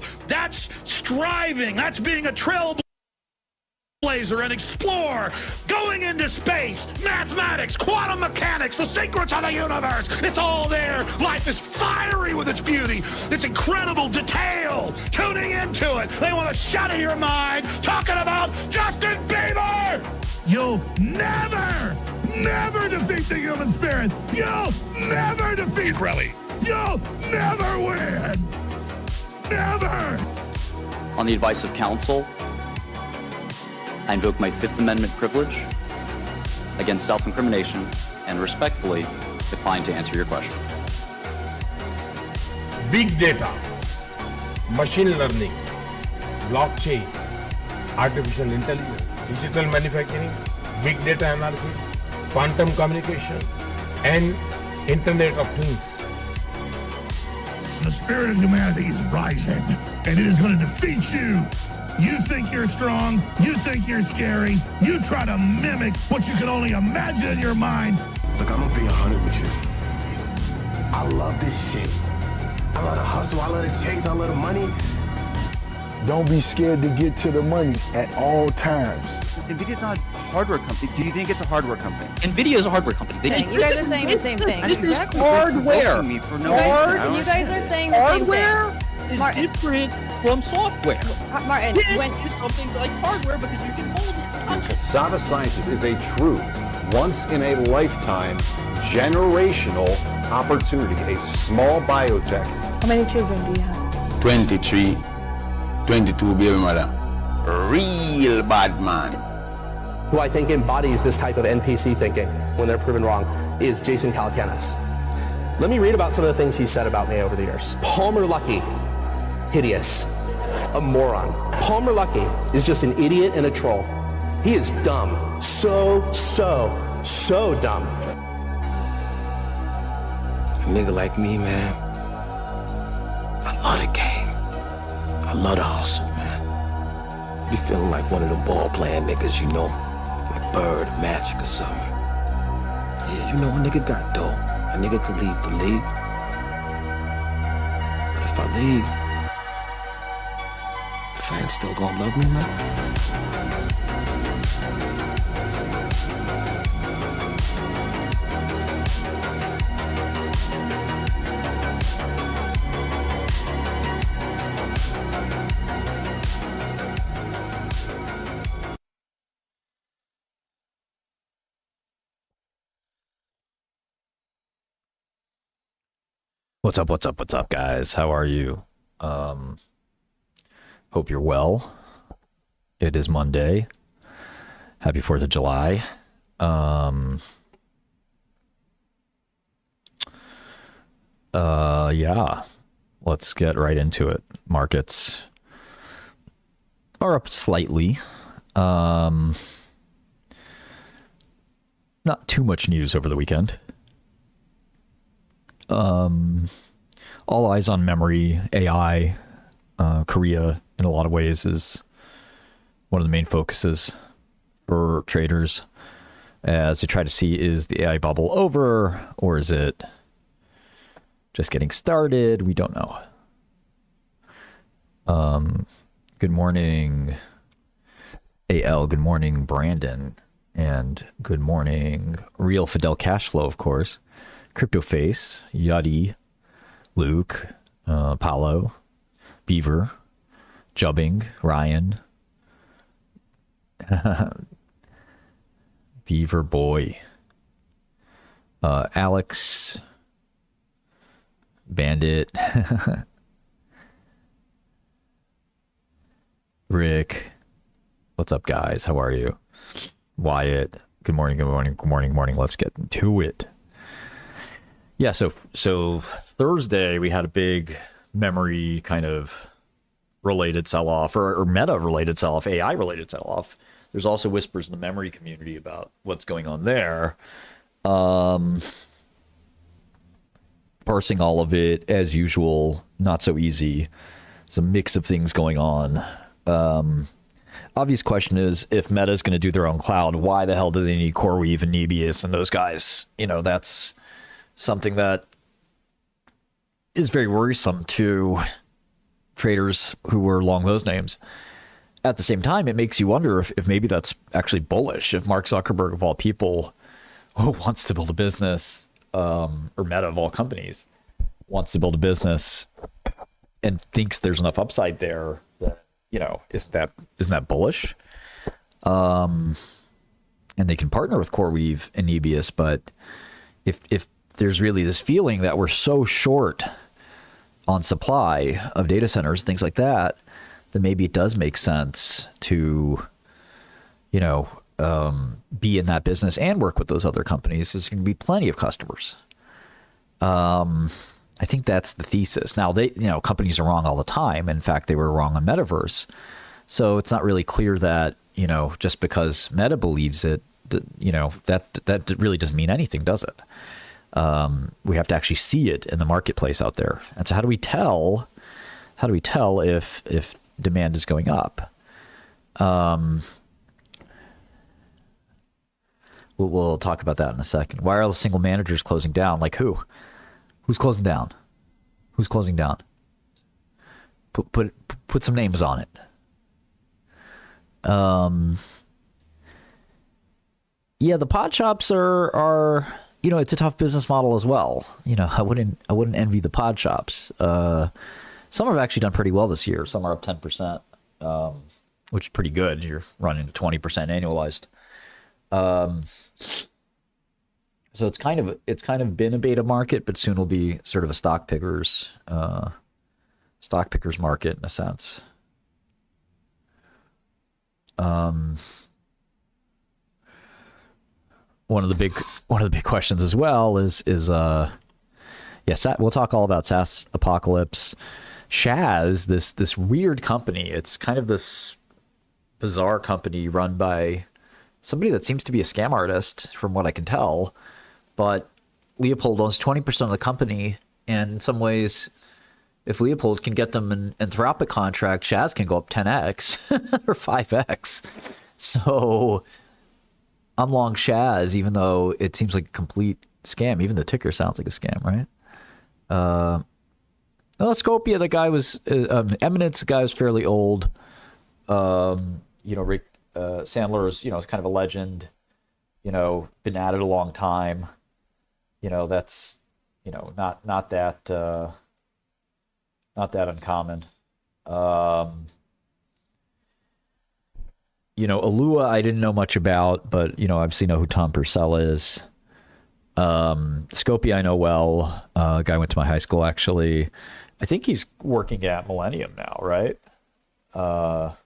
people. That's striving. That's being a trailblazer and explorer, going into space, mathematics, quantum mechanics, the secrets of the universe. It's all there. Life is fiery with its beauty, its incredible detail. Tuning into it. They want to shut in your mind talking about Justin Bieber. You'll never defeat the human spirit. You'll never defeat Shkreli. You'll never win. Never. On the advice of counsel, I invoke my Fifth Amendment privilege against self-incrimination and respectfully decline to answer your question. Big data, machine learning, blockchain, artificial intelligence, digital manufacturing, big data analysis, quantum communication, and Internet of Things. The spirit of humanity is rising, and it is going to defeat you. You think you're strong, you think you're scary, you try to mimic what you can only imagine in your mind. Look, I'm gonna be 100 with you. I love this shit. I love the hustle, I love the chase, I love the money. Don't be scared to get to the money at all times. NVIDIA's not a hardware company. Do you think it's a hardware company? NVIDIA is a hardware company. You guys are saying the same thing. This is hardware. You guys are saying the same thing. Hardware is different from software. Martin, This is something like hardware because you can hold it, touch it. Cassava Sciences is a true, once-in-a-lifetime, generational opportunity, a small biotech. How many children do you have? 23, 22 baby mother. Real bad man. Who I think embodies this type of NPC thinking when they're proven wrong is Jason Calacanis. Let me read about some of the things he said about me over the years. Palmer Luckey, hideous, a moron. Palmer Luckey is just an idiot and a troll. He is dumb, so dumb. A nigga like me, man, I love the game. I love the hustle, man. Be feeling like one of them ball-playing niggas, you know, like Bird, Magic or something. Yeah, you know, a nigga got dough. A nigga could leave the league. But if I leave, the fans still gonna love me, man? What's up, guys? How are you? Hope you're well. It is Monday. Happy 4th of July. Yeah. Let's get right into it. Markets are up slightly. Not too much news over the weekend. All eyes on memory, AI, Korea in a lot of ways is one of the main focuses for traders as they try to see, is the AI bubble over or is it just getting started? We don't know. Good morning, AL. Good morning, Brandon. And good morning, Real Fidel Cashflow, of course. Cryptoface, Yuddy, Luke, Paolo, Beaver, Jubbing, Ryan, Beaver Boy, Alex, Bandit, Rick. What's up, guys? How are you? Wyatt. Good morning. Let's get into it. Yeah, so Thursday we had a big memory kind of related sell-off or meta related sell-off, AI related sell-off. There's also whispers in the memory community about what's going on there. Parsing all of it as usual, not so easy. It's a mix of things going on. Obvious question is, if Meta is going to do their own cloud, why the hell do they need CoreWeave and Nebius and those guys? You know, that's something that is very worrisome to traders who were long those names. At the same time, it makes you wonder if maybe that's actually bullish. If Mark Zuckerberg, of all people, who wants to build a business, or Meta of all companies, wants to build a business and thinks there's enough upside there that, isn't that bullish? And they can partner with CoreWeave and Nebius, but if there's really this feeling that we're so short on supply of data centers, things like that, then maybe it does make sense to, be in that business and work with those other companies. There's going to be plenty of customers. I think that's the thesis. Now, companies are wrong all the time. In fact, they were wrong on Metaverse. So it's not really clear that, just because Meta believes it, that really doesn't mean anything, does it? We have to actually see it in the marketplace out there. And so how do we tell if demand is going up? We'll talk about that in a second. Why are all the single managers closing down? Like who? Who's closing down? Who's closing down? Put some names on it. Yeah, the pod shops are it's a tough business model as well. I wouldn't envy the pod shops. Some have actually done pretty well this year. Some are up 10%, which is pretty good. You're running 20% annualized. So it's kind of been a beta market, but soon will be sort of a stock pickers market in a sense. One of the big questions as well is we'll talk all about SaaS apocalypse. Shaz, this weird company. It's kind of this bizarre company run by somebody that seems to be a scam artist, from what I can tell. But Leopold owns 20% of the company, and in some ways, if Leopold can get them an Anthropic contract, Shaz can go up 10x or 5x. So I'm long Shaz, even though it seems like a complete scam. Even the ticker sounds like a scam, right? Scopia, the guy was Eminence. The guy was fairly old. Rick Sandler is kind of a legend. Been at it a long time. That's not that uncommon. Alua I didn't know much about, but obviously know who Tom Purcell is. Scopia I know well. A guy went to my high school actually. I think he's working at Millennium now, right? So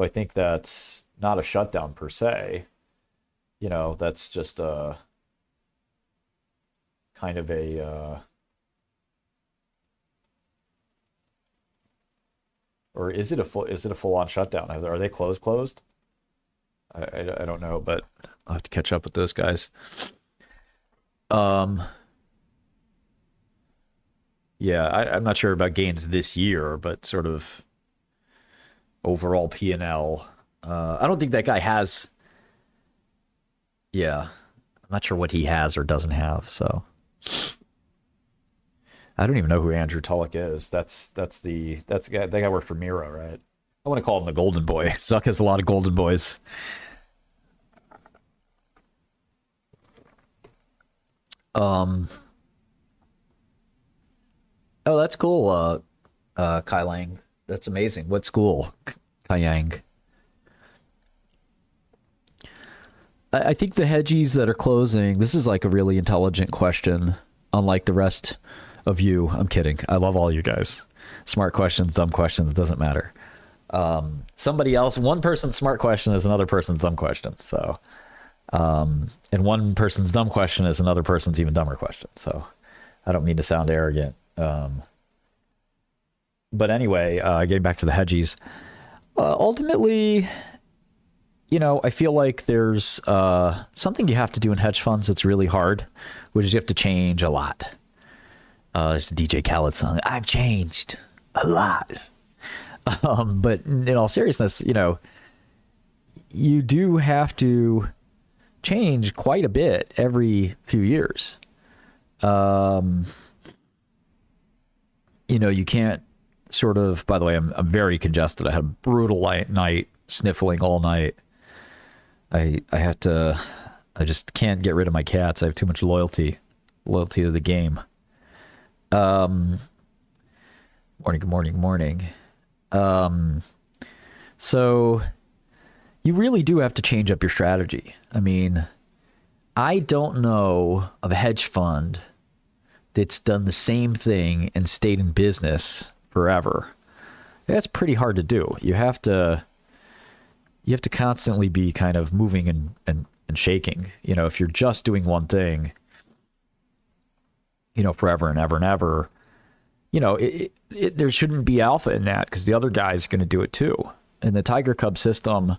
I think that's not a shutdown per se. That's just a kind of a or is it a full on shutdown? Are they closed? I don't know, but I'll have to catch up with those guys. Yeah, I'm not sure about gains this year, but sort of overall P&L. I don't think that guy has. Yeah, I'm not sure what he has or doesn't have. So I don't even know who Andrew Tulloch is. That's the guy. That guy worked for Miro, right? I want to call him the Golden Boy. Zuck has a lot of Golden Boys. Oh, that's cool, Kai Lang. That's amazing. What school? Kai Yang. I think the hedgies that are closing, this is like a really intelligent question, unlike the rest of you. I'm kidding. I love all you guys. Smart questions, dumb questions, doesn't matter. Somebody else, one person's smart question is another person's dumb question. So, and one person's dumb question is another person's even dumber question. So I don't mean to sound arrogant. But anyway, getting back to the hedgies, ultimately, I feel like there's something you have to do in hedge funds that's really hard, which is you have to change a lot. It's a DJ Khaled song. I've changed a lot. But in all seriousness, you do have to change quite a bit every few years. You can't sort of, by the way, I'm very congested. I had a brutal night, sniffling all night. I just can't get rid of my cats. I have too much loyalty to the game. Morning, good morning. So you really do have to change up your strategy. I mean, I don't know of a hedge fund that's done the same thing and stayed in business forever. That's pretty hard to do. You have to constantly be kind of moving and shaking. You know, if you're just doing one thing, you know, forever and ever and ever, you know, there shouldn't be alpha in that because the other guy's going to do it too. And the Tiger Cub system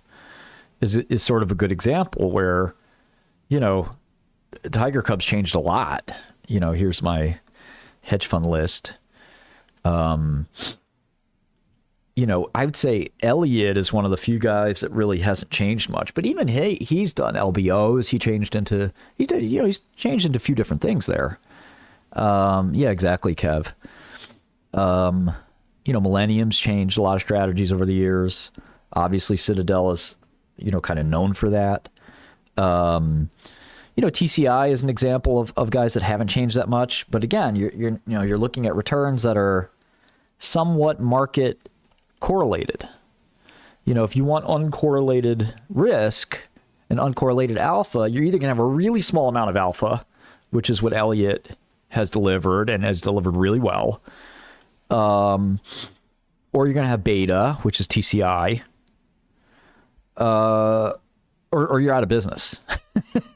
is sort of a good example where, you know, Tiger Cubs changed a lot. You know, here's my hedge fund list. You know, I would say Elliott is one of the few guys that really hasn't changed much. But even he's done LBOs. He's changed into a few different things there. Yeah, exactly, Kev. You know, Millennium's changed a lot of strategies over the years. Obviously, Citadel is, you know, kind of known for that. You know, TCI is an example of guys that haven't changed that much. But again, you're looking at returns that are somewhat market correlated. You know, if you want uncorrelated risk and uncorrelated alpha, you're either going to have a really small amount of alpha, which is what Elliott has delivered and has delivered really well. Or you're going to have beta, which is TCI. Or you're out of business.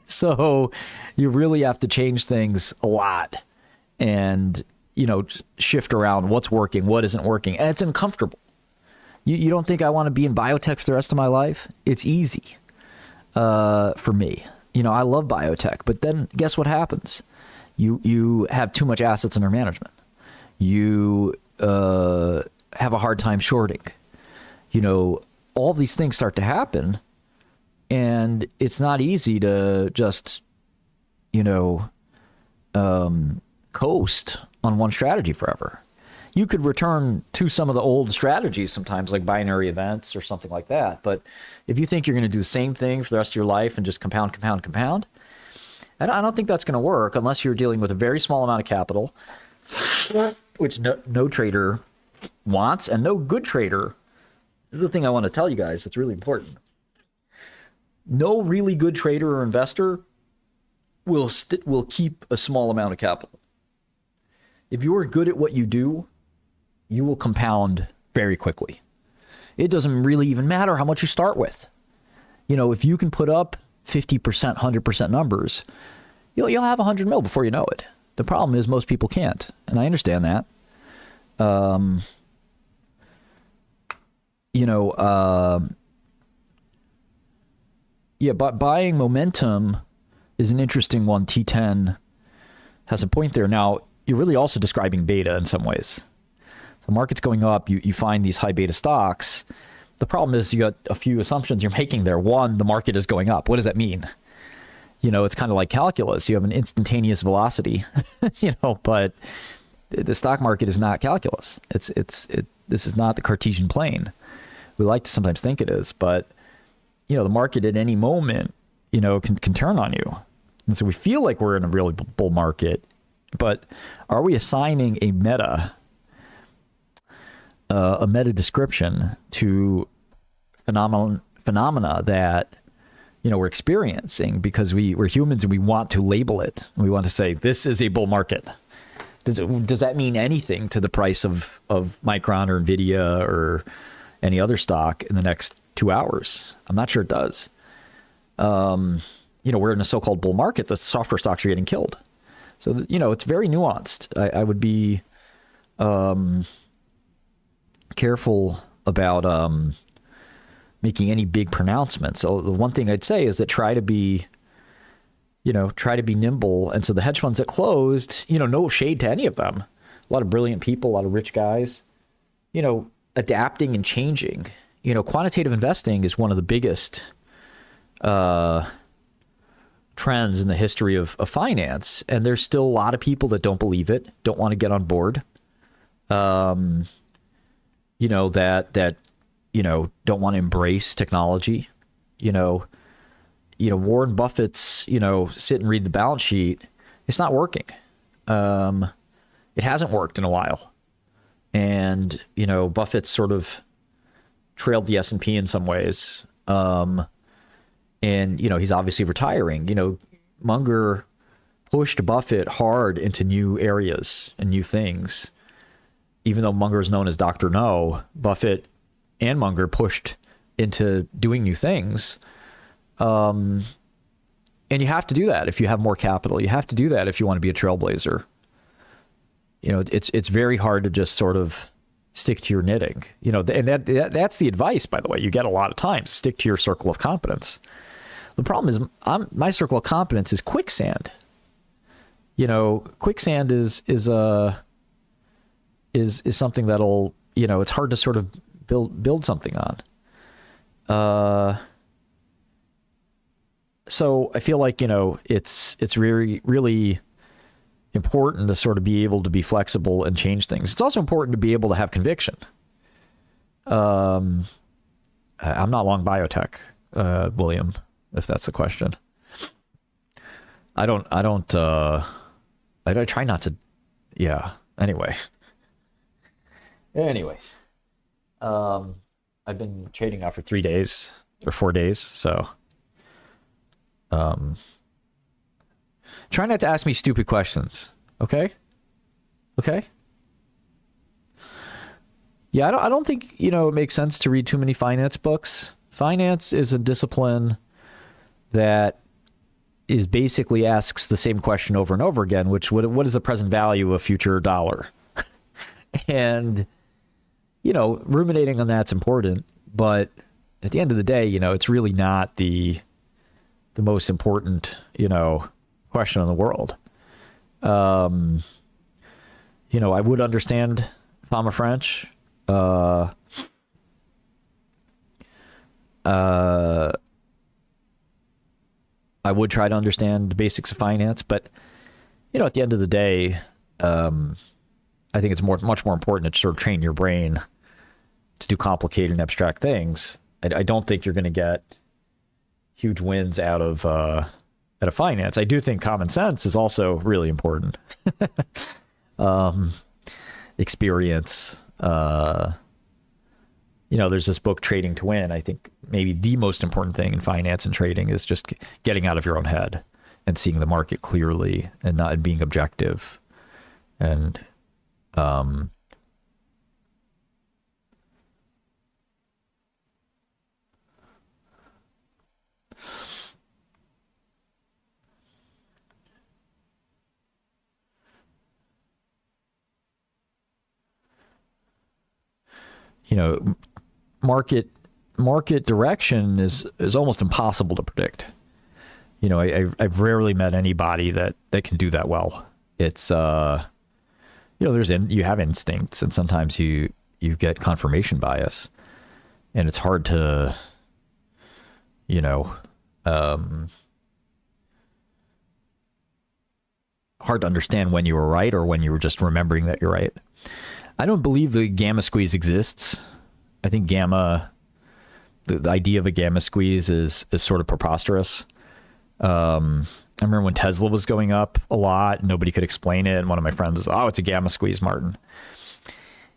So you really have to change things a lot and, you know, shift around what's working, what isn't working. And it's uncomfortable. You don't think I want to be in biotech for the rest of my life? It's easy for me. You know, I love biotech, but then guess what happens? You have too much assets under management. You have a hard time shorting. You know, all these things start to happen, and it's not easy to just, you know, coast on one strategy forever. You could return to some of the old strategies sometimes, like binary events or something like that. But if you think you're going to do the same thing for the rest of your life and just compound, I don't think that's going to work unless you're dealing with a very small amount of capital, which no trader wants, and no good trader. This is the thing I want to tell you guys that's really important. No really good trader or investor will keep a small amount of capital. If you are good at what you do, you will compound very quickly. It doesn't really even matter how much you start with. You know, if you can put up 50%, 100% numbers, you'll have 100 mil before you know it. The problem is most people can't, and I understand that. But buying momentum is an interesting one. T10 has a point there. Now, you're really also describing beta in some ways. The market's going up, you find these high beta stocks. The problem is you got a few assumptions you're making there. One, the market is going up. What does that mean? You know, it's kind of like calculus. You have an instantaneous velocity, you know, but the stock market is not calculus. This is not the Cartesian plane. We like to sometimes think it is, but, you know, the market at any moment, you know, can turn on you. And so we feel like we're in a really bull market, but are we assigning a meta description to phenomena that, you know, we're experiencing because we're humans and we want to label it. We want to say this is a bull market. Does that mean anything to the price of Micron or Nvidia or any other stock in the next 2 hours? I'm not sure it does. You know, we're in a so-called bull market. The software stocks are getting killed. So, you know, it's very nuanced. I would be careful about making any big pronouncements. So the one thing I'd say is that try to be nimble. And so the hedge funds that closed, you know, no shade to any of them. A lot of brilliant people, a lot of rich guys, you know, adapting and changing. You know, quantitative investing is one of the biggest trends in the history of finance. And there's still a lot of people that don't believe it, don't want to get on board. that don't want to embrace technology. Warren Buffett's, sit and read the balance sheet. It's not working. It hasn't worked in a while. And, Buffett's sort of trailed the S&P in some ways. And, he's obviously retiring. Munger pushed Buffett hard into new areas and new things. Even though Munger is known as Dr. No, Buffett and Munger pushed into doing new things. And you have to do that if you have more capital. You have to do that if you want to be a trailblazer. It's very hard to just sort of stick to your knitting. And that's the advice, by the way, you get a lot of times. Stick to your circle of competence. The problem is my circle of competence is quicksand. Quicksand is something that'll, it's hard to sort of build something on. So I feel like, it's really, really important to sort of be able to be flexible and change things. It's also important to be able to have conviction. I'm not long biotech, William, if that's the question. I try not to, yeah. Anyways, I've been trading now for 3 days or 4 days. So, try not to ask me stupid questions. Okay. Yeah. I don't think, it makes sense to read too many finance books. Finance is a discipline that is basically asks the same question over and over again, which what is the present value of a future dollar? And, ruminating on that's important, but at the end of the day, it's really not the most important, question in the world. I would understand if I'm a French. I would try to understand the basics of finance, but at the end of the day, I think it's much more important to sort of train your brain to do complicated and abstract things. I don't think you're going to get huge wins out of finance. I do think common sense is also really important. Experience. There's this book, Trading to Win. I think maybe the most important thing in finance and trading is just getting out of your own head and seeing the market clearly and not being objective. And market direction is almost impossible to predict. I've rarely met anybody that can do that well. It's you have instincts, and sometimes you get confirmation bias, and it's hard to understand when you were right or when you were just remembering that you're right. I don't believe the gamma squeeze exists. I think the idea of a gamma squeeze is sort of preposterous. I remember when Tesla was going up a lot, nobody could explain it. And one of my friends is, it's a gamma squeeze, Martin.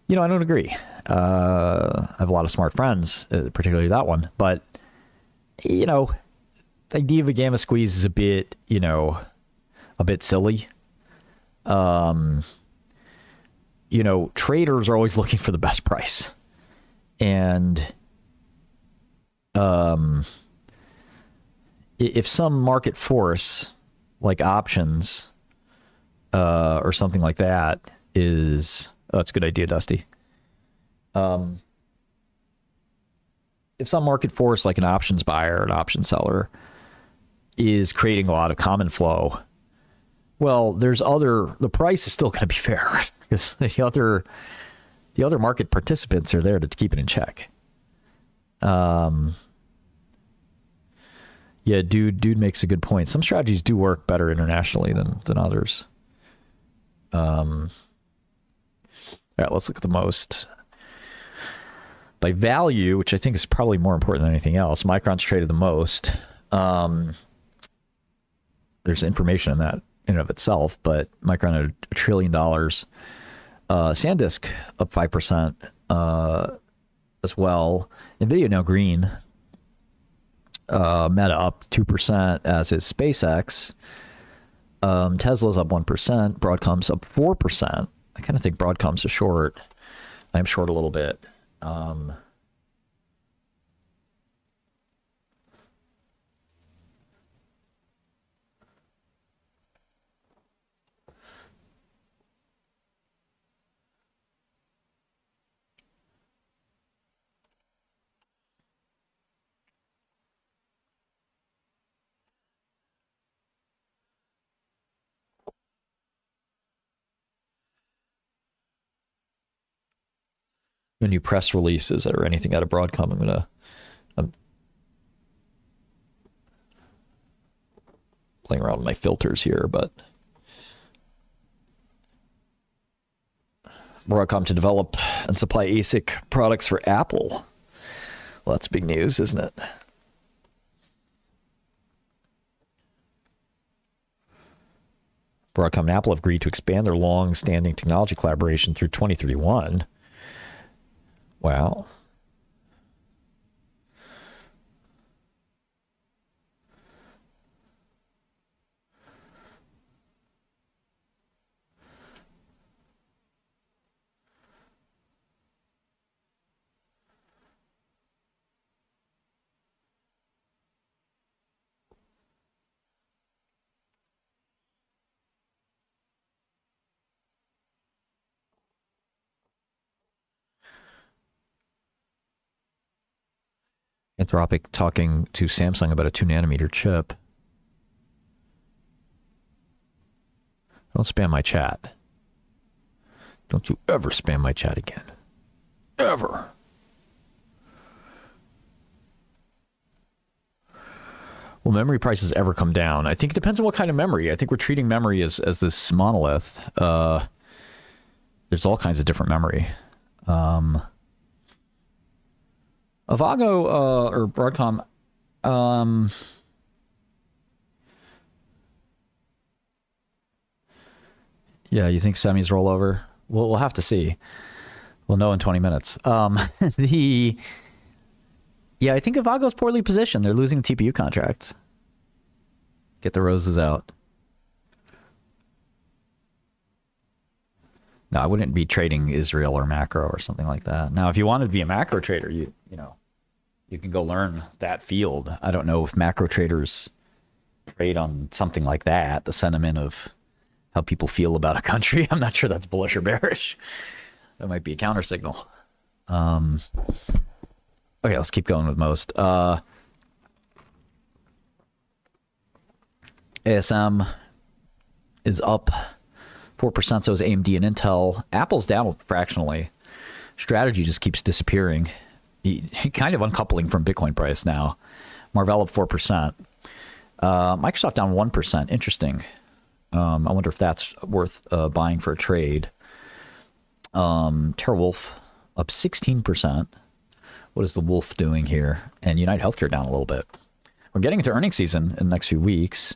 I don't agree. I have a lot of smart friends, particularly that one. But, the idea of a gamma squeeze is a bit silly. Traders are always looking for the best price. And if some market force like options or something like that is, that's a good idea, Dusty. If some market force like an options buyer, an option seller is creating a lot of common flow, well, the price is still going to be fair because the other market participants are there to keep it in check. Yeah, dude makes a good point. Some strategies do work better internationally than others. All right, let's look at the most By value, which I think is probably more important than anything else, Micron's traded the most. There's information in that in and of itself, but Micron had $1 trillion. SanDisk up 5% as well. NVIDIA now green. Meta up 2%, as is SpaceX. Tesla's up 1%. Broadcom's up 4%. I kind of think Broadcom's a short. I'm short a little bit. New press releases or anything out of Broadcom, I'm playing around with my filters here, but Broadcom to develop and supply ASIC products for Apple. Well, that's big news, isn't it? Broadcom and Apple have agreed to expand their long-standing technology collaboration through 2031. Wow. Anthropic talking to Samsung about a 2-nanometer chip. Don't spam my chat. Don't you ever spam my chat again. Ever. Will memory prices ever come down? I think it depends on what kind of memory. I think we're treating memory as this monolith. There's all kinds of different memory. Avago or Broadcom, yeah, you think semis roll over? We'll have to see. We'll know in 20 minutes. Yeah, I think Avago's poorly positioned. They're losing TPU contracts. Get the roses out. No, I wouldn't be trading Israel or macro or something like that. Now, if you wanted to be a macro trader, you can go learn that field. I don't know if macro traders trade on something like that, the sentiment of how people feel about a country. I'm not sure that's bullish or bearish. That might be a counter signal. Okay, let's keep going with most. ASM is up 4%, so is AMD and Intel. Apple's down fractionally. Strategy just keeps disappearing. Kind of uncoupling from Bitcoin price now. Marvell up 4%. Microsoft down 1%. Interesting. I wonder if that's worth buying for a trade. TeraWulf up 16%. What is the wolf doing here? And United Healthcare down a little bit. We're getting into earnings season in the next few weeks.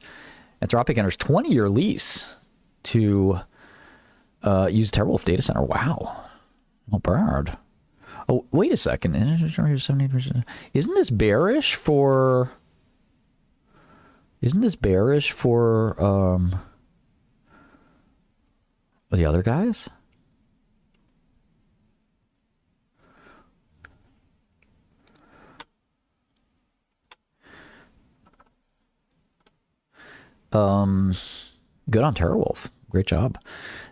Anthropic enters 20-year lease to use TeraWulf data center. Wow. Not bad. Oh, wait a second. Isn't this bearish for the other guys? Good on TeraWulf. Great job.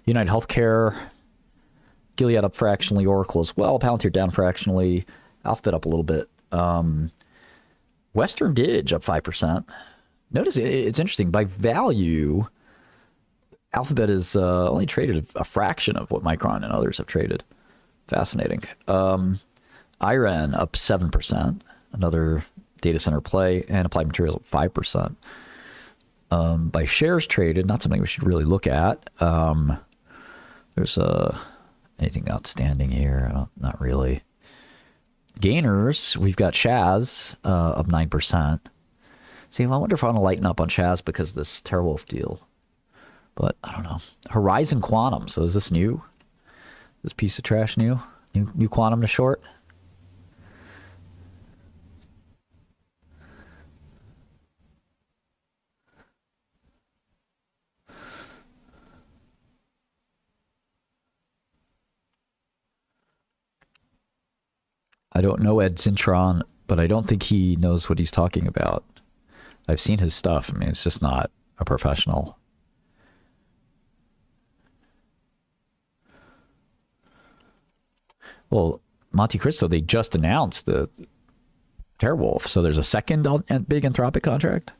United Healthcare, Gilead up fractionally, Oracle as well. Palantir down fractionally, Alphabet up a little bit. Western Dig up 5%. Notice it's interesting. By value, Alphabet is only traded a fraction of what Micron and others have traded. Fascinating. IREN up 7%. Another data center play. And Applied Materials up 5%. By shares traded, not something we should really look at. There's anything outstanding here? Not really. gainers, we've got Shaz up 9%. See, I wonder if I want to lighten up on Shaz because of this TeraWolf deal. But I don't know. Horizon Quantum. So is this new? This piece of trash new? New Quantum to short? I don't know Ed Zintron, but I don't think he knows what he's talking about. I've seen his stuff. I mean, it's just not a professional. Well, Monte Cristo, they just announced the TeraWolf, so there's a second big Anthropic contract.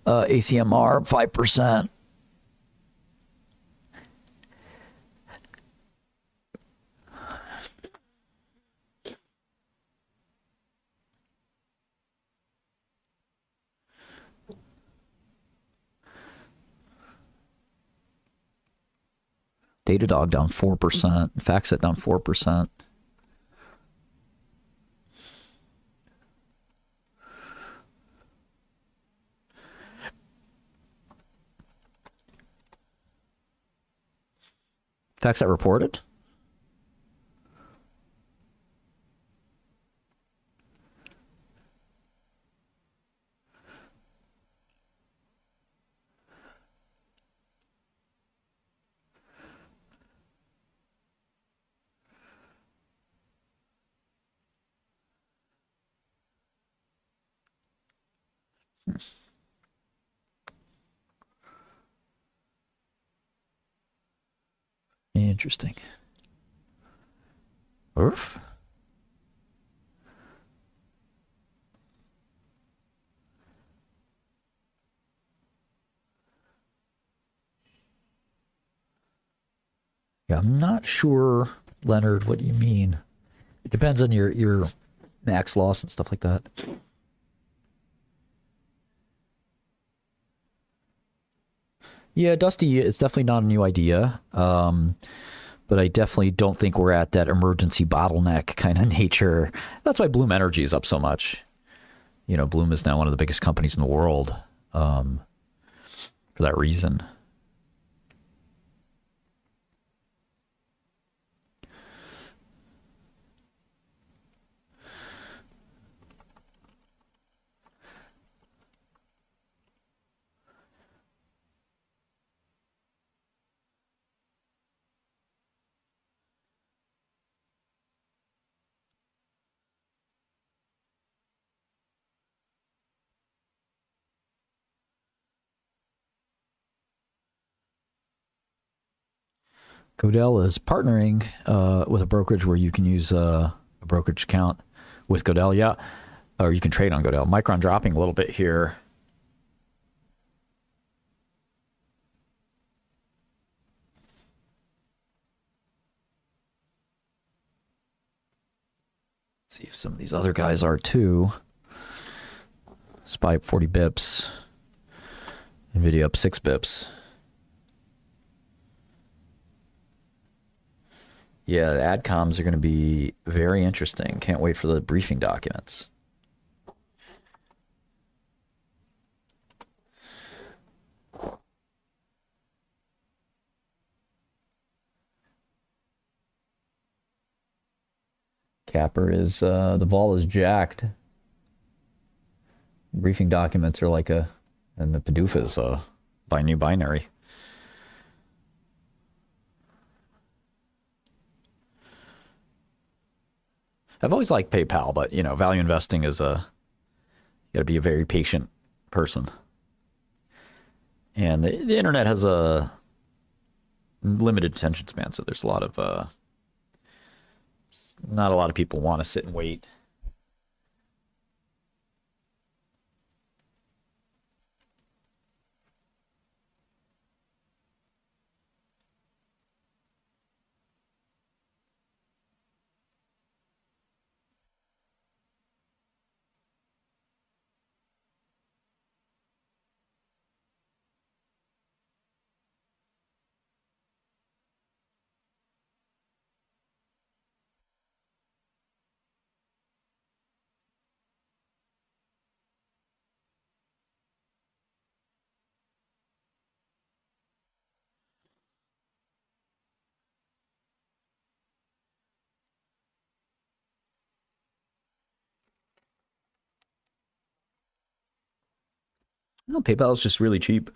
ACMR 5%. Datadog down 4%. FactSet down 4%. FactSet reported. Interesting. Oof. Yeah, I'm not sure, Leonard, what you mean. It depends on your max loss and stuff like that. Yeah, Dusty, it's definitely not a new idea. But I definitely don't think we're at that emergency bottleneck kind of nature. That's why Bloom Energy is up so much. You know, Bloom is now one of the biggest companies in the world for that reason. Godel is partnering with a brokerage where you can use a brokerage account with Godel, yeah. Or you can trade on Godel. Micron dropping a little bit here. Let's see if some of these other guys are too. SPY up 40 bips. NVIDIA up 6 bips. Yeah, the AdComs are going to be very interesting. Can't wait for the briefing documents. Capper is, the ball is jacked. Briefing documents are like and the PDUFA is by new binary. I've always liked PayPal, but, you know, value investing is you got to be a very patient person. And the internet has a limited attention span, so there's a lot of, not a lot of people want to sit and wait. No, PayPal is just really cheap.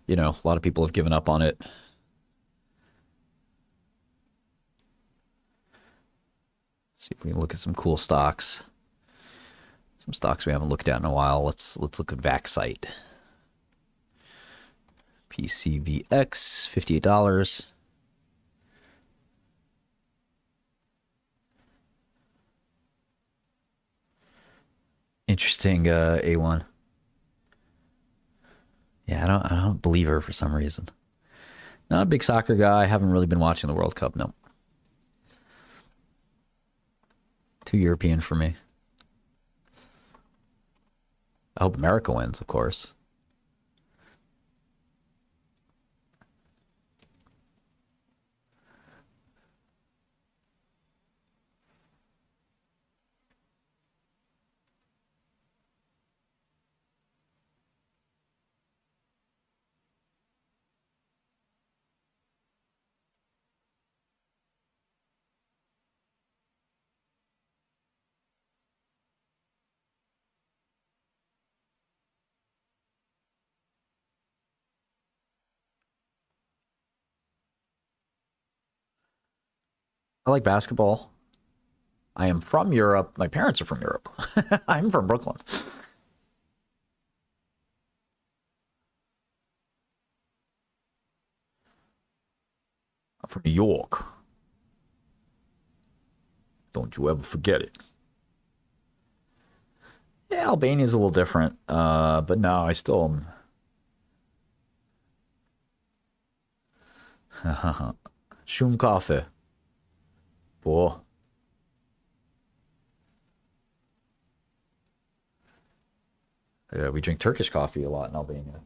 You know, a lot of people have given up on it. See if we can look at some cool stocks. Some stocks we haven't looked at in a while. Let's look at Vaxcyte. PCVX, $58. Interesting A1. Yeah, I don't believe her for some reason. Not a big soccer guy. I haven't really been watching the World Cup, no. Too European for me. I hope America wins, of course. I like basketball. I am from Europe. My parents are from Europe. I'm from Brooklyn. I'm from New York. Don't you ever forget it. Yeah, Albania's a little different. But no, I still am. Shum Kafe. Boah. Yeah, we drink Turkish coffee a lot in Albania.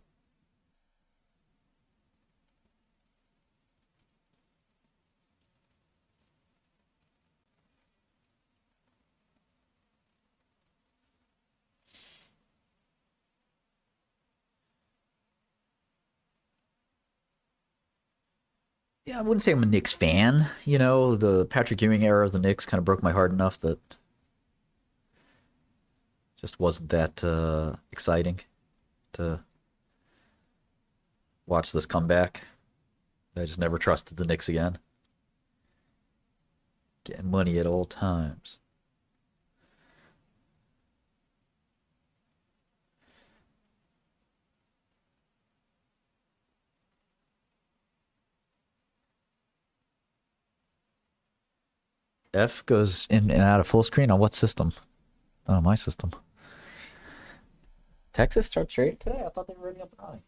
Yeah, I wouldn't say I'm a Knicks fan. You know, the Patrick Ewing era of the Knicks kind of broke my heart enough that just wasn't that exciting to watch this comeback. I just never trusted the Knicks again. Getting money at all times. F goes in and out of full screen on what system? Oh, my system. Texas starts trading today? I thought they were already up and running.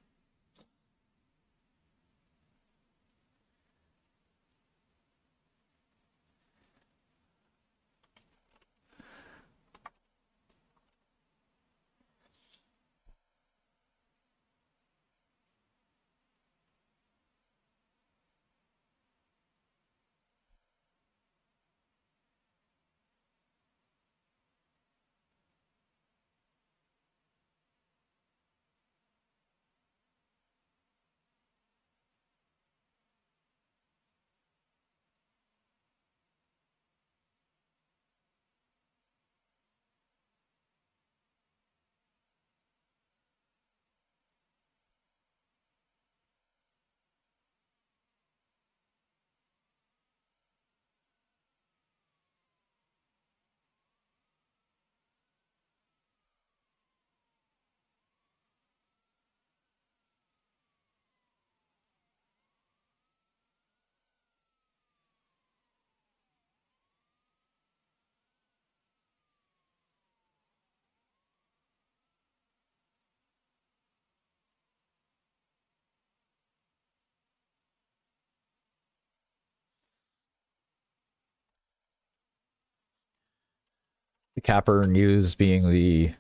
The Capper News being the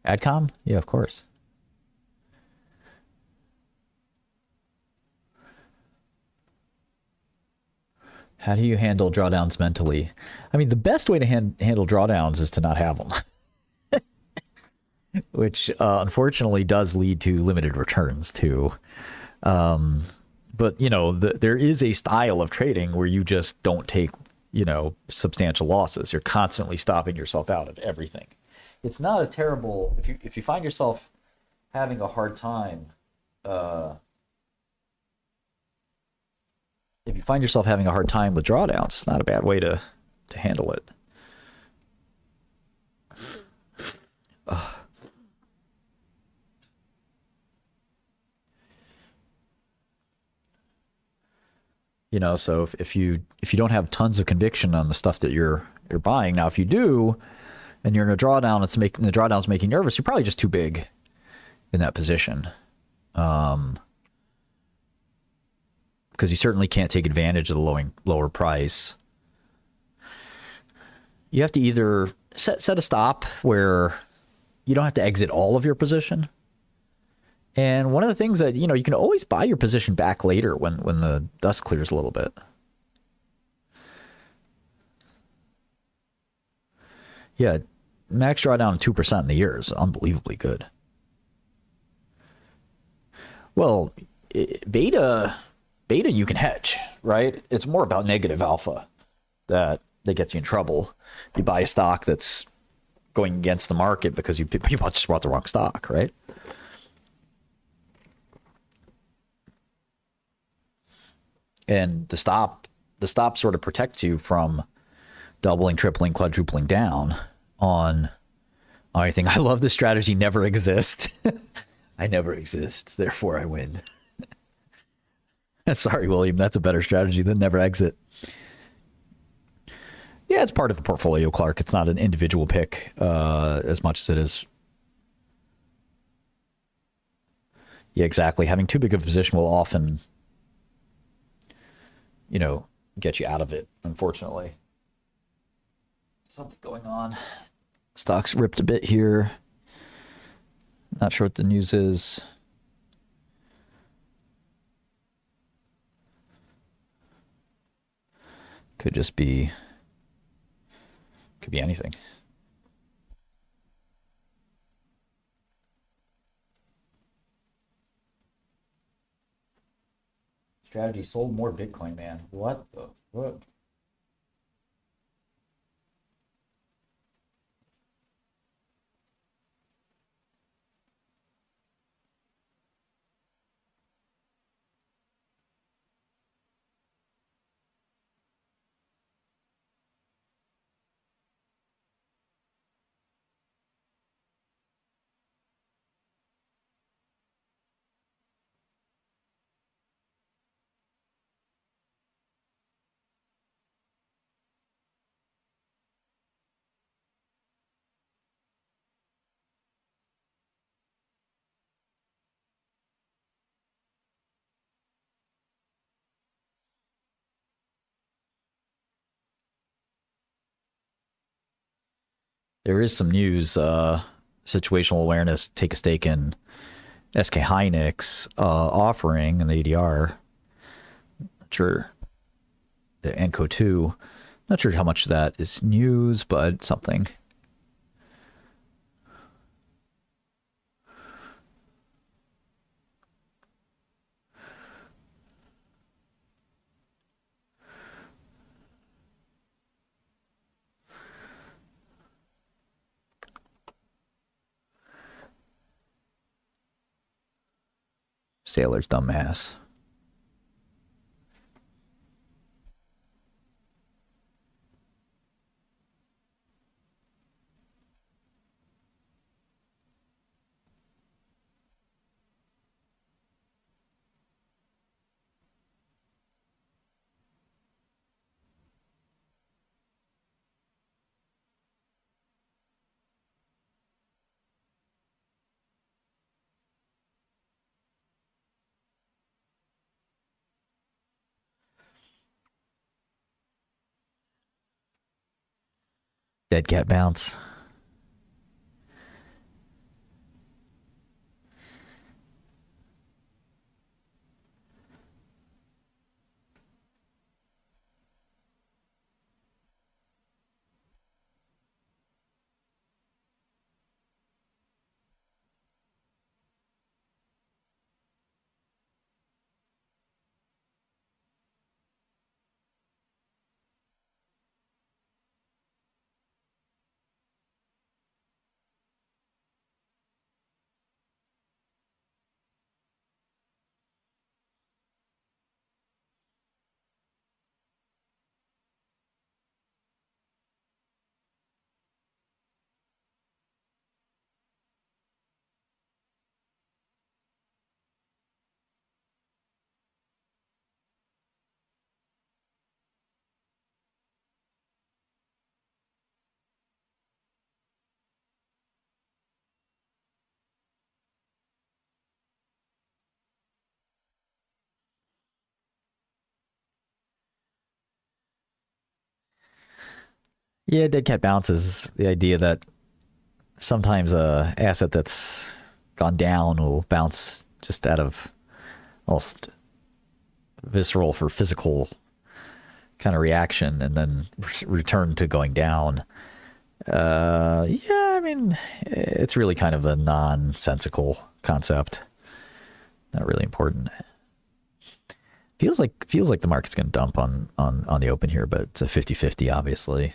AdCom? Yeah, of course. How do you handle drawdowns mentally? I mean, the best way to handle drawdowns is to not have them. Which, unfortunately, does lead to limited returns, too. But, you know, there is a style of trading where you just don't take, substantial losses. You're constantly stopping yourself out of everything. It's not a terrible, if you find yourself having a hard time, with drawdowns, it's not a bad way to handle it. So if you don't have tons of conviction on the stuff that you're buying, now if you do, and you're in a drawdown, the drawdown's making you nervous, you're probably just too big in that position, because you certainly can't take advantage of the lower price. You have to either set a stop where you don't have to exit all of your position. And one of the things that, you can always buy your position back later when the dust clears a little bit. Yeah, max drawdown 2% in the year is unbelievably good. Well, beta you can hedge, right? It's more about negative alpha that gets you in trouble. You buy a stock that's going against the market because you just bought the wrong stock, right? And the stop sort of protects you from doubling, tripling, quadrupling down on anything. I love the strategy never exist. I never exist, therefore I win. Sorry, William, that's a better strategy than never exit. Yeah, it's part of the portfolio, Clark. It's not an individual pick as much as it is. Yeah, exactly. Having too big of a position will often, get you out of it, unfortunately. Something going on. Stock's ripped a bit here. Not sure what the news is. Could be anything. Strategy sold more Bitcoin, man. What the fuck? There is some news, situational awareness, take a stake in SK Hynix offering in the ADR. Not sure. The Enco 2. Not sure how much of that is news, but something. Sailor's dumbass. Dead cat bounce. Yeah, dead cat bounce is the idea that sometimes a asset that's gone down will bounce just out of almost visceral for physical kind of reaction and then return to going down. Yeah, I mean, it's really kind of a nonsensical concept. Not really important. Feels like the market's going to dump on the open here, but it's a 50-50, obviously.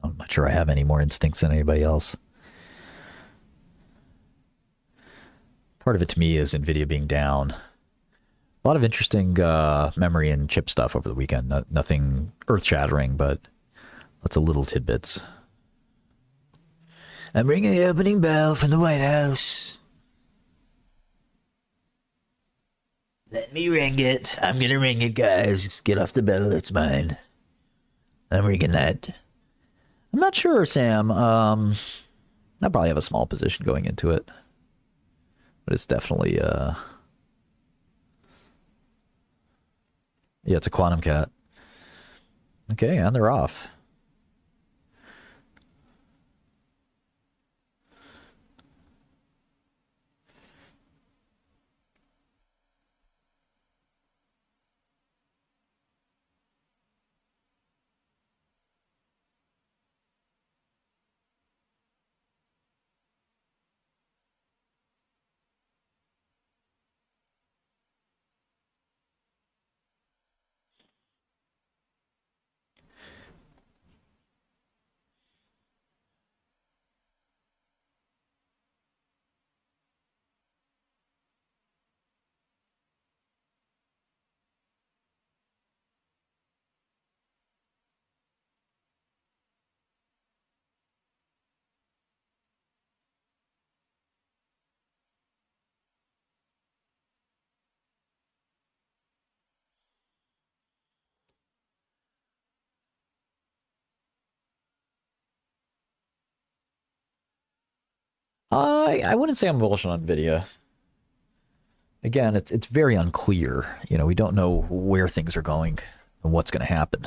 I'm not sure I have any more instincts than anybody else. Part of it to me is NVIDIA being down. A lot of interesting memory and chip stuff over the weekend. Nothing earth-shattering, but lots of little tidbits. I'm ringing the opening bell from the White House. Let me ring it. I'm gonna ring it, guys. Get off the bell. It's mine. I'm ringing that. I'm not sure, Sam. I probably have a small position going into it. But it's definitely, yeah, it's a quantum cat. Okay, and they're off. I wouldn't say I'm bullish on NVIDIA. Again, it's very unclear. You know, we don't know where things are going and what's going to happen.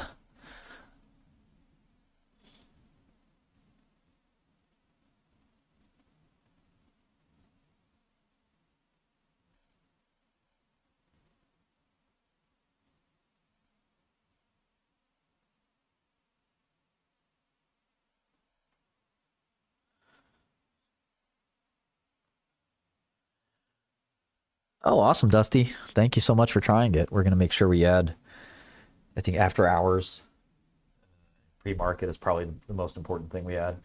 Oh, awesome, Dusty. Thank you so much for trying it. We're going to make sure we add, I think, after hours. Pre-market is probably the most important thing we add.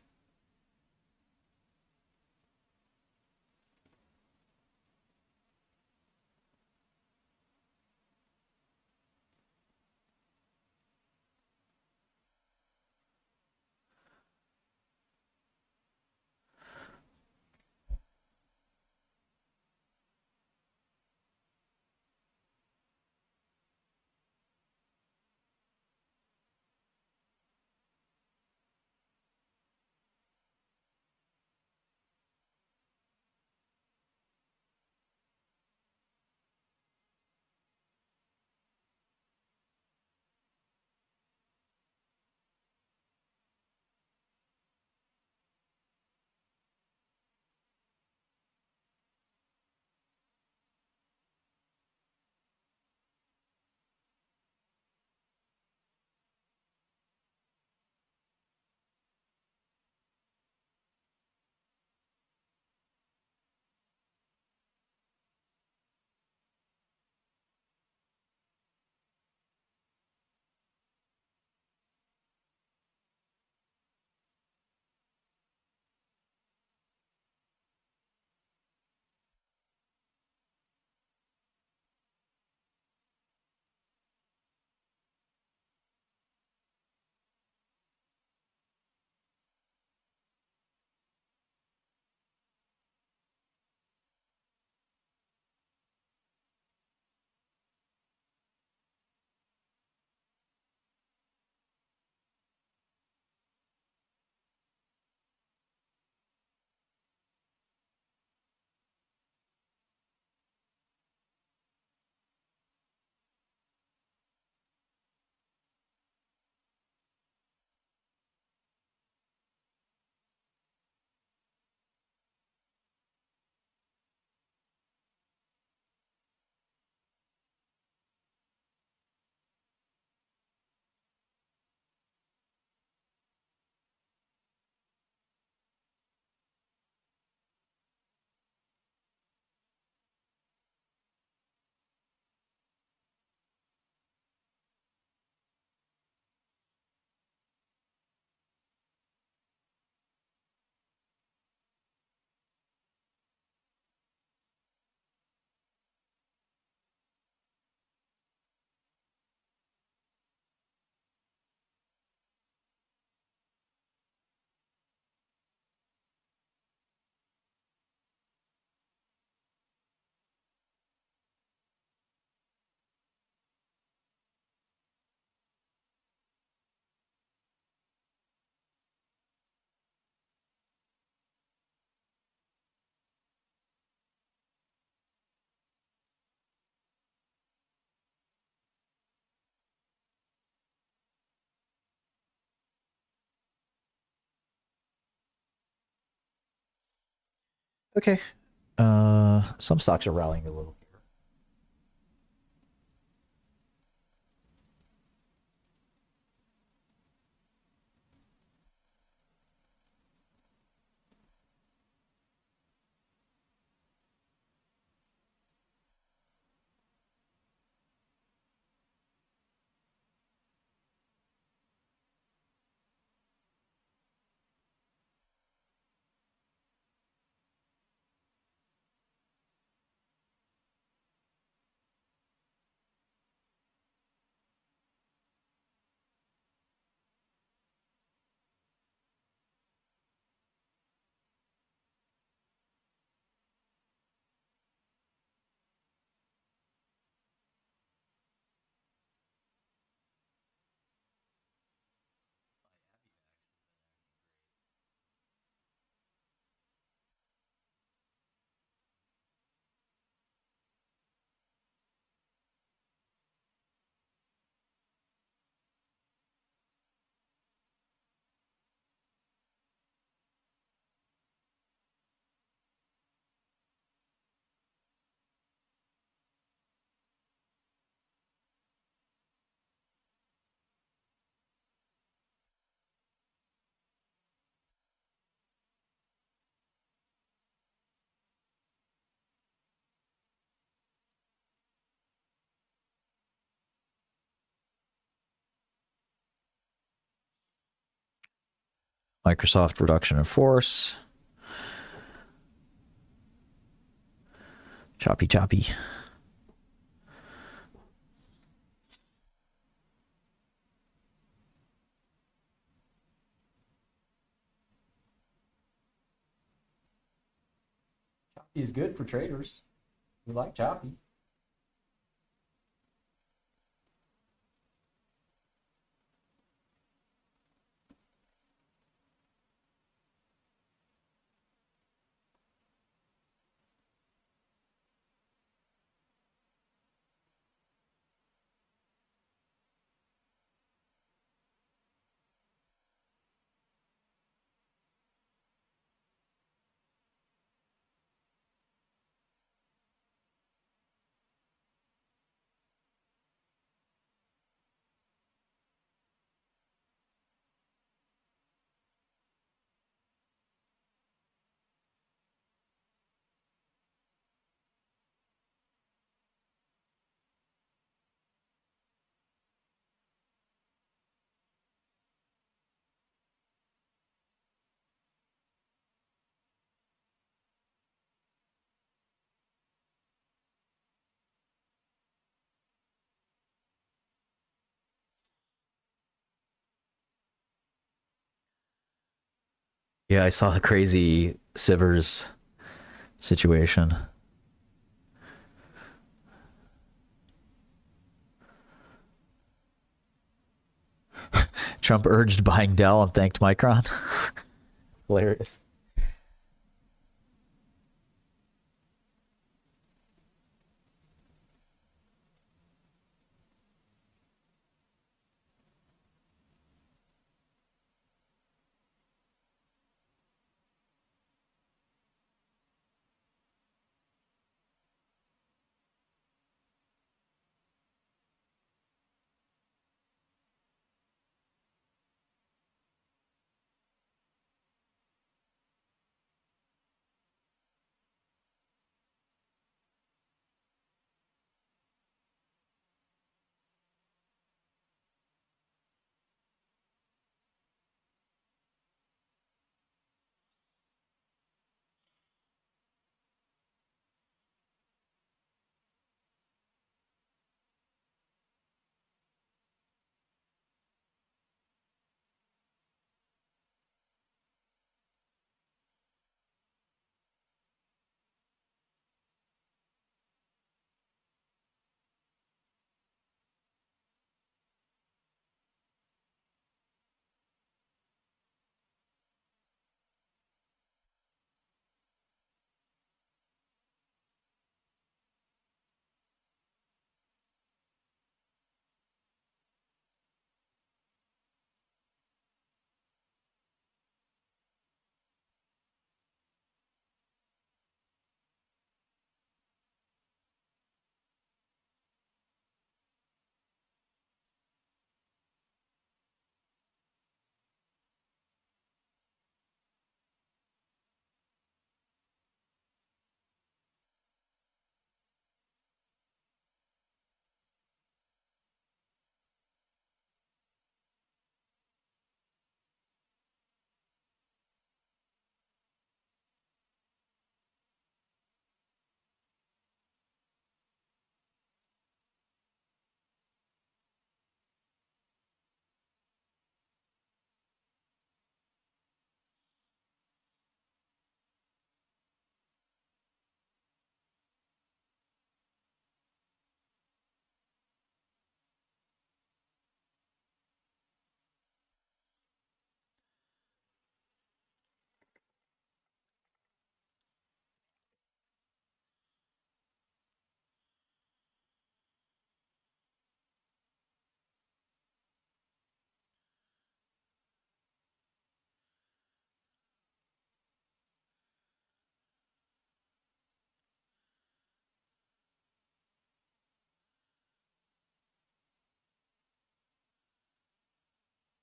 Okay. Some stocks are rallying a little. Microsoft reduction in force. Choppy, choppy. Choppy is good for traders. We like choppy. Yeah, I saw the crazy Sivers situation. Trump urged buying Dell and thanked Micron. Hilarious.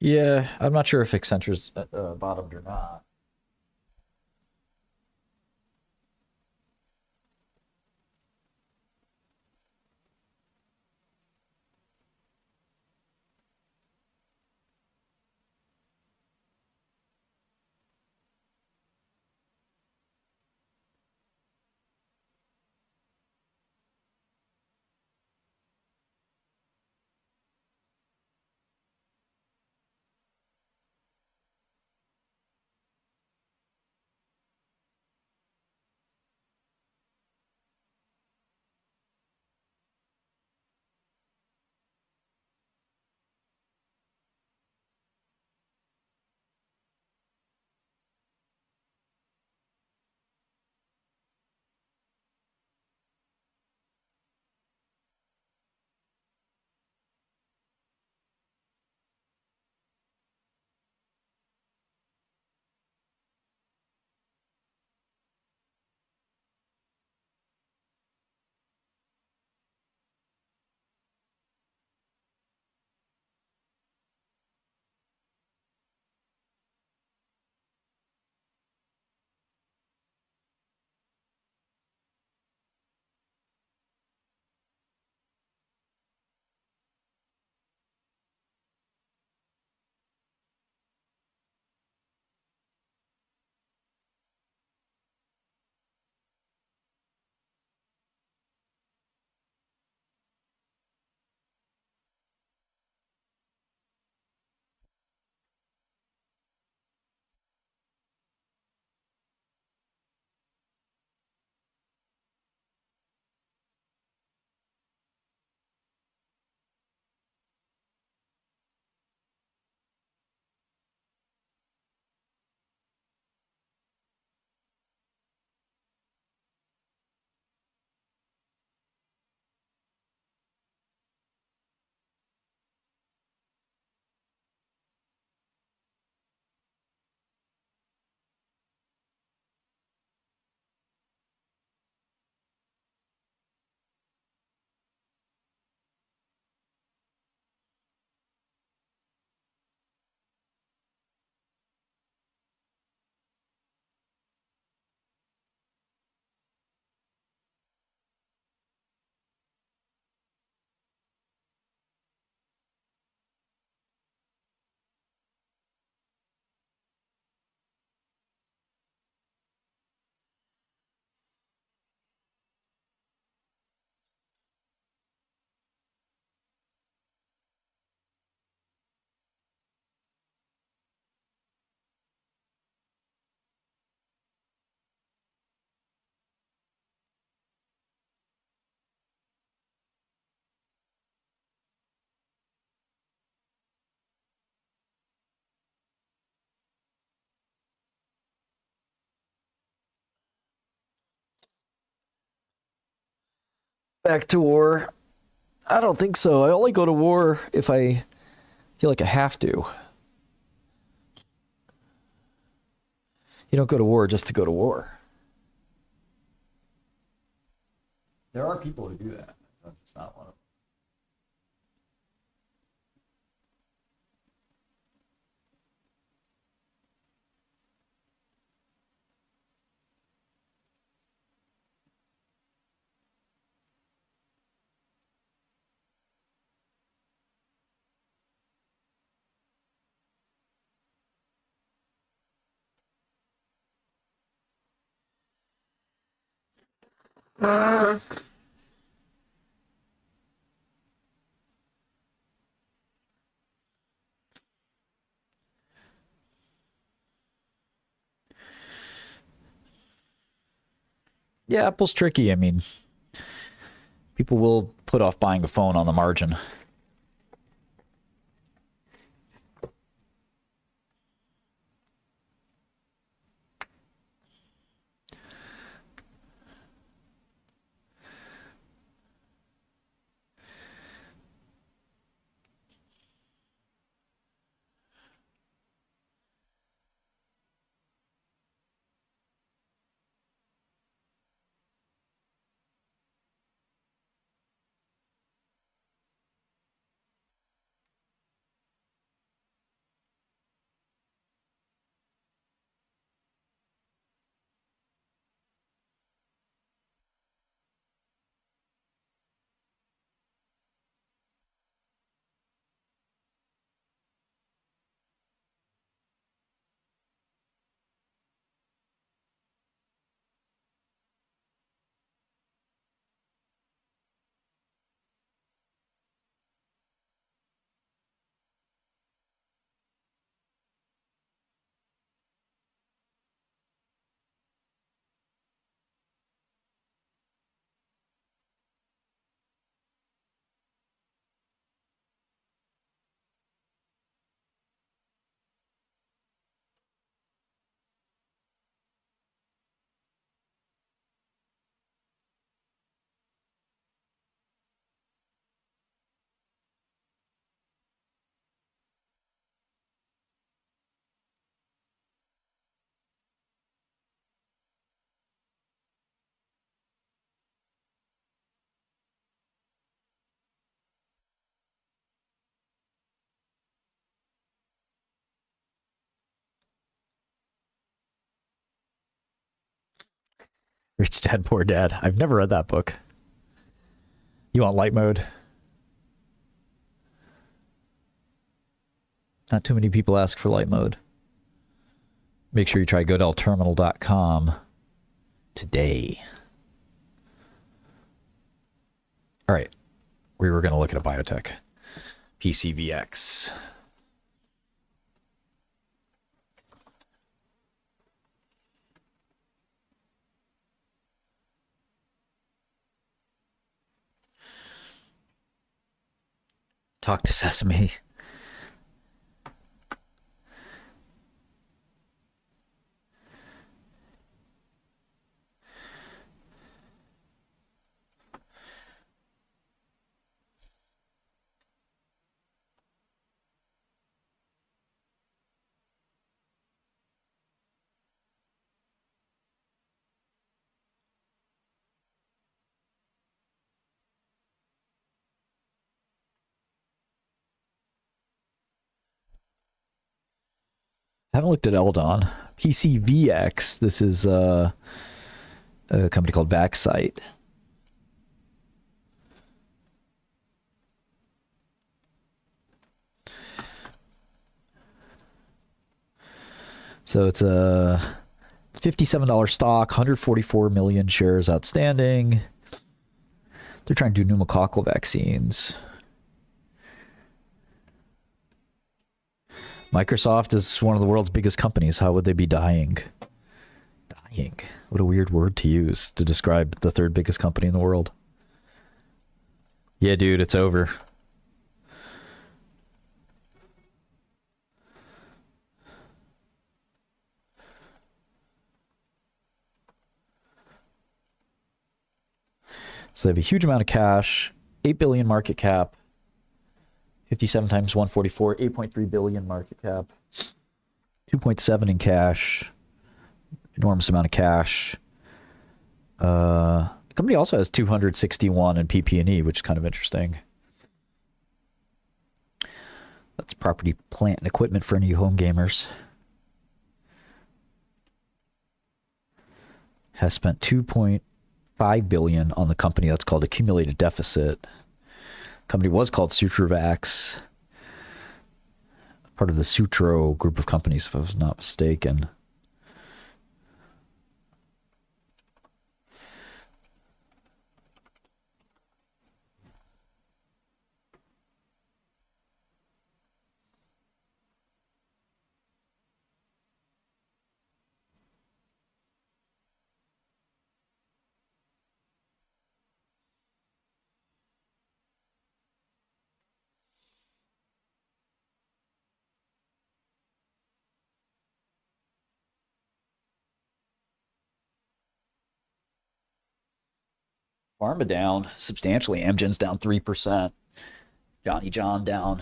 Yeah, I'm not sure if Accenture's bottomed or not. Back to war? I don't think so. I only go to war if I feel like I have to. You don't go to war just to go to war. There are people who do that. I'm just not one of them. Yeah, Apple's tricky. I mean, people will put off buying a phone on the margin. Rich Dad Poor Dad. I've never read that book. You want light mode? Not too many people ask for light mode. Make sure you try goodlterminal.com today. All right. We were going to look at a biotech. PCVX. Talk to Sesame. I haven't looked at Eldon. PCVX. This is a company called Vaxcyte. So it's a $57 stock, 144 million shares outstanding. They're trying to do pneumococcal vaccines. Microsoft is one of the world's biggest companies. How would they be dying? Dying. What a weird word to use to describe the third biggest company in the world. Yeah, dude, it's over. So they have a huge amount of cash, 8 billion market cap, 57 times 144, 8.3 billion market cap, 2.7 in cash, enormous amount of cash. The company also has 261 in PP&E, which is kind of interesting. That's property, plant, and equipment for any home gamers. Has spent 2.5 billion on the company that's called accumulated deficit. Company was called SutroVax, part of the Sutro group of companies, if I was not mistaken. Pharma down substantially. Amgen's down 3%. Johnny John down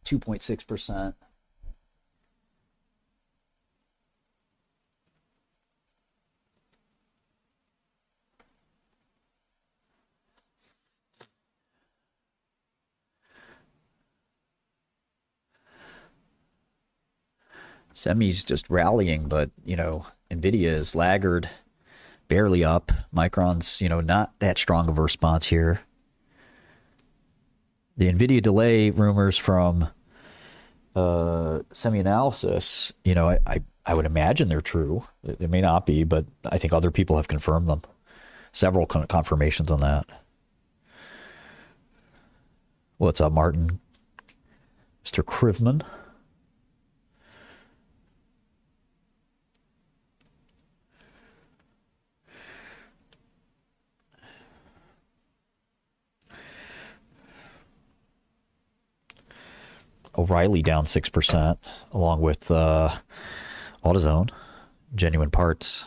2.6%. Semi's just rallying, but, you know, NVIDIA is laggard. Barely up. Micron's, you know, not that strong of a response here. The NVIDIA delay rumors from SemiAnalysis, you know, I would imagine they're true. They may not be, but I think other people have confirmed them. Several confirmations on that. What's up, Martin? Mr. Krivman. O'Reilly down 6%, along with AutoZone, Genuine Parts.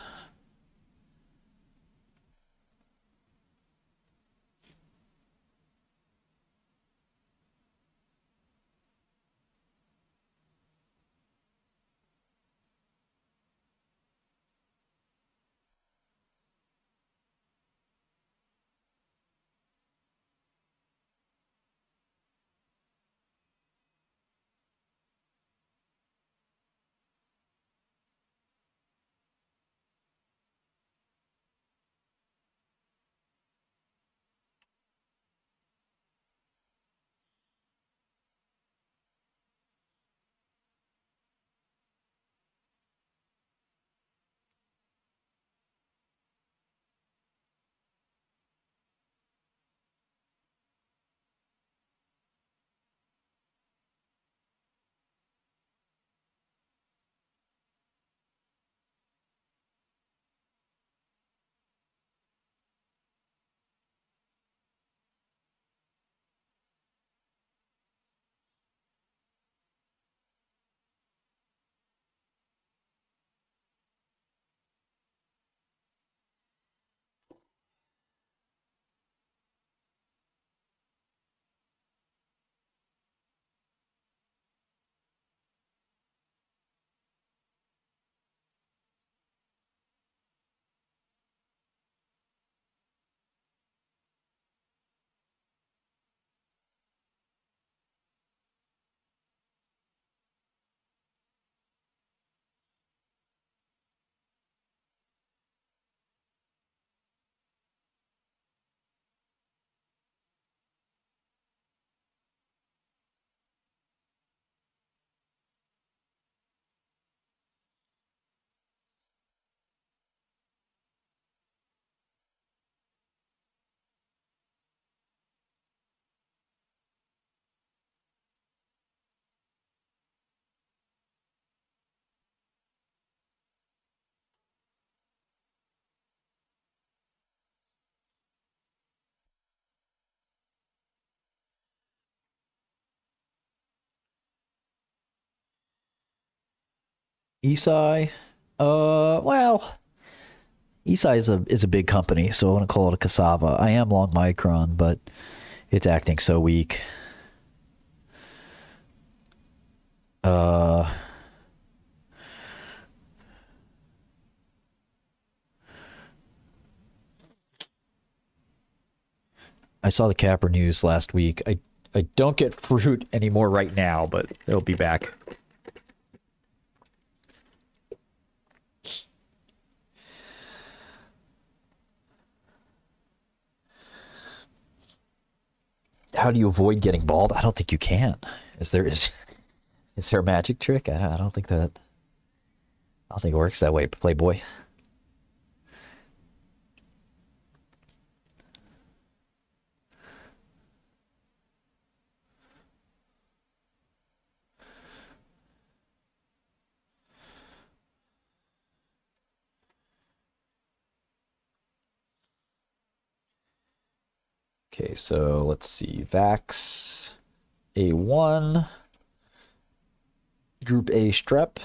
Eisai, well, Eisai is a big company, so I want to call it a cassava. I am long Micron, but it's acting so weak. I saw the Capra news last week. I don't get fruit anymore right now, but it'll be back. How do you avoid getting bald? I don't think you can. Is there a magic trick? I don't think it works that way, Playboy. Okay, so let's see. Vax A1, Group A strep.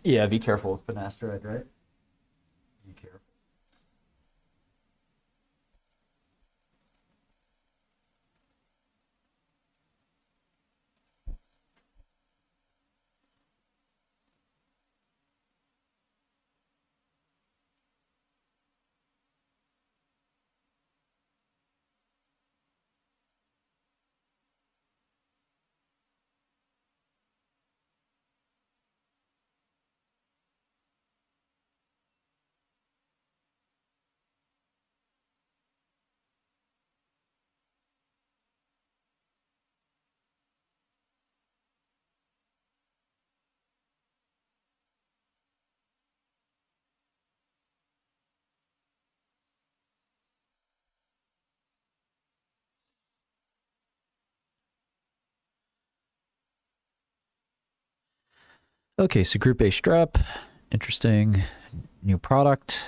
Yeah, be careful with finasteride, right? Be careful. Okay, so Group A strep, interesting new product.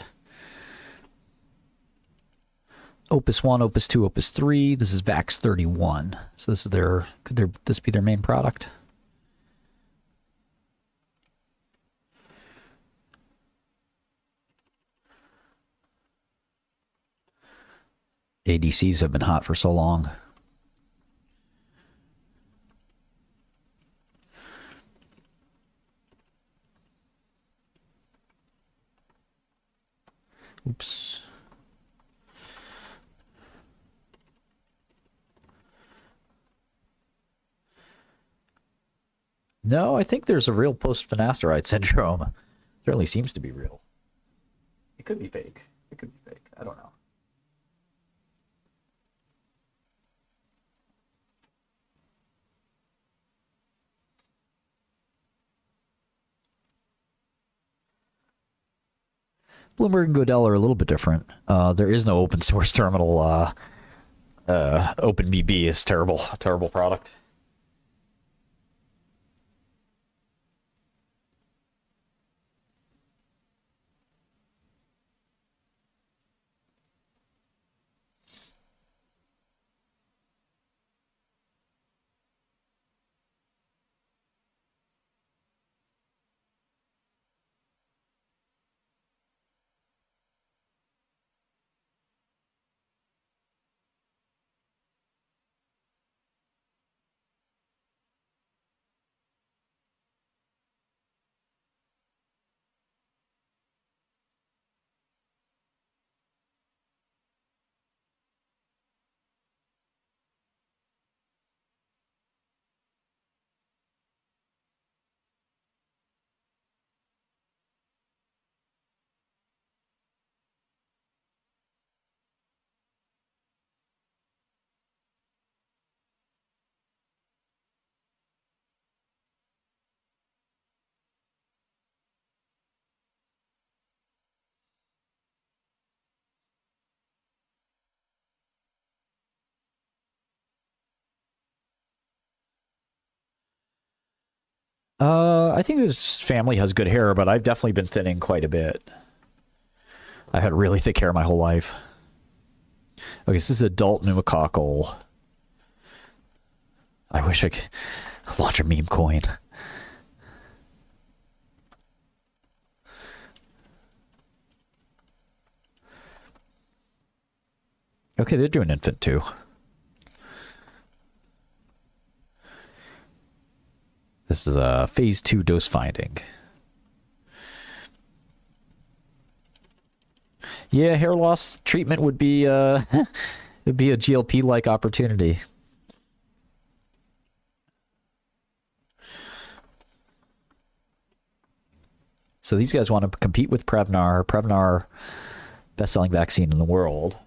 Opus 1, Opus 2, Opus 3. This is Vax 31. So this is could this be their main product? ADCs have been hot for so long. Oops. No, I think there's a real post-finasteride syndrome. Certainly seems to be real. It could be fake. It could be fake. I don't know. Bloomberg and Godel are a little bit different. There is no open source terminal. OpenBB is terrible. Terrible product. I think this family has good hair, but I've definitely been thinning quite a bit. I had really thick hair my whole life. Okay, this is adult pneumococcal. I wish I could launch a meme coin. Okay, they're doing infant too. This is a phase 2 dose finding. Yeah, hair loss treatment would be it'd be a GLP-like opportunity. So these guys want to compete with Prevnar. Prevnar, best-selling vaccine in the world.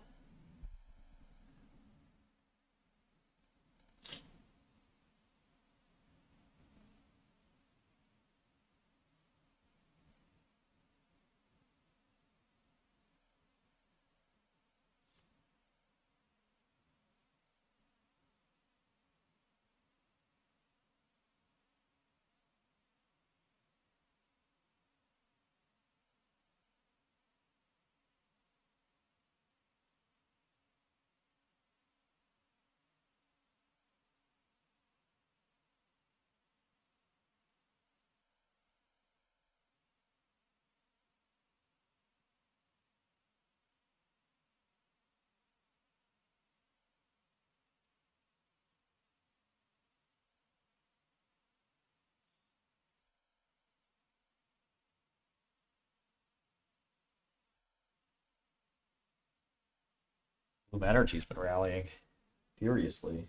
Bloom Energy's been rallying furiously.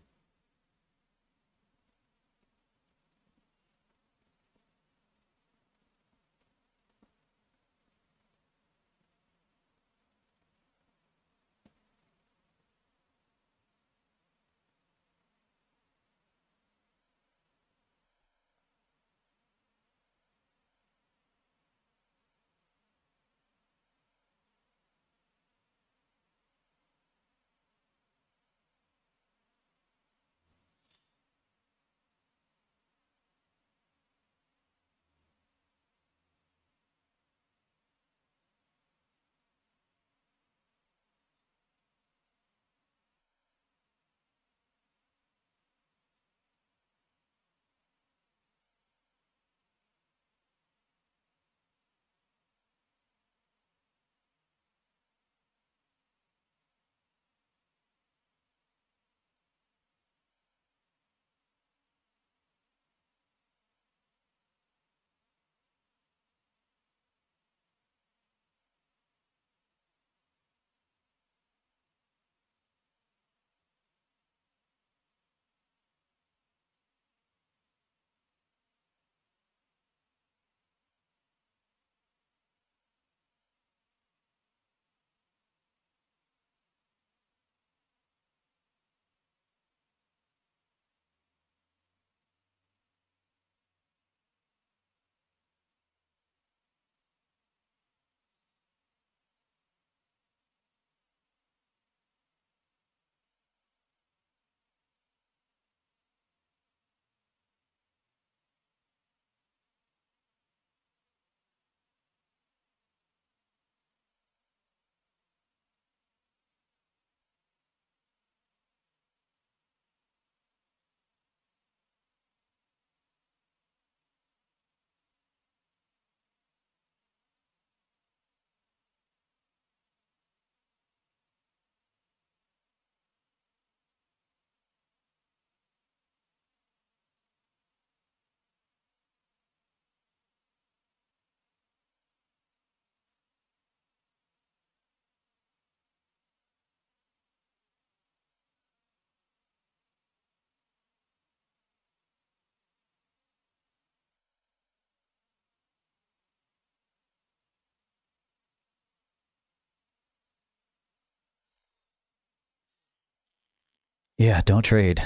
Yeah, don't trade.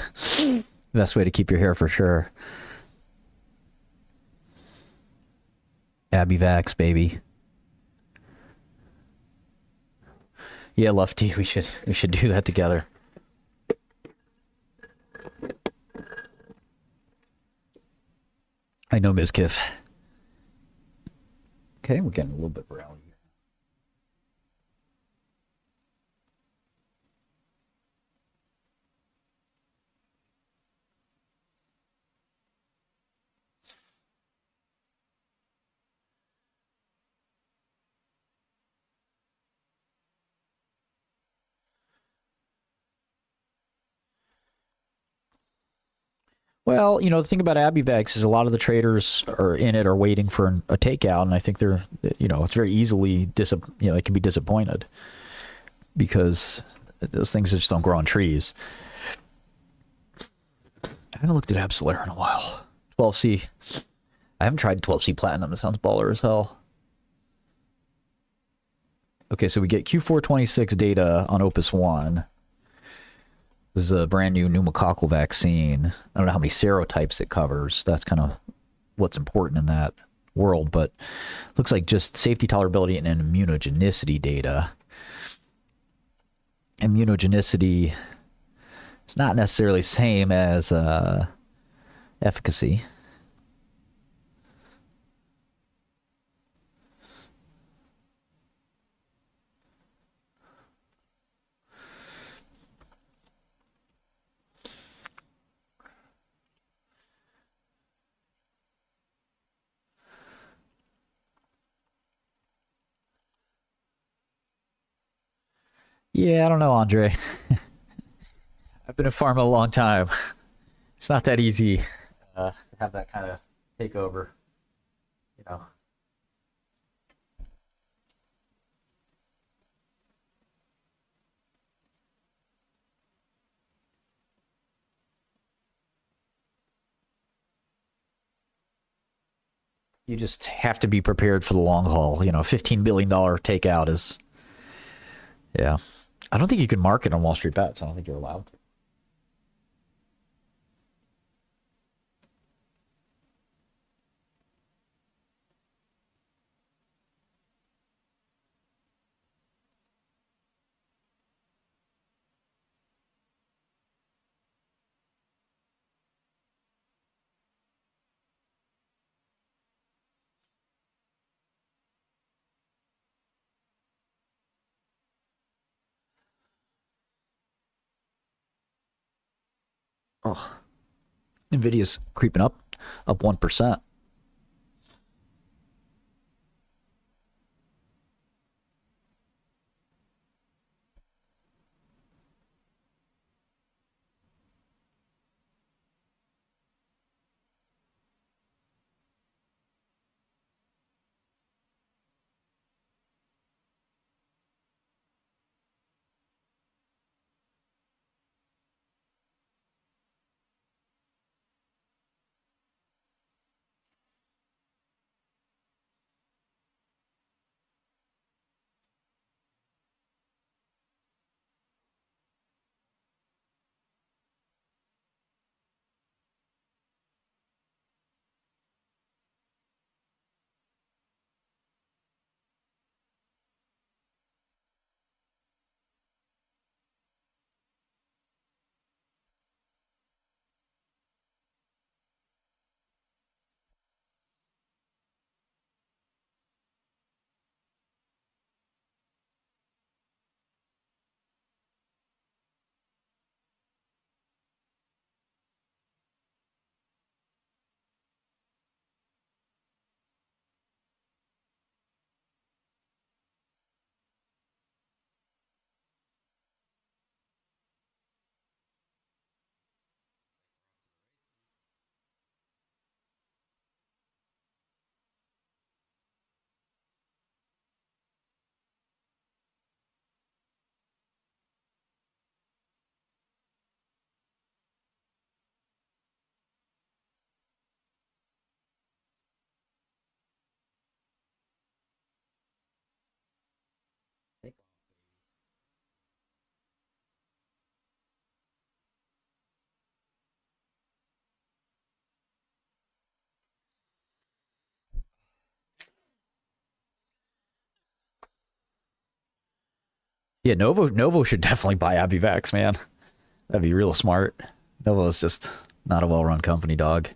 Best way to keep your hair for sure. Abby Vax, baby. Yeah, Lufty, we should do that together. I know Ms. Kiff. Okay, we're getting a little bit brown here. Well, the thing about Abivax is a lot of the traders are in it, are waiting for a takeout, and I think they're, it's very easily, they can be disappointed because those things just don't grow on trees. I haven't looked at Absolair in a while. 12C. I haven't tried 12C Platinum. It sounds baller as hell. Okay, so we get Q426 data on Opus 1. This is a brand new pneumococcal vaccine. I don't know how many serotypes it covers. That's kind of what's important in that world, but looks like just safety, tolerability, and immunogenicity data. Immunogenicity is not necessarily the same as efficacy. Yeah, I don't know, Andre. I've been in pharma a long time. It's not that easy to have that kind of takeover, You just have to be prepared for the long haul. $15 billion takeout is, yeah. I don't think you can market on Wall Street Bets. I don't think you're allowed to. Oh, Nvidia's creeping up 1%. Yeah, Novo should definitely buy Abivax, man. That'd be real smart. Novo is just not a well-run company, dog.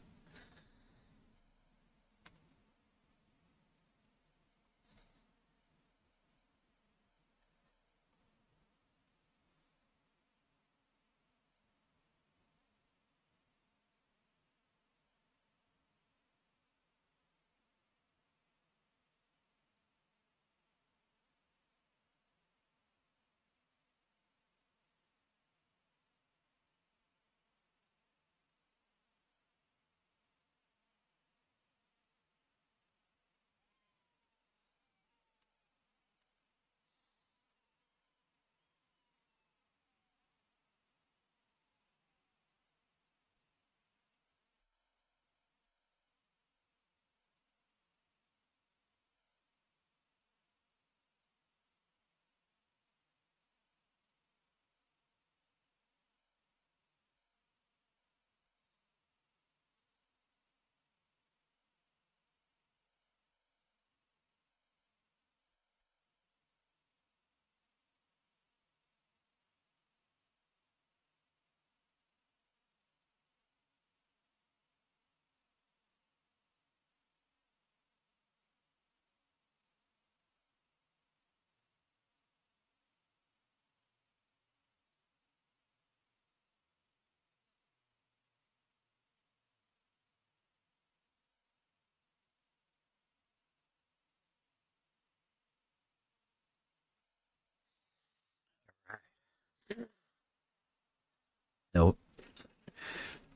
Nope.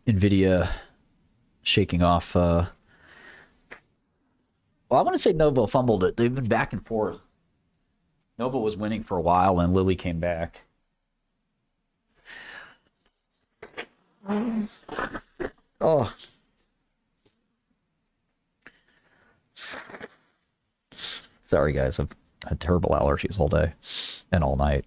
Nvidia shaking off. Well, I want to say Novo fumbled it. They've been back and forth. Novo was winning for a while, and Lilly came back. Oh. Sorry, guys. I've had terrible allergies all day and all night.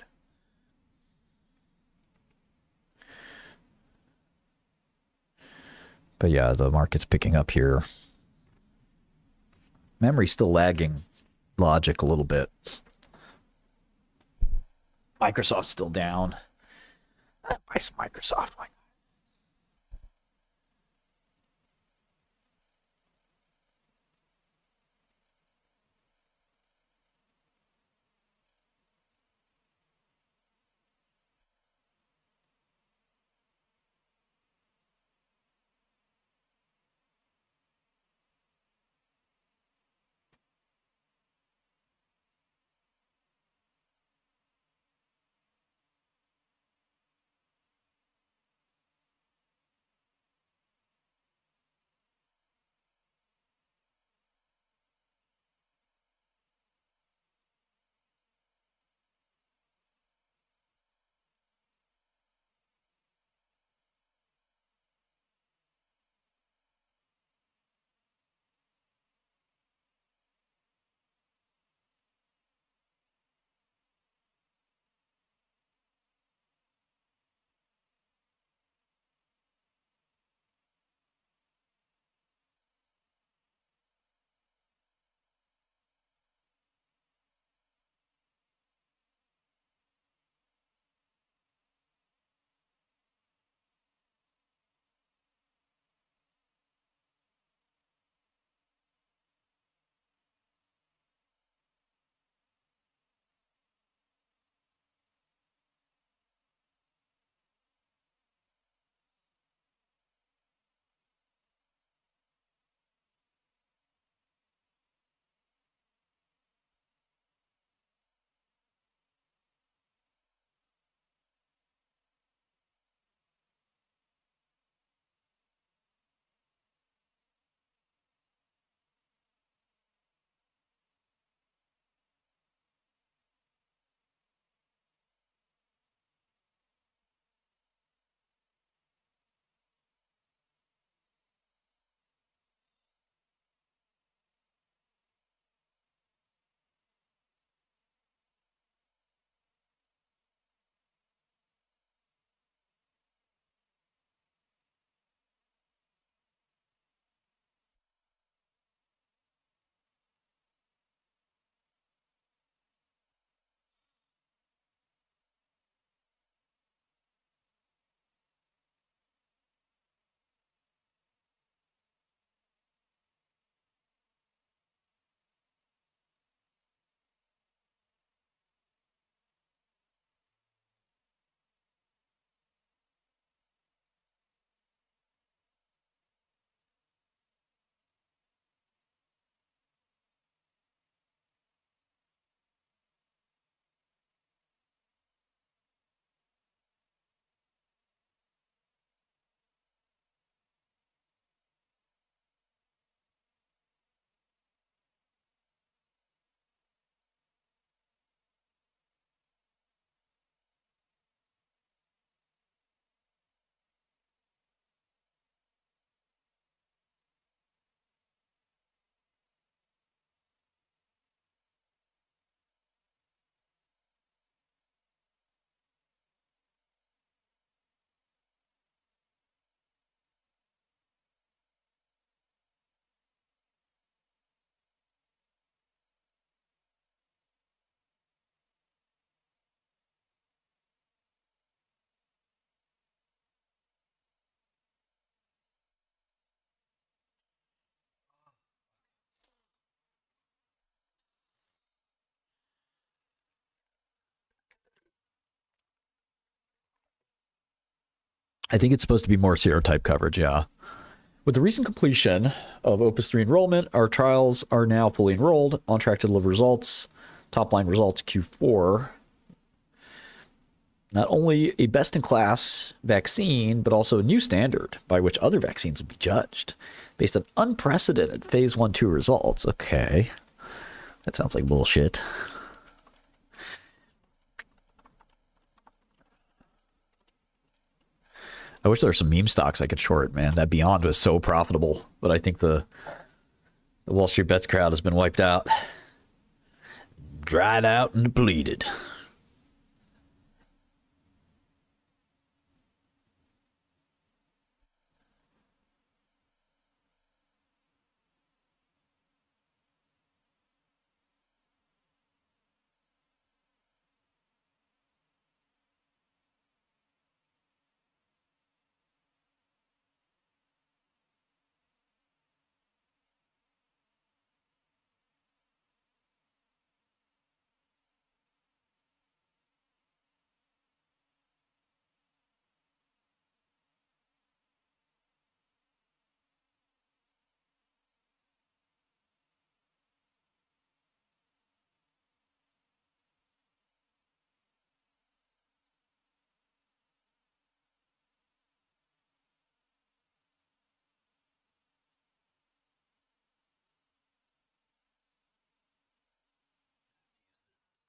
But yeah, the market's picking up here. Memory's still lagging logic a little bit. Microsoft's still down. Buy some Microsoft. I think it's supposed to be more serotype coverage, yeah. With the recent completion of Opus 3 enrollment, our trials are now fully enrolled, on track to deliver results, top-line results Q4. Not only a best-in-class vaccine, but also a new standard by which other vaccines will be judged based on unprecedented phase 1-2 results. Okay. That sounds like bullshit. I wish there were some meme stocks I could short, man. That Beyond was so profitable, but I think the Wall Street Bets crowd has been wiped out. Dried out and depleted.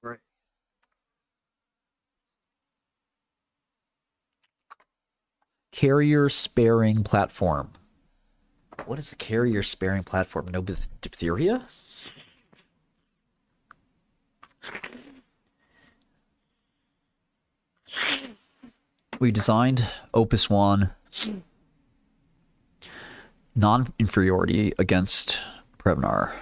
Right. Carrier sparing platform. What is the carrier sparing platform? No diphtheria? We designed Opus 1 non-inferiority against Prevnar.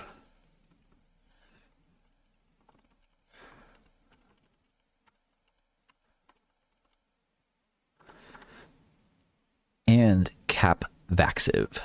And Capvaxive.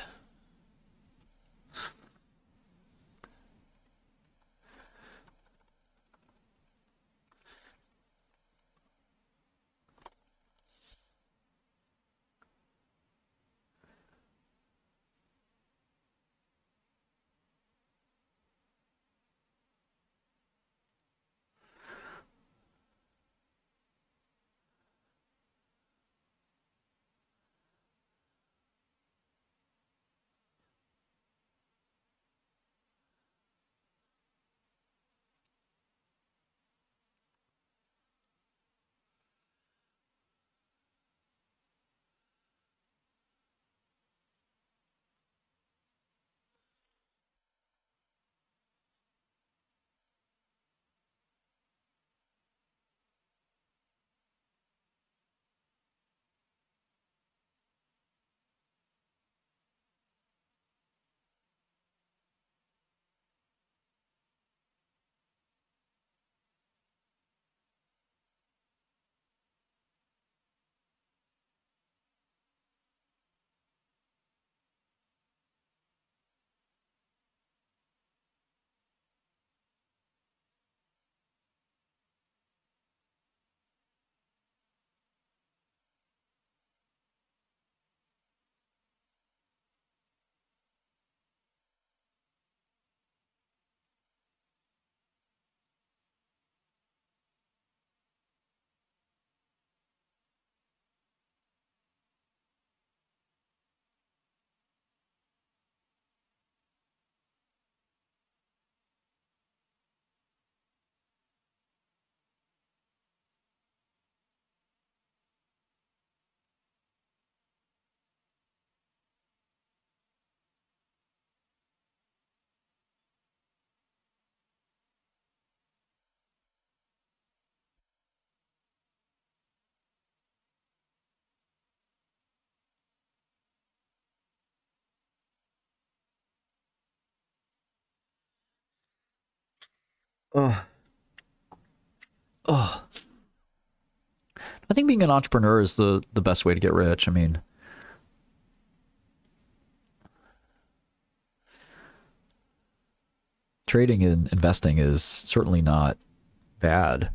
Oh. I think being an entrepreneur is the best way to get rich. I mean, trading and investing is certainly not bad.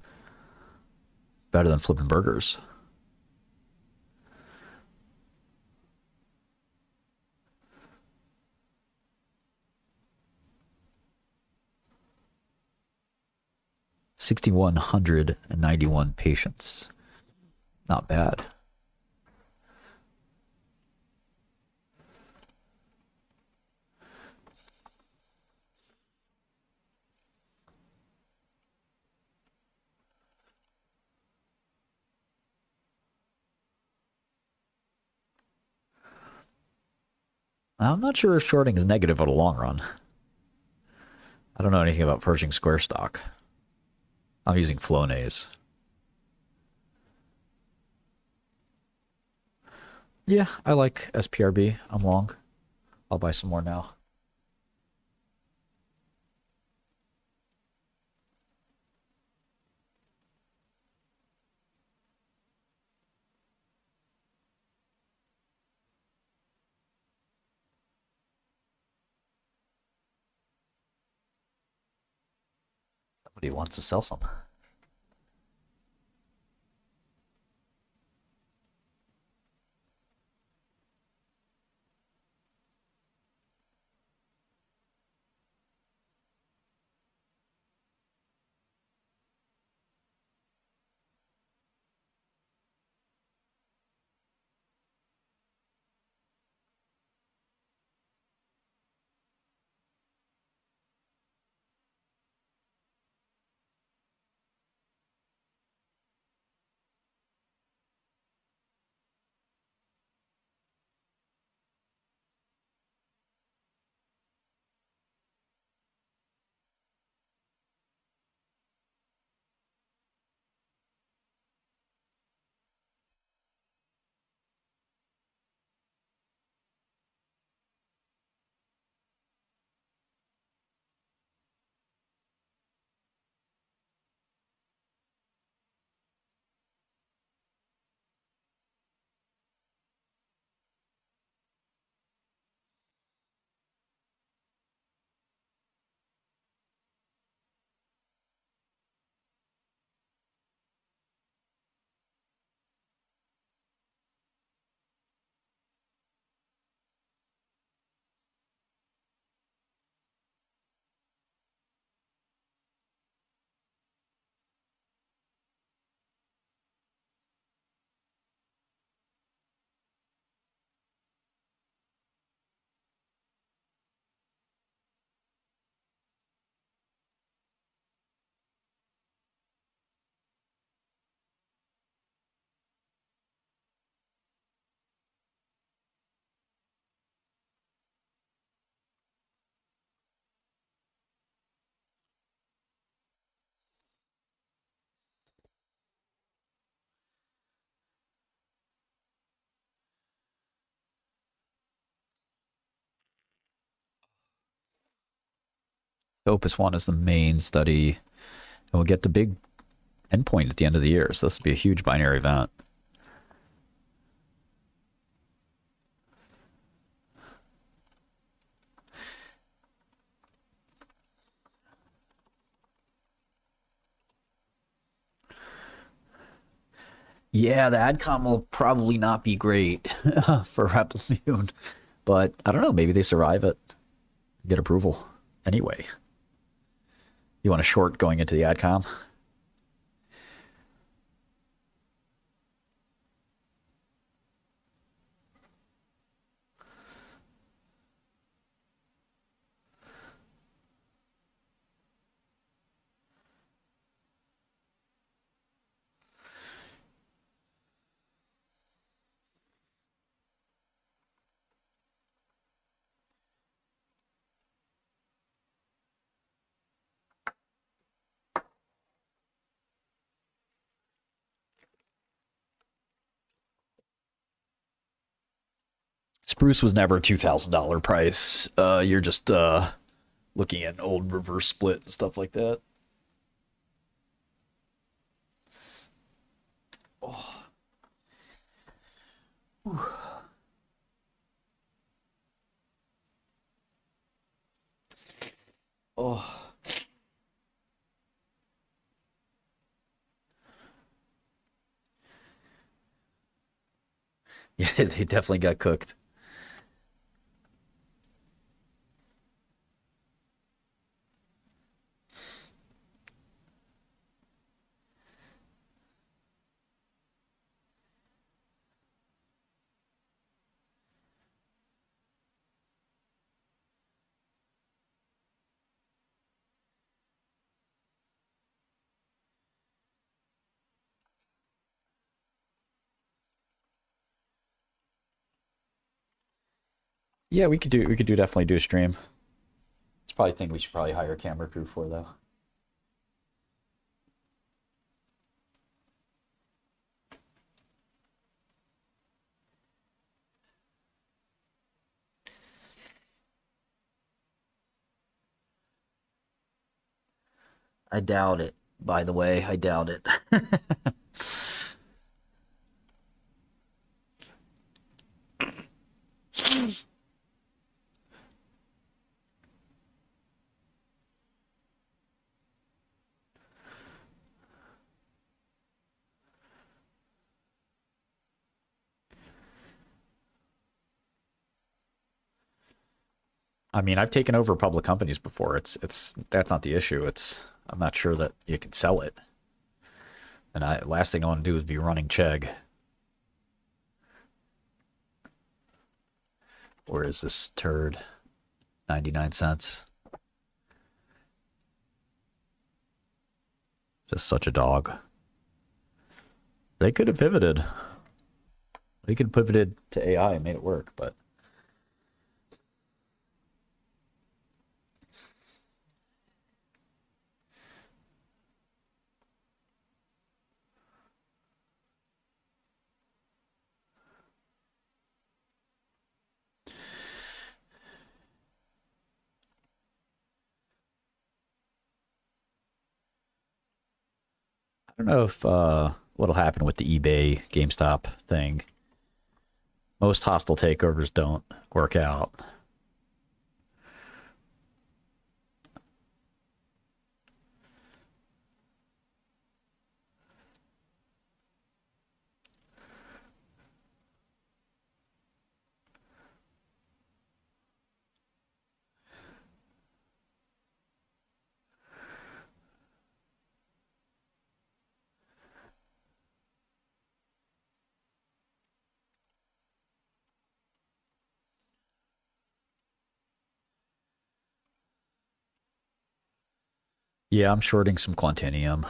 Better than flipping burgers. 6,191 patients. Not bad. I'm not sure if shorting is negative in the long run. I don't know anything about Pershing Square stock. I'm using Flonase. Yeah, I like SPRB. I'm long. I'll buy some more now. Somebody wants to sell some. Opus 1 is the main study, and we'll get the big endpoint at the end of the year, so this will be a huge binary event. Yeah, the AdCom will probably not be great for Replimune, but I don't know, maybe they survive it, get approval anyway. You want a short going into the AdCom? Spruce was never a $2,000 price. You're just looking at an old reverse split and stuff like that. Oh. Oh. Yeah, they definitely got cooked. Yeah, we could definitely do a stream. It's probably a thing we should probably hire a camera crew for though. I doubt it, by the way. I doubt it. I mean, I've taken over public companies before. That's not the issue. I'm not sure that you can sell it. And last thing I want to do is be running Chegg. Where is this turd? 99 cents. Just such a dog. They could have pivoted. They could have pivoted to AI and made it work, but I don't know if what'll happen with the eBay GameStop thing. Most hostile takeovers don't work out. Yeah, I'm shorting some Quantinium.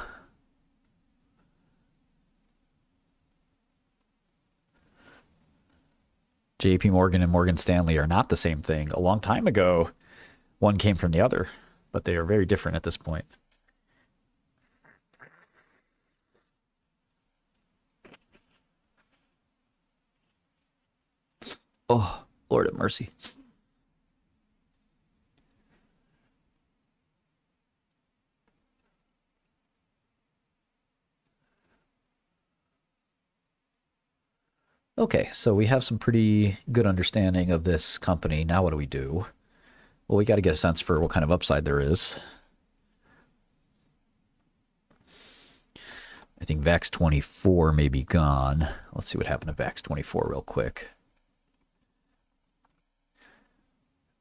JP Morgan and Morgan Stanley are not the same thing. A long time ago, one came from the other, but they are very different at this point. Oh, Lord have mercy. Okay, so we have some pretty good understanding of this company. Now what do we do? Well, we got to get a sense for what kind of upside there is. I think VAX24 may be gone. Let's see what happened to VAX24 real quick.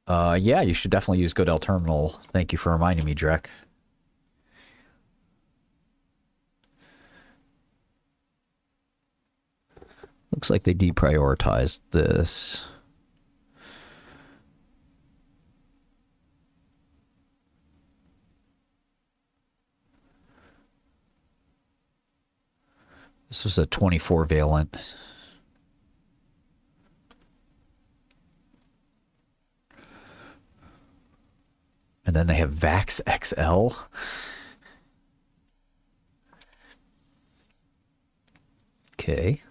Yeah, you should definitely use Godel Terminal. Thank you for reminding me, Drek. Looks like they deprioritized this. This was a 24 valent. And then they have VAX XL. Okay.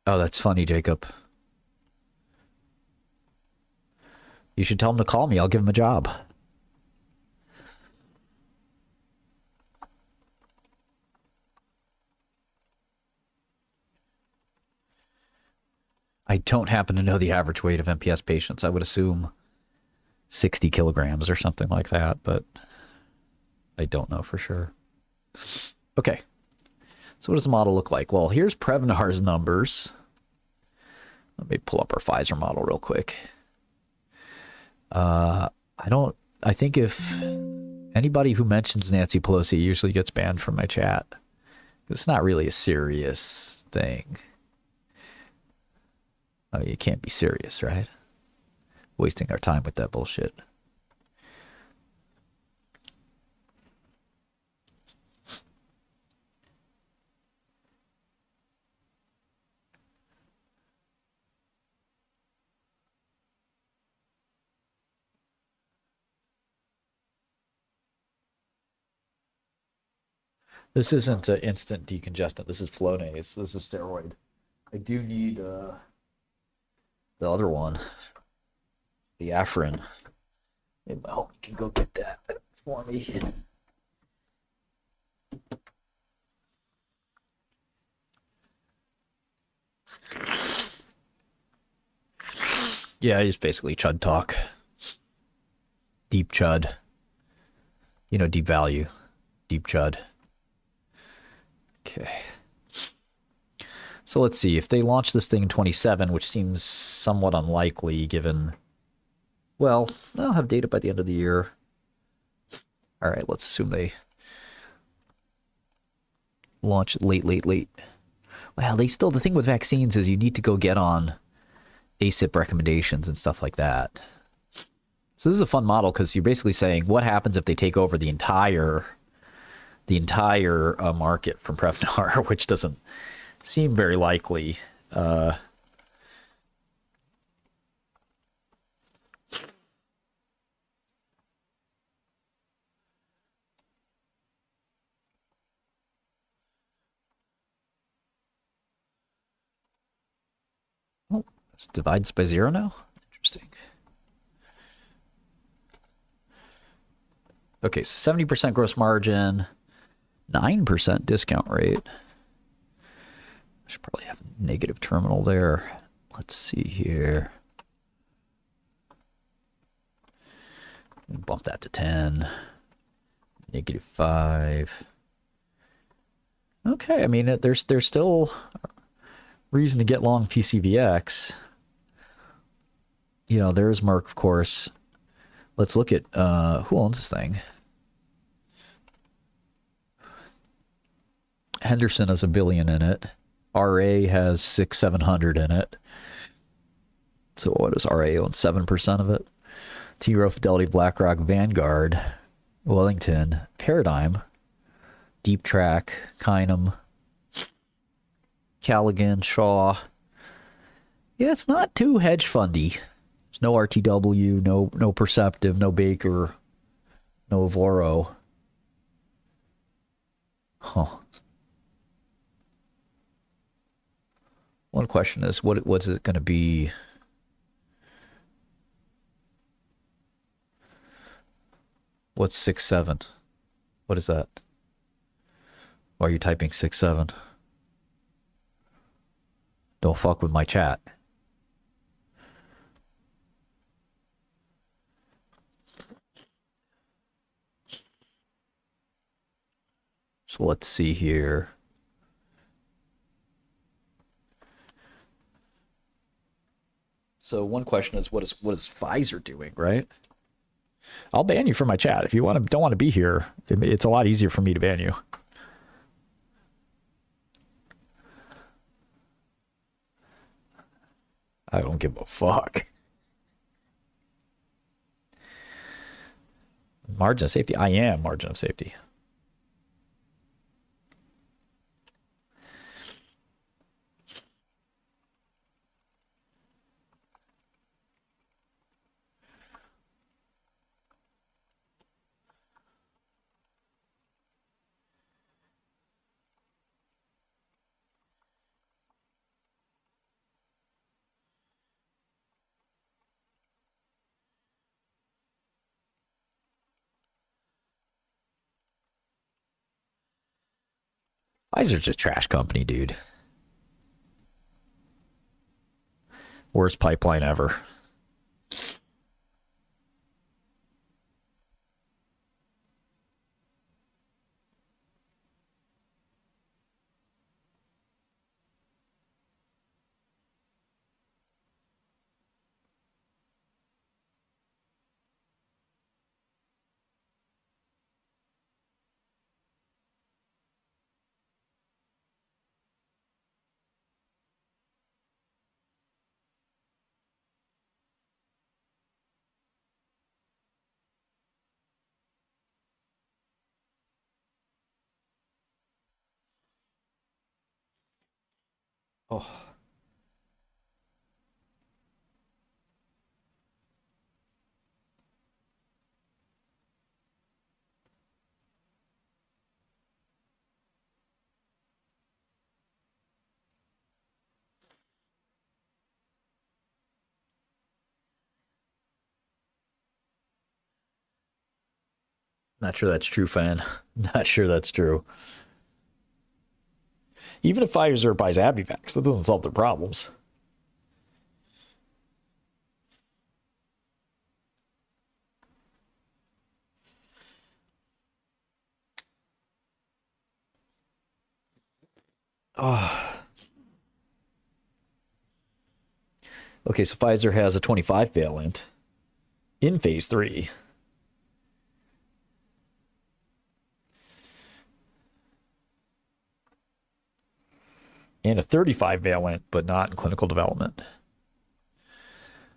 Oh, that's funny, Jacob. You should tell him to call me. I'll give him a job. I don't happen to know the average weight of MPS patients. I would assume 60 kilograms or something like that, but I don't know for sure. Okay. So what does the model look like? Well, here's Prevnar's numbers. Let me pull up our Pfizer model real quick. I think if anybody who mentions Nancy Pelosi usually gets banned from my chat. It's not really a serious thing. Oh, you can't be serious, right? Wasting our time with that bullshit. This isn't an instant decongestant. This is Flonase. This is steroid. I do need the other one, the Afrin. Maybe my homie can go get that for me. Yeah, it's basically chud talk. Deep chud. You know, deep value. Deep chud. Okay. So let's see. If they launch this thing in 27, which seems somewhat unlikely given... Well, they'll have data by the end of the year. All right, let's assume they launch late. Well, they still... The thing with vaccines is you need to go get on ACIP recommendations and stuff like that. So this is a fun model because you're basically saying what happens if they take over the entire market from Prevnar, which doesn't seem very likely. Oh, it divides by 0 now? Interesting. Okay, so 70% gross margin, 9% discount rate. I should probably have a negative terminal there. Let's see here. Bump that to 10. -5. Okay, I mean, there's still reason to get long PCVX. You know, there's Merck, of course. Let's look at who owns this thing. Henderson has $1 billion in it. RA has 600-700 in it. So what does RA own? 7% of it. T. Rowe, Fidelity, BlackRock, Vanguard, Wellington, Paradigm, Deep Track, Kinem, Callaghan, Shaw. Yeah, it's not too hedge fundy. There's no RTW, no Perceptive, no Baker, no Voro. Huh. One question is, what's it going to be? What's 6-7? What is that? Why are you typing 6-7? Don't fuck with my chat. So let's see here. So one question is, what is Pfizer doing, right? I'll ban you from my chat if you don't want to be here. It's a lot easier for me to ban you. I don't give a fuck. Margin of safety. I am margin of safety. Pfizer's a trash company, dude. Worst pipeline ever. Oh. Not sure that's true, fan. Not sure that's true. Even if Pfizer buys Abivax, that doesn't solve their problems. Oh. Okay, so Pfizer has a 25 valent in phase 3. And a 35 valent, but not in clinical development.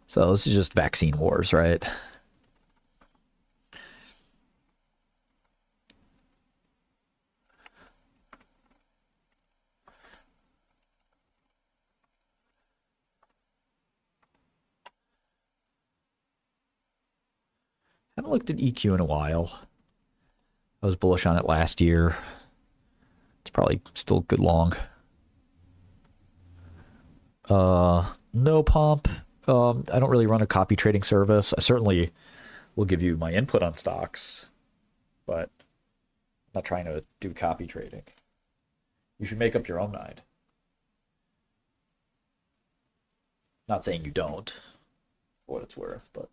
So this is just vaccine wars, right? I haven't looked at EQ in a while. I was bullish on it last year. It's probably still good long. No pump. I don't really run a copy trading service. I certainly will give you my input on stocks, but I'm not trying to do copy trading. You should make up your own mind. Not saying you don't, for what it's worth, but.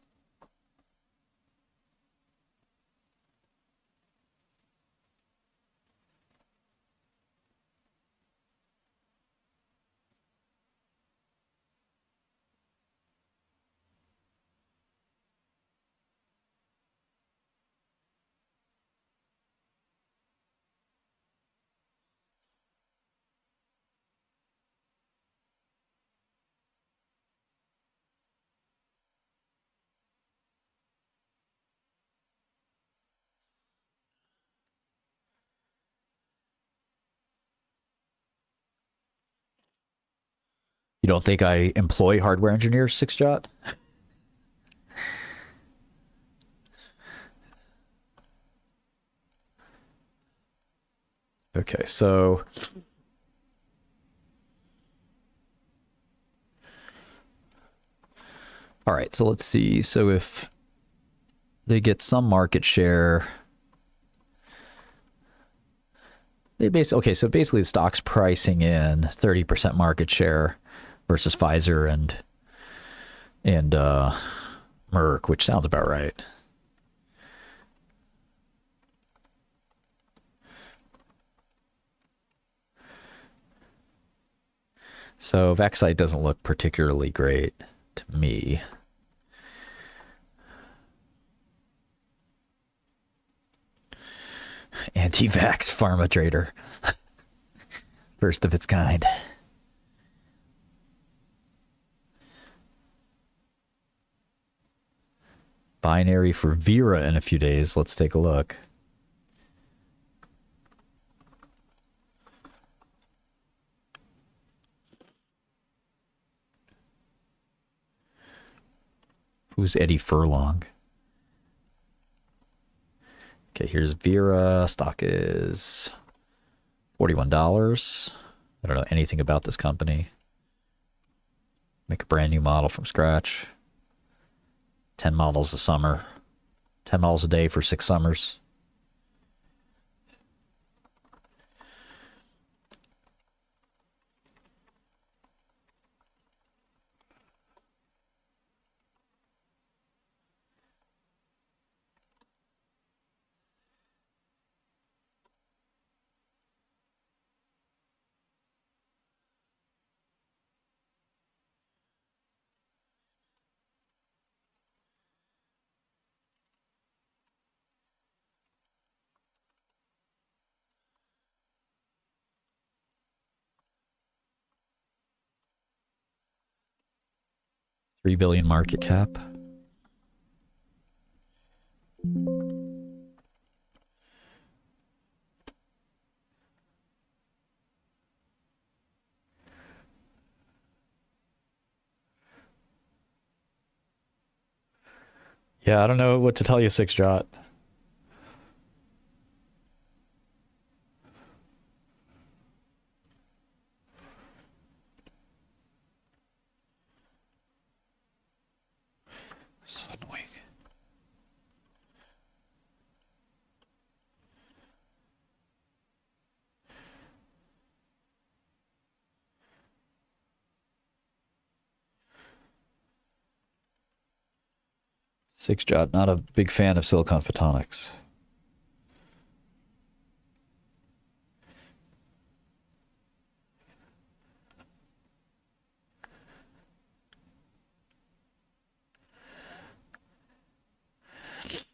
You don't think I employ hardware engineers, Sixjot? Okay, so all right, so let's see. So if they get some market share, they basically, okay, so basically the stock's pricing in 30% market share versus Pfizer and Merck, which sounds about right. So Vaxcyte doesn't look particularly great to me. Anti-vax pharma trader. First of its kind. Binary for Vera in a few days. Let's take a look. Who's Eddie Furlong? Okay, here's Vera. Stock is $41. I don't know anything about this company. Make a brand new model from scratch. 10 models a summer. 10 models a day for 6 summers. $3 billion market cap. Yeah, I don't know what to tell you, Sixjot. So annoying. Six Jot, not a big fan of silicon photonics.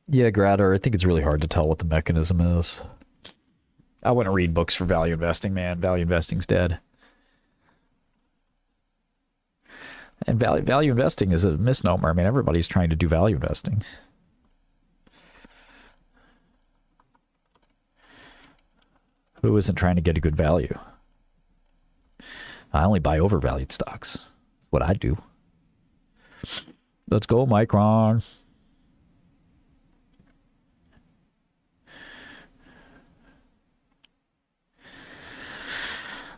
Yeah, Gratter, I think it's really hard to tell what the mechanism is. I wouldn't read books for value investing, man. Value investing's dead. And value investing is a misnomer. I mean, everybody's trying to do value investing. Who isn't trying to get a good value? I only buy overvalued stocks. That's what I do. Let's go, Micron.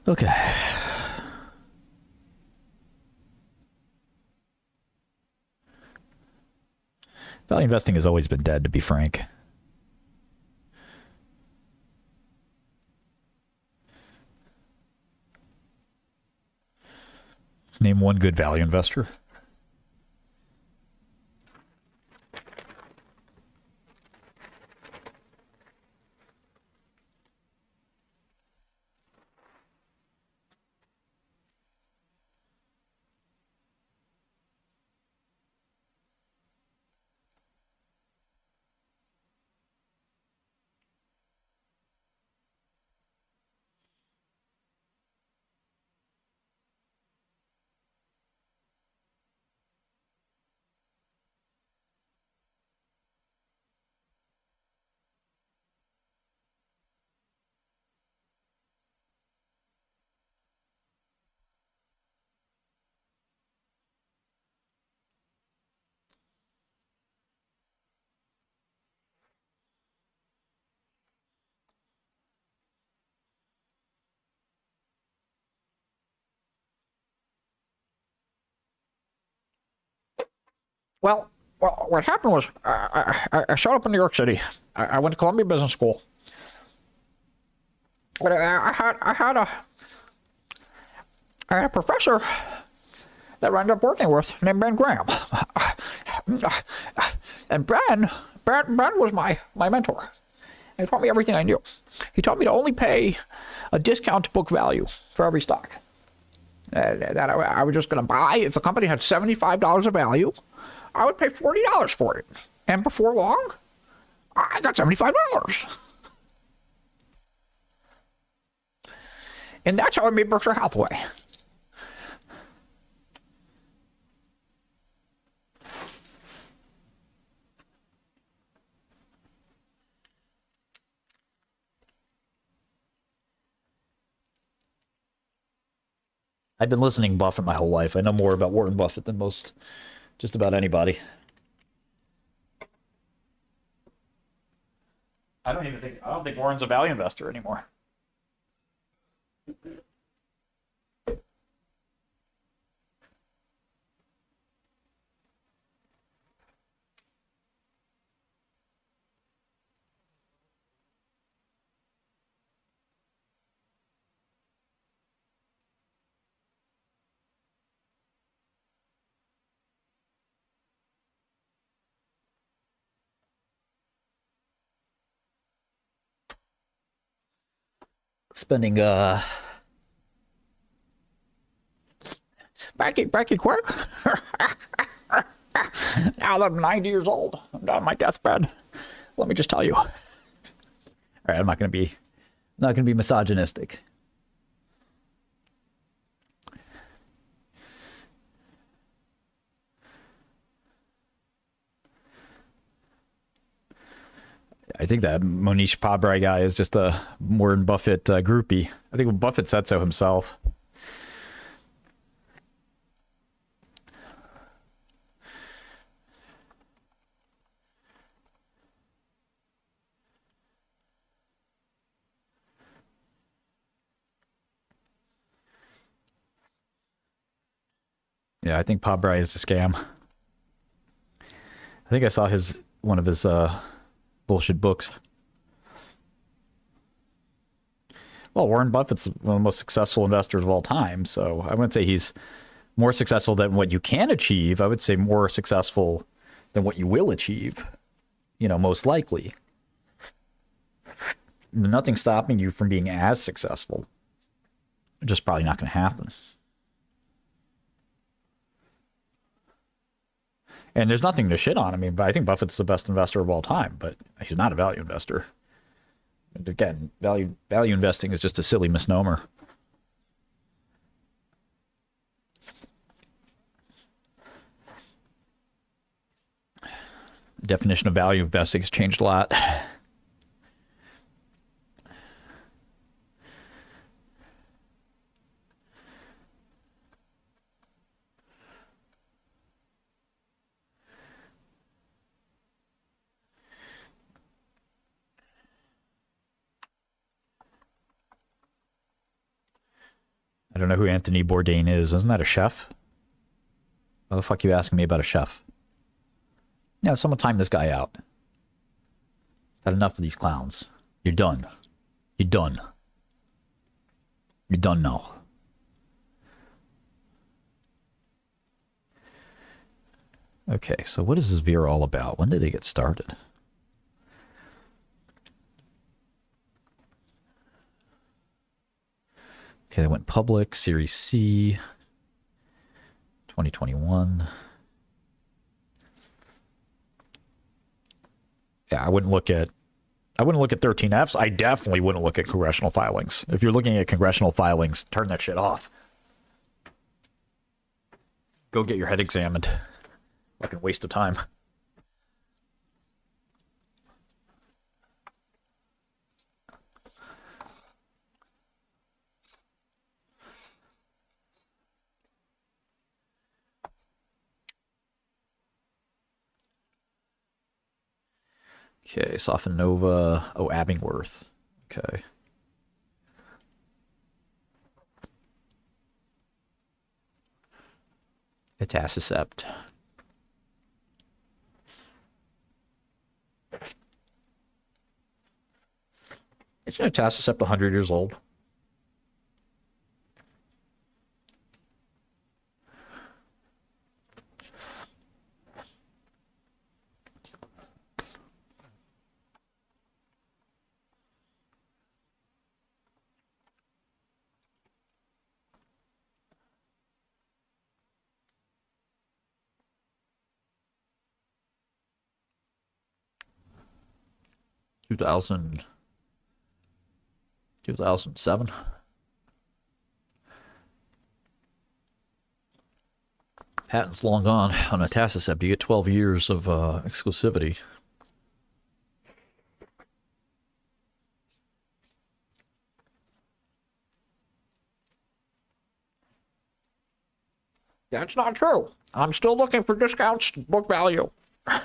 Okay. Value investing has always been dead, to be frank. Name one good value investor. Well, what happened was I showed up in New York City. I went to Columbia Business School. But I had a professor that I ended up working with named Ben Graham. And Ben was my mentor. He taught me everything I knew. He taught me to only pay a discount to book value for every stock. That I was just going to buy. If the company had $75 of value, I would pay $40 for it. And before long, I got $75. And that's how I made Berkshire Hathaway. I've been listening to Buffett my whole life. I know more about Warren Buffett than just about anybody. I don't think Warren's a value investor anymore. Spending Becky, quick. Now that I'm 90 years old, I'm on my deathbed. Let me just tell you. All right, I'm not going to be misogynistic. I think that Monish Pabrai guy is just a Warren Buffett groupie. I think Buffett said so himself. Yeah, I think Pabrai is a scam. I think I saw one of his bullshit books. Well, Warren Buffett's one of the most successful investors of all time, so I wouldn't say he's more successful than what you can achieve. I would say more successful than what you will achieve, most likely. Nothing's stopping you from being as successful. Just probably not going to happen. And there's nothing to shit on. I mean, but I think Buffett's the best investor of all time, but he's not a value investor. And again, value investing is just a silly misnomer. The definition of value investing has changed a lot. I don't know who Anthony Bourdain is. Isn't that a chef? Why the fuck are you asking me about a chef? Yeah, someone time this guy out. Had enough of these clowns. You're done. You're done. You're done now. Okay, so what is this Vera all about? When did they get started? Okay, they went public, Series C, 2021. Yeah, I wouldn't look at 13Fs. I definitely wouldn't look at congressional filings. If you're looking at congressional filings, turn that shit off. Go get your head examined. Fucking waste of time. Okay, Sofinova. Oh, Abingworth. Okay. Etacicept. Isn't Etacicept 100 years old? Two thousand 2007. Patent's long gone on Etacicept. You get 12 years of exclusivity. That's not true. I'm still looking for discounts to book value. I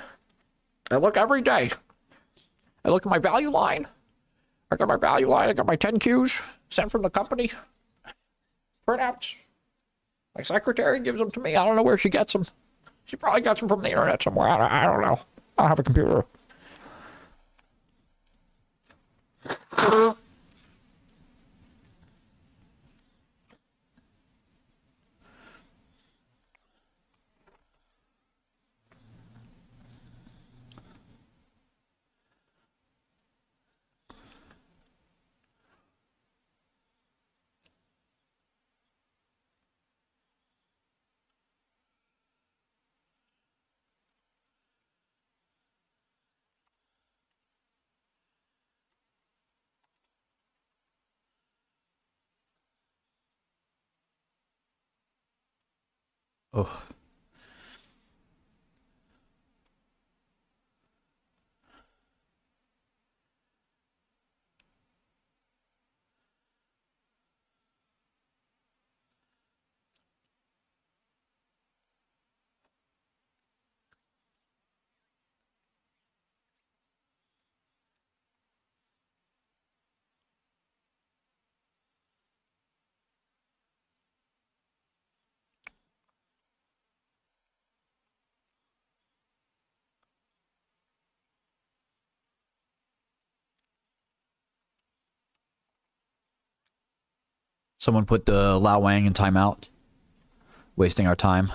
look every day. I look at my value line. I got my value line. I got my 10 Qs sent from the company. Printouts. My secretary gives them to me. I don't know where she gets them. She probably gets them from the internet somewhere. I don't know. I don't have a computer. Oh. Someone put the Lao Wang in timeout. Wasting our time.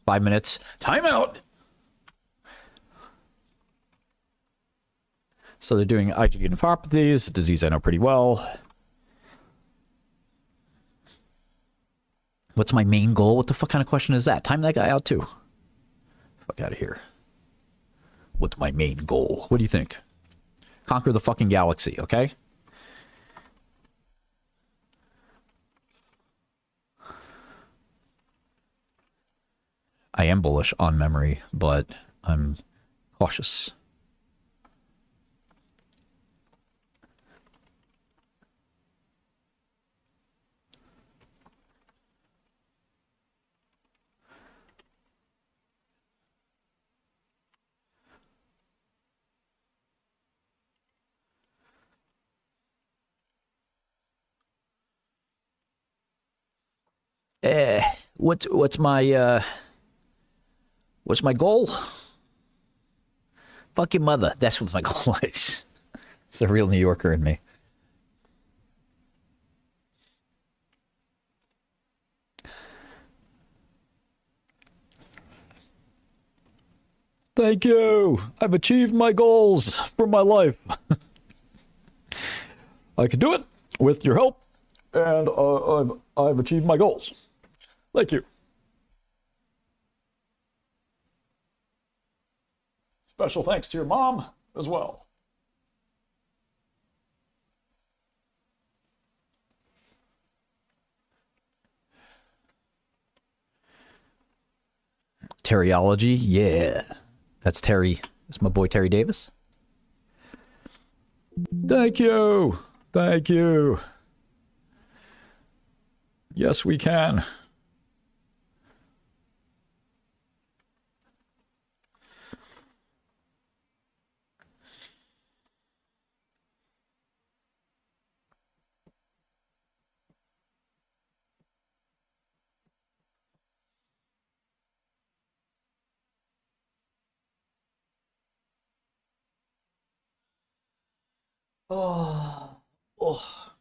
5 minutes. Timeout! So they're doing IgA nephropathy. It's a disease I know pretty well. What's my main goal? What the fuck kind of question is that? Time that guy out too. Fuck out of here. What's my main goal? What do you think? Conquer the fucking galaxy, okay? I am bullish on memory, but I'm cautious. What's my goal? Fuck your mother. That's what my goal is. It's a real New Yorker in me. Thank you. I've achieved my goals for my life. I can do it with your help, and I've achieved my goals. Thank you. Special thanks to your mom as well. Terryology, yeah. That's Terry. That's my boy Terry Davis. Thank you. Thank you. Yes, we can. Oh, oh.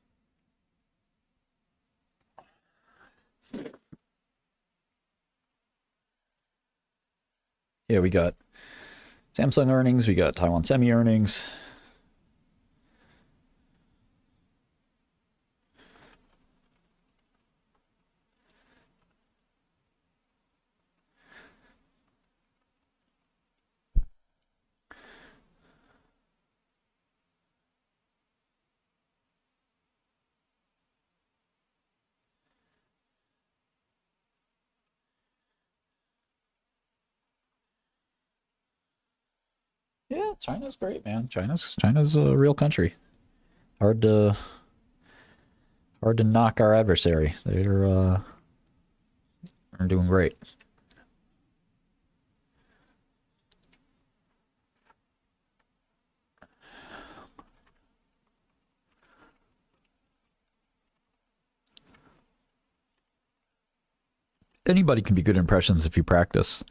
Yeah, we got Samsung earnings, we got Taiwan Semi earnings. Yeah, China's great, man. China's a real country. Hard to knock our adversary. They're doing great. Anybody can be good impressions if you practice.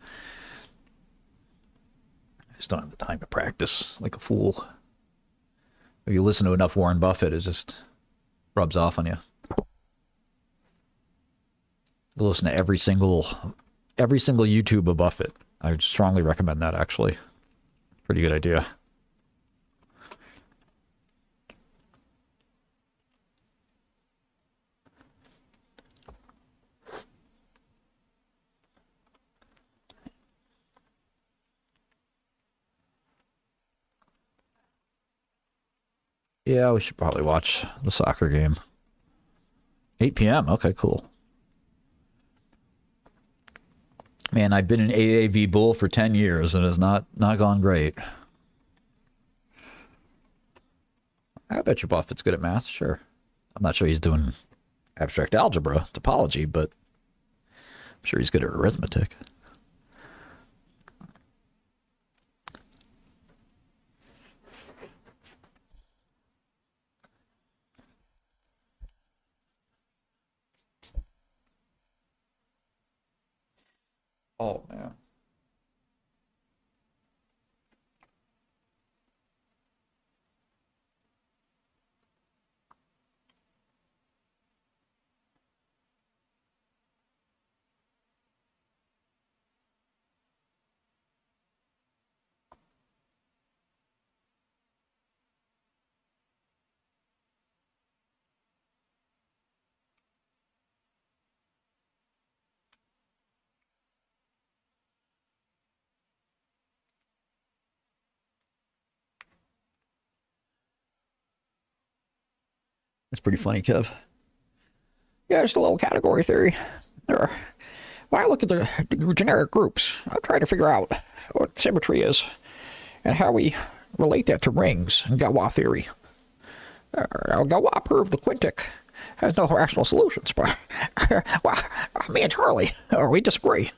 I just don't have the time to practice like a fool. If you listen to enough Warren Buffett, it just rubs off on you. You listen to every single YouTube of Buffett. I would strongly recommend that, actually. Pretty good idea. Yeah, we should probably watch the soccer game. 8 p.m. Okay, cool. Man, I've been an AAV bull for 10 years and it's not gone great. I bet you Buffett's good at math, sure. I'm not sure he's doing abstract algebra, topology, but I'm sure he's good at arithmetic. Oh, man. That's pretty funny, Kev. Yeah, just a little category theory. When I look at the generic groups, I try to figure out what symmetry is and how we relate that to rings and Galois theory. Galois proved the quintic has no rational solutions, but well, me and Charlie, we disagree.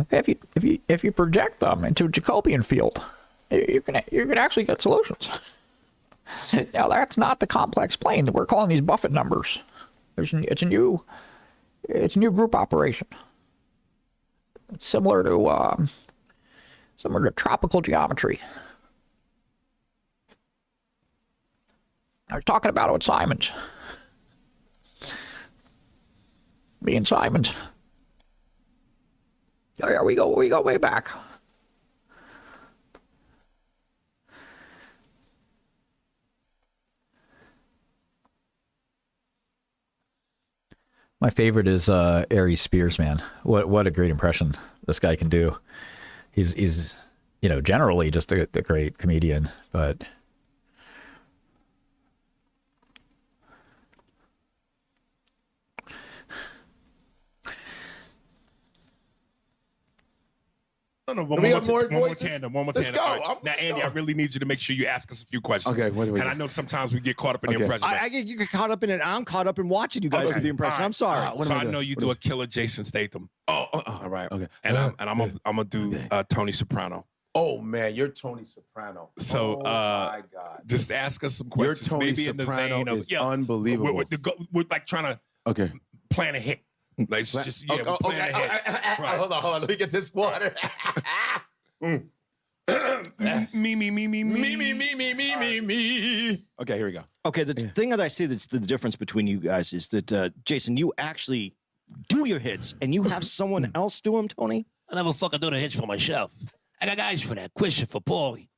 If you project them into a Jacobian field, you can actually get solutions. Now that's not the complex plane that we're calling these Buffett numbers. It's a new group operation. It's similar to tropical geometry. I was talking about it with Simons. Me and Simons. Oh yeah, we go way back. My favorite is Aries Spears, man. What a great impression this guy can do. He's generally just a great comedian, but No, one more tandem. Let's go. Right. Now, Andy, I really need you to make sure you ask us a few questions. Okay, what do we And I know sometimes we get caught up in the impression. You get caught up in it. I'm caught up in watching you guys do the impression. I'm sorry. So I know you do a killer Jason Statham. All right. Okay. And I'm gonna do Tony Soprano. Oh man, you're Tony Soprano. So my God, just ask us some questions. Your Tony maybe Soprano in the vein is unbelievable. We're like trying to plan a hit. Like just we're planning a hit. Right. Hold on. Let me get this water. Me. Okay, here we go. Okay, the thing that I see that's the difference between you guys is that, Jason, you actually do your hits and you have someone else do them, Tony? I never fucking do the hits for myself. I got guys for that. Christopher, Paulie.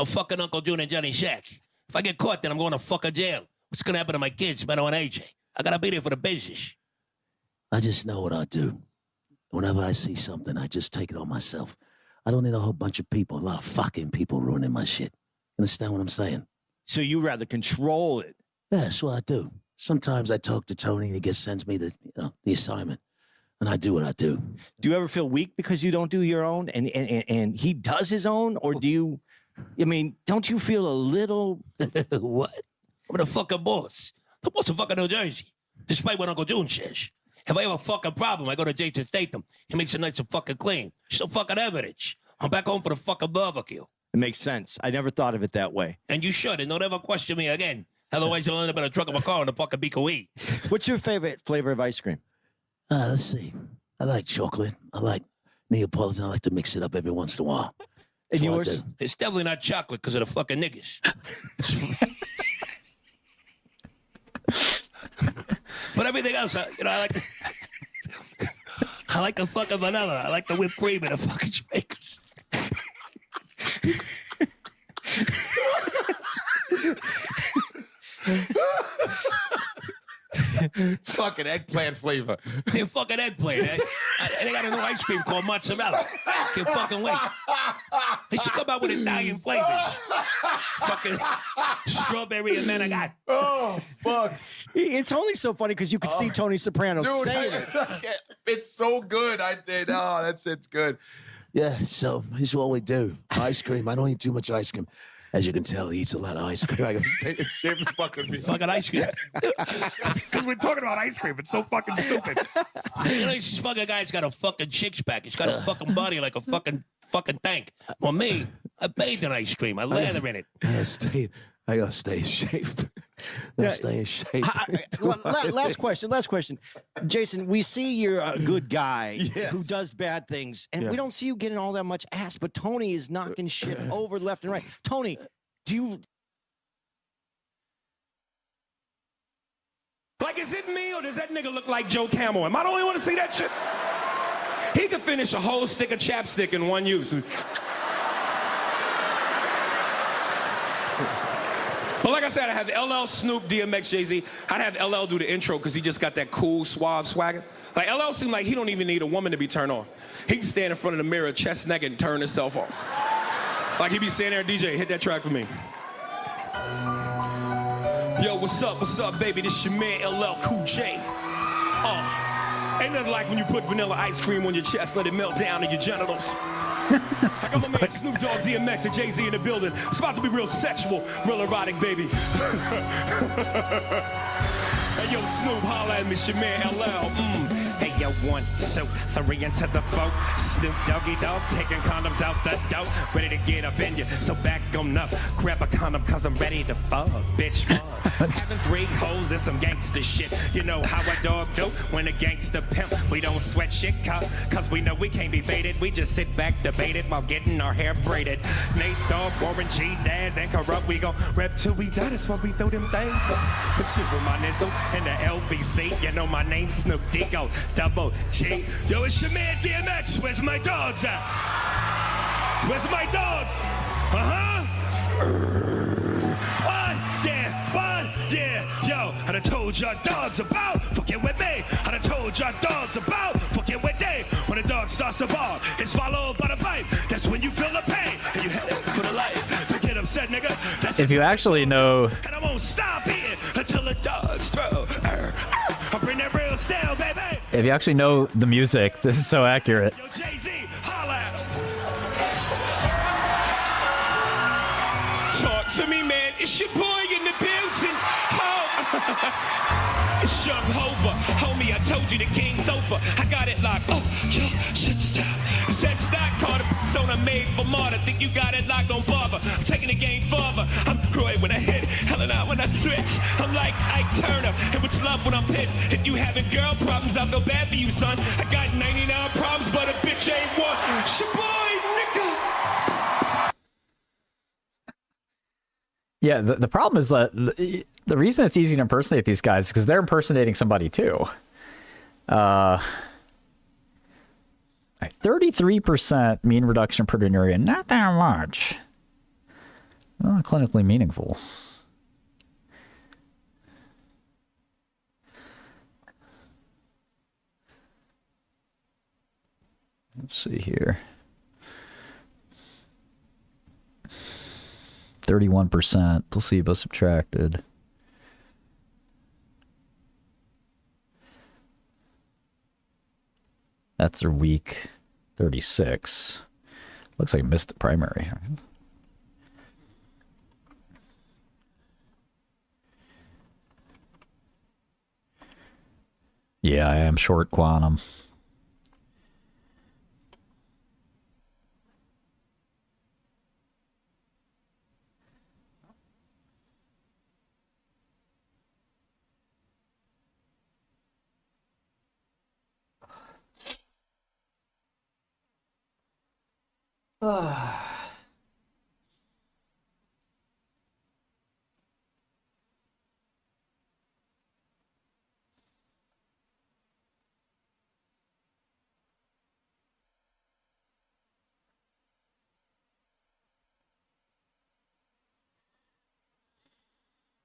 Fucking Uncle June and Johnny Shack. If I get caught, then I'm going to fucking jail. What's going to happen to my kids, Benno and AJ? I got to be there for the business. I just know what I do. Whenever I see something, I just take it on myself. I don't need a whole bunch of people, a lot of fucking people ruining my shit. Understand what I'm saying? So you rather control it? Yeah, that's what I do. Sometimes I talk to Tony and he sends me the assignment. And I do what I do. Do you ever feel weak because you don't do your own and he does his own? Or do you, don't you feel a little... What? I'm the fucking boss. The boss of fucking New Jersey. Despite what Uncle June says. If I have a fucking problem, I go to Jason Statham. He makes it nice and fucking clean. Still fucking evidence. I'm back home for the fucking barbecue. It makes sense. I never thought of it that way. And you should, and don't ever question me again. Otherwise, you'll end up in a trunk of a car in the fucking BQE. What's your favorite flavor of ice cream? Let's see. I like chocolate. I like Neapolitan. I like to mix it up every once in a while. And yours? It's definitely not chocolate because of the fucking niggas. But everything else, I like. I like the fucking vanilla. I like the whipped cream and the fucking shakers. Fucking eggplant flavor. They're fucking eggplant. They got a new ice cream called mozzarella. Can't fucking wait. They should come out with Italian flavors. Fucking strawberry and manigot. Oh, fuck. It's only so funny because you could see Tony Soprano saying it. It's so good. I did. Oh, that's it's good. Yeah, so this is what we do. Ice cream. I don't eat too much ice cream. As you can tell, he eats a lot of ice cream. I go, take a shit fucking fucking ice cream. Because we're talking about ice cream. It's so fucking stupid. This fucking guy's got a fucking six-pack. He's got a fucking body like a fucking tank. Well, me, I bathe in ice cream. I lather in it. I gotta stay in shape. Stay in shape. Last question. Jason, we see you're a good guy who does bad things, and we don't see you getting all that much ass, but Tony is knocking shit over left and right. Tony, do you... Like, is it me or does that nigga look like Joe Camel? Am I the only one to see that shit? He could finish a whole stick of chapstick in one use. But like I said, I have LL, Snoop, DMX, Jay-Z. I'd have LL do the intro because he just got that cool, suave swagger. Like, LL seemed like he don't even need a woman to be turned on. He can stand in front of the mirror, chest naked, and turn himself on. Like, he be standing there, DJ, hit that track for me. Yo, what's up, baby? This your man, LL Cool J. Ain't nothing like when you put vanilla ice cream on your chest, let it melt down in your genitals. I got my man Snoop Dogg, DMX, and Jay-Z in the building. It's about to be real sexual, real erotic, baby. Hey, yo, Snoop, holla at me, it's your man, LL. Hey, yo, 1, 2, 3 into the 4. Snoop Doggy Dogg taking condoms out the door. Ready to get up in you, so back on up. Grab a condom, cause I'm ready to fuck, bitch, fuck. Having 3 hoes is some gangster shit. You know how a dog do when a gangster pimp. We don't sweat shit, cause we know we can't be faded. We just sit back, debate it while getting our hair braided. Nate Dogg, Warren G, Daz, and Corrupt. We gon' rep till we die, that's why we throw them things up. For shizzle, my nizzle, and the LBC. You know my name, Snoop D-Go. Double G. Yo, it's your man DMX. Where's my dogs at? Where's my dogs? Yeah. Yo, I done told y'all dogs about fucking with me. I done told y'all dogs about fucking with me. When the dog starts to bark, it's followed by the bite. That's when you feel the pain. And you head for the light. Don't get upset, nigga. That's If you actually know, and I won't stop here until the dogs throw. I bring that real style, baby. if you actually know the music, this is so accurate. Yo, Jay-Z, holla at him. Talk to me, man. It's your boy in the building. It's Young Hova. Homie, I told you the game's over. I got it locked. Oh, yo, shit, stop. Zed Stock called a persona made for martyr. Think you got it locked on barber. I'm taking the game further. I'm Croy when I hit, hella out when I switch. I'm like Ike Turner, and with love when I'm pissed. If you having girl problems, I feel bad for you, son. I got 99 problems, but a bitch ain't one. It's your boy, nigga. Yeah, the problem is that the reason it's easy to impersonate these guys is because they're impersonating somebody too. 33% mean reduction in proteinuria, not that much. Not clinically meaningful. Let's see here. 31%, placebo subtracted. That's their week 36. Looks like I missed the primary. Yeah, I am short quantum.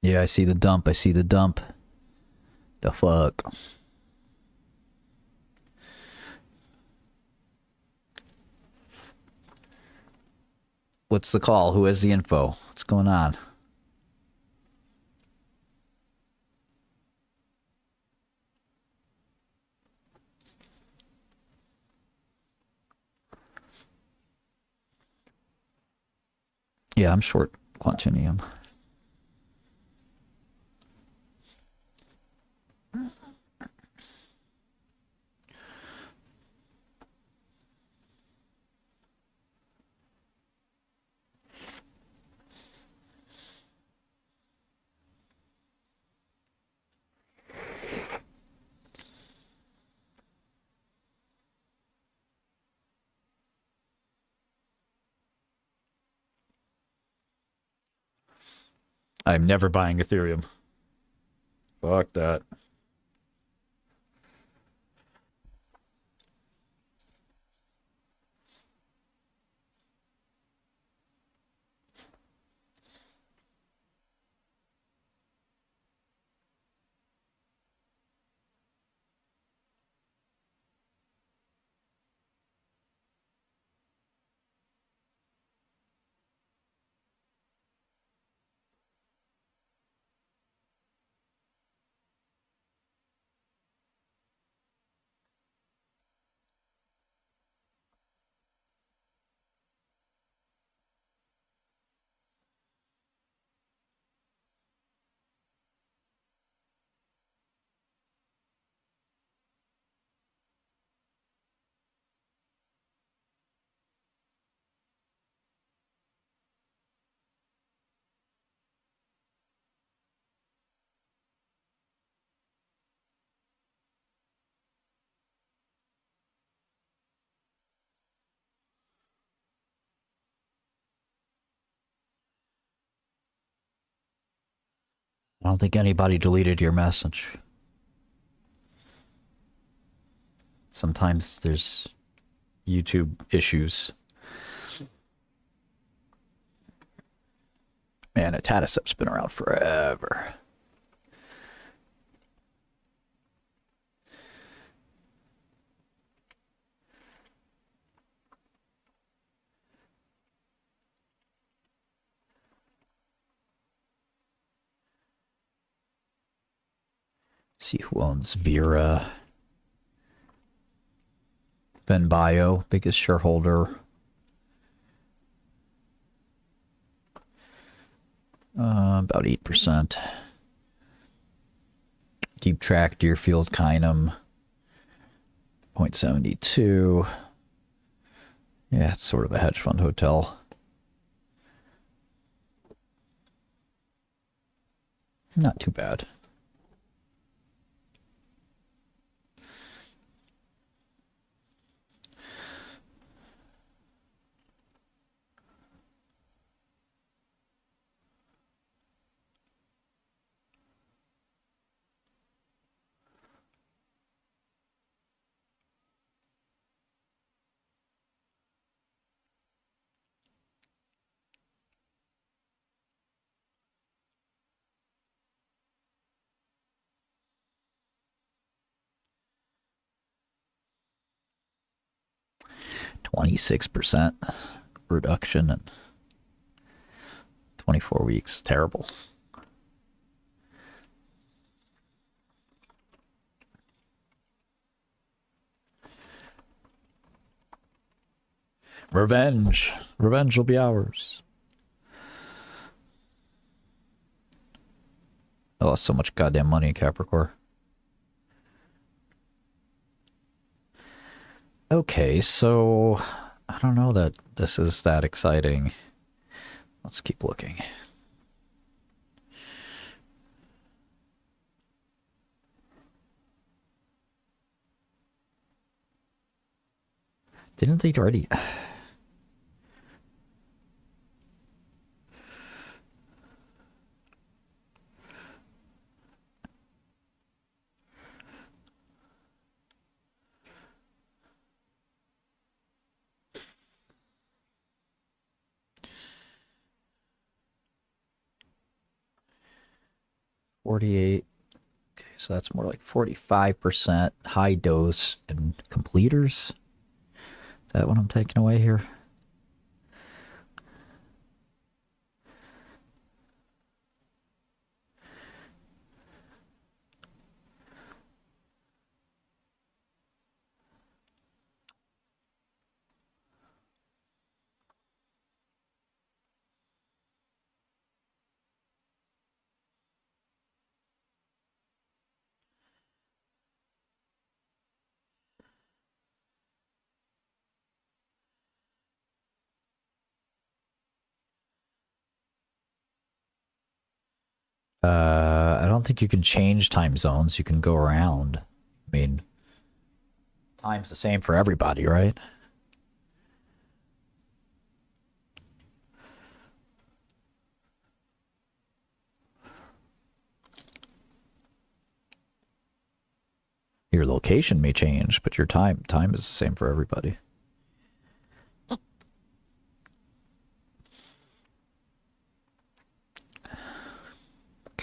Yeah, I see the dump. I see the dump. The fuck? What's the call? Who has the info? What's going on? Yeah, I'm short quantinium. I'm never buying Ethereum. Fuck that. don't think anybody deleted your message. Sometimes there's YouTube issues. Man, Etaticept's been around forever. See who owns Vera. Venbio, biggest shareholder. About 8%. Deep Track, Deerfield, Kynum, 0.72. Yeah, it's sort of a hedge fund hotel. Not too bad. %26 reduction in 24 weeks. Terrible. Revenge. Revenge will be ours. I lost so much goddamn money in Capricorn. Okay, so I don't know that this is that exciting. Let's keep looking. Didn't they already? $48. Okay, so that's more like 45% high dose and completers. Is that what I'm taking away here? I don't think you can change time zones. You can go around. I mean, time's the same for everybody, right? Your location may change, but your time is the same for everybody.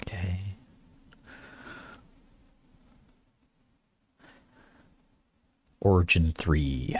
Okay. Origin 3.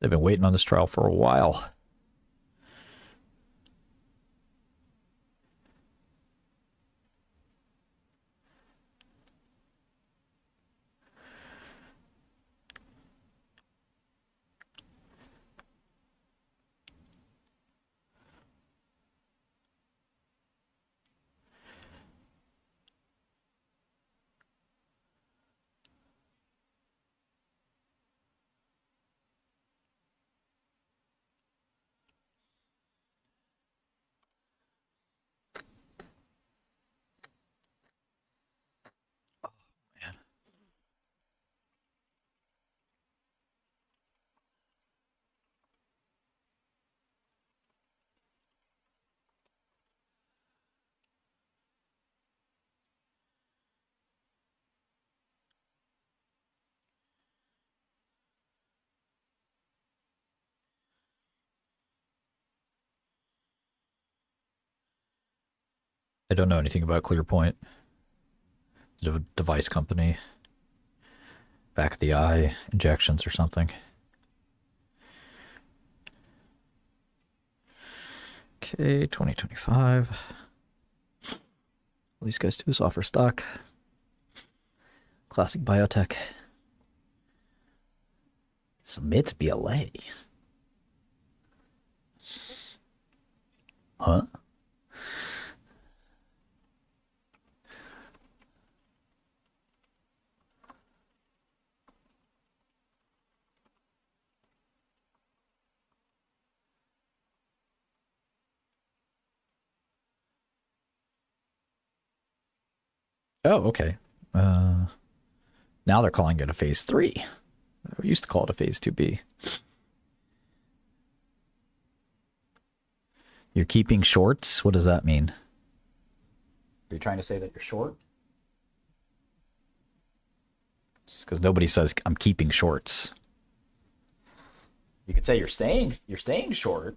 They've been waiting on this trial for a while. I don't know anything about ClearPoint. The device company. Back of the eye injections or something. Okay, 2025. All these guys do is offer stock. Classic Biotech. Submits BLA. Huh? Oh, okay. Now they're calling it a phase 3. We used to call it a phase 2B. You're keeping shorts? What does that mean? Are you trying to say that you're short? Because nobody says I'm keeping shorts. You could say you're staying short.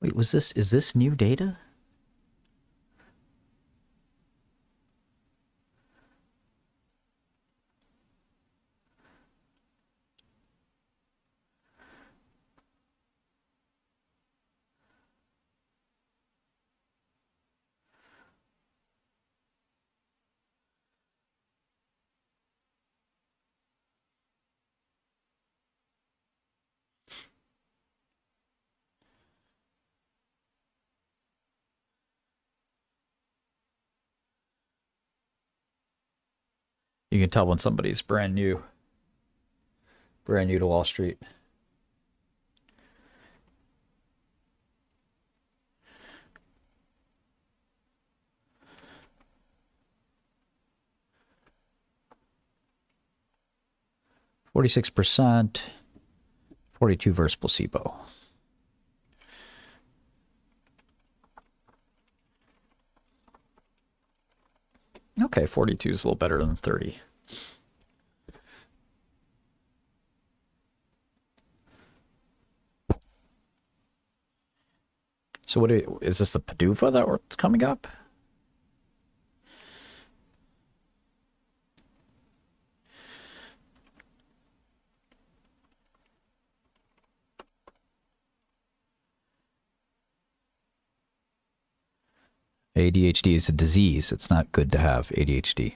Wait, is this new data? You can tell when somebody's brand new to Wall Street. %, 42 versus placebo. Okay, 42 is a little better than 30. So what is this, the PDUFA that's coming up? ADHD is a disease. It's not good to have ADHD.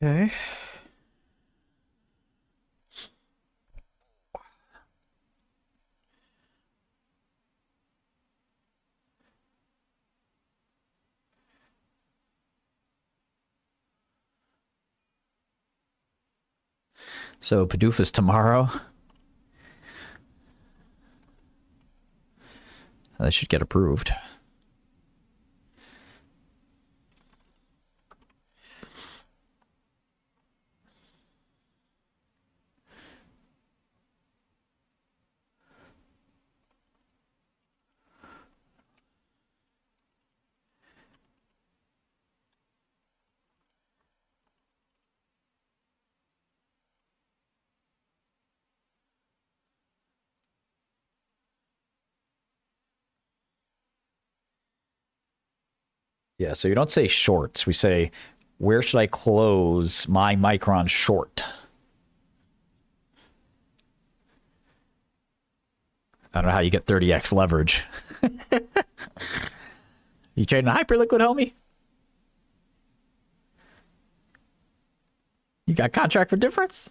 Okay. So PDUFA's tomorrow. That should get approved. Yeah, so you don't say shorts. We say, where should I close my Micron short? I don't know how you get 30x leverage. You trading a Hyperliquid, homie? You got contract for difference?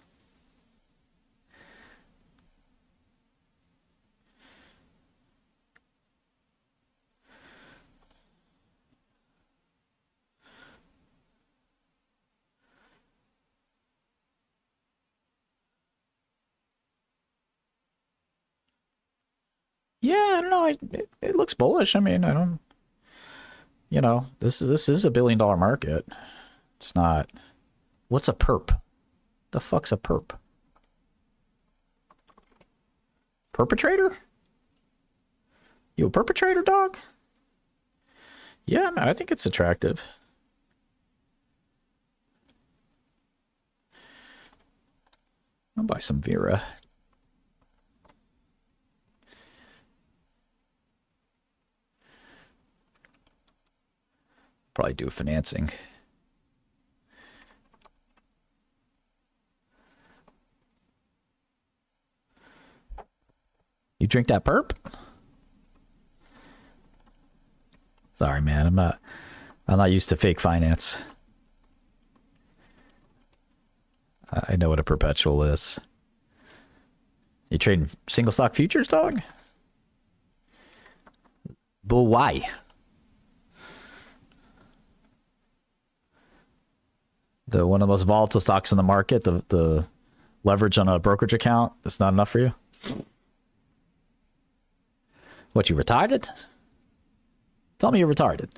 Yeah, I don't know. It looks bullish. I mean, I don't. You know, this is $1 billion market. It's not. What's a perp? The fuck's a perp? Perpetrator? You a perpetrator, dog? Yeah, man, I think it's attractive. I'll buy some Vera. Probably do financing. You drink that perp? Sorry, man. I'm not used to fake finance. I know what a perpetual is. You trading single stock futures, dog? But why? One of the most volatile stocks in the market, the leverage on a brokerage account, that's not enough for you? What, you retarded? Tell me you're retarded.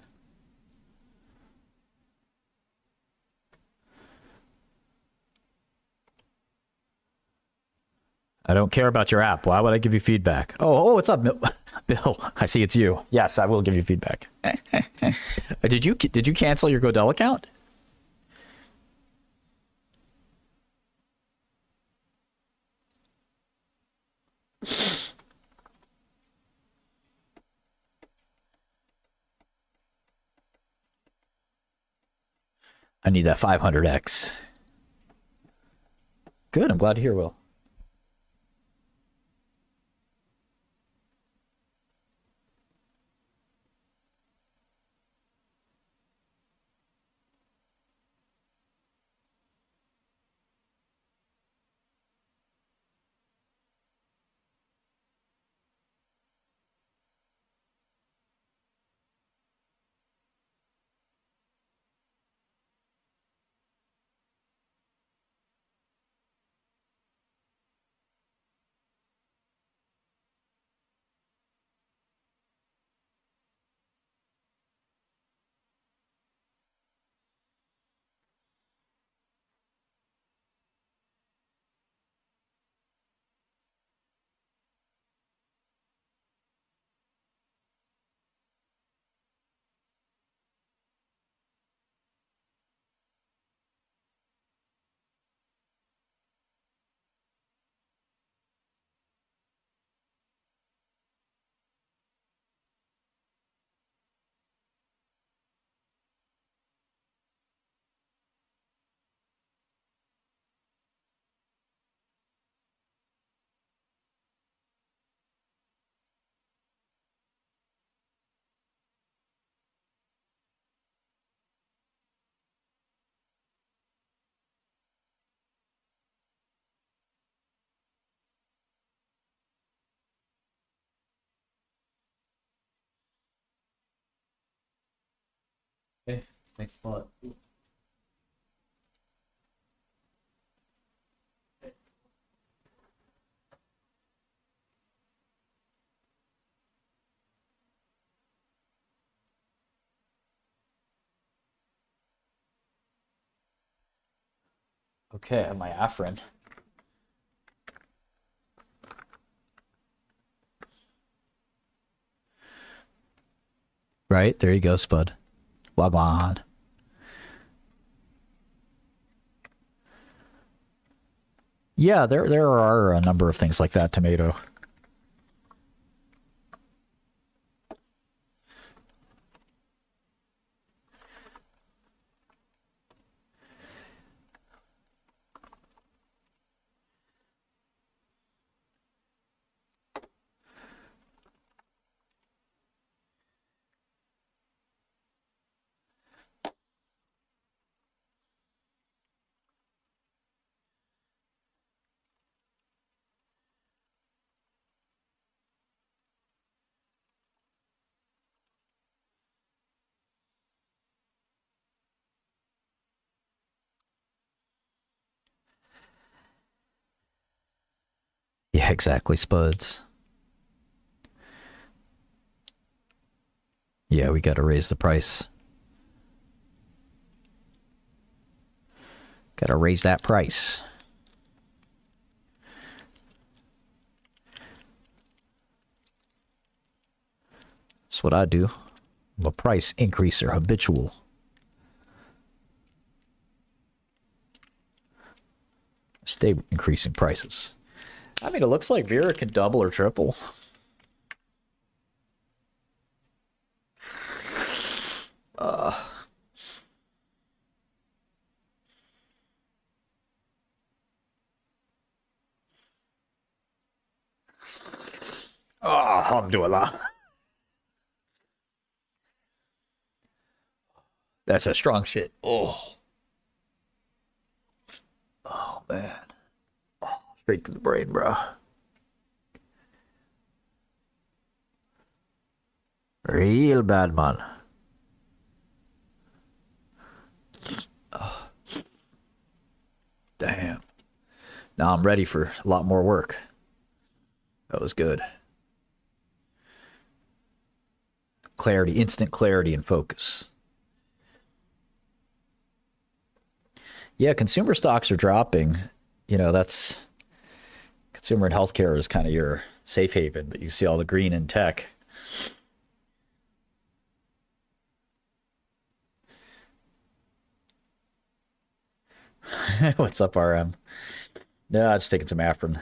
I don't care about your app. Why would I give you feedback? Oh, what's up, Bill? I see it's you. Yes, I will give you feedback. Did you cancel your Godel account? I need that 500x. Good, I'm glad to hear, Will. Okay, thanks a lot. Okay, I have my Afrin. Right, there you go, Spud. Wagwan. Yeah, there are a number of things like that, Tomato. Yeah, exactly, Spuds. Yeah, we got to raise the price. Got to raise that price. That's what I do. I'm a price increaser, habitual. Stay increasing prices. I mean, it looks like Vera can double or triple. Alhamdulillah. That's a strong shit. Oh, man. Oh, straight to the brain, bro. Real bad, man. Oh. Damn. Now I'm ready for a lot more work. That was good. Clarity, instant clarity and focus. Yeah, consumer stocks are dropping. You know, that's consumer and healthcare is kind of your safe haven, but you see all the green in tech. What's up, RM? No, I'm just taking some Afrin.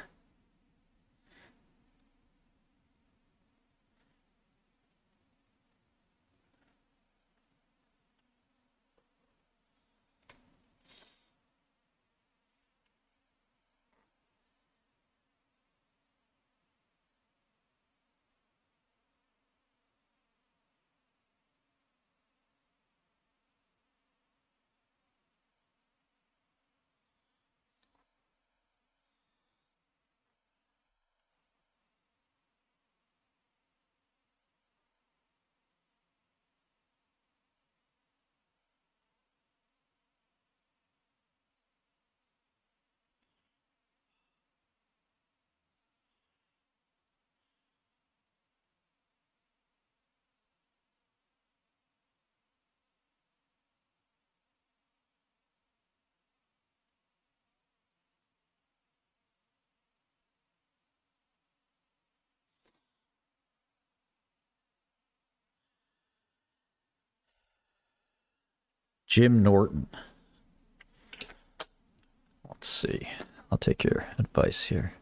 Jim Norton. Let's see. I'll take your advice here.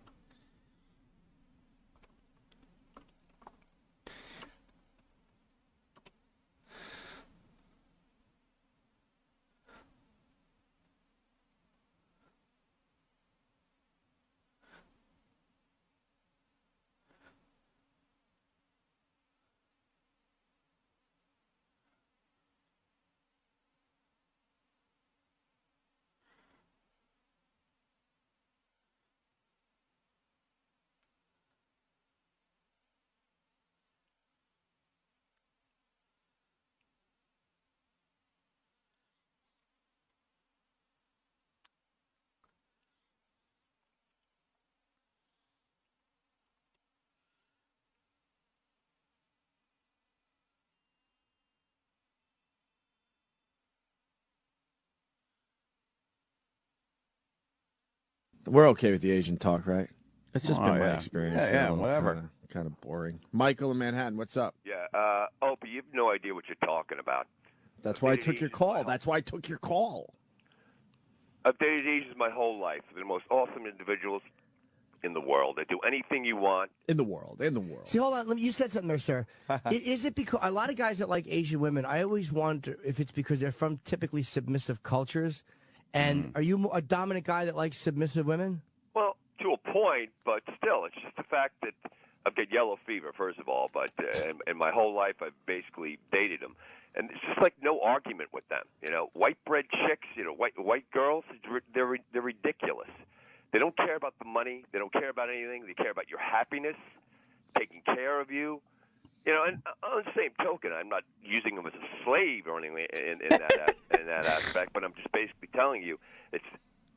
We're okay with the Asian talk, right? It's just been my yeah. experience. Yeah, whatever. Kind of boring. Michael in Manhattan, what's up? Yeah, Opie, you have no idea what you're talking about. That's why I took your call. That's why I took your call. I've dated Asians my whole life. They're the most awesome individuals in the world. They do anything you want. In the world. See, hold on. You said something there, sir. Is it because a lot of guys that like Asian women, I always wonder if it's because they're from typically submissive cultures. And are you a dominant guy that likes submissive women? Well, to a point, but still, it's just the fact that I've got yellow fever, first of all, but in my whole life I've basically dated them. And it's just like no argument with them. You know, white bread chicks, you know, white girls, they're ridiculous. They don't care about the money. They don't care about anything. They care about your happiness, taking care of you. You know, and on the same token, I'm not using them as a slave or anything in that aspect, but I'm just basically telling you it's.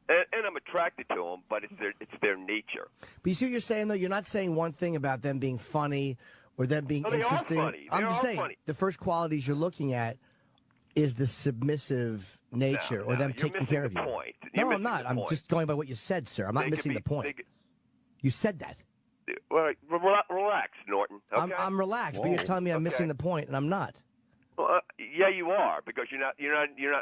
And I'm attracted to them, but it's their nature. But you see what you're saying, though? You're not saying one thing about them being funny or them being they interesting. Are funny. I'm they just are saying funny. the first qualities you're looking at is the submissive nature or them taking care of you. Point. No, I'm not. I'm just going by what you said, sir. I'm not missing the point. You said that. Well, relax, Norton. Okay? I'm relaxed, but you're telling me I'm missing the point, and I'm not. Well, yeah, you are, because you're not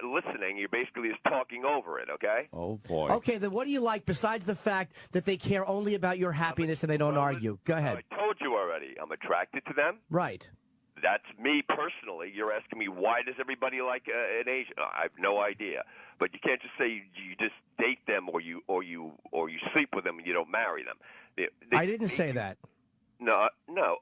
listening. You're basically just talking over it. Okay. Oh boy. Okay, then what do you like besides the fact that they care only about your happiness and they don't argue? Go ahead. I told you already. I'm attracted to them. Right. That's me personally. You're asking me why does everybody like an Asian? I have no idea. But you can't just say you just date them or you sleep with them and you don't marry them. I didn't say that. No,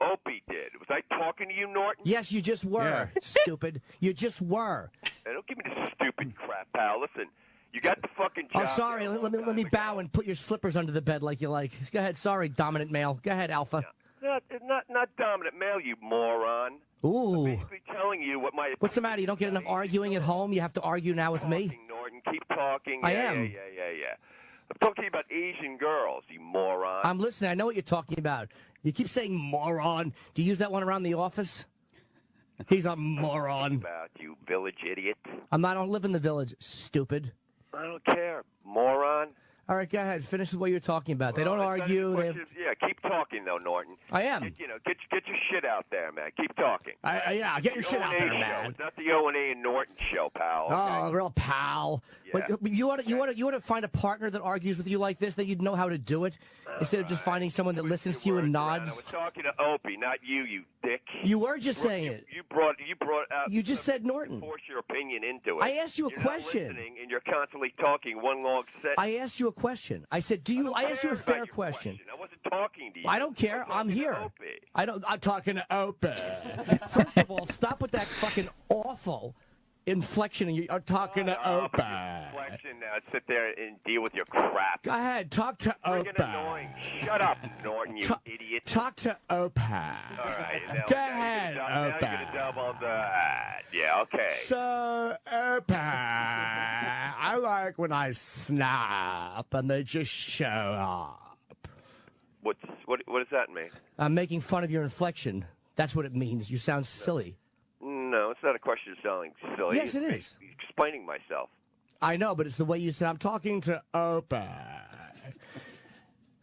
Opie did. Was I talking to you, Norton? Yes, you just were, stupid. You just were. Hey, don't give me this stupid crap, pal. Listen, you got the fucking job. Oh, sorry. Let me bow and put your slippers under the bed like you like. Go ahead. Sorry, dominant male. Go ahead, alpha. Not dominant male, you moron. Ooh. I'm basically telling you what my. What's the matter? You don't get enough arguing at home? You have to argue now with me? Norton, keep talking. I am. Yeah. I'm talking about Asian girls, you moron. I'm listening. I know what you're talking about. You keep saying moron. Do you use that one around the office? He's a moron. About you, village idiot. I don't live in the village, stupid. I don't care, moron. All right, go ahead. Finish with what you're talking about. They don't argue. Yeah, keep talking though, Norton. I am. Get your shit out there, man. Keep talking. Yeah, get your shit out there, man. It's not the O&A and Norton show, pal. Okay? Oh, real pal. Yeah. But you want to find a partner that argues with you like this, that you'd know how to do it, instead of just finding someone that listens to you and nods. I was talking to Opie, not you, you dick. You were just saying it. You brought out. You just said Norton. Force your opinion into it. I asked you a You're question. Not listening, and you're constantly talking one long sentence. I asked you a question. I said, I asked you a fair question. I wasn't talking to you. I don't care. I'm here. I'm talking to Opie. First of all, stop with that fucking awful inflection. I'm talking to Opie. Inflection. Now sit there and deal with your crap. Go ahead. Talk to Opie. Annoying. Shut up, Norton, you idiot. Talk to Opie. All right. Go ahead, Opie. Now you're going to double that. Yeah, okay. So, Opie, I like when I snap and they just show up. What does that mean? I'm making fun of your inflection. That's what it means. You sound silly. No, it's not a question of sounding silly. Yes, it is. Explaining myself. I know, but it's the way you said. I'm talking to Opie.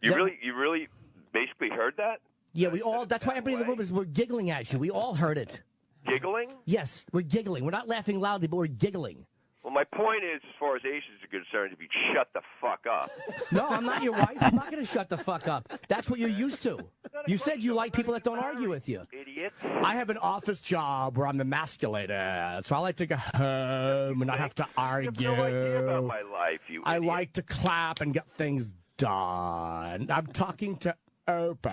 You really basically heard that? Yeah, we all. That's why everybody in the room we're giggling at you. We all heard it. Giggling? Yes, we're giggling. We're not laughing loudly, but we're giggling. Well, my point is, as far as Asians are concerned, if you shut the fuck up. No, I'm not your wife. I'm not going to shut the fuck up. That's what you're used to. You said you like people that don't argue with you. Idiot. I have an office job where I'm emasculated, so I like to go home and not have to argue. You have no idea about my life, you I idiot. like to clap and get things done. I'm talking to Opie.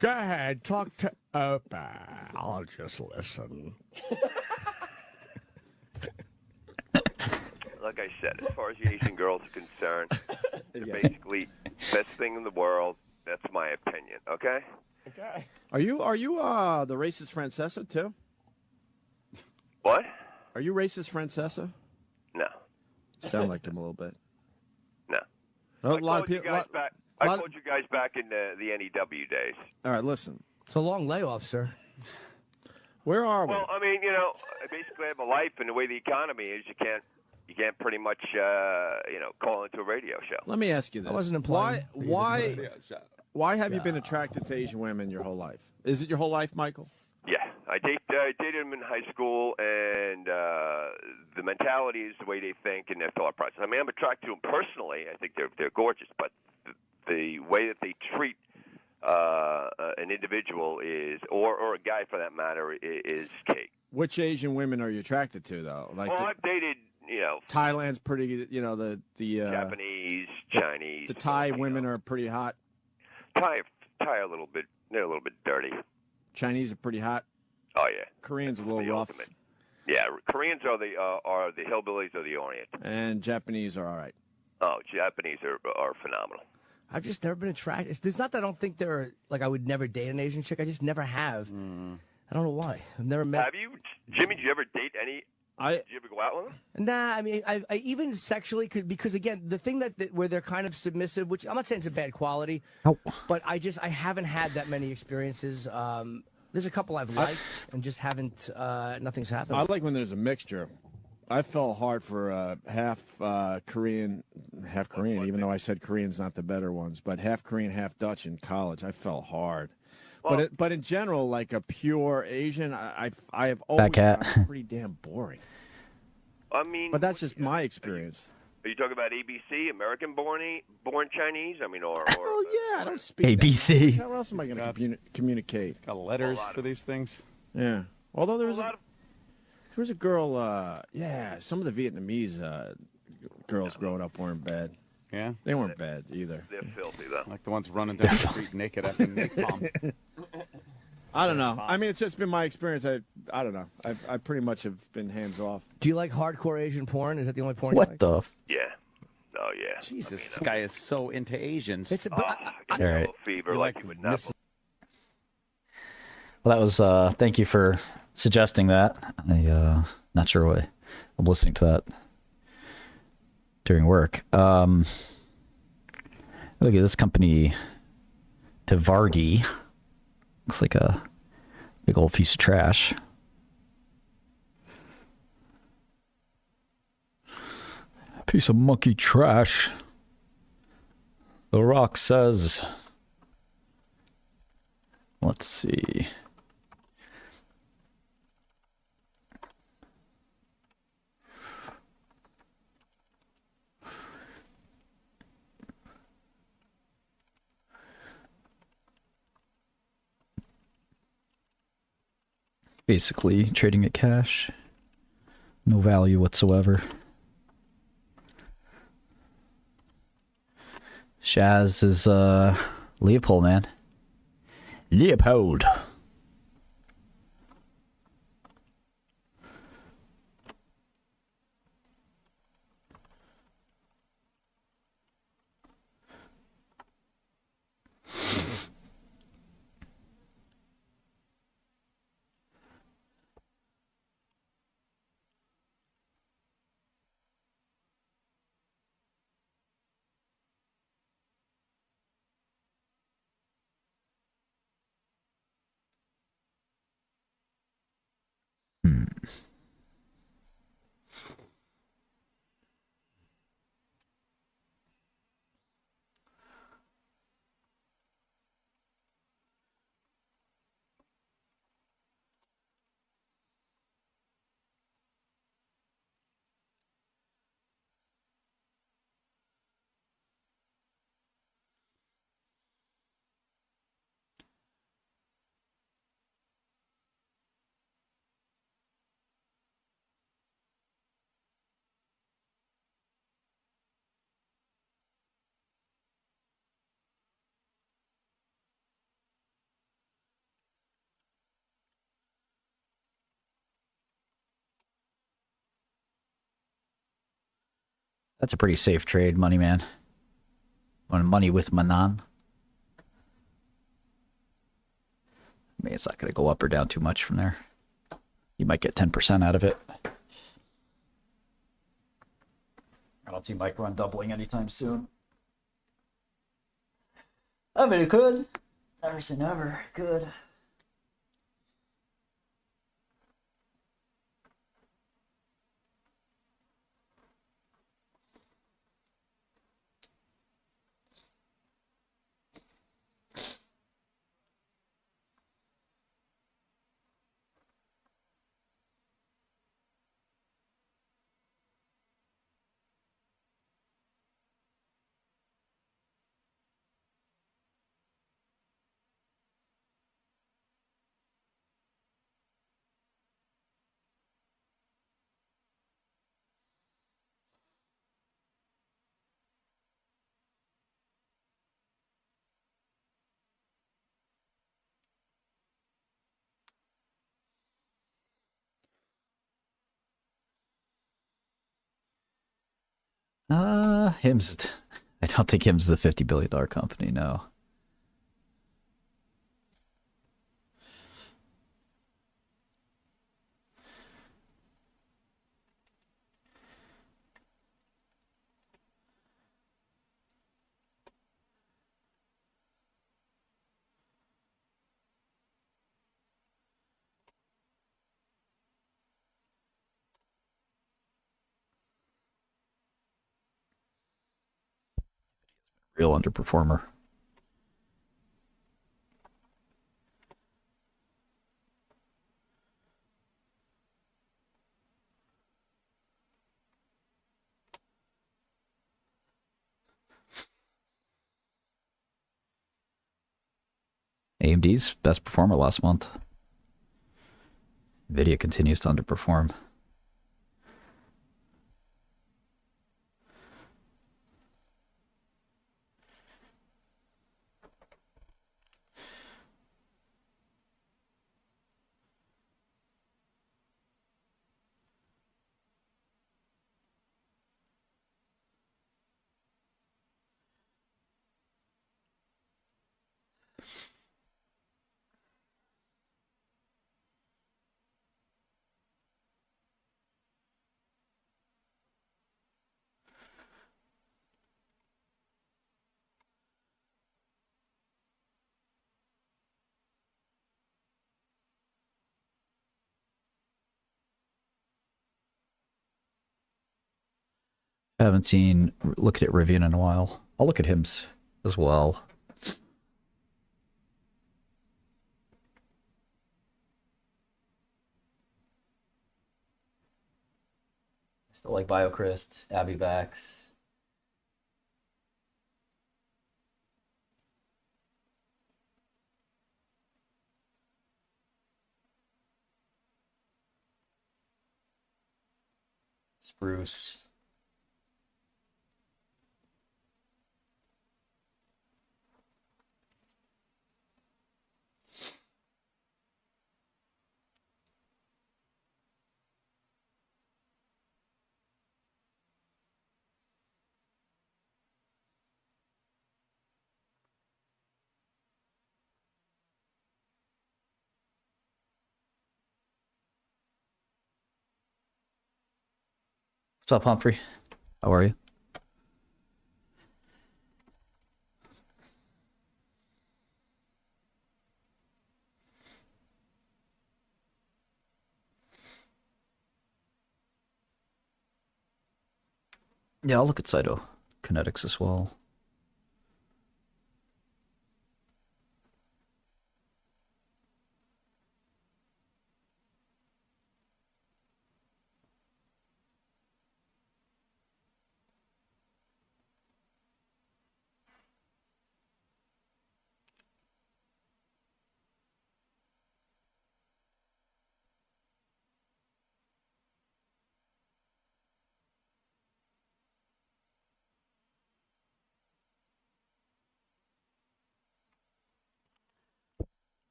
Go ahead, talk to Opie. I'll just listen. Like I said, as far as the Asian girls are concerned, they're basically best thing in the world. That's my opinion. Okay. Okay. Are you the racist Francesa too? What? Are you racist Francesa? No. Sound like him a little bit. No. A lot of people. I called you guys back in the NEW days. All right, listen. It's a long layoff, sir. Where are we? Well, I mean, I basically have a life, and the way the economy is, you you can't pretty much call into a radio show. Let me ask you this: I wasn't implying. Why have you been attracted to Asian women your whole life? Is it your whole life, Michael? Yeah, I dated them in high school, and the mentality is the way they think and their thought process. I mean, I'm attracted to them personally. I think they're gorgeous, but the way that they treat an individual is, or a guy for that matter, is key. Which Asian women are you attracted to, though? Like I've dated, Thailand's pretty. The Japanese, Chinese. The Thai women are pretty hot. Thai are a little bit. They're a little bit dirty. Chinese are pretty hot. Oh yeah. Koreans a little rough. Ultimate. Yeah, Koreans are the hillbillies of the Orient. And Japanese are all right. Oh, Japanese are phenomenal. I've just never been attracted. It's not that I don't think they're like I would never date an Asian chick. I just never have. I don't know why. I've never met. Have you, Jimmy? Did you ever date any? Did you ever go out with them? Nah, I mean, I even sexually could, because again, the thing that where they're kind of submissive, which I'm not saying it's a bad quality, but I haven't had that many experiences. There's a couple I've liked and just haven't. Nothing's happened. I like when there's a mixture. I fell hard for half Korean, even though I said Korean's not the better ones, but half Korean, half Dutch in college. I fell hard. Well, but in general, like a pure Asian, I have always found pretty damn boring. I mean, but that's just my experience. Are you talking about ABC, American-born Chinese? I mean, or yeah, I don't speak ABC. How else am I going to communicate? Got letters for these things. Yeah. Although there was a girl. Some of the Vietnamese girls growing up weren't bad. Yeah, they weren't bad either. They're filthy though. Like the ones running down the street naked after napalm. I don't know. I mean, it's just been my experience. I don't know. I pretty much have been hands off. Do you like hardcore Asian porn? Is that the only porn you What like? the? Yeah. Oh yeah. Jesus, this guy is so into Asians. It's All right. Fever like you would not. Well, that was. Thank you for suggesting that. I not sure why I'm listening to that during work. Look at this company, Tavardi. Looks like a big old piece of trash. Piece of monkey trash. The Rock says. Let's see. Basically trading at cash. No value whatsoever. Shaz is Leopold, man. Leopold. That's a pretty safe trade, money man. On money with Manan. I mean, it's not going to go up or down too much from there. You might get 10% out of it. I don't see Micron doubling anytime soon. I mean, it could. Never say never. Good. Hims. I don't think Hims is a $50 billion company. No. Real underperformer. AMD's best performer last month. Nvidia continues to underperform. I haven't looked at Rivian in a while. I'll look at Hims as well. Still like BioCryst, Abivax. Spruce. What's up, Humphrey? How are you? Yeah, I'll look at Cytokinetics as well.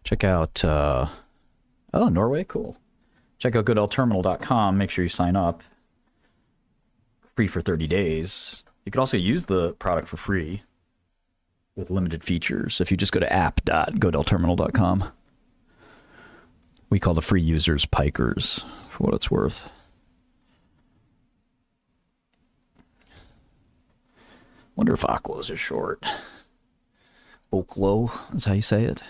Check out, oh, Norway, cool. Check out GoodLTerminal.com. Make sure you sign up. Free for 30 days. You can also use the product for free with limited features if you just go to app.GoodLTerminal.com. We call the free users pikers, for what it's worth. Wonder if Oklo's is short. Oklo is how you say it.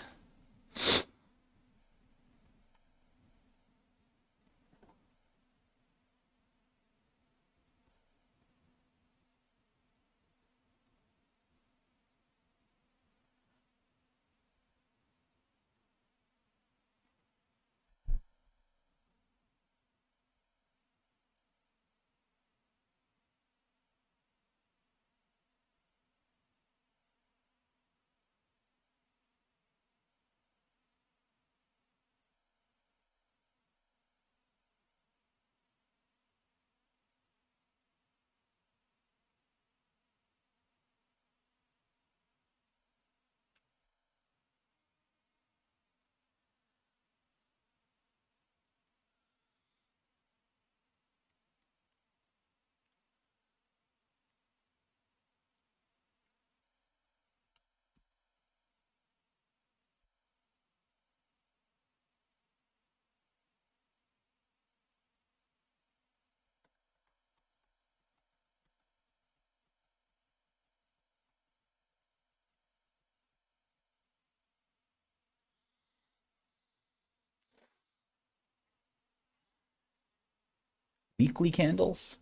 Weekly candles?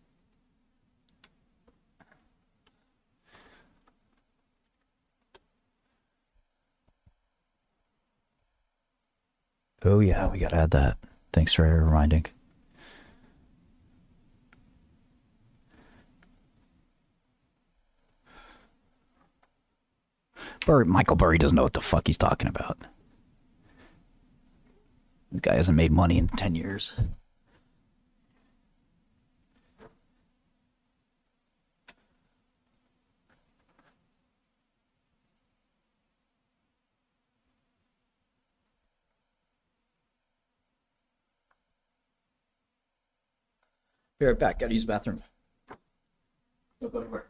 Oh yeah, we gotta add that. Thanks for reminding. Michael Burry doesn't know what the fuck he's talking about. The guy hasn't made money in 10 years. Be right back. Gotta use the bathroom. Don't go anywhere.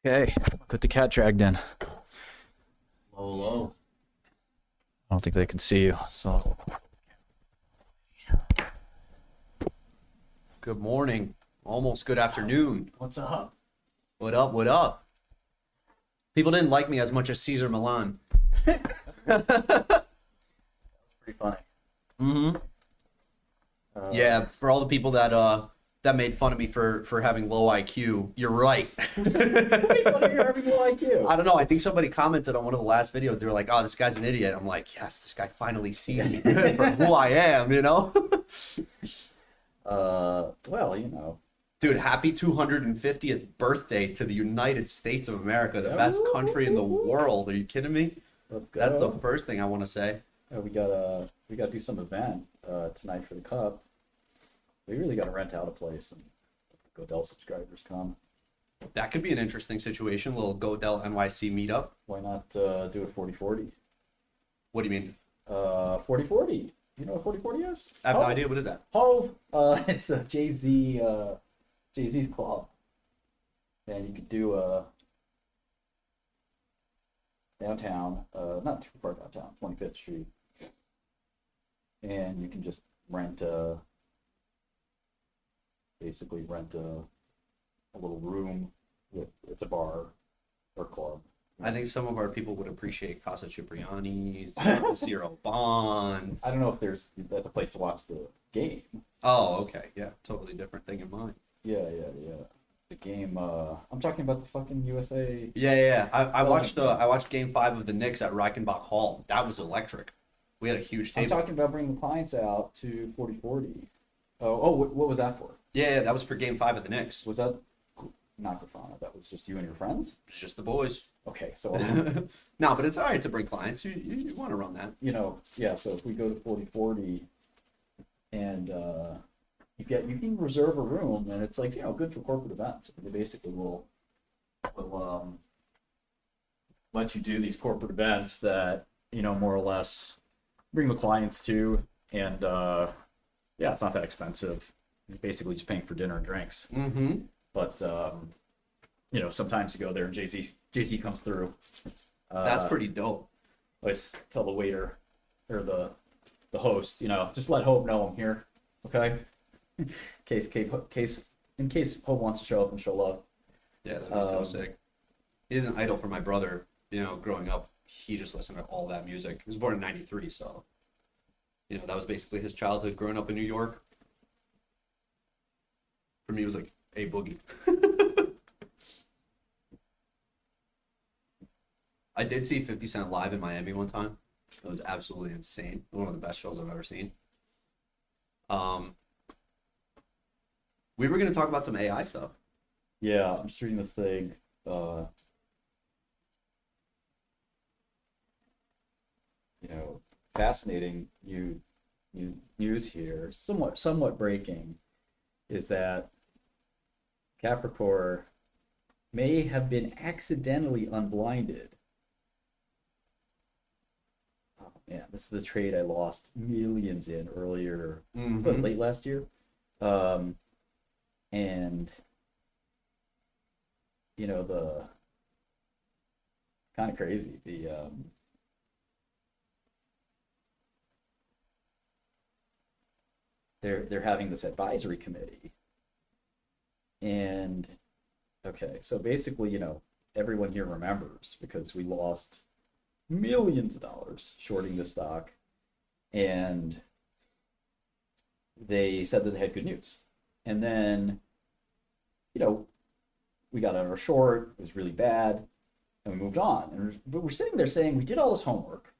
Okay, put the cat dragged in. Low, low. I don't think they can see you, so. Good morning. Almost good afternoon. What's up? What up? What up? People didn't like me as much as Caesar Milan. Pretty funny. Mm-hmm. Yeah, for all the people that made fun of me for having low IQ, you're right. having low IQ. I don't know. I think somebody commented on one of the last videos. They were like, "Oh, this guy's an idiot." I'm like, "Yes, this guy finally sees me for who I am." You know. Well, you know. Dude, happy 250th birthday to the United States of America, the best country in the world. Are you kidding me? Let's go. That's the first thing I want to say. Yeah, we gotta do some event tonight for the Cup. We really gotta rent out a place and Godell subscribers come. That could be an interesting situation, a little Godell NYC meetup. Why not do a 40-40? What do you mean? 40-40. You know what 40-40 is? I have no idea. What is that? Hove. It's a Jay-Z's club. And you could do downtown, not too far downtown, 25th Street. And you can just basically rent a little room with, it's a bar or club. I think some of our people would appreciate Casa Cipriani's, Zero Bond. I don't know if that's a place to watch the game. Oh, okay. Yeah, totally different thing in mind. Yeah. The game, I'm talking about the fucking USA. Yeah. I watched Game 5 of the Knicks at Reichenbach Hall. That was electric. We had a huge table. I'm talking about bringing the clients out to 40-40. What was that for? Yeah, that was for Game 5 of the Knicks. Was that not Grafana? That was just you and your friends? It's just the boys. Okay, so no, but it's all right to bring clients. You want to run that. You know, yeah. So if we go to 40-40, and you can reserve a room, and it's like, you know, good for corporate events. They basically will let you do these corporate events that, you know, more or less bring the clients to, and yeah, it's not that expensive. You're basically just paying for dinner and drinks. Mm-hmm. But you know, sometimes you go there and Jay-Z comes through. That's pretty dope. I always tell the waiter or the host, you know, just let Hope know I'm here, okay? in case Hope wants to show up and show love. Yeah, that'd be so sick. He's an idol for my brother. You know, growing up, he just listened to all that music. He was born in '93, so you know that was basically his childhood growing up in New York. For me, it was like A Boogie. I did see 50 Cent live in Miami one time. It was absolutely insane. One of the best shows I've ever seen. We were going to talk about some AI stuff. Yeah, I'm just reading this thing. You know, fascinating news here. Somewhat breaking is that Capricorn may have been accidentally unblinded. Oh man, this is the trade I lost millions in earlier, but late last year. And you know, the kind of crazy, they're having this advisory committee. And okay, so basically, you know, everyone here remembers because we lost millions of dollars shorting this stock, and they said that they had good news. And then, you know, we got on our short, it was really bad, and we moved on. But we're sitting there saying we did all this homework,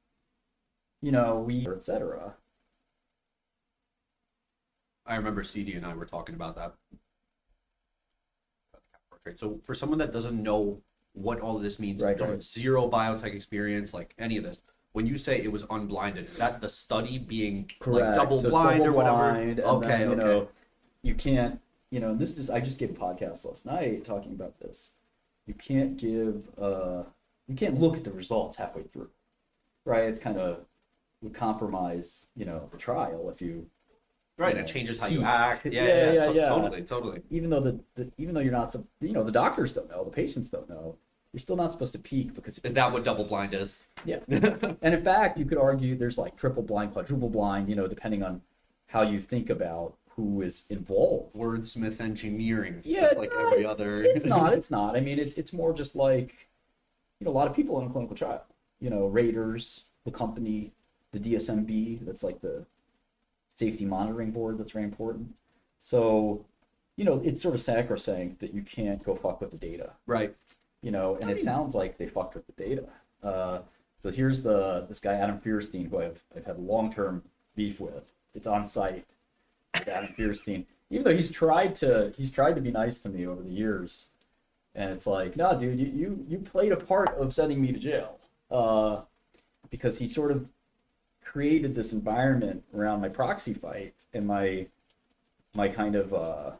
you know, etc. I remember CD and I were talking about that. So for someone that doesn't know what all of this means, right. Zero biotech experience, like any of this, when you say it was unblinded, is that the study being correct? Like double blind or whatever? Okay, then, you know, you can't, you know, and this is, I just gave a podcast last night talking about this. You can't you can't look at the results halfway through, right? It's kind of would compromise, you know, the trial if you Right, you it know, changes how you peaks. act. Yeah. yeah. Totally. Even though even though you're not, the doctors don't know, the patients don't know, you're still not supposed to peak because. Is that what double blind is? Yeah. And in fact, you could argue there's like triple blind, quadruple blind, depending on how you think about who is involved. Wordsmith engineering, Yeah, just it's like not- every other. It's not. I mean, it's more just like, a lot of people in a clinical trial. Raiders, the company, the DSMB, that's like the safety monitoring board, that's very important. So, it's sort of sacrosanct that you can't go fuck with the data. Right. And it sounds like they fucked with the data. So here's this guy, Adam Fierstein, who I've had long-term beef with. It's on site. Adam Fierstein, even though he's tried to be nice to me over the years, and it's like, no, dude, you played a part of sending me to jail, because he sort of created this environment around my proxy fight and my kind of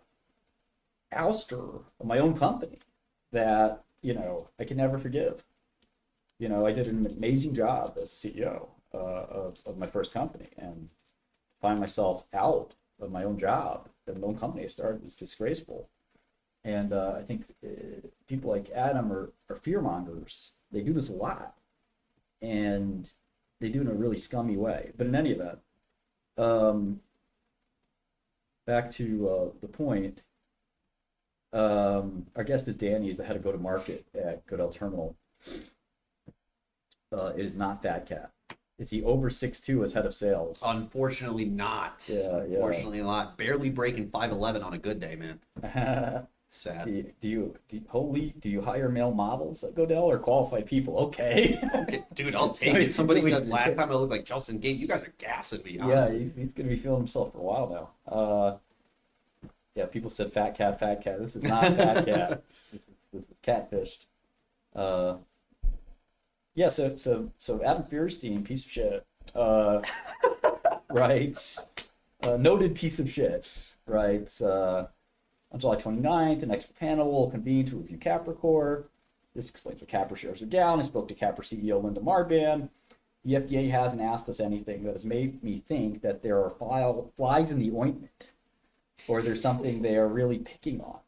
ouster of my own company that I can never forgive. I did an amazing job as CEO of my first company, and find myself out of my own job that my own company I started was disgraceful. And I think people like Adam are fear mongers. They do this a lot, and they do it in a really scummy way. But in any event, back to the point. Our guest is Danny. He's the head of go-to-market at Goodell Terminal. It is not Fat Cat. Is he over 6'2" as head of sales? Unfortunately not. Yeah. Unfortunately not. Barely breaking 5'11" on a good day, man. Sad. Do you hire male models at Goodell or qualified people? Okay. Okay, dude, I'll take it. Somebody said last time I looked like Justin Gate. You guys are gassing me. Yeah, Honestly. he's gonna be feeling himself for a while now. Yeah, people said fat cat. This is not Fat Cat. This is catfished. Yeah, so Adam Fierstein, piece of shit, writes, noted piece of shit, writes, on July 29th, an expert panel will convene to review Capricor. This explains why Capra shares are down. I spoke to Capra CEO Linda Marban. The FDA hasn't asked us anything that has made me think that there are flies in the ointment, or there's something they are really picking on.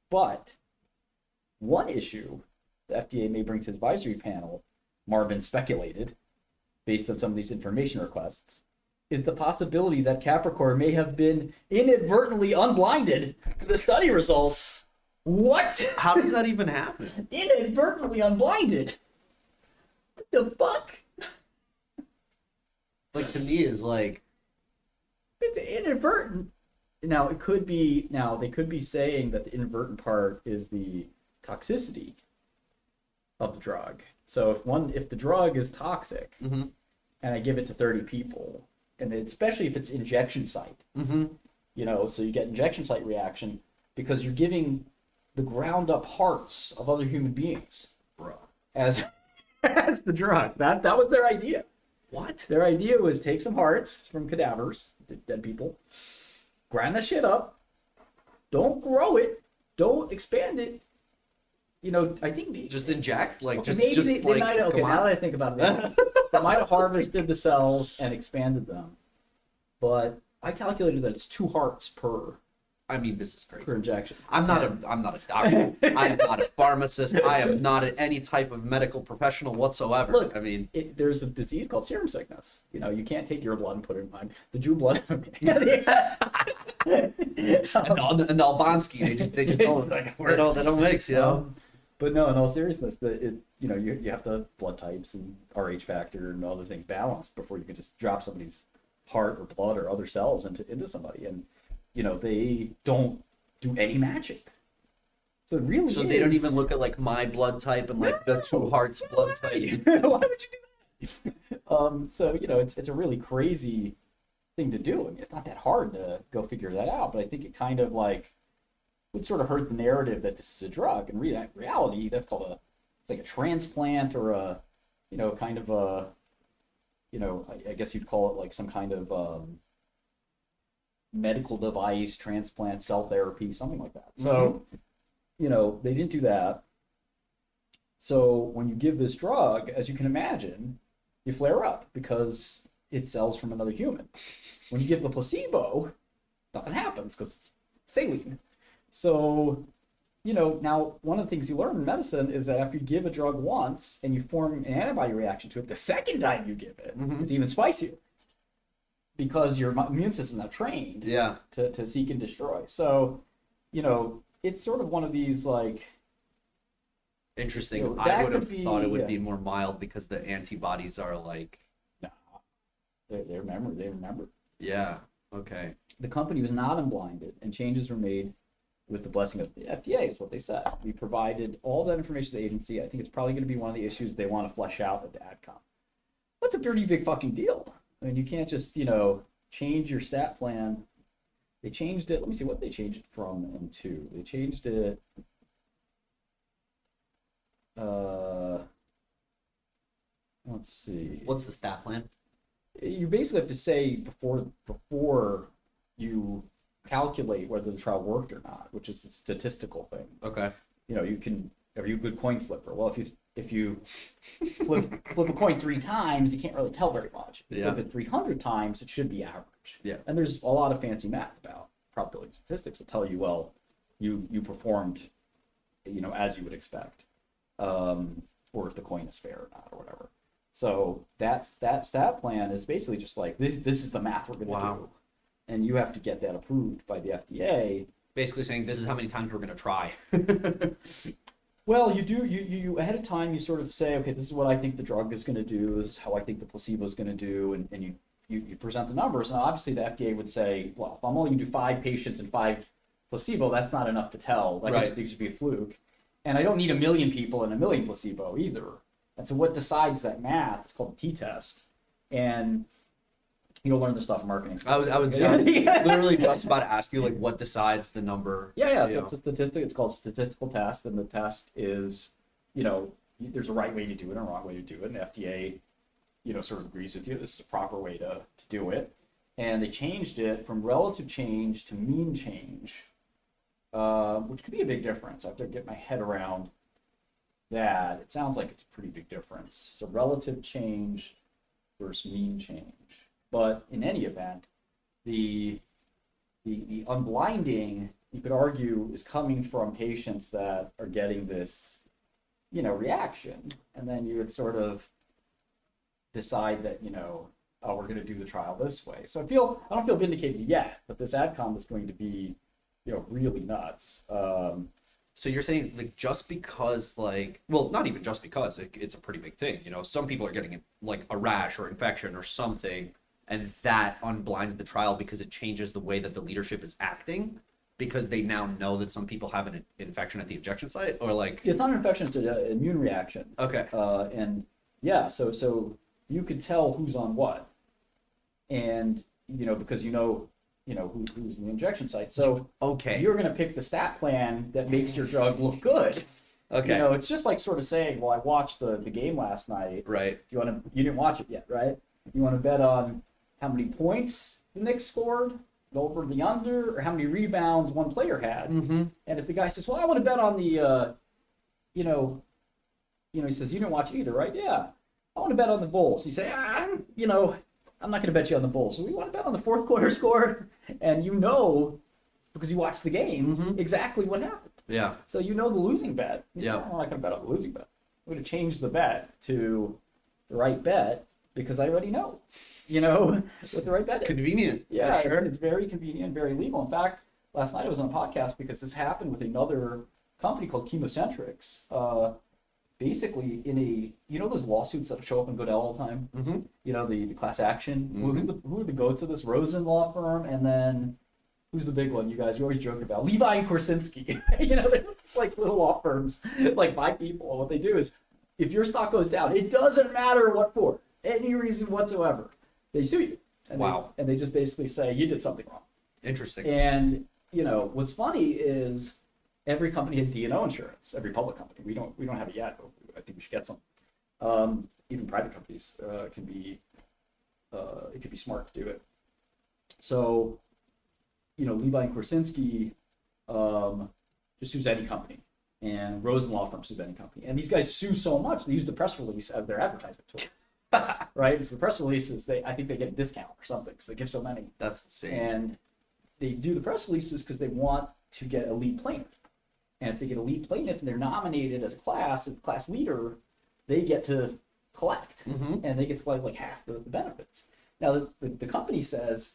But one issue the FDA may bring to the advisory panel, Marvin speculated, based on some of these information requests, is the possibility that Capricor may have been inadvertently unblinded to the study results. What? How does that even happen? Inadvertently unblinded? What the fuck? Like, to me, is like... It's inadvertent. Now, they could be saying that the inadvertent part is the toxicity of the drug. So if the drug is toxic, and I give it to 30 people, and especially if it's injection site, so you get injection site reaction because you're giving the ground up hearts of other human beings, as the drug. That was their idea. What? Their idea was take some hearts from cadavers, dead people, grind that shit up, don't grow it, don't expand it. I think just inject, like maybe they might have, now that I think about it, they might have harvested the cells and expanded them. But I calculated that it's 2 hearts per. I mean, this is crazy. Per injection. I'm not a doctor. I am not a pharmacist. I am not any type of medical professional whatsoever. Look, I mean, there's a disease called serum sickness. You can't take your blood and put it in mine. The Jew blood. and Albonsky, they just don't mix, But no, in all seriousness, you have to have blood types and Rh factor and other things balanced before you can just drop somebody's heart or blood or other cells into somebody. And they don't do any magic. So it really so they don't even look at like my blood type and like the 2 hearts blood type. Why would you do that? So it's a really crazy thing to do. I mean, it's not that hard to go figure that out, but I think it kind of like would sort of hurt the narrative that this is a drug. In reality, that's called it's like a transplant or a, kind of a, I guess you'd call it like some kind of medical device, transplant, cell therapy, something like that. So, they didn't do that. So when you give this drug, as you can imagine, you flare up because it cells from another human. When you give the placebo, nothing happens because it's saline. So, now one of the things you learn in medicine is that after you give a drug once and you form an antibody reaction to it, the second time you give it, it's even spicier because your immune system is not trained to seek and destroy. So, it's sort of one of these like. Interesting. I would have thought it would be more mild because the antibodies are like. No, they remember. Yeah. Okay. The company was not unblinded, and changes were made with the blessing of the FDA, is what they said. We provided all that information to the agency. I think it's probably going to be one of the issues they want to flesh out at the AdCom. That's a pretty big fucking deal. I mean, you can't just, change your stat plan. They changed it. Let me see what they changed it from and to. They changed it. Let's see. What's the stat plan? You basically have to say before you calculate whether the trial worked or not, which is a statistical thing. Okay. Are you a good coin flipper? Well, if you flip a coin 3 times, you can't really tell very much. If you flip it 300 times, it should be average. Yeah. And there's a lot of fancy math about probability statistics that tell you, well, you performed, as you would expect, or if the coin is fair or not, or whatever. So that stat plan is basically just like this is the math we're going to do, and you have to get that approved by the FDA. Basically saying this is how many times we're going to try. Well, you ahead of time you sort of say, okay, this is what I think the drug is going to do, this is how I think the placebo is going to do, and you present the numbers. And obviously the FDA would say, well, if I'm only going to do 5 patients and 5 placebo, that's not enough to tell. Like it should be a fluke, and I don't need 1 million people and 1 million placebo either. And so what decides that math is called the t-test, and you'll learn this stuff in marketing school. I was literally just about to ask you, like, what decides the number? Yeah. It's a statistic. It's called a statistical test, and the test is, there's a right way to do it and a wrong way to do it, and the FDA, sort of agrees with you. This is a proper way to do it, and they changed it from relative change to mean change, which could be a big difference. I have to get my head around that. It sounds like it's a pretty big difference. So relative change versus mean change. But in any event, the unblinding, you could argue, is coming from patients that are getting this, reaction. And then you would sort of decide that, we're going to do the trial this way. So I don't feel vindicated yet, but this AdCom is going to be, really nuts. So you're saying, like, just because, like, well, not even just because, it's a pretty big thing. Some people are getting, like, a rash or infection or something, and that unblinds the trial because it changes the way that the leadership is acting, because they now know that some people have an infection at the injection site, or like... It's not an infection, it's an immune reaction. Okay. So you could tell who's on what, and, because who's in the injection site. So you're going to pick the stat plan that makes your drug look good. Okay. It's just like sort of saying, well, I watched the game last night. Right. You didn't watch it yet, right? You want to bet on how many points the Knicks scored, over the under, or how many rebounds one player had. Mm-hmm. And if the guy says, well, I want to bet on the, he says, you didn't watch it either, right? Yeah. I want to bet on the Bulls. You say, I'm not going to bet you on the Bulls. So we want to bet on the fourth quarter score, and because you watched the game, exactly what happened. Yeah. So the losing bet. Yeah. I'm not going to bet on the losing bet. I'm going to change the bet to the right bet because I already know, what the right bet is. Convenient. Yeah, sure. It's very convenient, very legal. In fact, last night I was on a podcast because this happened with another company called Chemocentrics. Basically, in those lawsuits that show up in Goodell all the time. Mm-hmm. The class action. Mm-hmm. Who are the goats of this? Rosen law firm, and then who's the big one? You always joke about Levi and Korsinski. They're just like little law firms, like 5 people. And what they do is, if your stock goes down, it doesn't matter what for, any reason whatsoever, they sue you. And they just basically say you did something wrong. Interesting. And what's funny is, every company has D&O insurance. Every public company. We don't have it yet, but I think we should get some. Even private companies can be. It could be smart to do it. So, Levi and Korsinski just sues any company, and Rosen Law Firm sues any company. And these guys sue so much they use the press release as their advertisement tool. Right? So the press releases, I think they get a discount or something because they give so many. That's insane. And they do the press releases because they want to get a lead plaintiff. And if they get a lead plaintiff and they're nominated as class leader, they get to collect. And they get to collect like half the benefits. Now, the company says,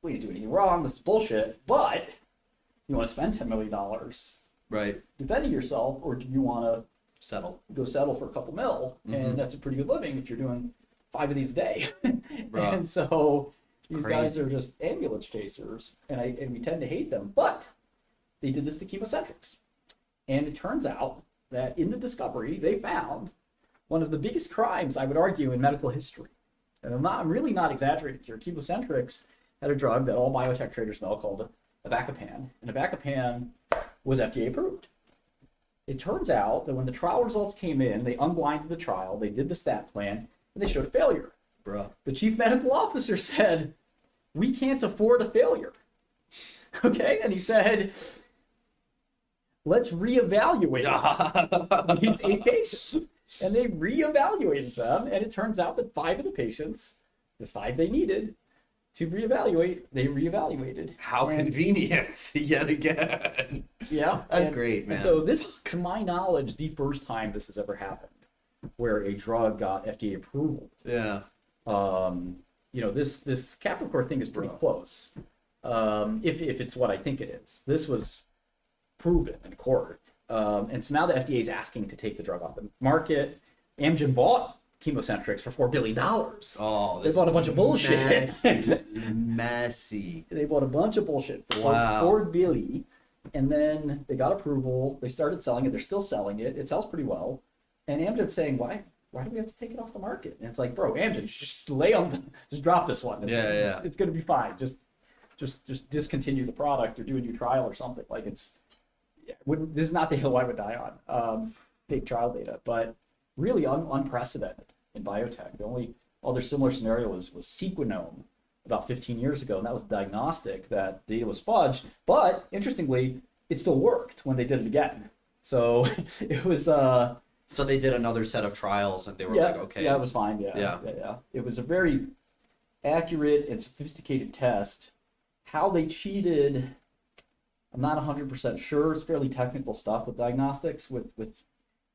we didn't do anything wrong, this is bullshit, but you want to spend $10 million right defending yourself, or do you want to go settle for a couple mil? And that's a pretty good living if you're doing 5 of these a day. And so these guys are just ambulance chasers, and we tend to hate them, but they did this to ChemoCentryx. And it turns out that in the discovery, they found one of the biggest crimes, I would argue, in medical history. And I'm really not exaggerating here. ChemoCentryx had a drug that all biotech traders know called Avacopan, and Avacopan was FDA approved. It turns out that when the trial results came in, they unblinded the trial, they did the stat plan, and they showed a failure. The chief medical officer said, we can't afford a failure. Okay, and he said, let's reevaluate these 8 patients. And they reevaluated them, and it turns out that 5 of the patients, the 5 they needed to reevaluate, they reevaluated. How convenient, yet again. Yeah. That's great, man. And so this is, to my knowledge, the first time this has ever happened, where a drug got FDA approval. Yeah. This Capricorn thing is pretty close. If it's what I think it is. This was proven in court. And so now the FDA is asking to take the drug off the market. Amgen bought ChemoCentryx for $4 billion. Oh, they bought a bunch of bullshit. Messy. They bought a bunch of bullshit for $4 billion, and then they got approval. They started selling it. They're still selling it. It sells pretty well. And Amgen's saying, why do we have to take it off the market? And it's like, bro, Amgen, just drop this one. It's going to be fine. Just discontinue the product or do a new trial or something. Like this is not the hill I would die on. Fake trial data, but really unprecedented in biotech. The only other similar scenario was Sequinome about 15 years ago, and that was diagnostic. That data was fudged, but interestingly, it still worked when they did it again. So it was. So they did another set of trials, and they were like, okay. Yeah, it was fine. Yeah. It was a very accurate and sophisticated test. How they cheated, I'm not 100% sure. It's fairly technical stuff with diagnostics, with the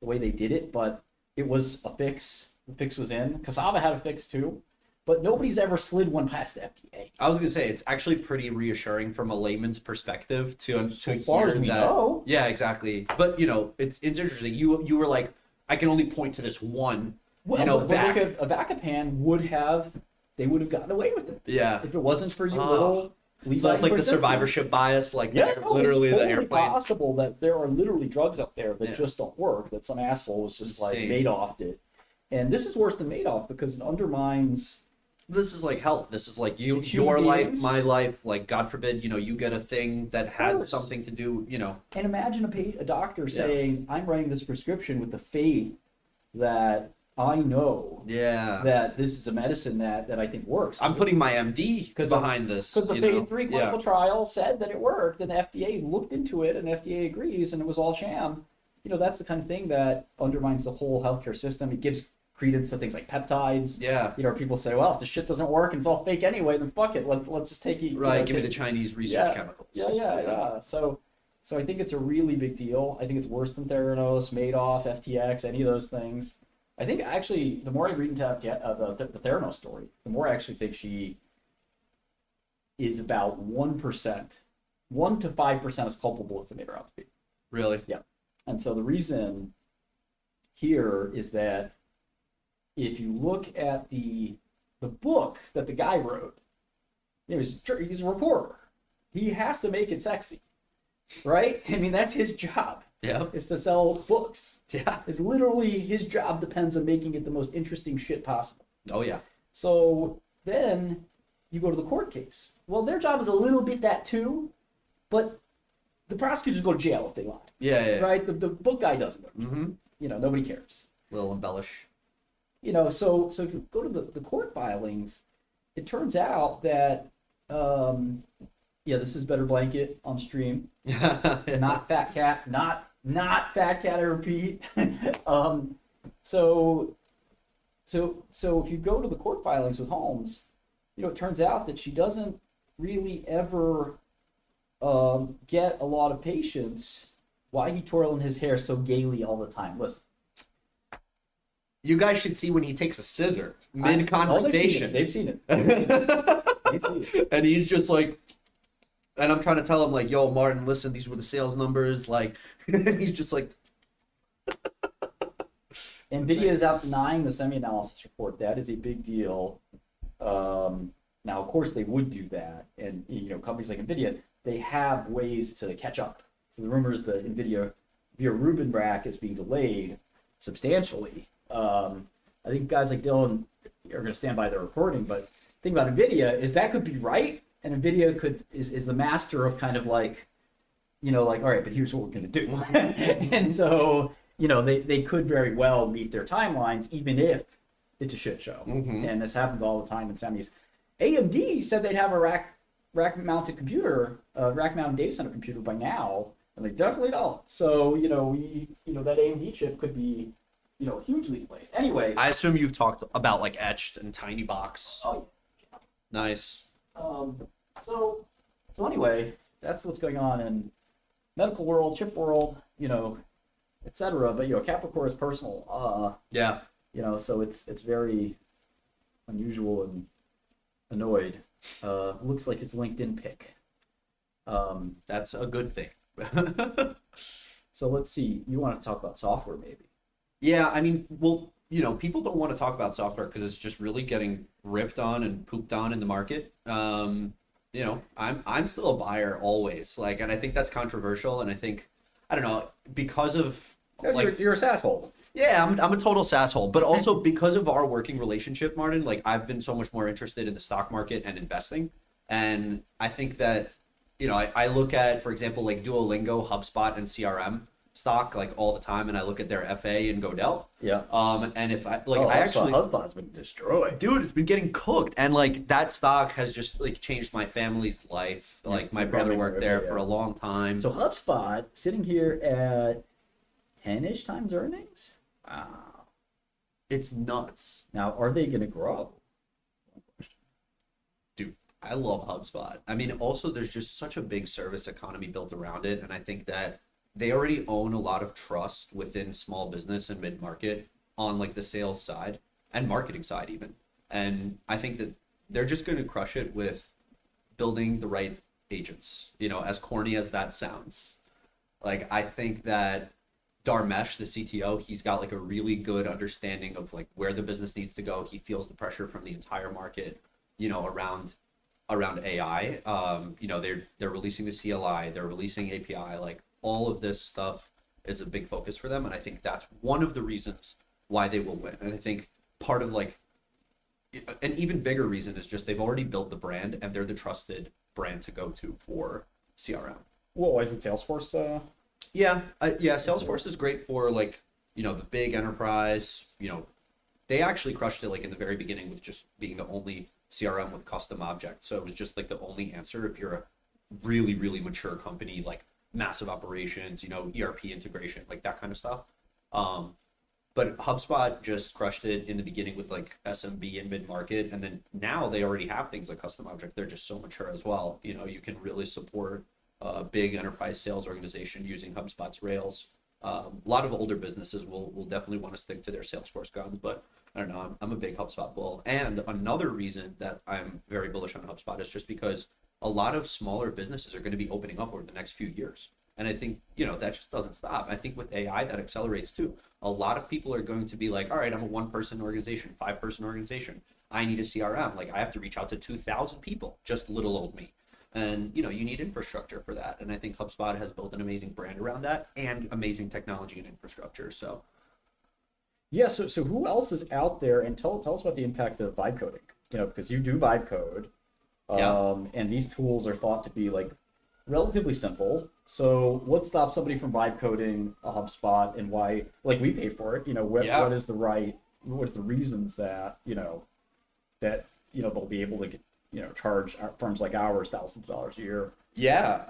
way they did it, but it was a fix. The fix was in. Cassava had a fix too, but nobody's ever slid one past the FDA. I was gonna say it's actually pretty reassuring from a layman's perspective to far as we know. Yeah, exactly. But it's interesting. You were like, I can only point to this one. Well, look at Avacopan they would have gotten away with it. Yeah. If it wasn't for you little. So it's like the survivorship bias, like literally it's the airplane. Possible that there are literally drugs out there that just don't work. That some asshole was just like Madoff did, and this is worse than Madoff because it undermines. This is like health. This is like your life, my life. Like God forbid, you get a thing that has something to do. And imagine a doctor saying, "I'm writing this prescription with the faith that I know that this is a medicine that I think works. I'm putting my MD behind this. Because the phase 3 clinical trial said that it worked, and the FDA looked into it, and the FDA agrees, and it was all sham. That's the kind of thing that undermines the whole healthcare system. It gives credence to things like peptides. Yeah. People say, well, if the shit doesn't work and it's all fake anyway, then fuck it. Let's just take it. Right, give me the Chinese research chemicals. Yeah. So I think it's a really big deal. I think it's worse than Theranos, Madoff, FTX, any of those things. I think actually, the more I read into the Theranos story, the more I actually think she is about 1%, 1 to 5% as culpable as they made her out to be. Really? Yeah. And so the reason here is that if you look at the book that the guy wrote, he's a reporter. He has to make it sexy, right? I mean, that's his job. Yeah. Is to sell books. Yeah. It's literally his job depends on making it the most interesting shit possible. Oh, yeah. So then you go to the court case. Well, their job is a little bit that too, but the prosecutors go to jail if they lie. Yeah. Right? The book guy doesn't go to jail. Mm-hmm. Nobody cares. A little embellish. So if you go to the court filings, it turns out that, this is Better Blanket on stream. Not Fat Cat. Not Fat Cat, I repeat. So if you go to the court filings with Holmes, it turns out that she doesn't really ever get a lot of patience. Why he twirling his hair so gaily all the time? Listen. You guys should see when he takes a scissor mid-conversation. They've seen it. And he's just like, and I'm trying to tell him like, yo, Martin, listen, these were the sales numbers. Like, he's just like. NVIDIA is out denying the semi-analysis report. That is a big deal. Now, of course, they would do that. And, companies like NVIDIA, they have ways to catch up. So the rumor is that NVIDIA Vera Rubin rack is being delayed substantially. I think guys like Dylan are going to stand by their reporting, but the thing about NVIDIA is that could be right. And NVIDIA is the master of kind of like, all right, but here's what we're going to do. And so, they could very well meet their timelines, even if it's a shit show. Mm-hmm. And this happens all the time in semis. AMD said they'd have a rack-mounted computer, rack-mounted data center computer by now, and they definitely don't. So, that AMD chip could be, hugely delayed. Anyway. I assume you've talked about like etched and tiny box. Oh, yeah. Nice. So anyway, that's what's going on in medical world, chip world, etc. But Capricorn is personal. Yeah. So it's very unusual and annoyed. Looks like his LinkedIn pic. That's a good thing. So let's see. You want to talk about software, maybe? Yeah, I mean, well, people don't want to talk about software because it's just really getting ripped on and pooped on in the market. I'm still a buyer always. Like, and I think that's controversial. And I think, I don't know, because of like you're a sasshole. Yeah, I'm a total sasshole. But also because of our working relationship, Martin, like I've been so much more interested in the stock market and investing. And I think that, I look at, for example, like Duolingo, HubSpot, and CRM stock like all the time, and I look at their FA and Godel. Yeah. And if I actually HubSpot's been destroyed. Dude, it's been getting cooked, and like that stock has just like changed my family's life. Like my brother worked there for a long time. So HubSpot sitting here at 10-ish times earnings. Wow, it's nuts. Now, are they going to grow? Dude, I love HubSpot. I mean, also there's just such a big service economy built around it, and I think that they already own a lot of trust within small business and mid-market on like the sales side and marketing side even. And I think that they're just going to crush it with building the right agents, as corny as that sounds. Like, I think that Dharmesh, the CTO, he's got like a really good understanding of like where the business needs to go. He feels the pressure from the entire market, around AI. They're releasing the CLI, they're releasing API, like all of this stuff is a big focus for them. And I think that's one of the reasons why they will win. And I think part of like an even bigger reason is just they've already built the brand and they're the trusted brand to go to for CRM. Well, isn't Salesforce? Yeah. Salesforce is great for like, the big enterprise, they actually crushed it like in the very beginning with just being the only CRM with custom objects. So it was just like the only answer if you're a really, really mature company, like massive operations, ERP integration, like that kind of stuff. But HubSpot just crushed it in the beginning with like SMB and mid-market. And then now they already have things like custom object. They're just so mature as well. You can really support a big enterprise sales organization using HubSpot's Rails. A lot of older businesses will definitely want to stick to their Salesforce guns, but I don't know, I'm a big HubSpot bull. And another reason that I'm very bullish on HubSpot is just because a lot of smaller businesses are going to be opening up over the next few years. And I think, that just doesn't stop. I think with AI, that accelerates too. A lot of people are going to be like, all right, I'm a 1-person organization, 5-person organization. I need a CRM. Like I have to reach out to 2,000 people, just little old me. And, you need infrastructure for that. And I think HubSpot has built an amazing brand around that and amazing technology and infrastructure. So. Yeah. So who else is out there? And tell us about the impact of vibe coding, because you do vibe code. And these tools are thought to be like relatively simple. So what stops somebody from vibe coding a HubSpot, and why, like we pay for it, what is the reasons that, they'll be able to get, charge firms like ours thousands of dollars a year? Yeah,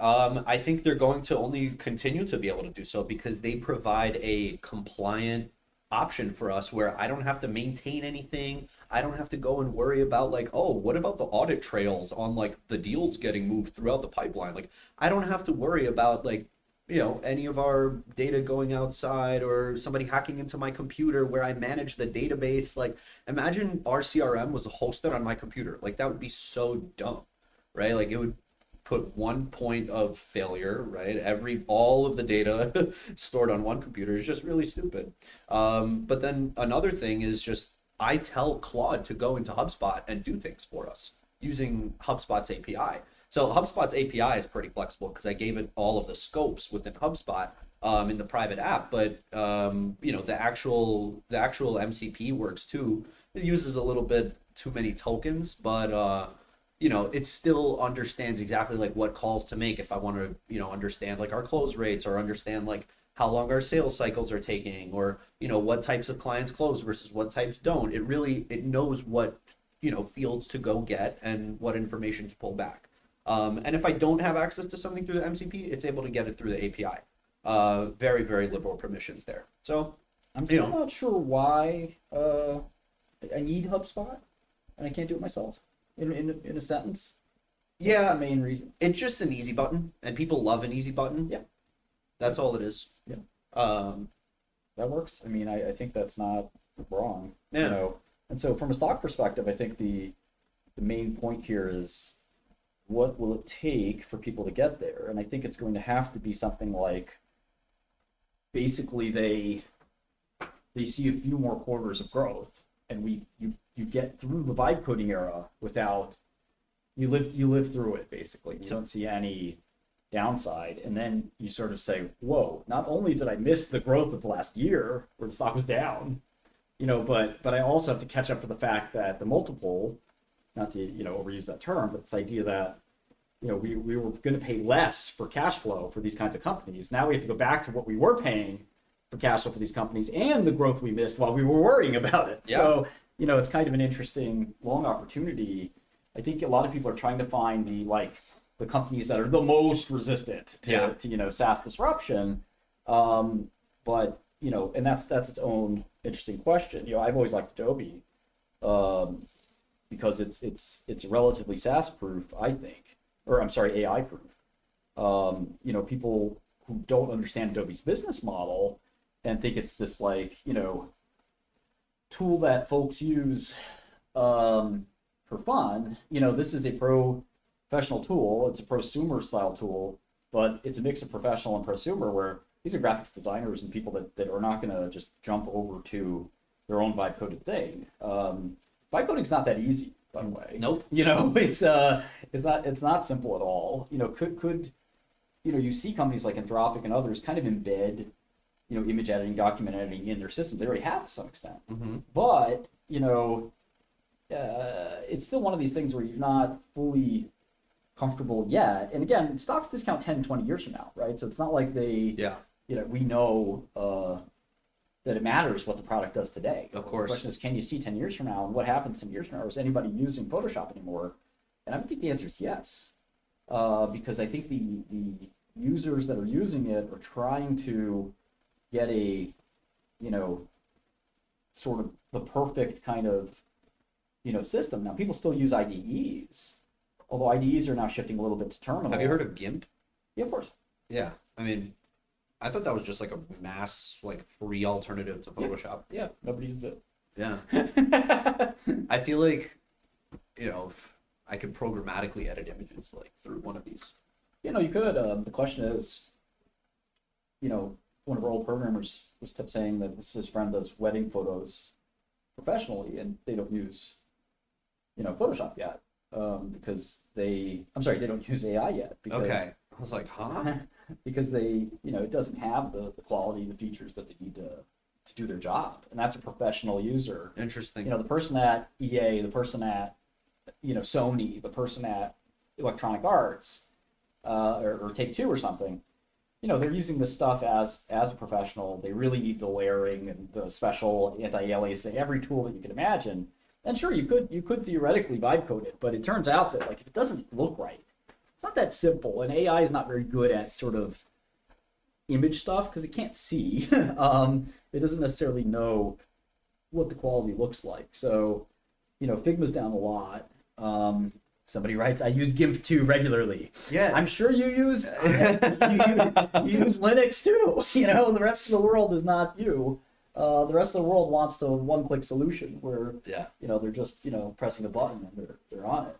I think they're going to only continue to be able to do so because they provide a compliant option for us where I don't have to maintain anything. I don't have to go and worry about like, oh, what about the audit trails on like the deals getting moved throughout the pipeline? Like, I don't have to worry about like, you know, any of our data going outside or somebody hacking into my computer where I manage the database. Like, imagine our CRM was hosted on my computer. Like, that would be so dumb, right? Like, it would put one point of failure, right? All of the data stored on one computer is just really stupid. But then another thing is just, I tell Claude to go into HubSpot and do things for us using HubSpot's API. So HubSpot's API is pretty flexible because I gave it all of the scopes within HubSpot in the private app. But you know, the actual MCP works too. It uses a little bit too many tokens, but you know, it still understands exactly like what calls to make if I want to, you know, understand like our close rates or understand like how long our sales cycles are taking, or you know, what types of clients close versus what types don't. It knows what, you know, fields to go get and what information to pull back. And if I don't have access to something through the MCP, it's able to get it through the API. Very, very liberal permissions there. So I'm still not sure why I need HubSpot and I can't do it myself in a sentence. Yeah, What's the main reason? It's just an easy button, and people love an easy button. Yeah, that's all it is. Yeah, that works. I mean, I think that's not wrong. Yeah. You know, and so from a stock perspective, I think the main point here is, what will it take for people to get there? And I think it's going to have to be something like, basically they see a few more quarters of growth, and you get through the vibe coding era without, you live through it basically. You don't see any downside, and then you sort of say, whoa, not only did I miss the growth of last year where the stock was down, you know, but I also have to catch up to the fact that the multiple, not to, you know, overuse that term, but this idea that, you know, we were going to pay less for cash flow for these kinds of companies. Now we have to go back to what we were paying for cash flow for these companies and the growth we missed while we were worrying about it. Yeah. So, you know, it's kind of an interesting long opportunity. I think a lot of people are trying to find the companies that are the most resistant to you know, SaaS disruption. But, you know, and that's its own interesting question. You know, I've always liked Adobe because it's relatively SaaS proof, I think, or I'm sorry, AI proof. You know, people who don't understand Adobe's business model and think it's this like, you know, tool that folks use for fun. You know, this is a professional tool. It's a prosumer style tool, but it's a mix of professional and prosumer, where these are graphics designers and people that are not going to just jump over to their own vibe coded thing. Vibe coding's not that easy, by the way. Nope. You know, it's not simple at all. You know, could you know, you see companies like Anthropic and others kind of embed, you know, image editing, document editing in their systems. They already have to some extent. Mm-hmm. But, you know, it's still one of these things where you're not fully comfortable yet. And again, stocks discount 10, 20 years from now, right? So it's not like you know, we know that it matters what the product does today. Of course. The question is, can you see 10 years from now, and what happens 10 years from now? Is anybody using Photoshop anymore? And I think the answer is yes. Because I think the users that are using it are trying to get a, you know, sort of the perfect kind of, you know, system. Now, people still use IDEs, although IDEs are now shifting a little bit to terminal. Have you heard of GIMP? Yeah, of course. Yeah, I mean, I thought that was just like a mass, like, free alternative to Photoshop. Yeah, nobody used it. Yeah. I feel like, you know, I could programmatically edit images like through one of these. You know, you could. The question is, you know, one of our old programmers was saying that his friend does wedding photos professionally, and they don't use, you know, Photoshop yet because they don't use AI yet. Because, okay. I was like, huh? Because they, you know, it doesn't have the quality, the features that they need to do their job, and that's a professional user. Interesting. You know, the person at EA, the person at, you know, Sony, the person at Electronic Arts, or Take-Two or something, you know, they're using this stuff as a professional. They really need the layering and the special anti-aliasing, every tool that you can imagine. And sure, you could theoretically vibe code it, but it turns out that, like, if it doesn't look right, it's not that simple. And AI is not very good at sort of image stuff because it can't see. It doesn't necessarily know what the quality looks like. So, Figma's down a lot. Somebody writes, I use GIMP 2 regularly. Yeah. I'm sure you use you use Linux too. The rest of the world is not you. The rest of the world wants the one-click solution where they're just pressing a button and they're on it.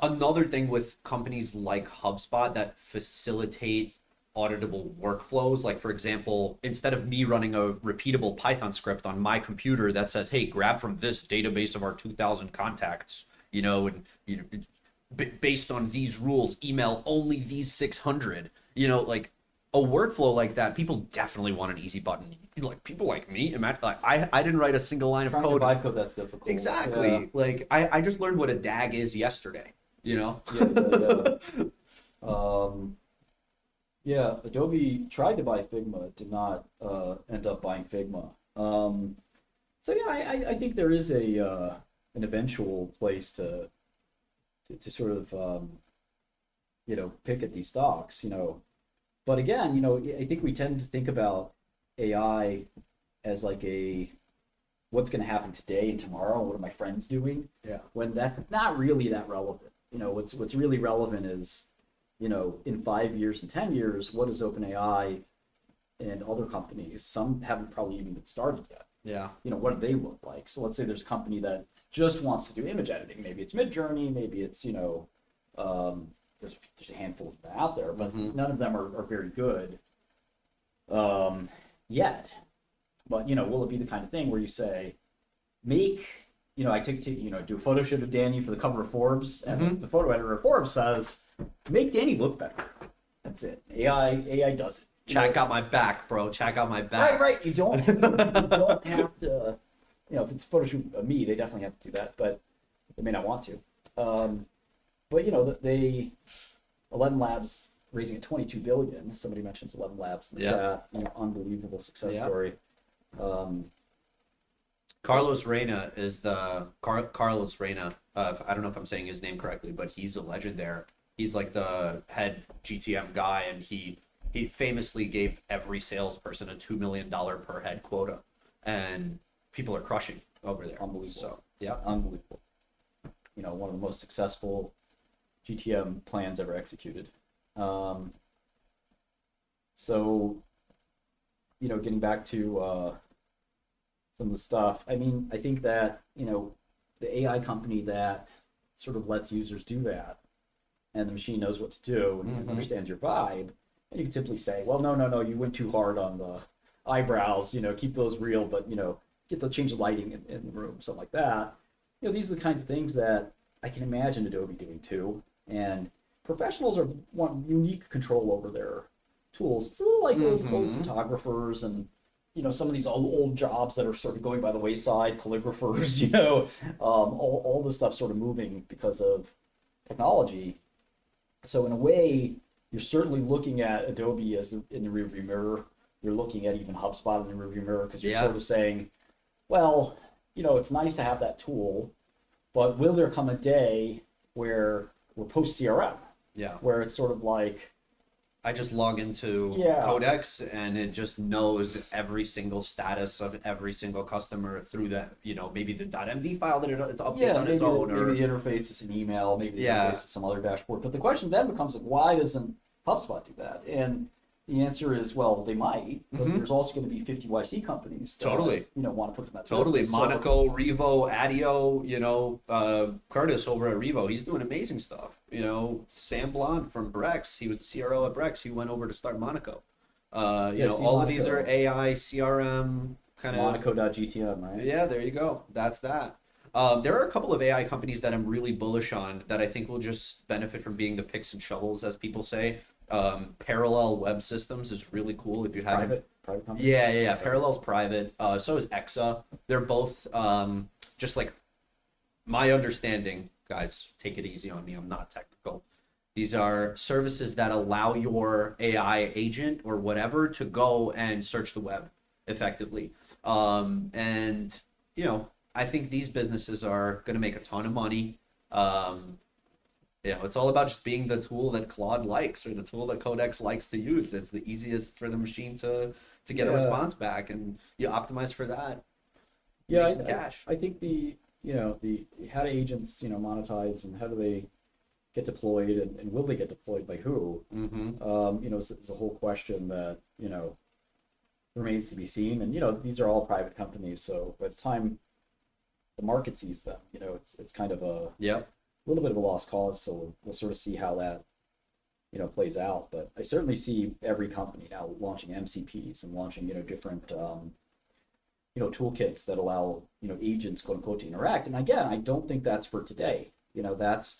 Another thing with companies like HubSpot that facilitate auditable workflows, like for example, instead of me running a repeatable Python script on my computer that says, hey, grab from this database of our 2,000 contacts, based on these rules, email only these 600, like a workflow like that, people definitely want an easy button. Like people like me, imagine, like I didn't write a single line of code. Vibe code, that's difficult. Exactly. Yeah. Like I just learned what a DAG is yesterday, Yeah. Adobe tried to buy Figma, did not end up buying Figma. I think there is an eventual place to sort of pick at these stocks, But again, I think we tend to think about AI as like what's going to happen today and tomorrow. What are my friends doing? Yeah. When that's not really that relevant. What's really relevant is, in 5 years and 10 years, what is OpenAI and other companies? Some haven't probably even been started yet. Yeah. What do they look like? So let's say there's a company that just wants to do image editing. Maybe it's Midjourney. Maybe it's, there's a handful of them out there, but none of them are very good yet. But, will it be the kind of thing where you say, I do a photo shoot of Danny for the cover of Forbes, and the photo editor of Forbes says, make Danny look better. That's it. AI does it. Chat got my back, bro. Chat got my back. Right. You don't have to, if it's a photo shoot of me, they definitely have to do that, but they may not want to. But 11 Labs raising at $22 billion. Somebody mentions 11 Labs in the chat. Unbelievable success story. Carlos Reyna is Carlos Reyna. I don't know if I'm saying his name correctly, but he's a legend there. He's like the head GTM guy, and he famously gave every salesperson a $2 million per head quota, and people are crushing over there. Unbelievable. So, yeah, unbelievable. One of the most successful GTM plans ever executed. Getting back to some of the stuff, I think that, the AI company that sort of lets users do that, and the machine knows what to do and understands your vibe, and you can simply say, well, no, you went too hard on the eyebrows, keep those real, but, get to change the lighting in the room, something like that. These are the kinds of things that I can imagine Adobe doing too. And professionals want unique control over their tools. It's a little like old photographers and, some of these old jobs that are sort of going by the wayside, calligraphers, all this stuff sort of moving because of technology. So in a way, you're certainly looking at Adobe as in the rearview mirror. You're looking at even HubSpot in the rearview mirror because you're sort of saying, well, it's nice to have that tool, but will there come a day where we're post CRM? Yeah. Where it's sort of like, I just log into Codex and it just knows every single status of every single customer through that, maybe the .md file that it's updates on its own. Maybe the interface is an email, maybe the interface is some other dashboard. But the question then becomes, why doesn't HubSpot do that? And the answer is, well, they might, but there's also going to be 50 YC companies that want to put them at Totally. business. Monaco, Revo, Adio, Curtis over at Revo, he's doing amazing stuff. Sam Blond from Brex, he was the CRO at Brex, he went over to start Monaco. All of these are AI, CRM, kind of... Monaco.gtm, right? Yeah, there you go. That's that. There are a couple of AI companies that I'm really bullish on that I think will just benefit from being the picks and shovels, as people say. Parallel Web Systems is really cool if you have private company. Yeah. Parallel's private. So is Exa. They're both just like my understanding. Guys, take it easy on me. I'm not technical. These are services that allow your AI agent or whatever to go and search the web effectively. I think these businesses are going to make a ton of money. You know, it's all about just being the tool that Claude likes or the tool that Codex likes to use. It's the easiest for the machine to get a response back, and you optimize for that. Yeah, Make some cash. I think the how do agents monetize, and how do they get deployed, and will they get deployed by who? It's a whole question that remains to be seen. And these are all private companies, so by the time the market sees them, it's kind of a little bit of a lost cause. So we'll sort of see how that plays out. But I certainly see every company now launching MCPs and launching different toolkits that allow agents, quote unquote, to interact. And again, I don't think that's for today. That's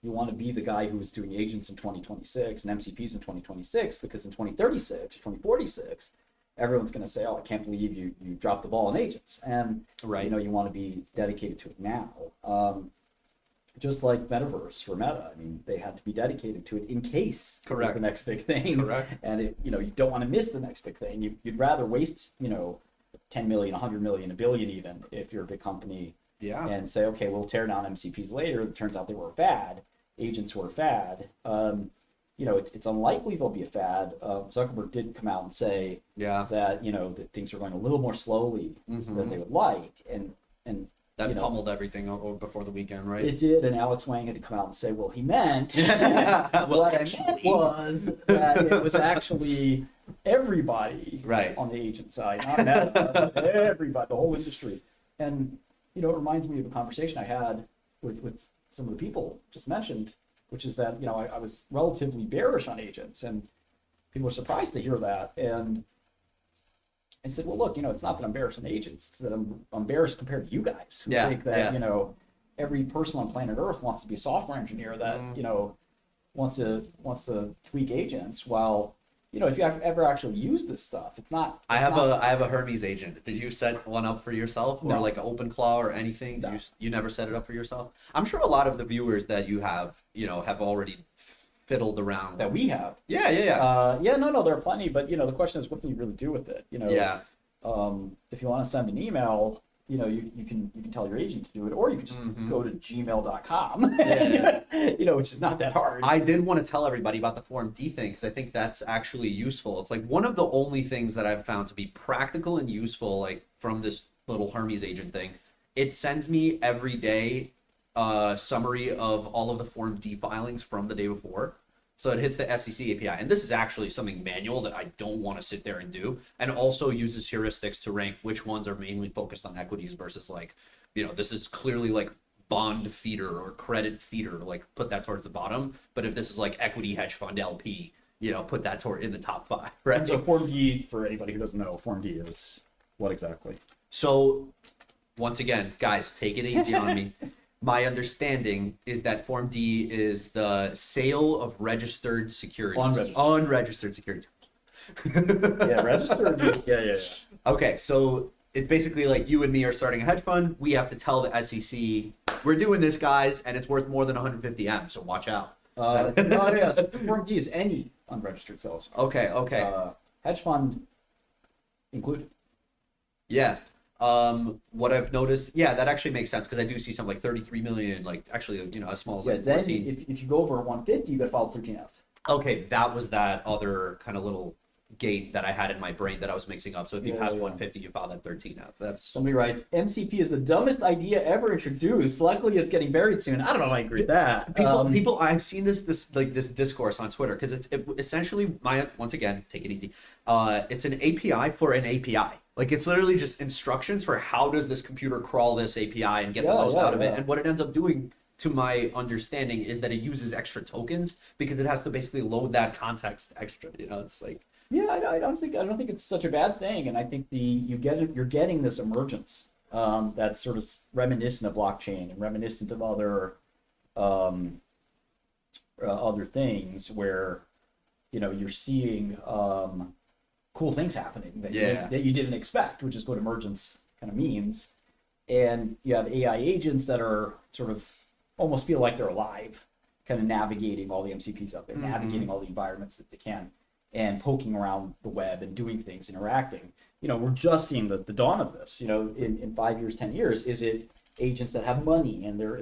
you want to be the guy who's doing agents in 2026 and MCPs in 2026, because in 2036 or 2046, everyone's going to say, "Oh, I can't believe you dropped the ball on agents." And you want to be dedicated to it now. Just like Metaverse for Meta, I mean, they had to be dedicated to it in case it was the next big thing. Correct. And you don't want to miss the next big thing. You'd rather waste 10 million, 100 million, a billion even, if you're a big company. Yeah. And say, okay, we'll tear down MCPs later. It turns out they were a fad. Agents were a fad. It's unlikely they'll be a fad. Zuckerberg did come out and say that that things are going a little more slowly than they would like, and that pummeled everything over before the weekend, right? It did, and Alex Wang had to come out and say, "Well, he meant what I meant was that it was actually everybody on the agent side, not Meta, but everybody, the whole industry." And it reminds me of a conversation I had with some of the people just mentioned, which is that I was relatively bearish on agents, and people were surprised to hear that. And I said, well, look, it's not that I'm bearish on agents; it's that I'm bearish compared to you guys who think that every person on planet Earth wants to be a software engineer that wants to tweak agents. While if you ever actually use this stuff, it's not. I have a Hermes agent. Did you set one up for yourself, or like an OpenClaw or anything? No. You never set it up for yourself? I'm sure a lot of the viewers that you have already fiddled around. That we have. Yeah. No, there are plenty, but the question is, what can you really do with it? If you want to send an email, you can tell your agent to do it, or you can just go to gmail.com, which is not that hard. I did want to tell everybody about the FormD thing, because I think that's actually useful. It's like one of the only things that I've found to be practical and useful, like from this little Hermes agent thing. It sends me every day a summary of all of the FormD filings from the day before. So it hits the SEC API. And this is actually something manual that I don't want to sit there and do. And also uses heuristics to rank which ones are mainly focused on equities versus this is clearly like bond feeder or credit feeder, like put that towards the bottom. But if this is like equity hedge fund LP, put that in the top 5, right? So FormD, for anybody who doesn't know, FormD is what exactly? So once again, guys, take it easy on me. My understanding is that FormD is the sale of registered securities. Unregistered securities. Registered. Yeah. Okay, so it's basically like you and me are starting a hedge fund. We have to tell the SEC, we're doing this, guys, and it's worth more than 150 M, so watch out. So FormD is any unregistered sales. Okay. Hedge fund included. Yeah. What I've noticed, that actually makes sense, because I do see something like 33 million, like actually, as small as like 14. Then if you go over 150, you got to file 13F. Okay, that was that other kind of little gate that I had in my brain that I was mixing up. So if you pass 150, you file that 13F. That's somebody writes, MCP is the dumbest idea ever introduced. Luckily, it's getting buried soon. I don't know if I agree with that. People, I've seen this discourse on Twitter, because it's essentially once again, take it easy. It's an API for an API. Like, it's literally just instructions for how does this computer crawl this API and get the most out of it. And what it ends up doing, to my understanding, is that it uses extra tokens because it has to basically load that context extra. It's like. Yeah, I don't think it's such a bad thing, and I think you're getting this emergence that's sort of reminiscent of blockchain and reminiscent of other things where you're seeing cool things happening that you didn't expect, which is what emergence kind of means. And you have AI agents that are sort of almost feel like they're alive, kind of navigating all the MCPs out there, navigating all the environments that they can, and poking around the web and doing things, interacting. We're just seeing the dawn of this. In 5 years, 10 years, is it agents that have money and they're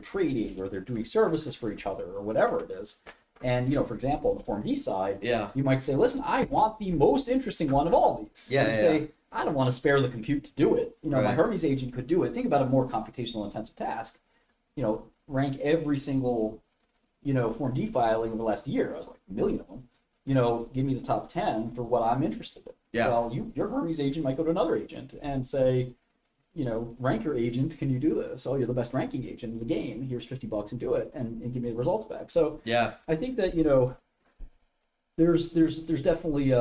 trading or they're doing services for each other or whatever it is. And for example, on the Form D side, you might say, listen, I want the most interesting one of all these. Yeah, and you say, I don't want to spare the compute to do it. My Right. Hermes agent could do it. Think about a more computational intensive task. Rank every single, Form D filing over the last year. I was like, a million of them. Give me the top 10 for what I'm interested in. Yeah. Well, your Hermes agent might go to another agent and say, rank your agent. Can you do this? Oh, you're the best ranking agent in the game. Here's $50 and do it, and give me the results back. So Yeah. I think that there's definitely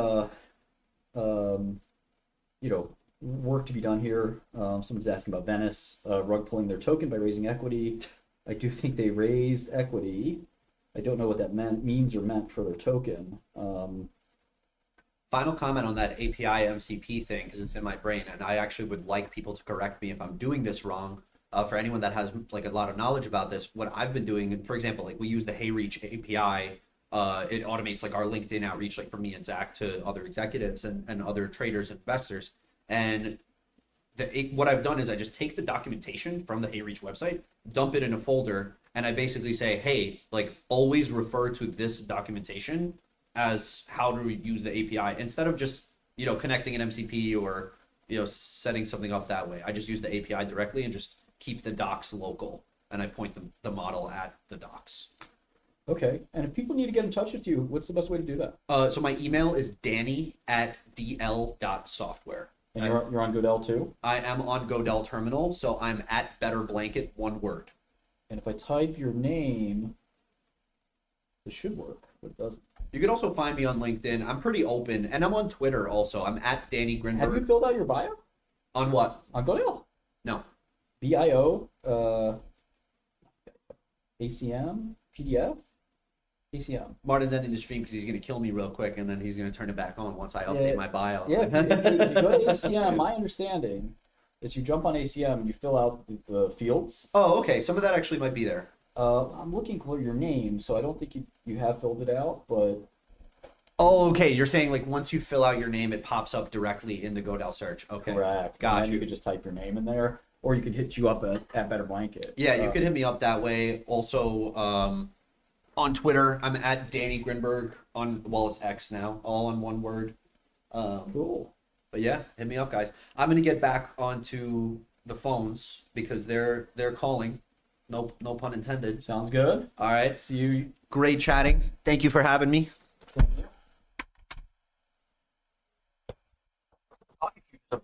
work to be done here. Someone's asking about Venice rug pulling their token by raising equity. I do think they raised equity. I don't know what that means or meant for their token. Final comment on that API MCP thing, because it's in my brain, and I actually would like people to correct me if I'm doing this wrong. For anyone that has like a lot of knowledge about this, what I've been doing, for example, like we use the HeyReach API. It automates like our LinkedIn outreach, like from me and Zach to other executives and other traders and investors. And what I've done is I just take the documentation from the HeyReach website, dump it in a folder, and I basically say, hey, like always refer to this documentation as how to use the API instead of just, connecting an MCP or, setting something up that way. I just use the API directly and just keep the docs local, and I point the model at the docs. Okay. And if people need to get in touch with you, what's the best way to do that? So my email is danny@dl.software. And you're on Godel too? I am on Godel Terminal, so I'm at Better Blanket, one word. And if I type your name, it should work, but it doesn't. You can also find me on LinkedIn. I'm pretty open, and I'm on Twitter also. I'm at Danny Grinberg. Have you filled out your bio? On what? On Godel? No. BIO, ACM, PDF, ACM. Martin's ending the stream because he's going to kill me real quick, and then he's going to turn it back on once I update my bio. Yeah, if you go to ACM, my understanding is you jump on ACM and you fill out the fields. Oh, okay. Some of that actually might be there. I'm looking for your name, so I don't think you have filled it out, but... Oh, okay. You're saying like once you fill out your name, it pops up directly in the Godel search. Okay. Correct. Got and you could just type your name in there, or you could hit you up at Better Blanket. Yeah, you could hit me up that way. Also, on Twitter, I'm at Danny Grinberg it's X now, all in one word. Cool. But yeah, hit me up, guys. I'm gonna get back onto the phones because they're calling. No pun intended. Sounds good. All right. See you. Great chatting. Thank you for having me.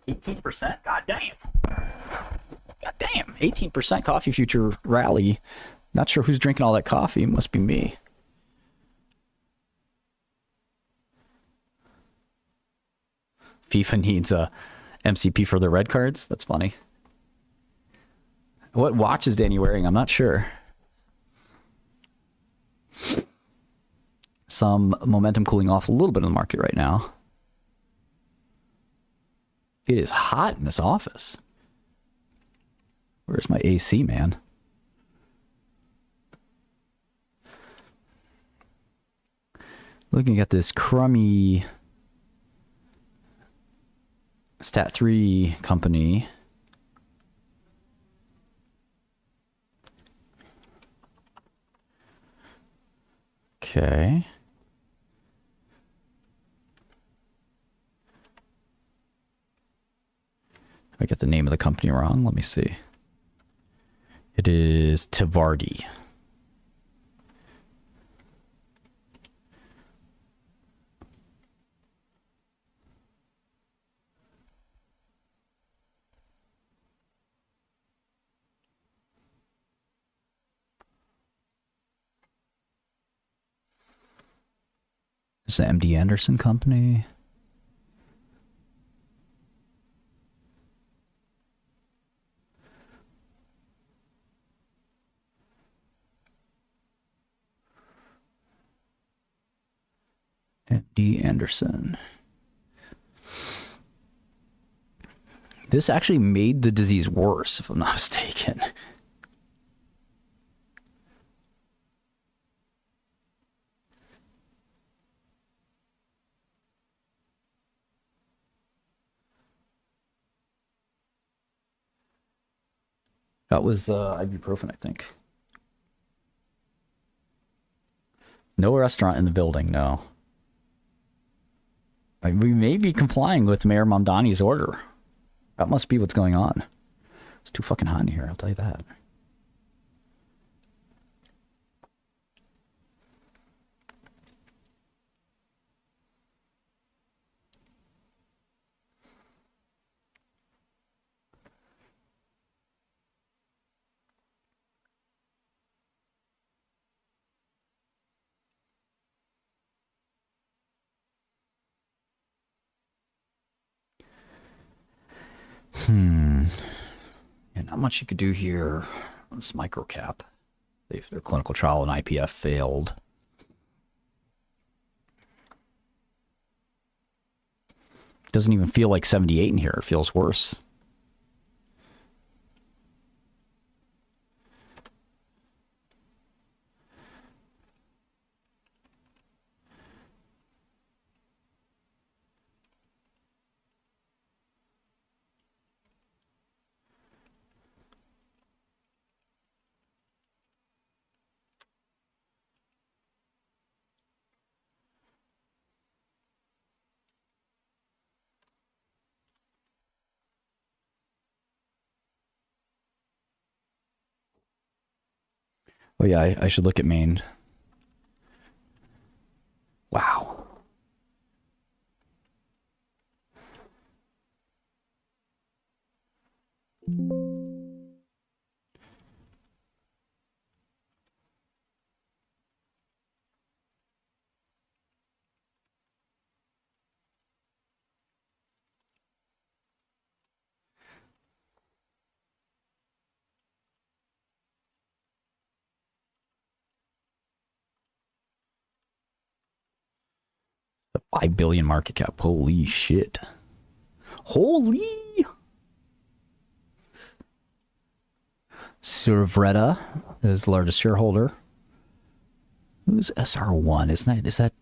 18%. God damn. 18% coffee future rally. Not sure who's drinking all that coffee. It must be me. FIFA needs a MCP for the red cards. That's funny. What watch is Danny wearing? I'm not sure. Some momentum cooling off a little bit in the market right now. It is hot in this office. Where's my AC, man? Looking at this crummy Stat3 company. Okay. I get the name of the company wrong. Let me see. It is Tvardi. It's the MD Anderson company. MD Anderson. This actually made the disease worse, if I'm not mistaken. That was ibuprofen, I think. No restaurant in the building, no. We may be complying with Mayor Mamdani's order. That must be what's going on. It's too fucking hot in here, I'll tell you that. Yeah, not much you could do here. This microcap. Their clinical trial in IPF failed. It doesn't even feel like 78 in here. It feels worse. Oh yeah, I should look at Maine. Wow. The 5 billion market cap. Holy shit. Holy. Survretta is the largest shareholder. Who's SR1? Is that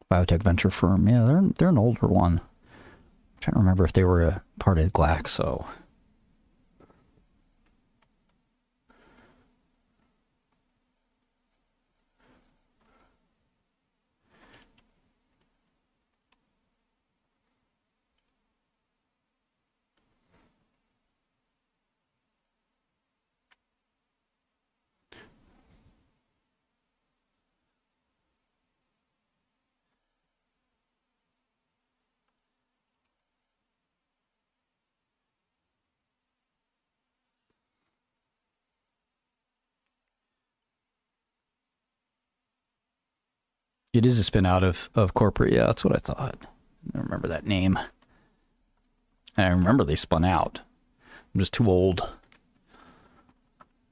biotech venture firm? Yeah, they're an older one. I'm trying to remember if they were a part of Glaxo. It is a spin out of corporate. Yeah, that's what I thought. I remember that name. I remember they spun out. I'm just too old.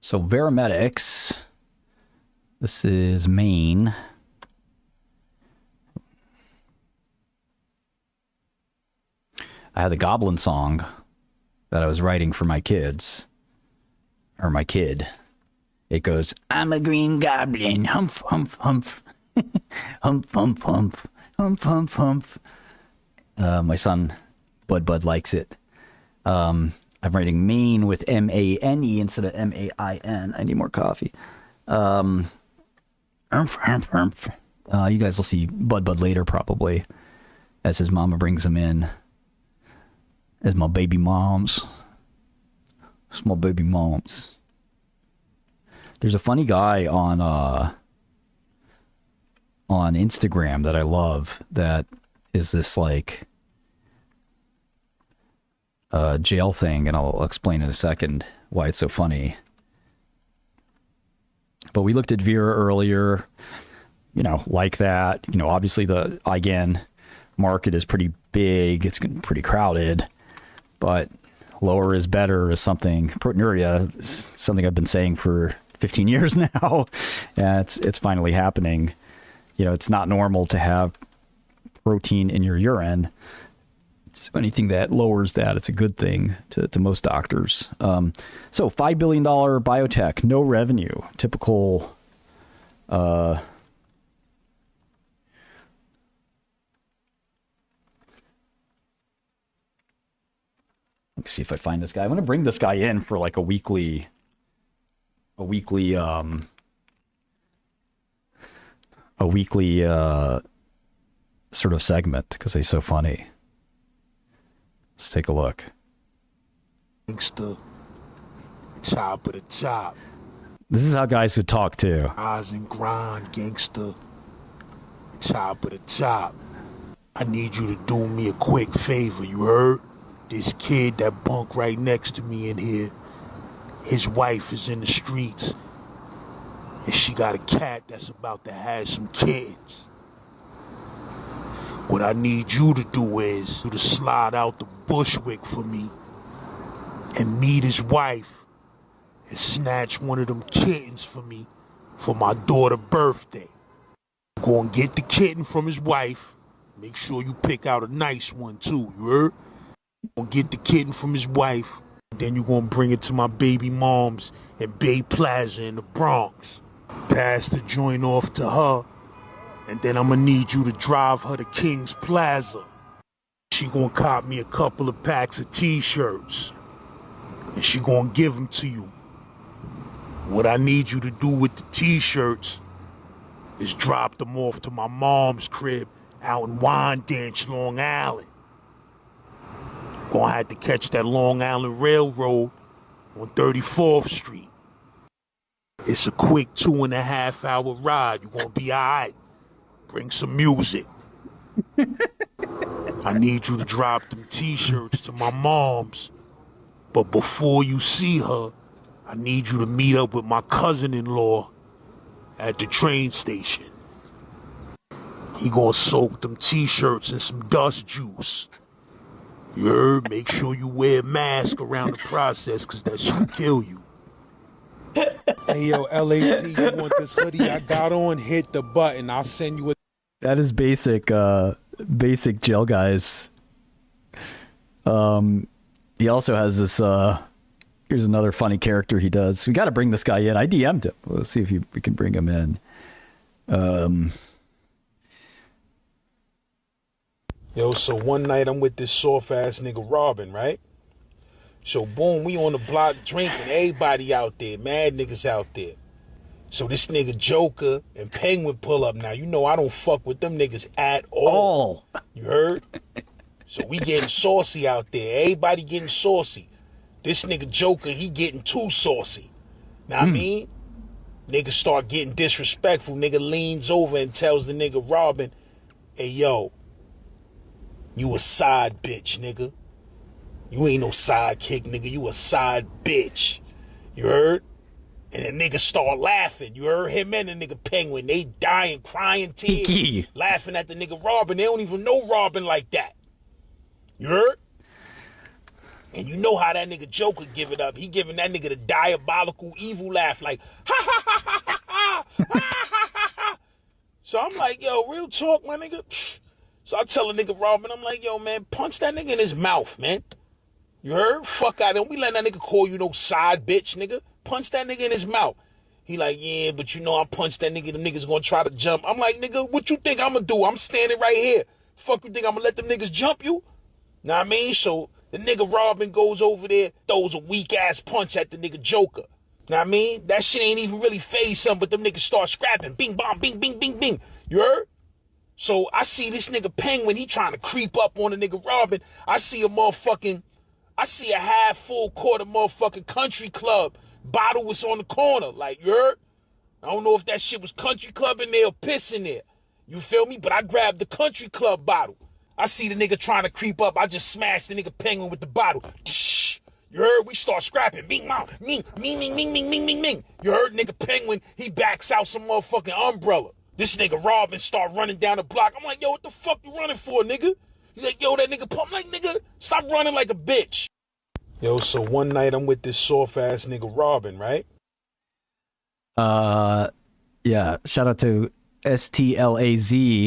So Veramedics. This is Maine. I had the Goblin song that I was writing for my kids. Or my kid. It goes, I'm a green goblin. Humph, humph, humph. Humph, humph, humph. Humph, humph, humph. My son, Bud likes it. I'm writing Maine with M-A-N-E instead of M-A-I-N. I need more coffee. Humph, humph, humph. You guys will see Bud later probably as his mama brings him in. As my baby moms. Small baby moms. There's a funny guy on Instagram that I love that is this like jail thing, and I'll explain in a second why it's so funny. But we looked at Vera earlier, like that. Obviously the IgAN market is pretty big. It's pretty crowded, but lower is better is something. Proteinuria is something I've been saying for 15 years now, and it's finally happening. It's not normal to have protein in your urine So anything that lowers that, it's a good thing to most doctors. So $5 billion biotech, no revenue, typical. Let me see if I find this guy. I'm going to bring this guy in for like a weekly sort of segment because he's so funny. Let's take a look. Gangsta, top of the top. This is how guys would talk too. Eyes and grind, gangsta, top of the top. I need you to do me a quick favor, you heard? This kid that bunk right next to me in here, his wife is in the streets, and she got a cat that's about to have some kittens. What I need you to do is to slide out the Bushwick for me and meet his wife and snatch one of them kittens for me for my daughter's birthday. Go and get the kitten from his wife. Make sure you pick out a nice one too, you heard? Go get the kitten from his wife. Then you're gonna bring it to my baby mom's in Bay Plaza in the Bronx. Pass the joint off to her. And then I'm gonna need you to drive her to King's Plaza. She gonna cop me a couple of packs of t-shirts. And she gonna give them to you. What I need you to do with the t-shirts is drop them off to my mom's crib out in Wyandanch, Long Island. You're gonna have to catch that Long Island Railroad on 34th Street. It's a quick 2.5 hour ride. You're gonna be all right. Bring some music. I need you to drop them t-shirts to my mom's. But before you see her, I need you to meet up with my cousin-in-law at the train station. He gonna soak them t-shirts in some dust juice. You heard? Make sure you wear a mask around the process, cause that should kill you. Hey, yo, LAC, you want this hoodie I got on? Hit the button. I'll send you a... That is basic jail guys. He also has this, here's another funny character he does. We got to bring this guy in. I DM'd him. Let's see if we can bring him in. Yo, so one night I'm with this soft-ass nigga Robin, right? So boom, we on the block drinking. Everybody out there, mad niggas out there. So this nigga Joker and Penguin pull up. Now, you know I don't fuck with them niggas at all. You heard? So we getting saucy out there. Everybody getting saucy. This nigga Joker, he getting too saucy. Now I mean, niggas start getting disrespectful. Nigga leans over and tells the nigga Robin, hey, yo, you a side bitch, nigga. You ain't no sidekick, nigga. You a side bitch. You heard? And the nigga start laughing. You heard him and the nigga Penguin. They dying, crying tears. Kiki. Laughing at the nigga Robin. They don't even know Robin like that. You heard? And you know how that nigga Joker give it up. He giving that nigga the diabolical evil laugh like, ha ha ha ha ha ha ha ha ha ha. So I'm like, yo, real talk, my nigga. Psh. So I tell a nigga Robin, I'm like, yo, man, punch that nigga in his mouth, man. You heard? Fuck out of him. We letting that nigga call you no side bitch, nigga. Punch that nigga in his mouth. He like, yeah, but you know I punch that nigga, them niggas gonna try to jump. I'm like, nigga, what you think I'm gonna do? I'm standing right here. Fuck you think I'm gonna let them niggas jump you? Know what I mean? So the nigga Robin goes over there, throws a weak ass punch at the nigga Joker. Know what I mean? That shit ain't even really phase something, but them niggas start scrapping. Bing, bong, bing, bing, bing, bing. You heard? So I see this nigga Penguin, he trying to creep up on the nigga Robin. I see a half full quarter motherfucking Country Club bottle was on the corner. Like, you heard? I don't know if that shit was Country Club in there or piss in there. You feel me? But I grabbed the Country Club bottle. I see the nigga trying to creep up. I just smashed the nigga Penguin with the bottle. You heard? We start scrapping. Bing, mong, ming, ming, ming, ming, ming, ming, ming, ming. You heard? Nigga Penguin, he backs out some motherfucking umbrella. This nigga Robin start running down the block. I'm like, yo, what the fuck you running for, nigga? He's like, yo, that nigga pump. I'm like, nigga, stop running like a bitch. Yo, so one night I'm with this soft-ass nigga Robin, right? Yeah, shout out to STLAZ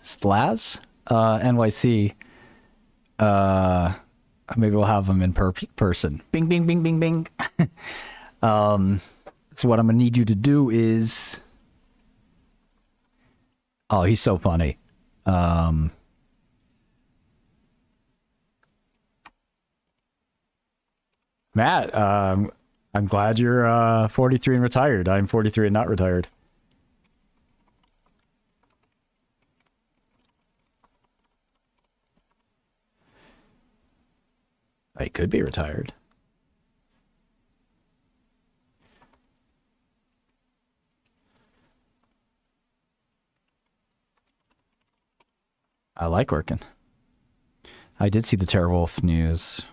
Slaz. NYC. Maybe we'll have him in person. Bing, bing, bing, bing, bing. So what I'm gonna need you to do is, oh, he's so funny. Matt, I'm glad you're 43 and retired. I'm 43 and not retired. I could be retired. I like working. I did see the Terrorwolf news.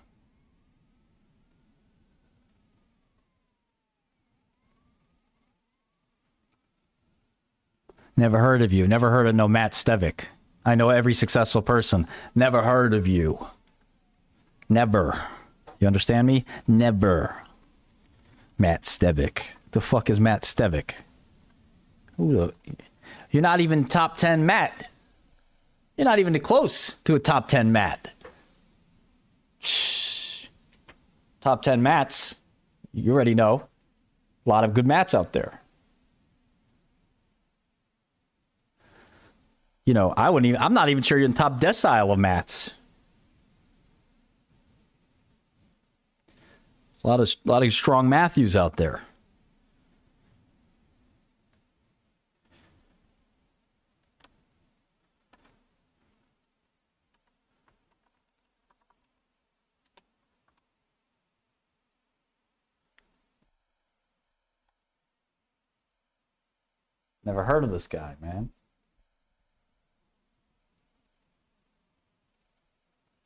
Never heard of you. Never heard of no Matt Stevick. I know every successful person. Never heard of you. Never. You understand me? Never. Matt Stevick. The fuck is Matt Stevick? You're not even top 10 Matt. You're not even close to a top 10 Matt. Shh. Top 10 Matts. You already know. A lot of good Matts out there. You know, I'm not even sure you're in the top decile of Matts. A lot of strong Matthews out there. Never heard of this guy, man.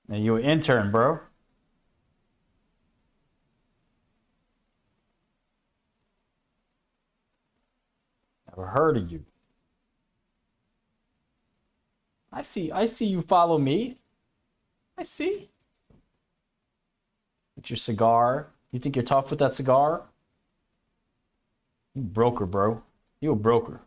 Now you an intern, bro. Never heard of you. I see you follow me. I see. With your cigar. You think you're tough with that cigar? You broker, bro. You a broker.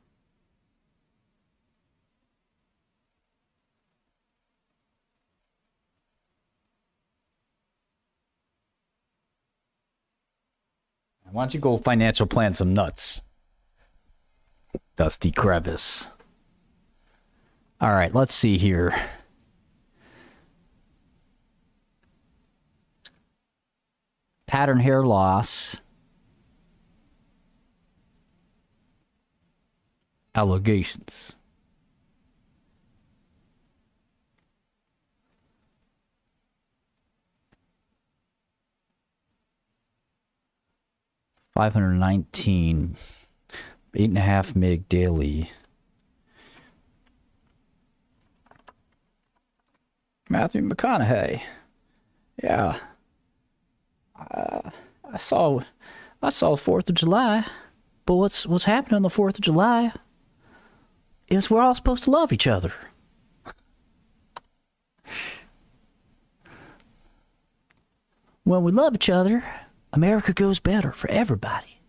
Why don't you go financial plan some nuts? Dusty Crevice. All right, let's see here. Pattern hair loss. Allegations. $519, 8.5 meg daily. Matthew McConaughey. Yeah. I saw 4th of July. But what's happening on the 4th of July is we're all supposed to love each other. When we love each other, America goes better for everybody.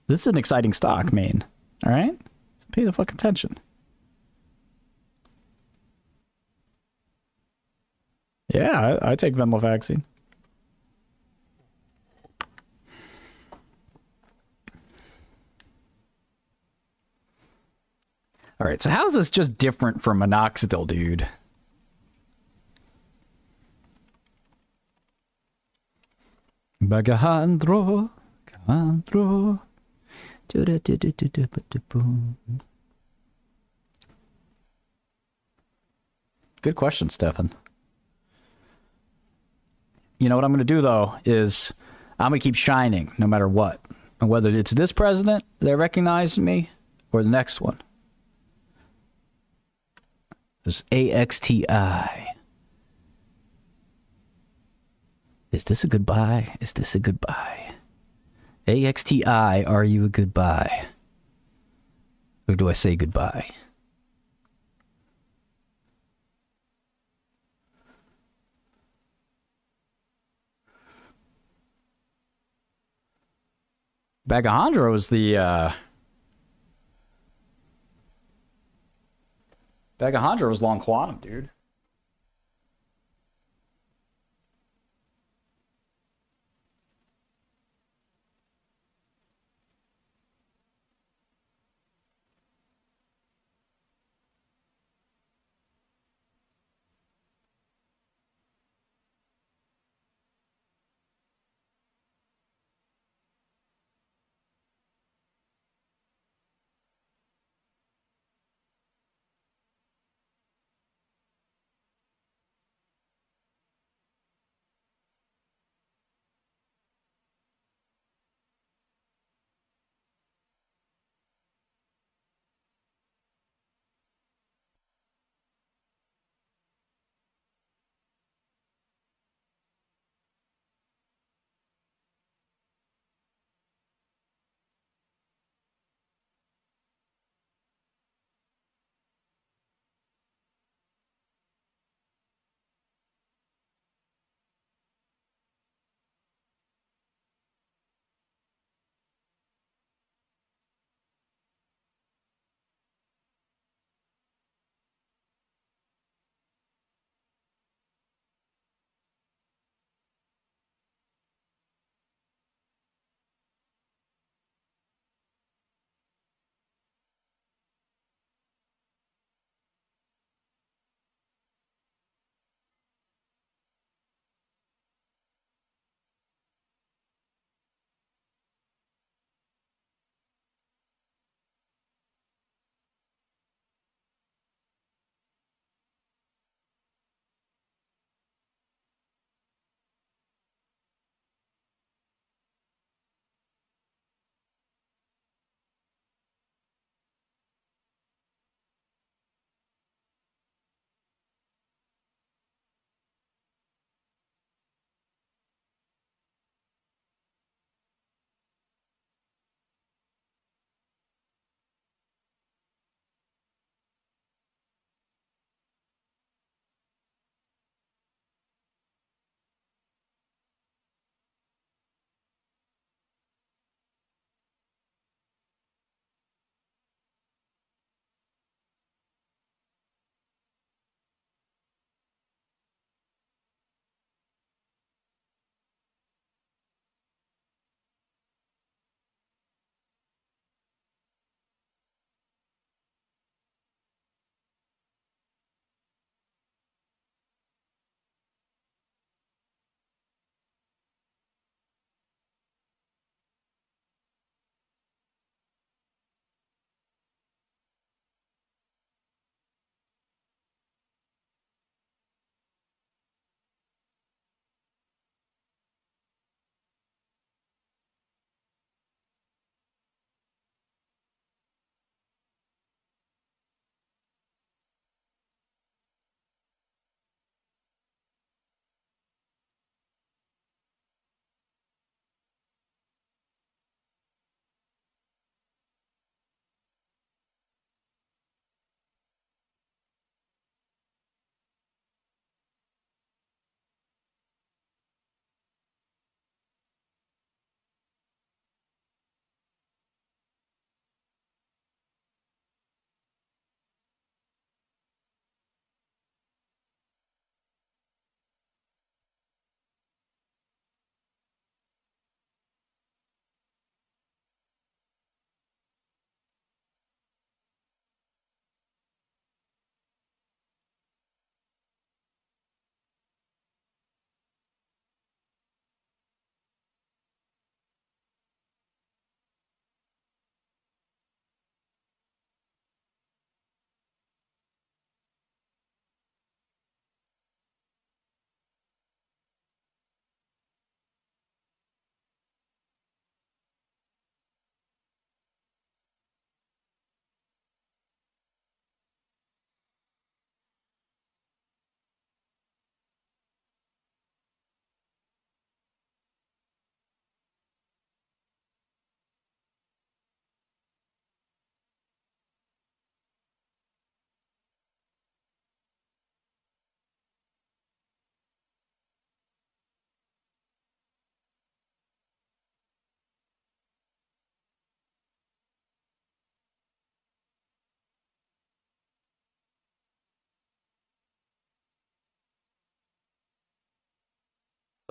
This is an exciting stock, man. All right? Pay the fucking attention. Yeah, I take venlafaxine. All right, so how is this just different from minoxidil, dude? Bagajandro. Good question, Stefan. You know what I'm going to do, though, is I'm going to keep shining no matter what. And whether it's this president that recognizes me or the next one. There's AXTI. Is this a goodbye? Is this a goodbye? AXTI, are you a goodbye? Or do I say goodbye? Bagajandro is the Begahondra was long quantum, dude.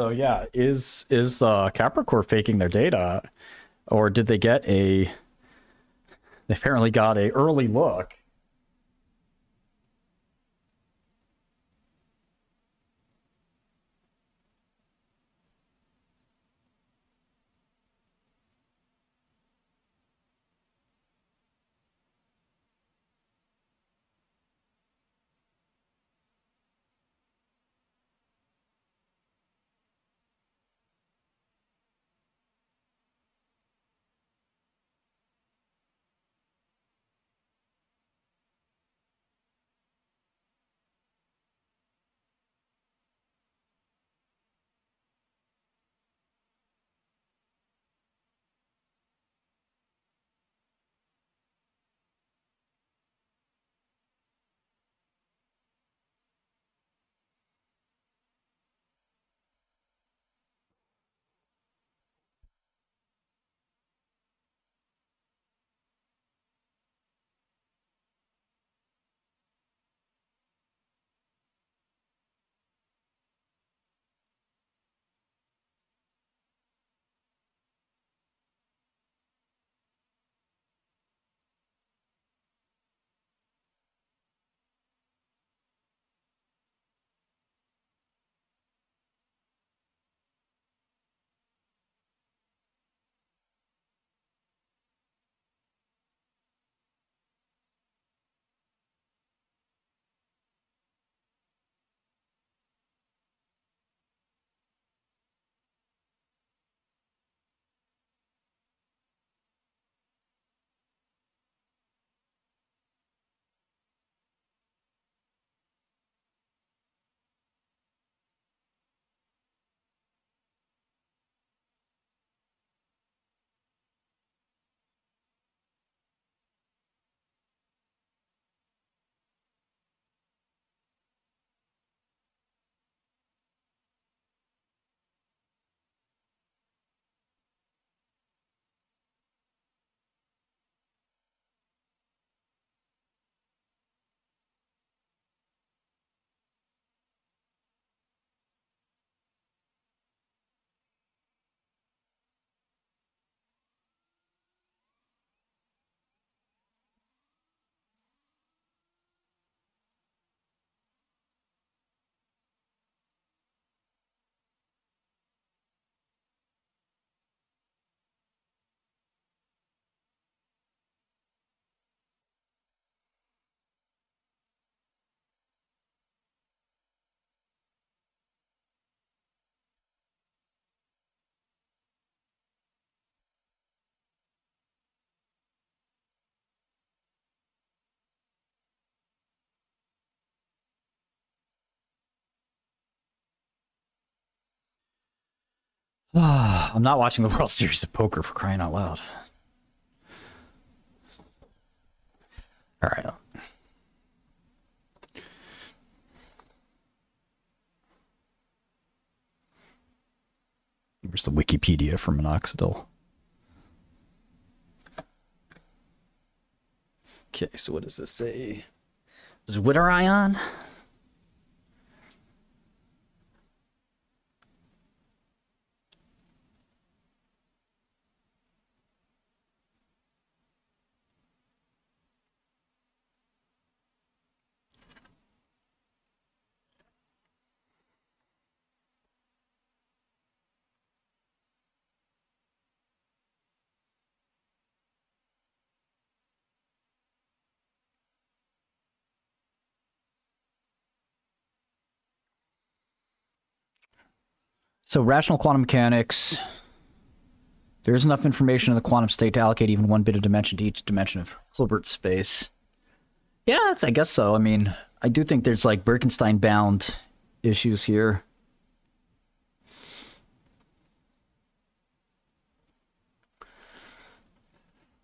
So yeah, is Capricorn faking their data, or did they get a? They apparently got a early look. I'm not watching the World Series of Poker, for crying out loud. All right. Here's the Wikipedia for minoxidil. Okay, so what does this say? Is Zwitterion? So rational quantum mechanics, there is enough information in the quantum state to allocate even one bit of dimension to each dimension of Hilbert space. Yeah, I guess so. I mean, I do think there's like Birkenstein bound issues here.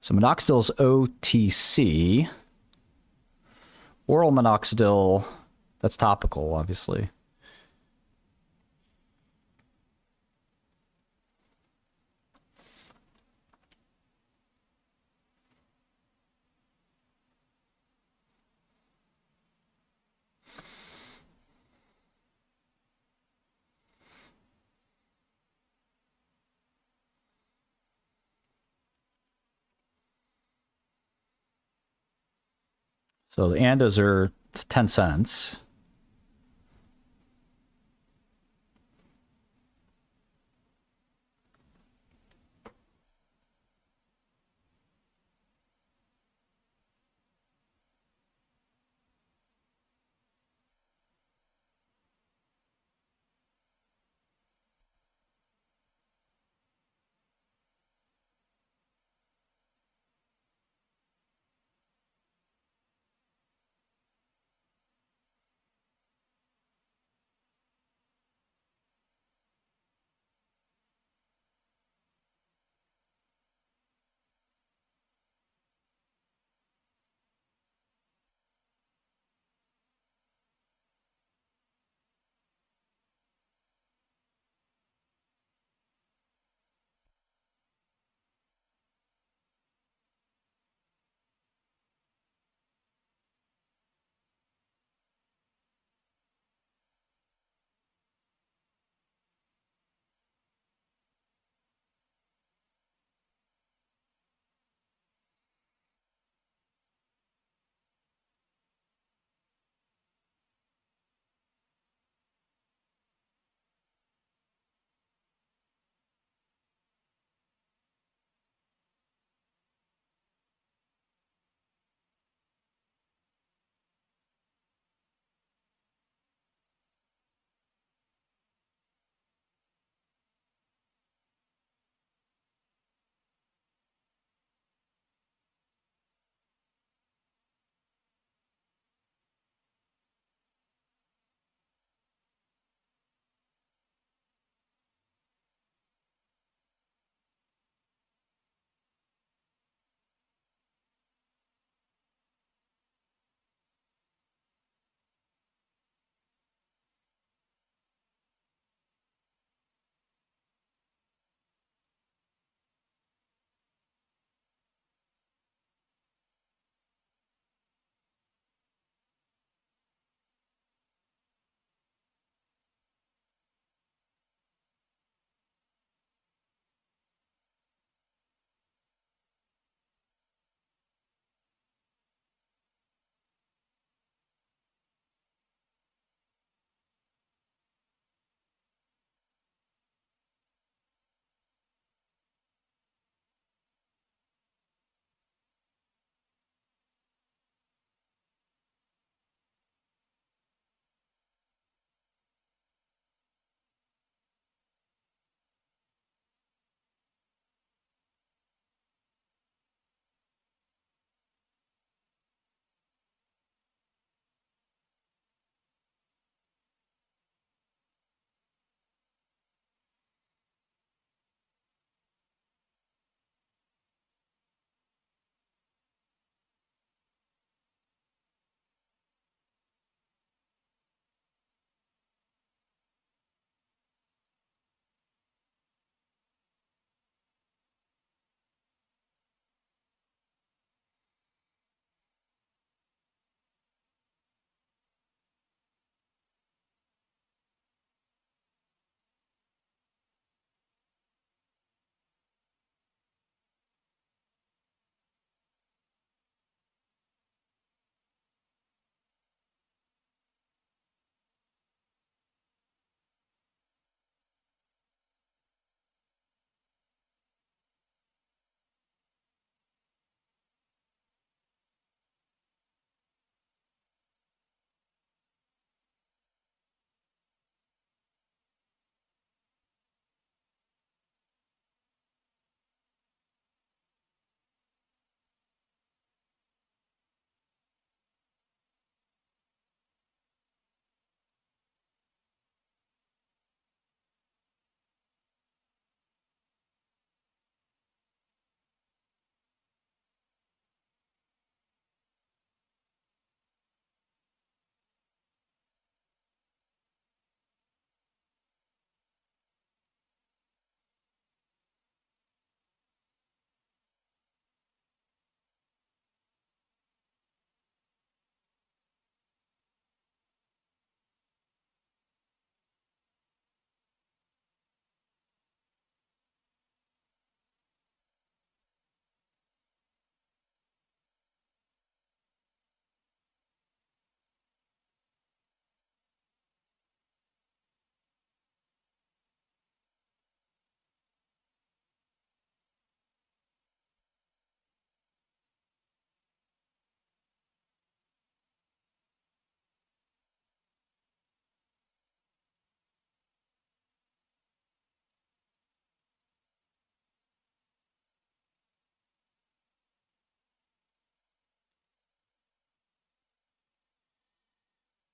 So minoxidil is OTC. Oral minoxidil, that's topical, obviously. So the Andas are 10 cents.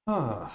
Ah.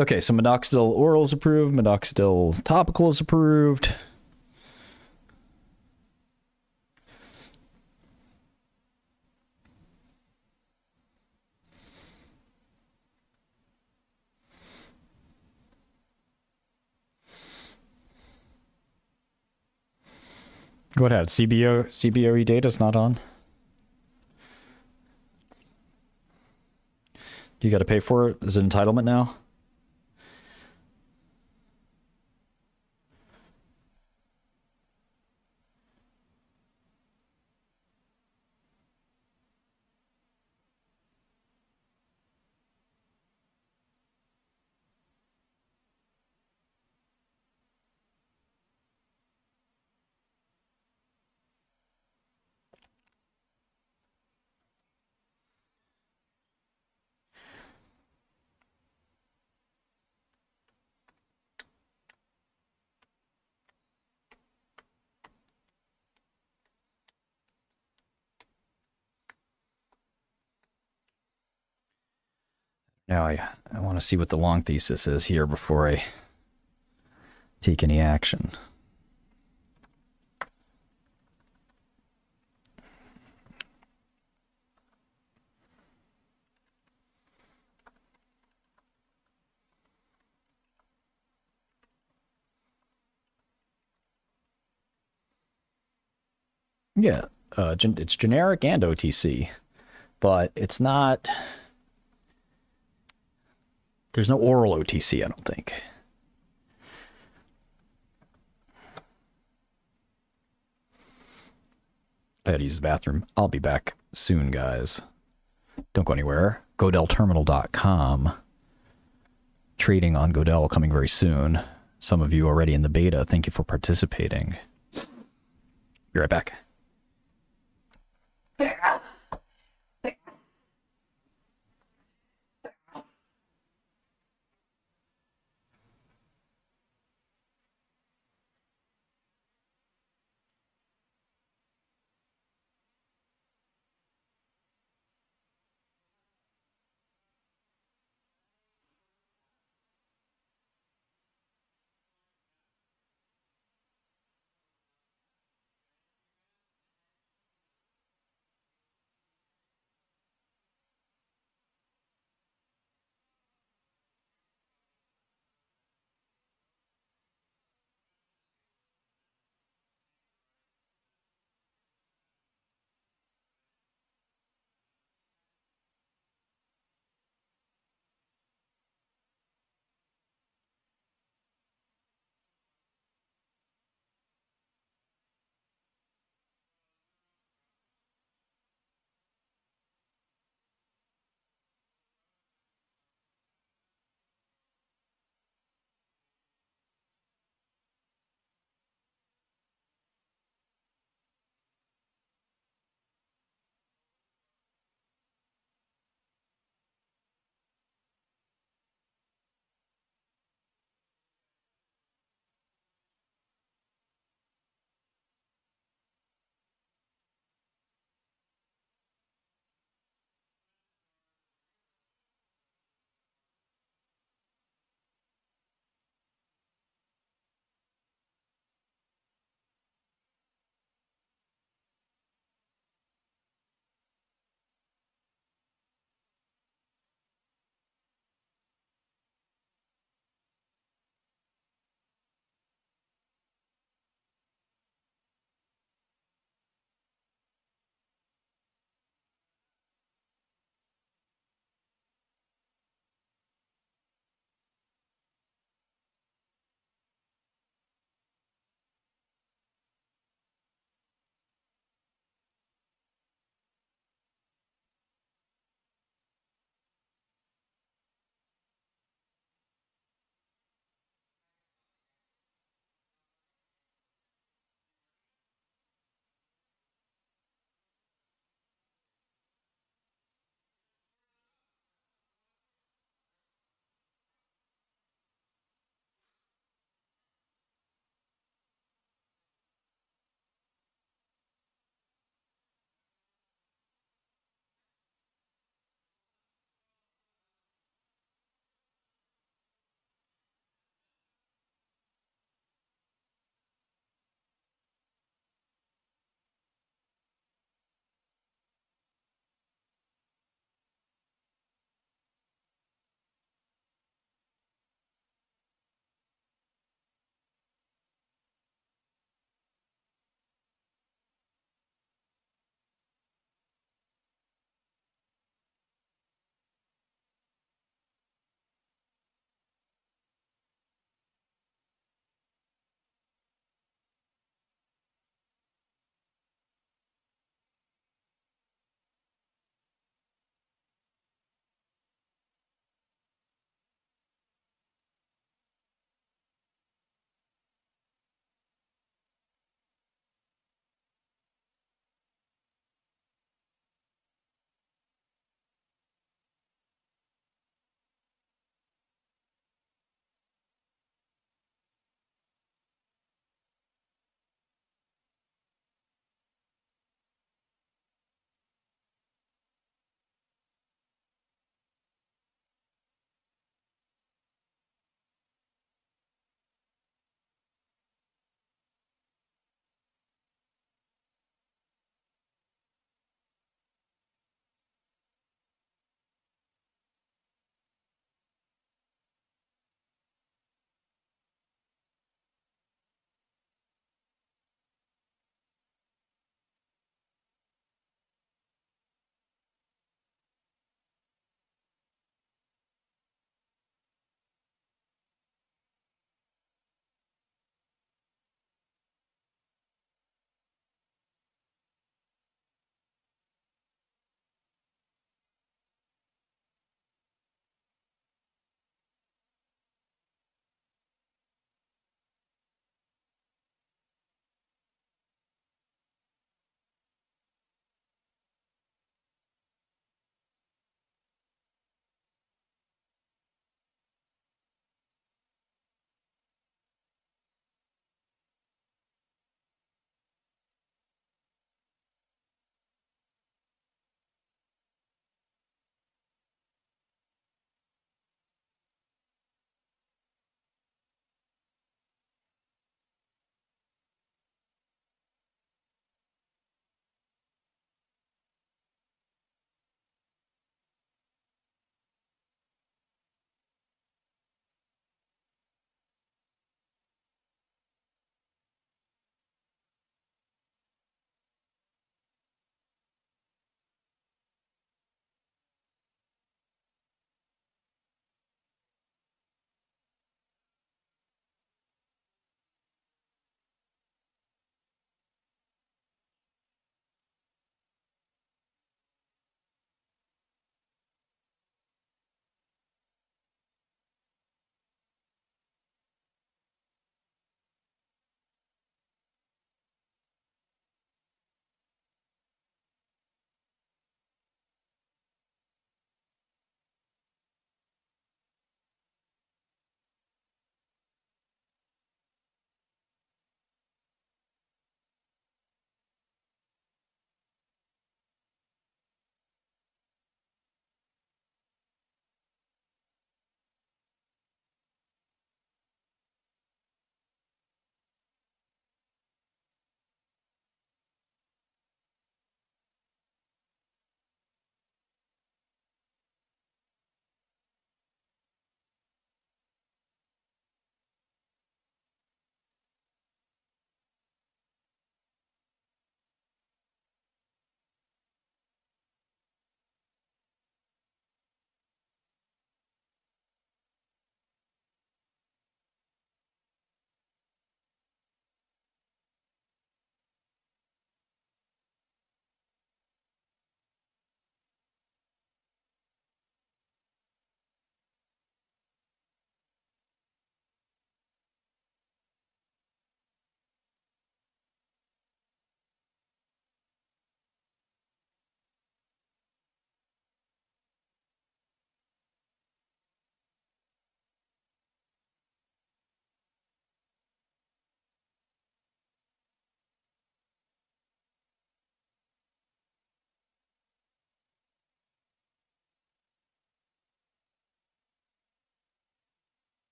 Okay, so minoxidil oral is approved. Minoxidil topical is approved. Go ahead. CBOE data is not on. You got to pay for it? Is it entitlement now? Now I want to see what the long thesis is here before I take any action. Yeah, it's generic and OTC, but it's not. There's no oral OTC, I don't think. I had to use the bathroom. I'll be back soon, guys. Don't go anywhere. GodellTerminal.com. Trading on Godell coming very soon. Some of you already in the beta. Thank you for participating. Be right back.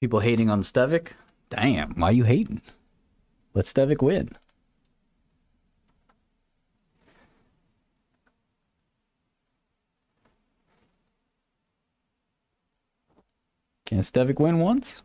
People hating on Stevic? Damn, why you hating? Let Stevic win. Can Stevic win once?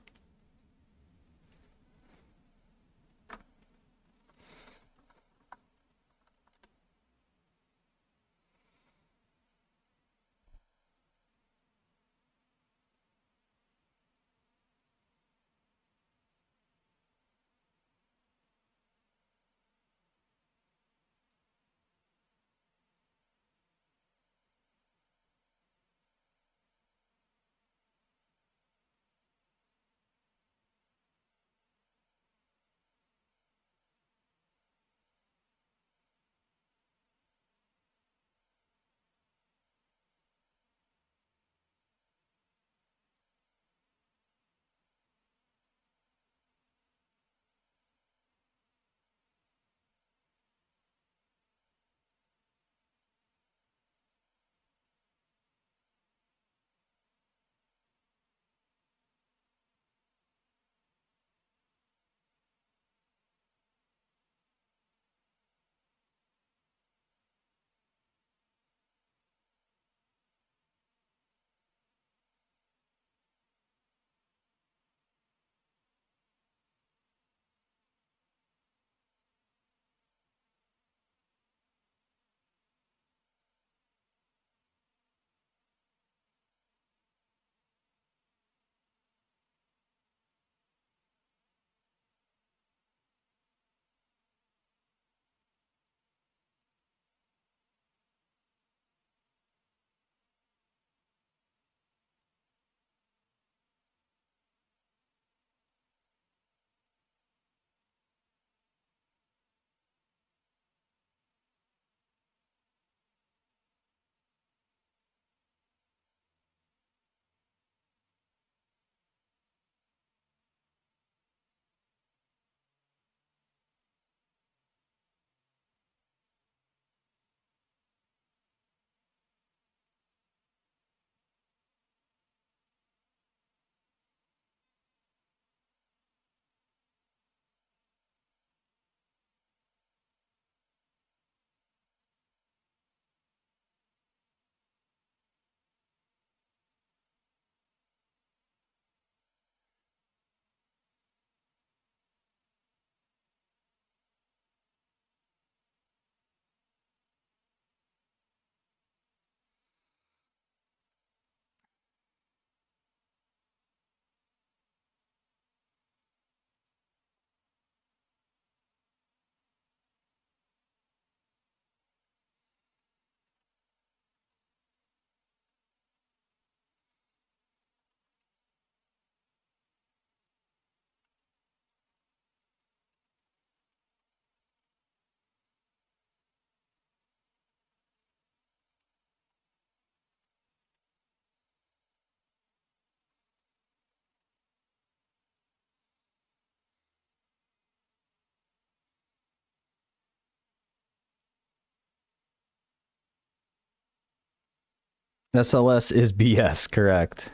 SLS is BS, correct.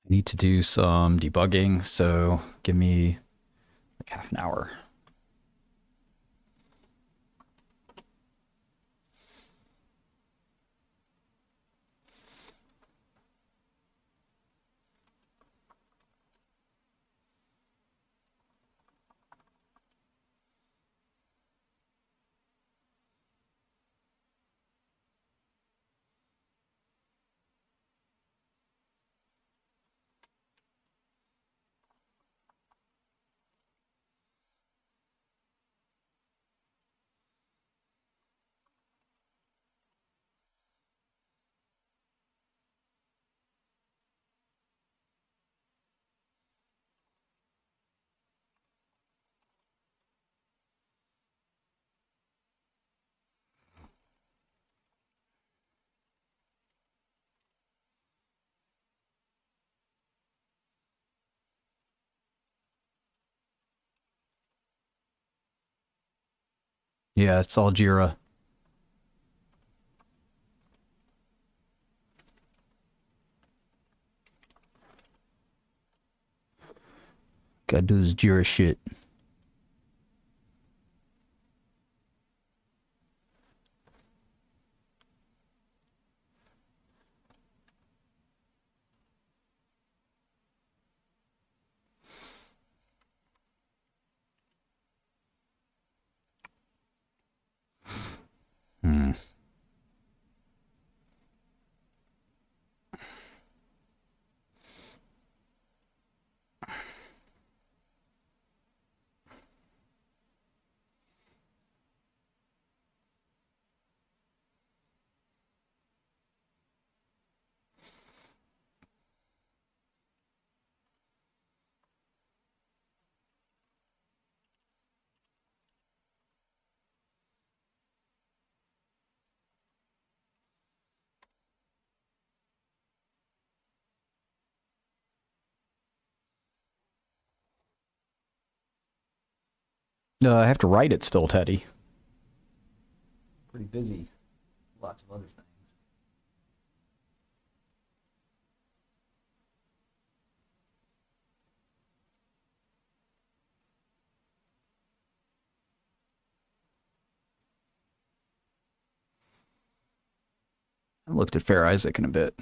I need to do some debugging, so give me like half an hour. Yeah, it's all Jira. Gotta do this Jira shit. Hmm. No, I have to write it still, Teddy. Pretty busy. Lots of other things. I haven't looked at Fair Isaac in a bit.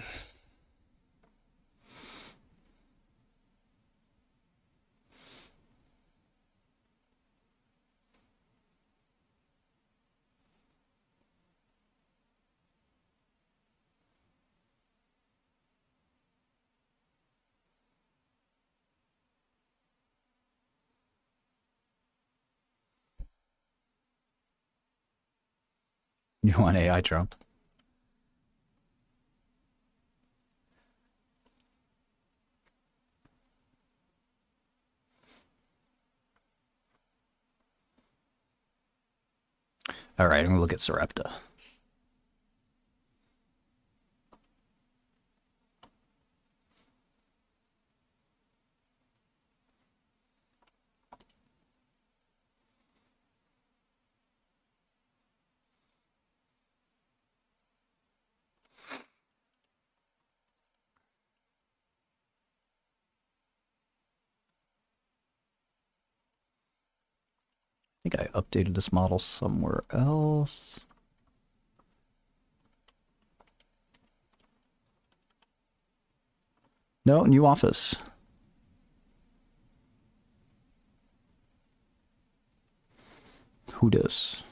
You want AI Trump? All right, I'm gonna look at Sarepta. I think I updated this model somewhere else. No, new office. Who dis?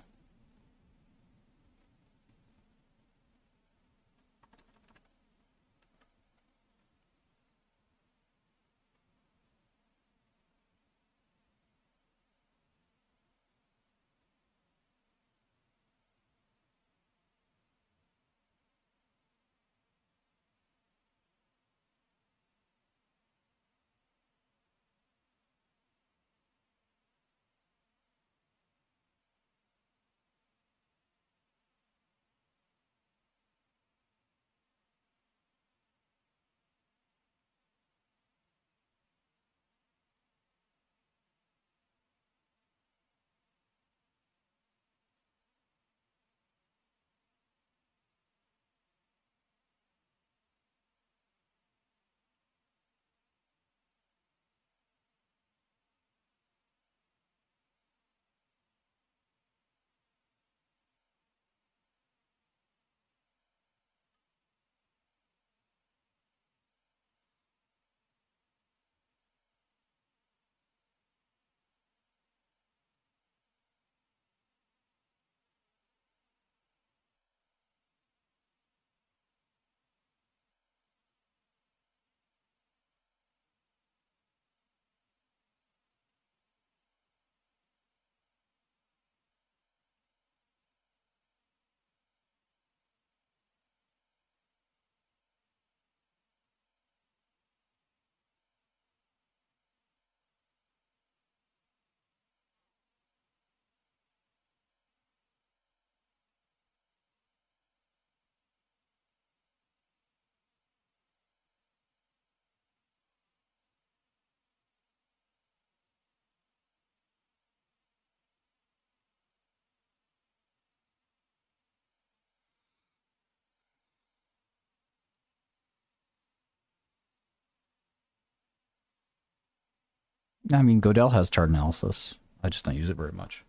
I mean, Godel has chart analysis. I just don't use it very much.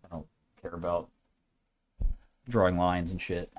I don't care about drawing lines and shit.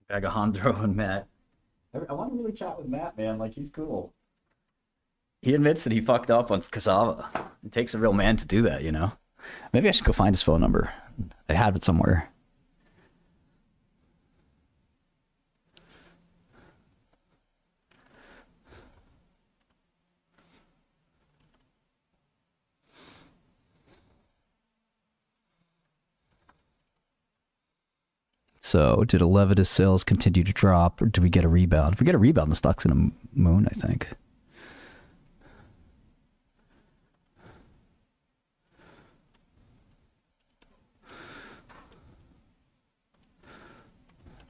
Alejandro and Matt. I want to really chat with Matt, man. Like, he's cool. He admits that he fucked up on Cassava. It takes a real man to do that, you know? Maybe I should go find his phone number. I have it somewhere. So, did Elevidus sales continue to drop, or do we get a rebound? If we get a rebound, the stock's in a moon, I think.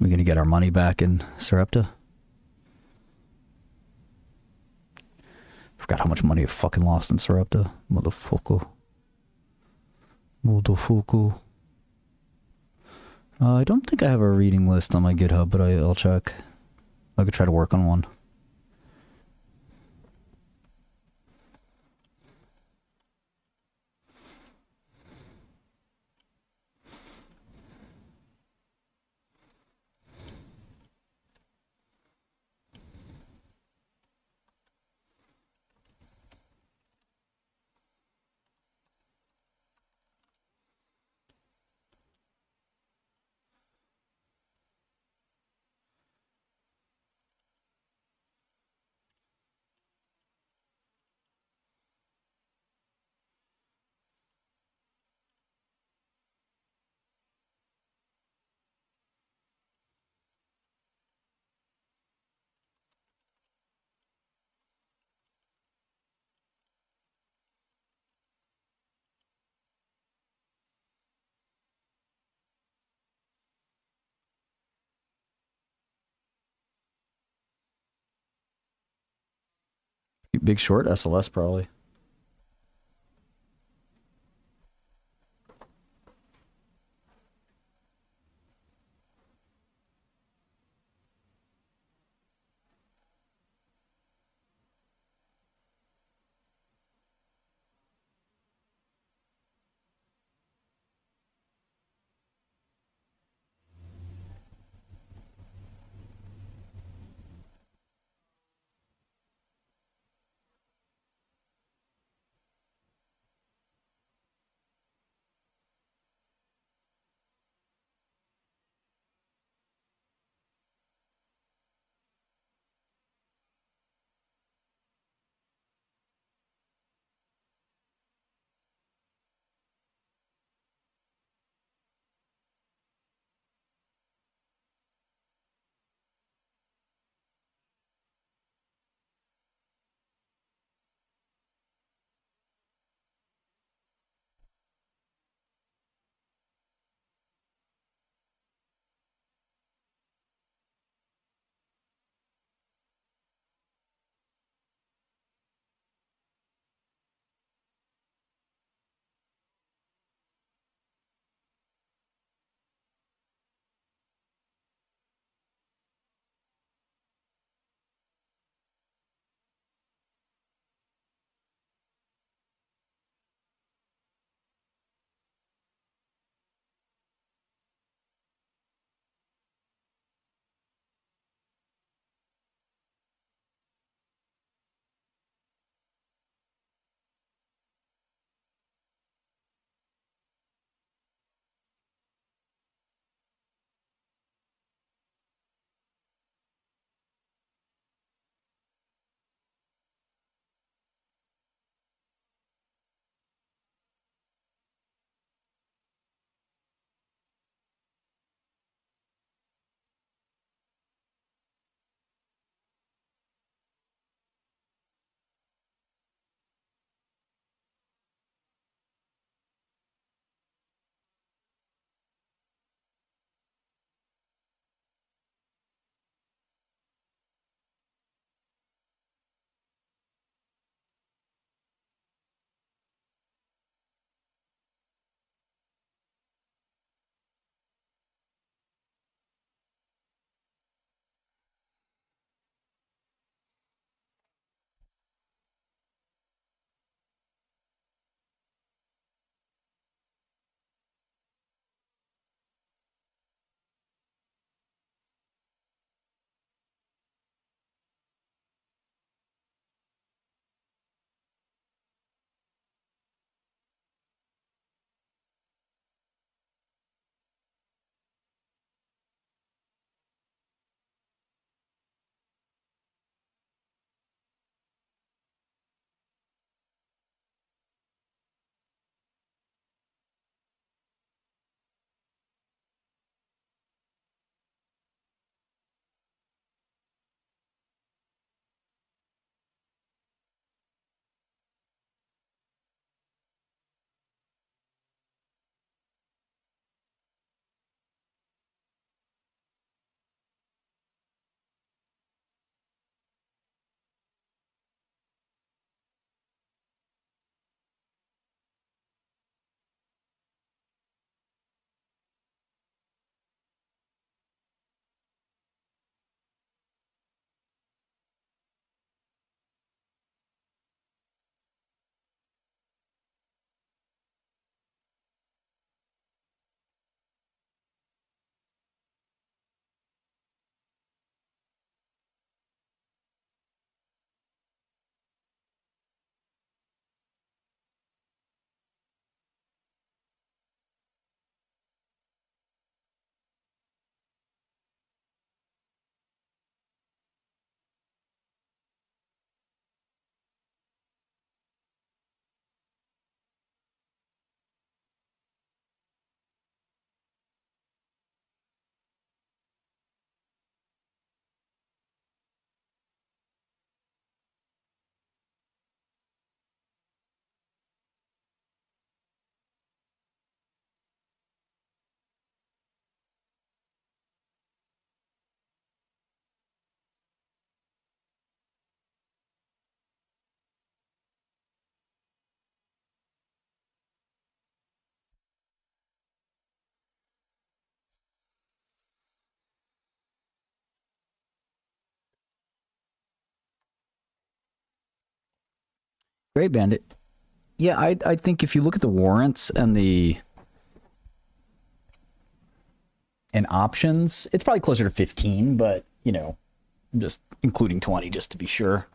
We're going to get our money back in Sarepta? Forgot how much money I fucking lost in Sarepta. Motherfucker. I don't think I have a reading list on my GitHub, but I'll check. I could try to work on one. Big Short, SLS probably. Great Bandit. Yeah, I think if you look at the warrants and options, it's probably closer to 15, but you know, I'm just including 20 just to be sure.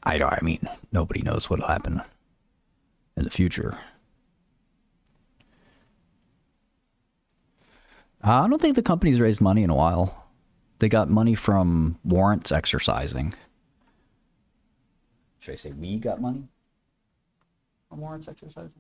I mean, nobody knows what'll happen in the future. I don't think the company's raised money in a while. They got money from warrants exercising. Should I say we got money from warrants exercising?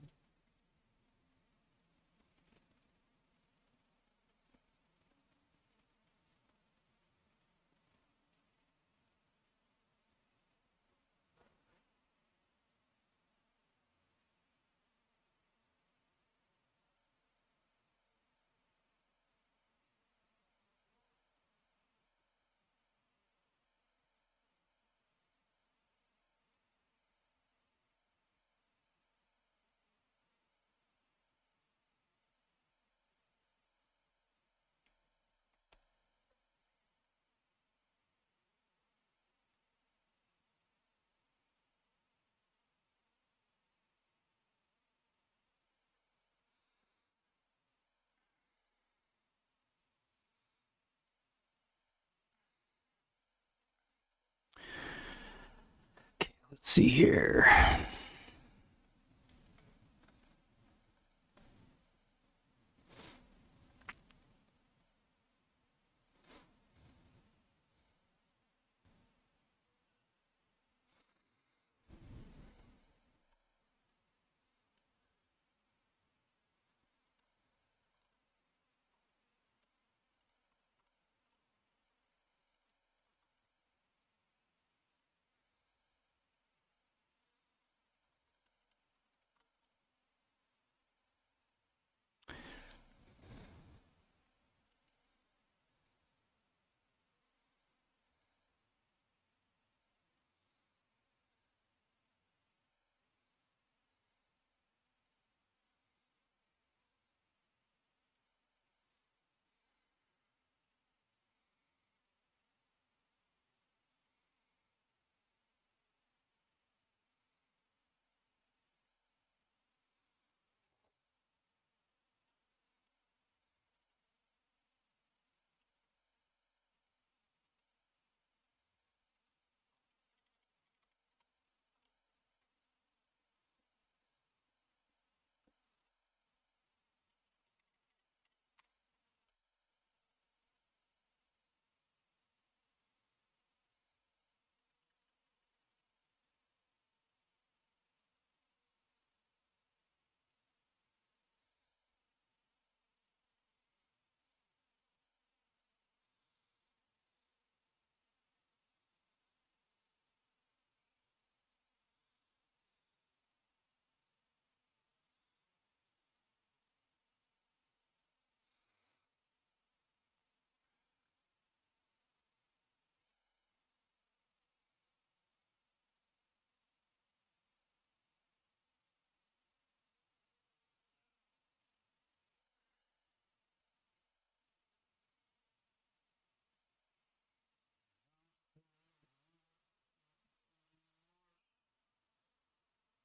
Let's see here.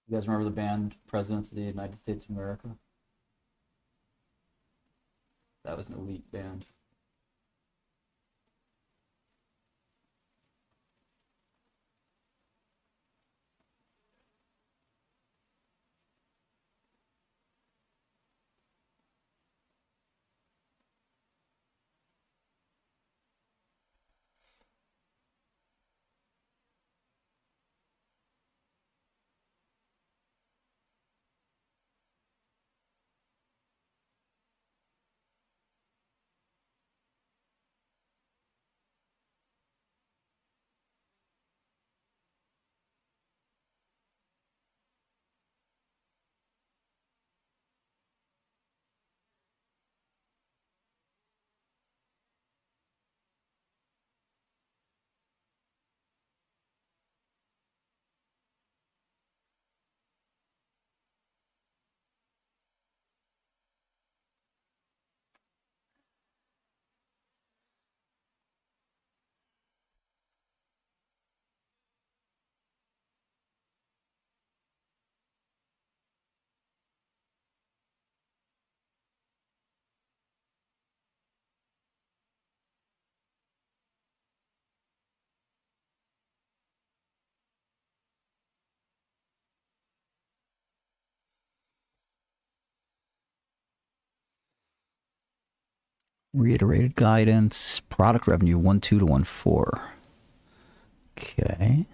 You guys remember the band Presidents of the United States of America? That was an elite band. Reiterated guidance. Product revenue 1.2 to 1.4. Okay.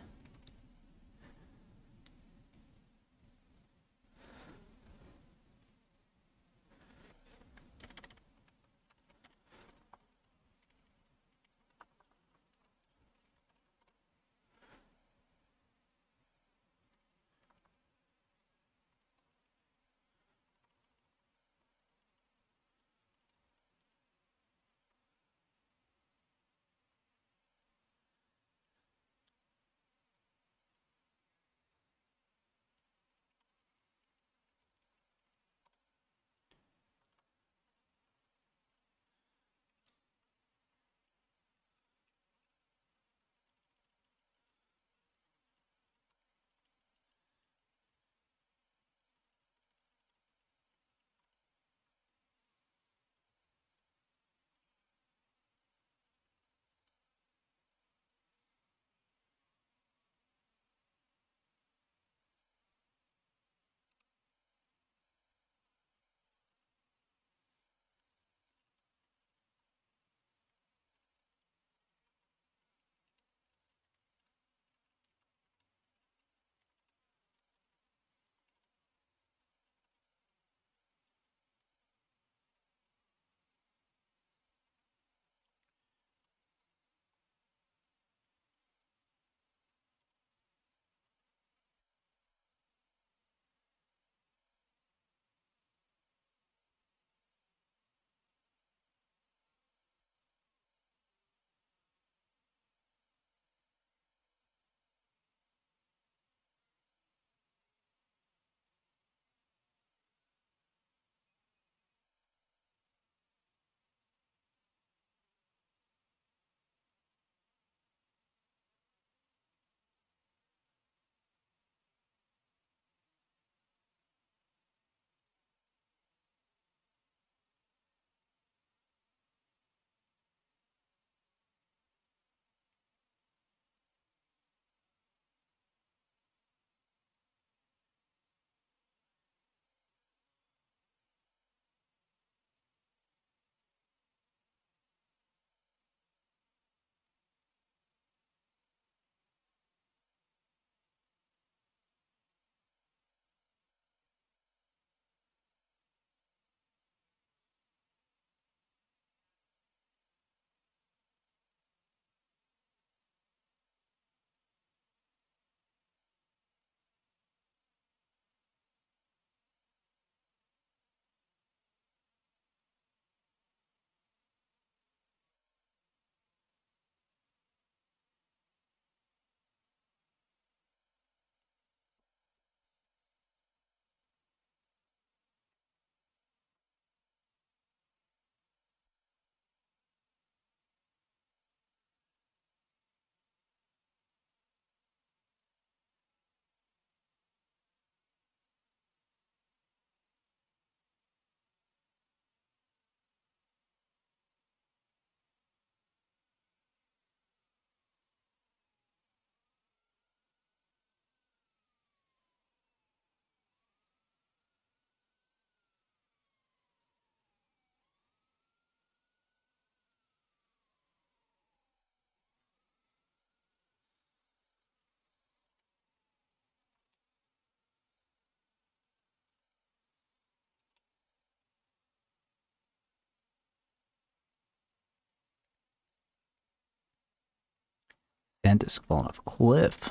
Dentist falling off a cliff.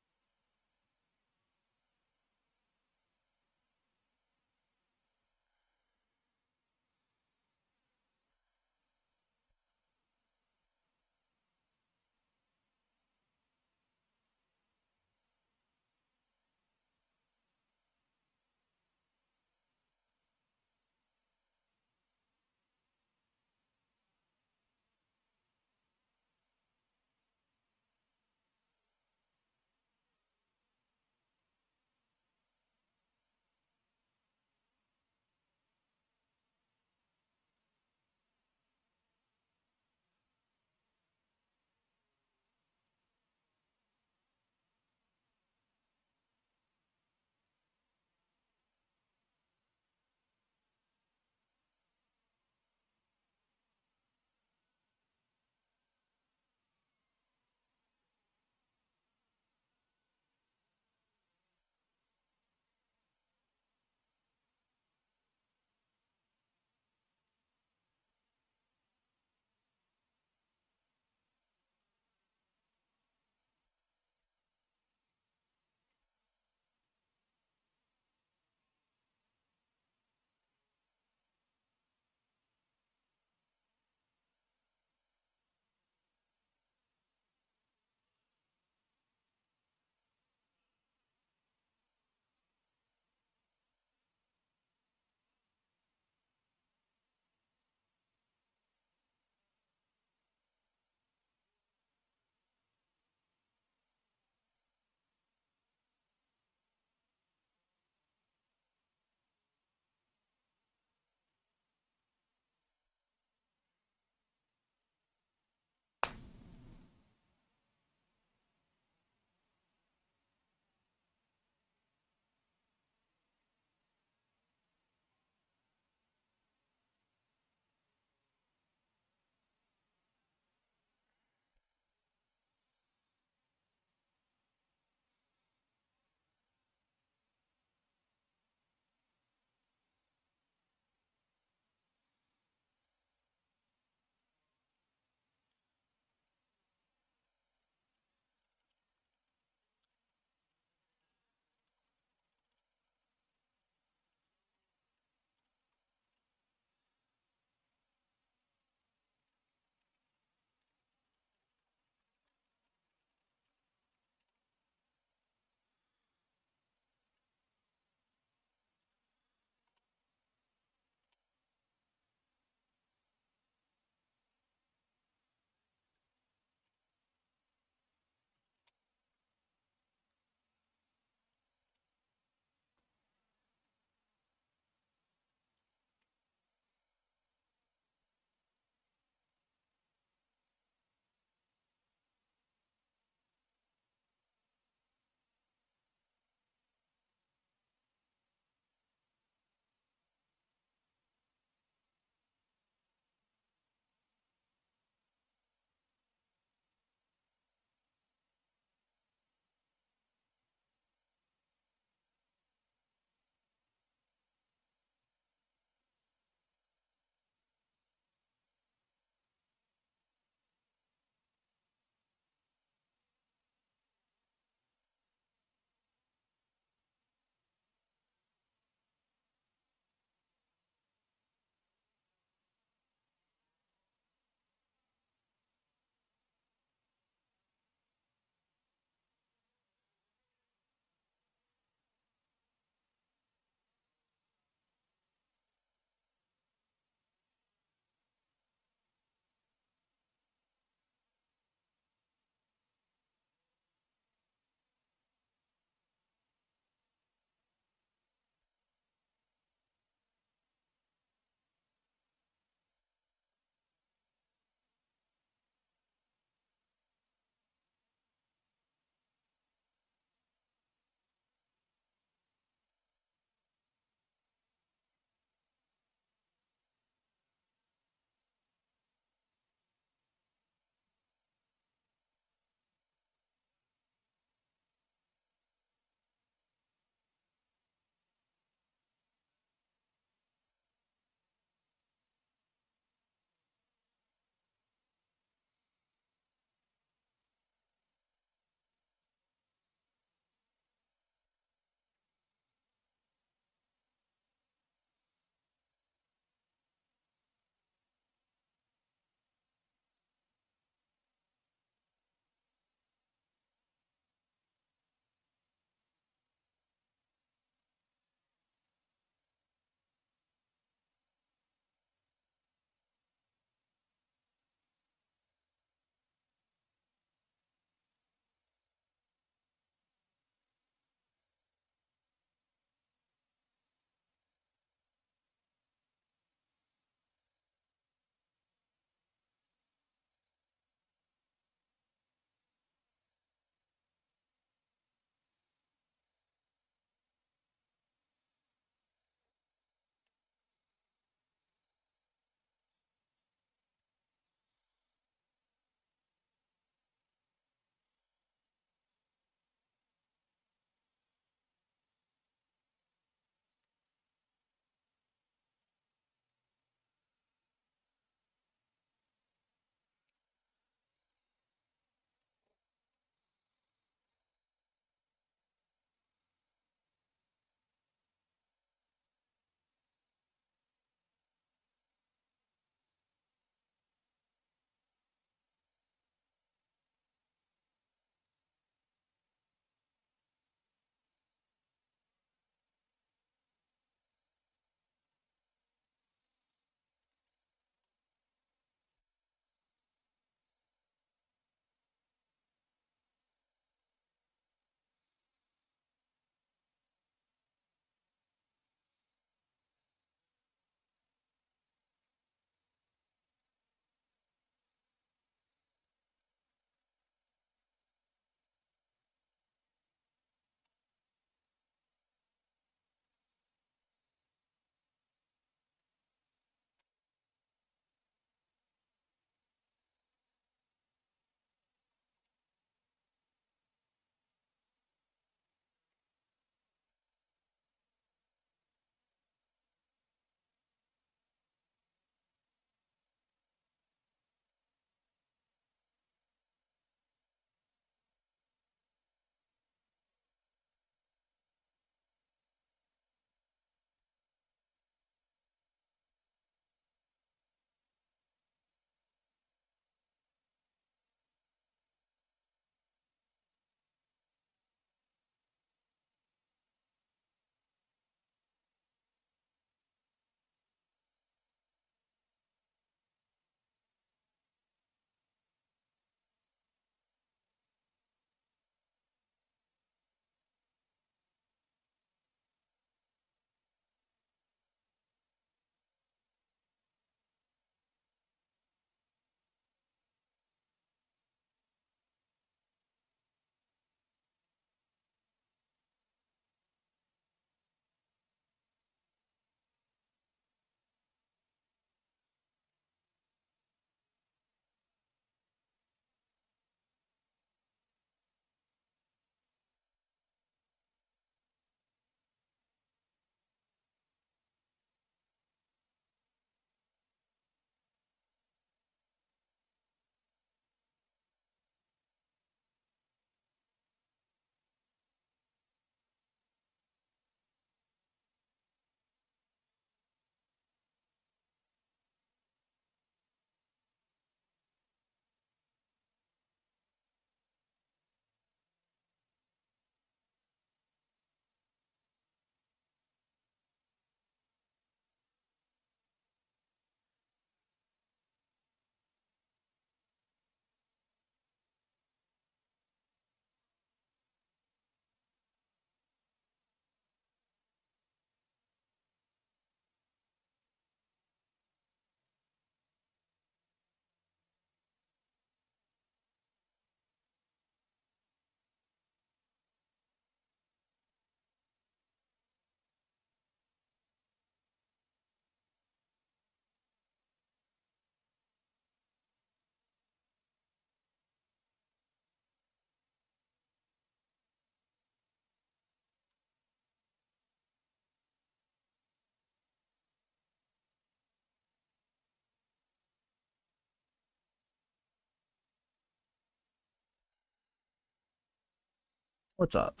What's up?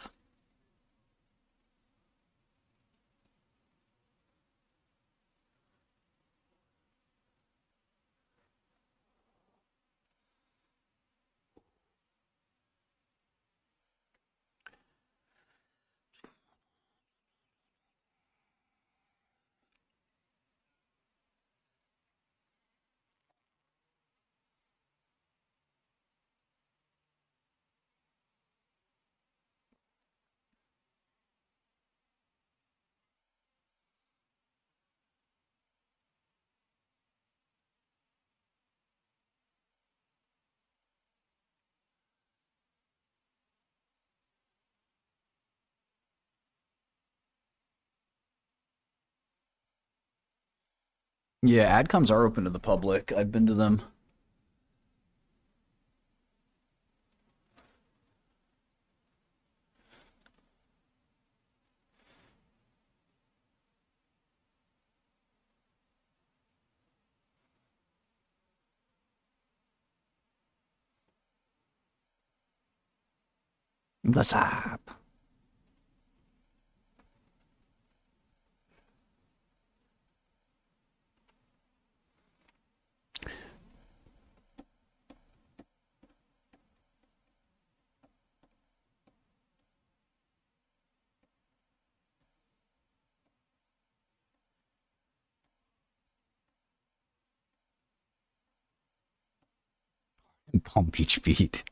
Yeah, adcoms are open to the public. I've been to them. What's up? Palm Beach Beat.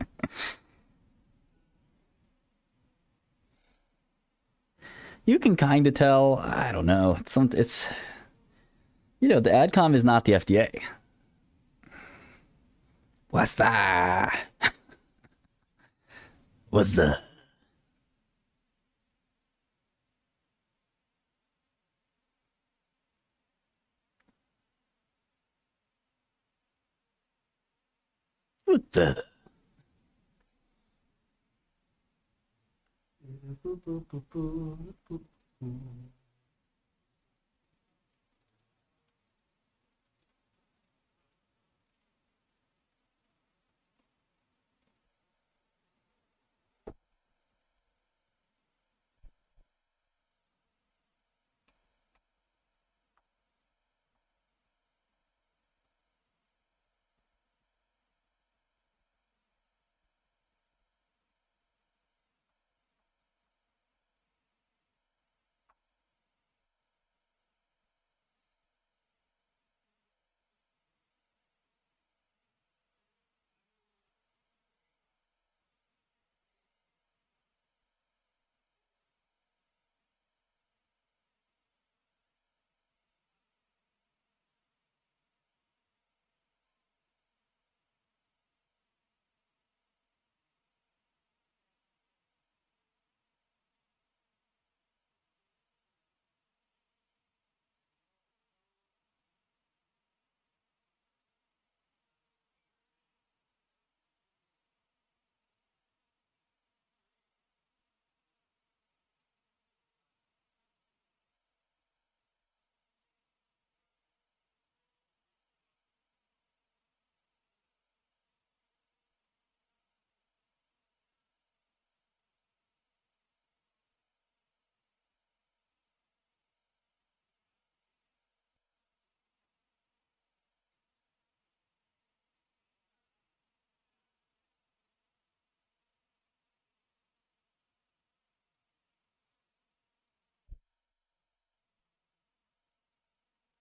You can kind of tell. I don't know. It's you know, the AdCom is not the FDA. What's that? What's that? What the?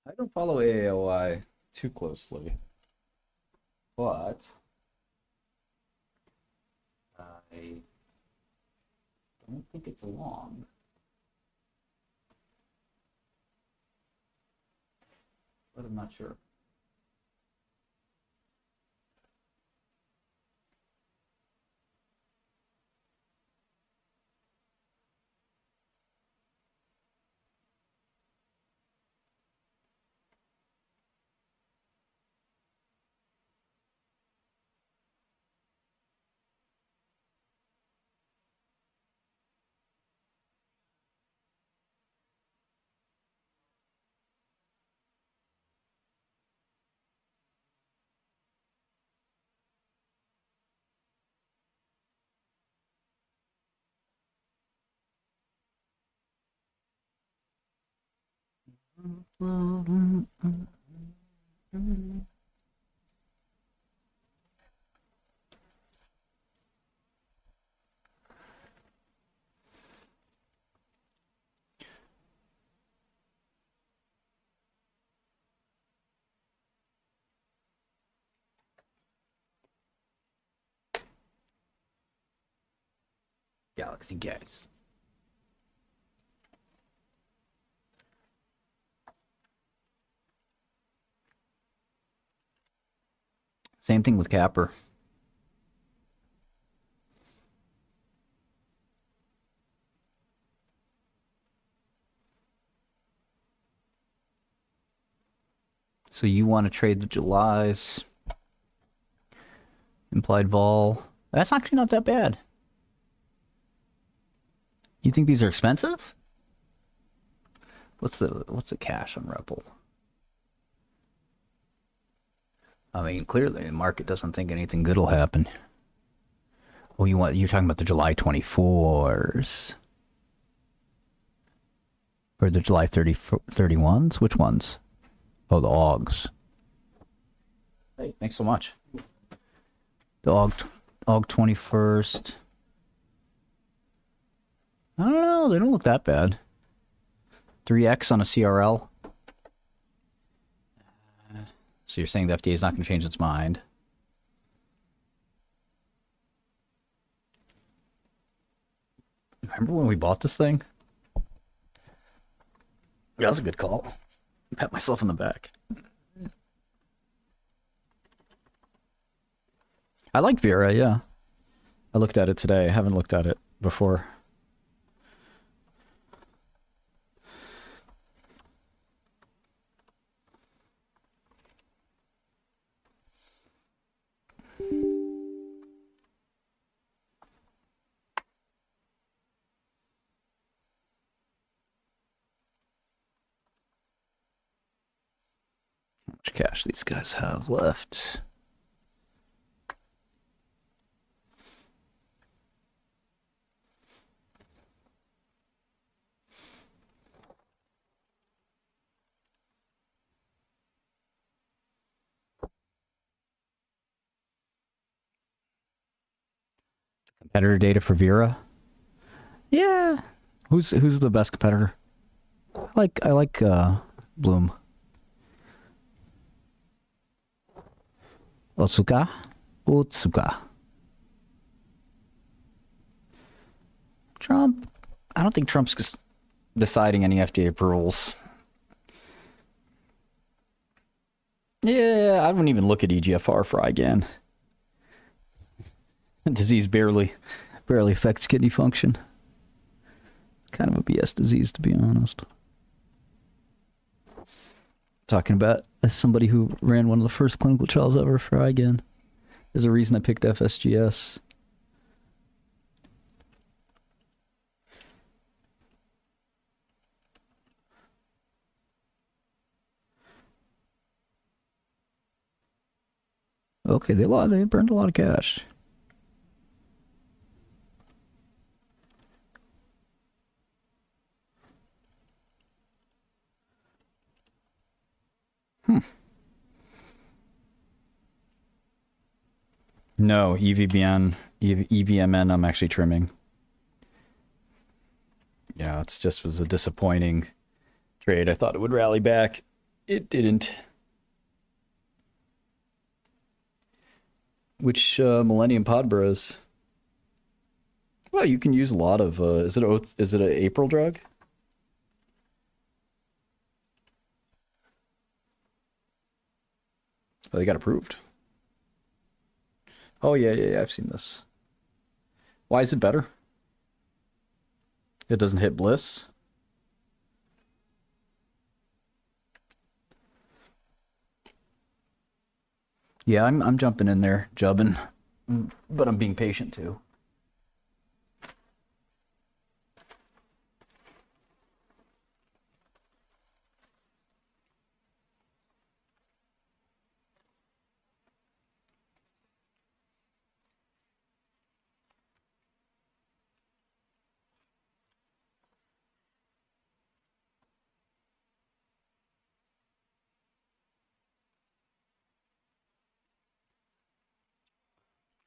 I don't follow AAOI too closely, but I don't think it's long. But I'm not sure. Galaxy guys. Same thing with Capper. So you want to trade the Julys. Implied vol. That's actually not that bad. You think these are expensive? What's the cash on Rebel? I mean, clearly the market doesn't think anything good will happen. Oh, you're talking about the July 24s. Or the July 31s? Which ones? Oh, the AUGs. Hey, thanks so much. The AUG 21st. I don't know, they don't look that bad. 3X on a CRL. So you're saying the FDA is not going to change its mind? Remember when we bought this thing? That was a good call. Pat myself on the back. I like Vera, yeah. I looked at it today. I haven't looked at it before. How much cash these guys have left? Competitor data for Vera? Yeah. Who's the best competitor? I like Bloom. Otsuka? Trump. I don't think Trump's deciding any FDA approvals. Yeah, I wouldn't even look at EGFR for IgAN. Disease barely affects kidney function. It's kind of a BS disease, to be honest. Talking about as somebody who ran one of the first clinical trials ever for IgAN. There's a reason I picked FSGS. Okay, they burned a lot of cash. No, EVMN I'm actually trimming. Yeah, it just was a disappointing trade. I thought it would rally back. It didn't. Which Millennium Pod Bros? Well, you can use a lot of. Is it an April drug? Oh, they got approved. Oh yeah. I've seen this. Why is it better? It doesn't hit bliss. Yeah, I'm jumping in there, jubbing, but I'm being patient too.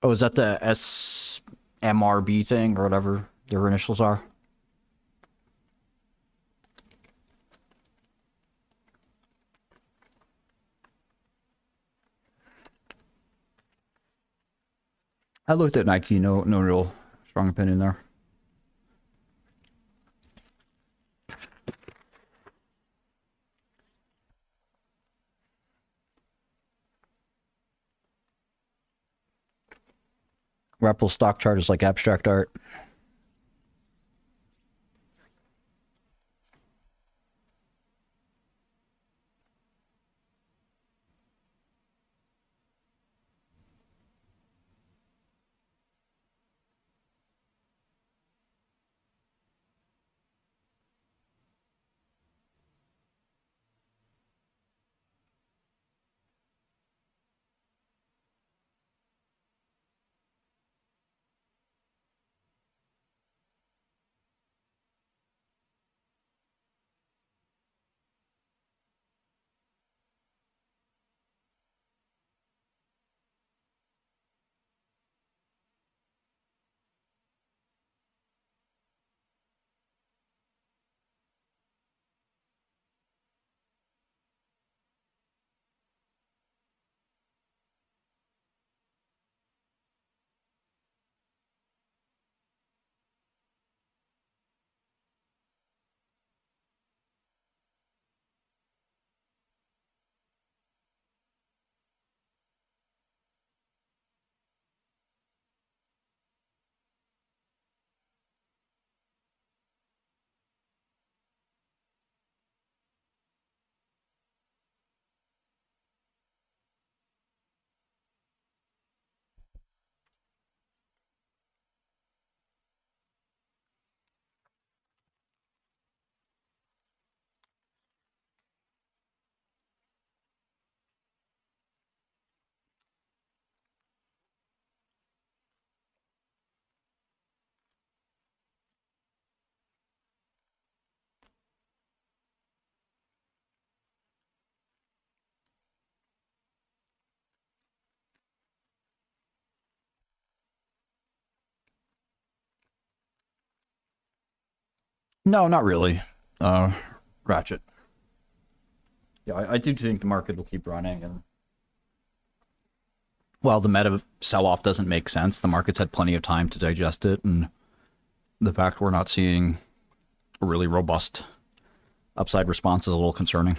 Oh, is that the SMRB thing or whatever their initials are? I looked at Nike, no real strong opinion there. Repl stock chart is like abstract art. No, not really. Ratchet. Yeah, I do think the market will keep running, and while the meta sell-off doesn't make sense, the market's had plenty of time to digest it, and the fact we're not seeing a really robust upside response is a little concerning.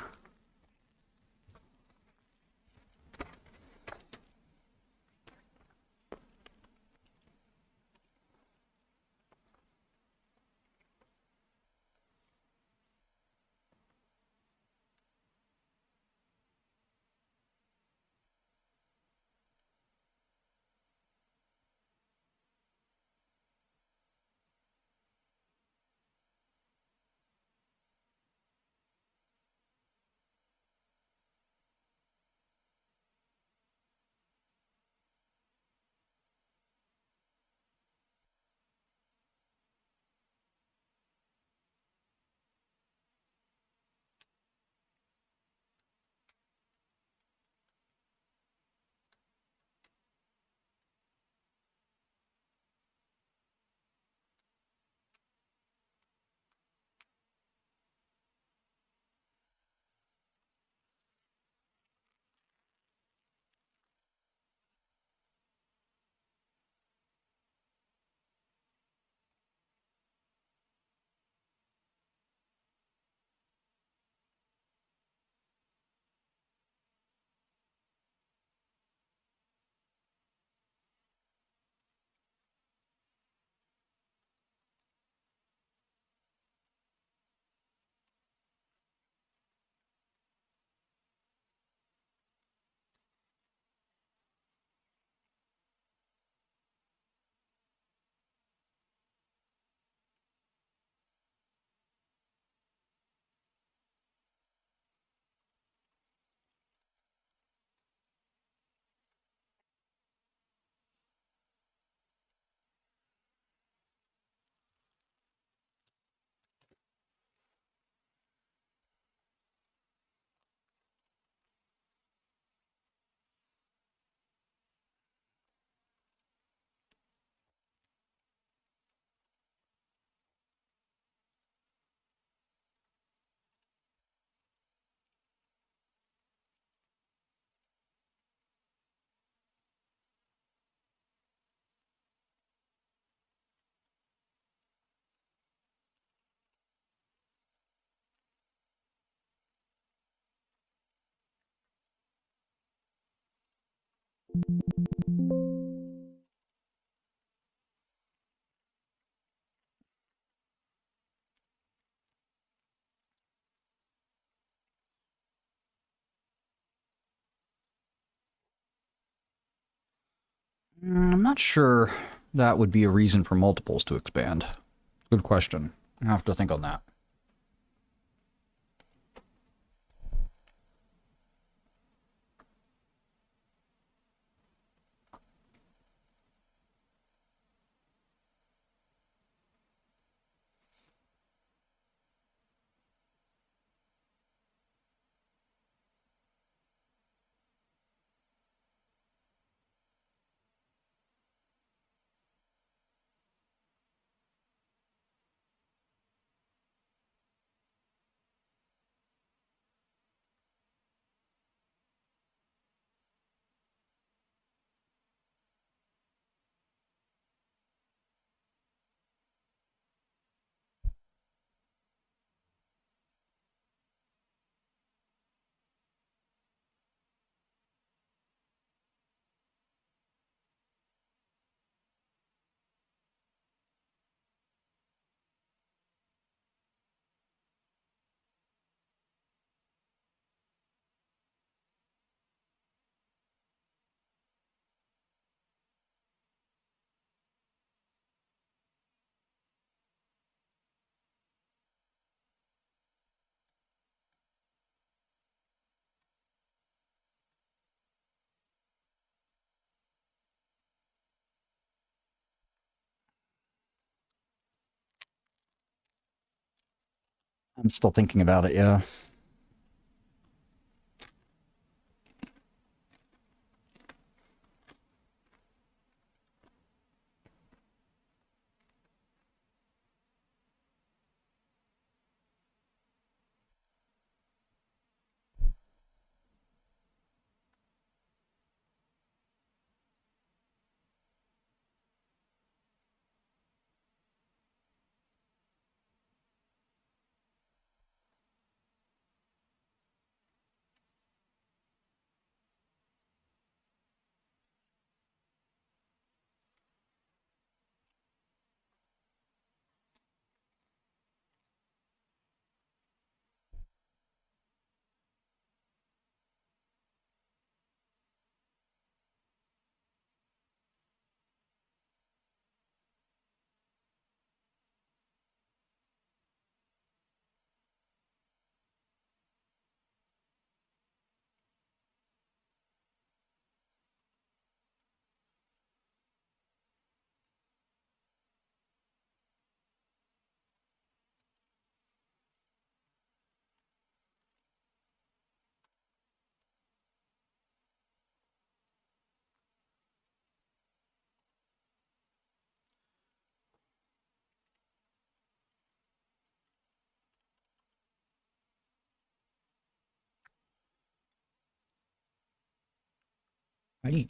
I'm not sure that would be a reason for multiples to expand. Good question. I have to think on that. I'm still thinking about it, yeah. Hey.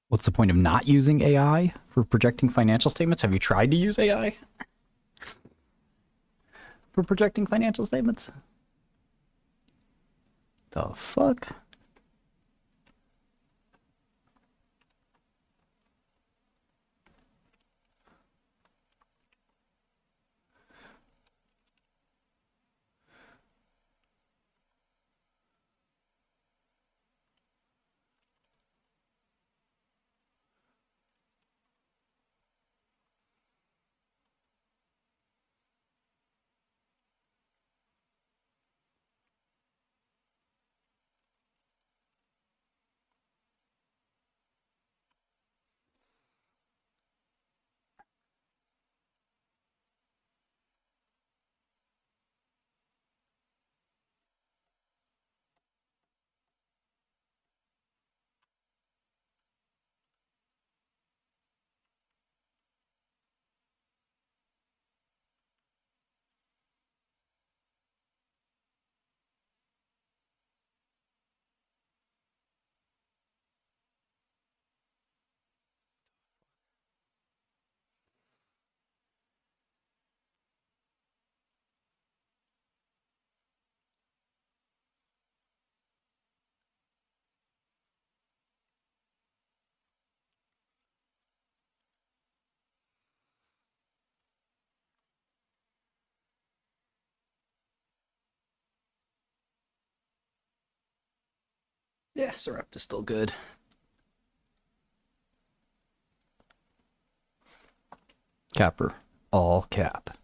What's the point of not using AI for projecting financial statements? Have you tried to use AI for projecting financial statements? The fuck? Yeah, Sarepta's still good. Capper. All cap.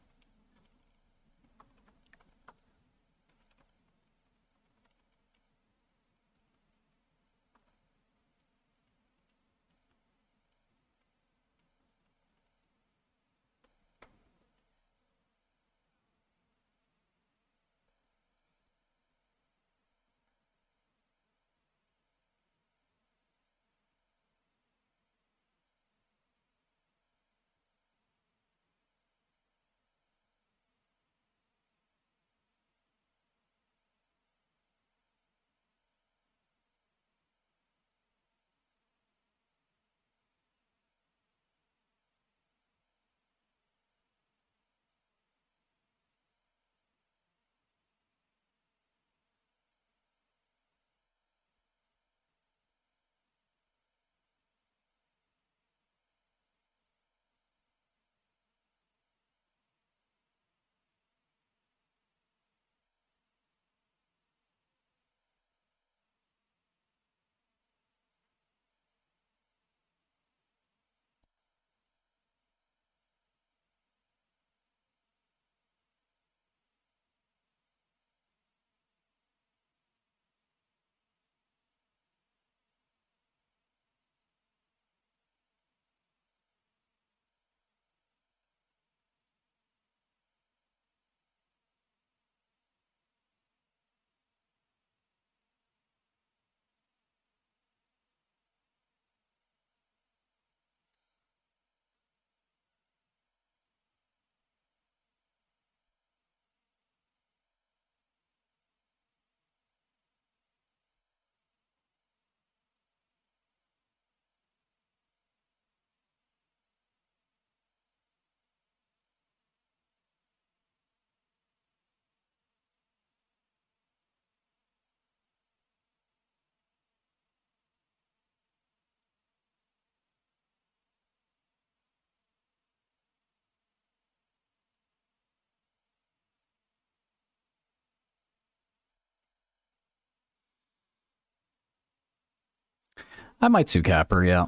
I might sue Capper, yeah.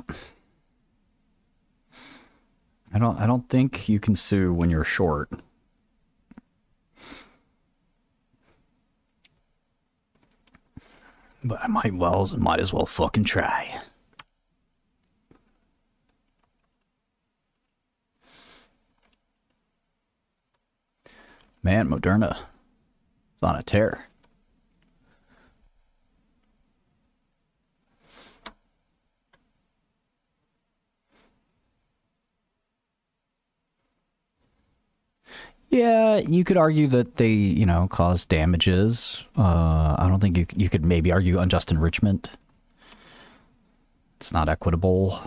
I don't think you can sue when you're short. But I might as well fucking try. Man, Moderna is on a tear. Yeah, you could argue that they, caused damages. I don't think you could maybe argue unjust enrichment. It's not equitable.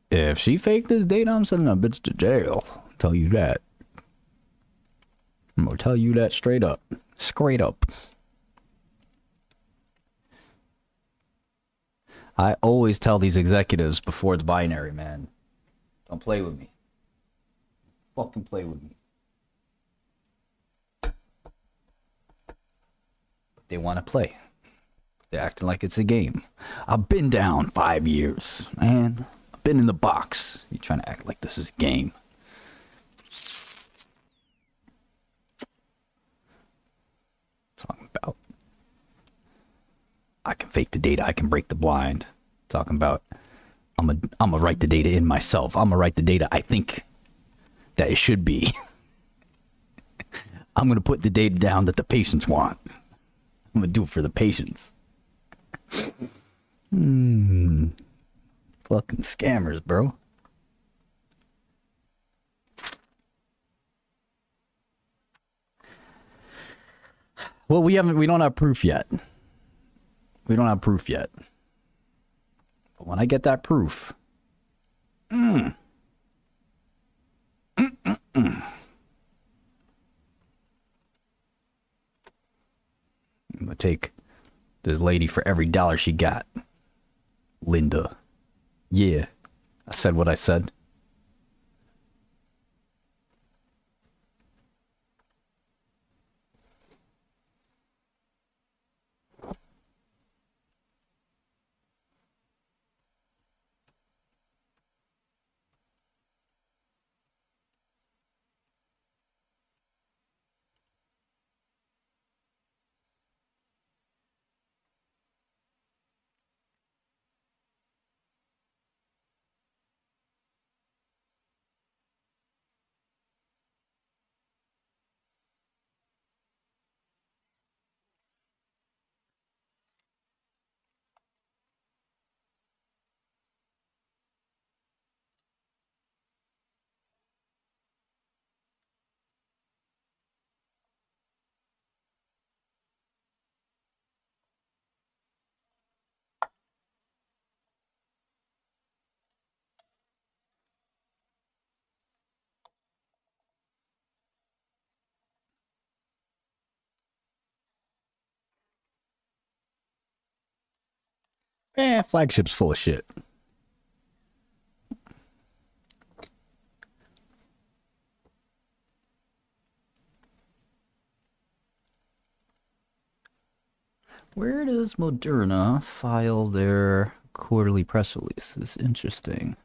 If she faked this date, I'm sending that bitch to jail. I'll tell you that. I'm gonna tell you that straight up. Straight up. I always tell these executives before it's binary, man. Don't play with me. Fucking play with me. They want to play. They're acting like it's a game. I've been down 5 years, man. I've been in the box. You're trying to act like this is a game. Talking about I can fake the data, I can break the blind. Talking about I'm gonna write the data in myself. I'm gonna write the data I think that it should be. I'm gonna put the data down that the patients want. I'm gonna do it for the patients. Fucking scammers, bro. Well, we don't have proof yet. We don't have proof yet. But when I get that proof, I'm gonna take this lady for every dollar she got. Linda. Yeah, I said what I said. Flagship's full of shit. Where does Moderna file their quarterly press releases? Interesting.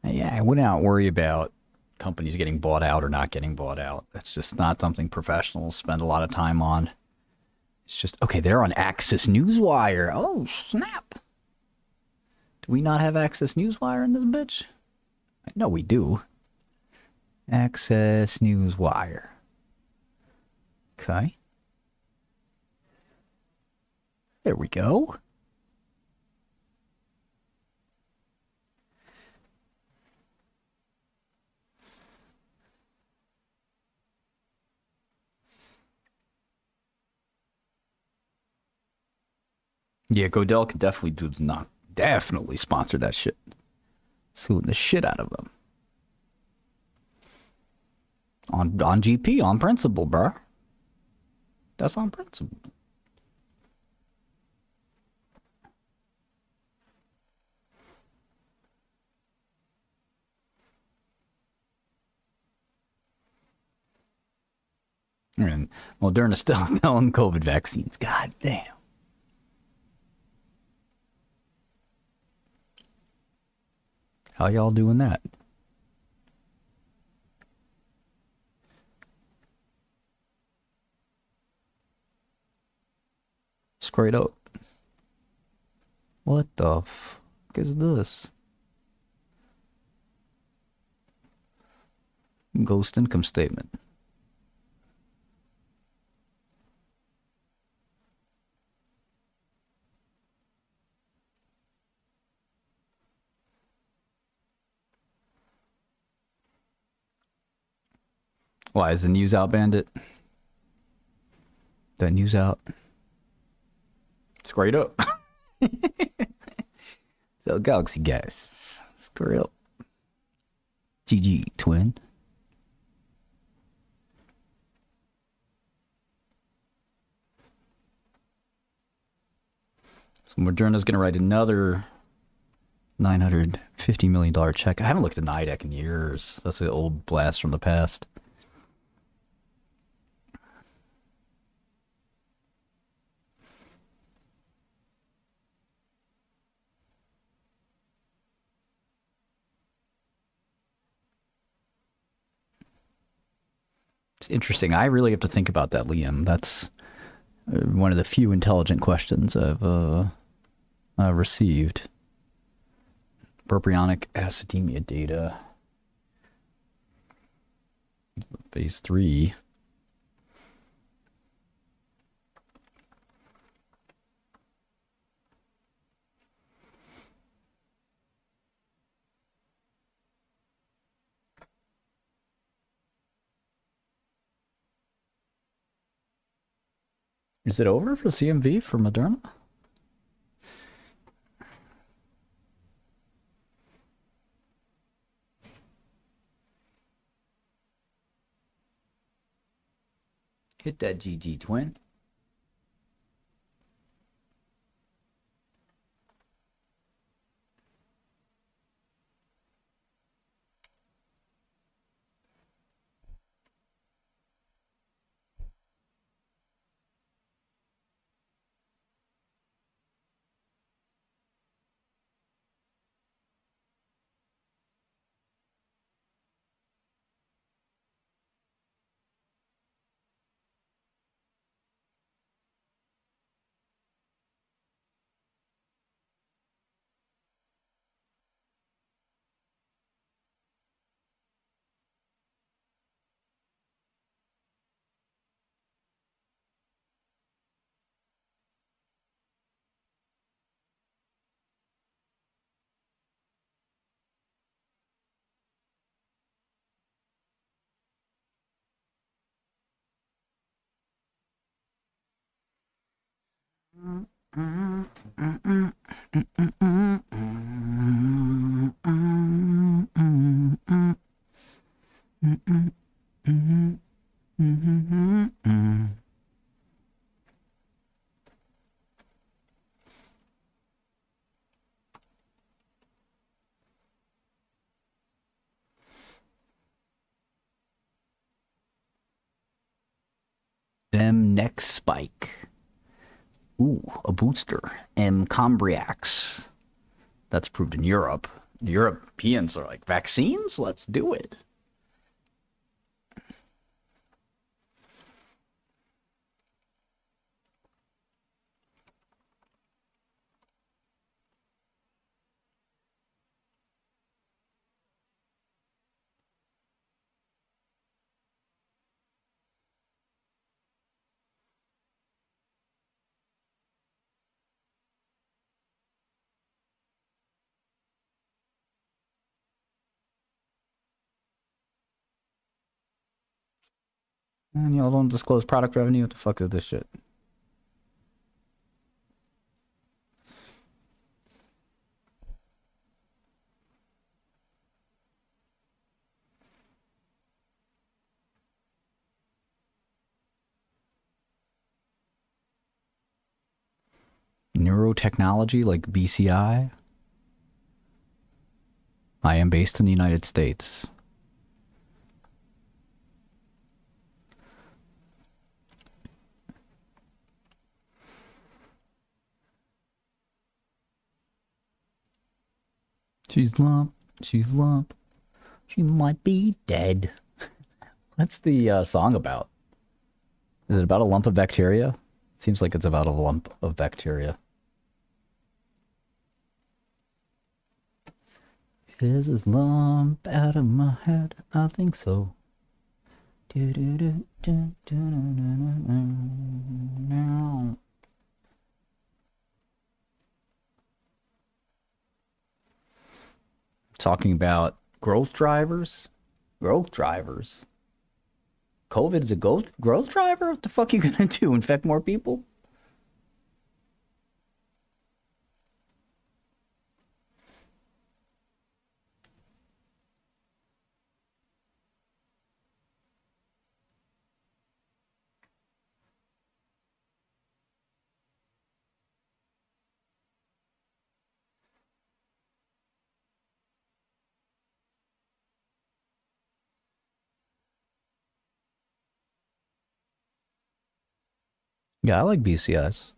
Yeah, I wouldn't worry about companies getting bought out or not getting bought out. That's just not something professionals spend a lot of time on. It's just, okay, they're on Access Newswire. Oh, snap. Do we not have Access Newswire in this bitch? No, we do. Access Newswire. Okay. There we go. Yeah, Godel could definitely sponsor that shit. Suing the shit out of them. On GP, on principle, bro. That's on principle. And Moderna's still selling COVID vaccines. God damn. How y'all doing that? Straight up. What the fuck is this? Ghost income statement. Why is the news out, Bandit? The news out. Straight up. So Galaxy guys, straight up. GG twin. So Moderna's gonna write another $950 million check. I haven't looked at NIDEC in years. That's an old blast from the past. It's interesting. I really have to think about that, Liam. That's one of the few intelligent questions I've received. Propionic acidemia data. Phase 3. Is it over for CMV for Moderna? Hit that GG twin. Them next spike. Ooh, a booster. M. Combriax. That's approved in Europe. The Europeans are like, vaccines? Let's do it. And y'all don't disclose product revenue? What the fuck is this shit? Neurotechnology like BCI? I am based in the United States. She's lump, she might be dead. What's the song about? Is it about a lump of bacteria? Seems like it's about a lump of bacteria. Is this lump out of my head? I think so. Talking about growth drivers. Growth drivers. COVID is a growth driver? What the fuck are you gonna do? Infect more people? Yeah, I like BCS.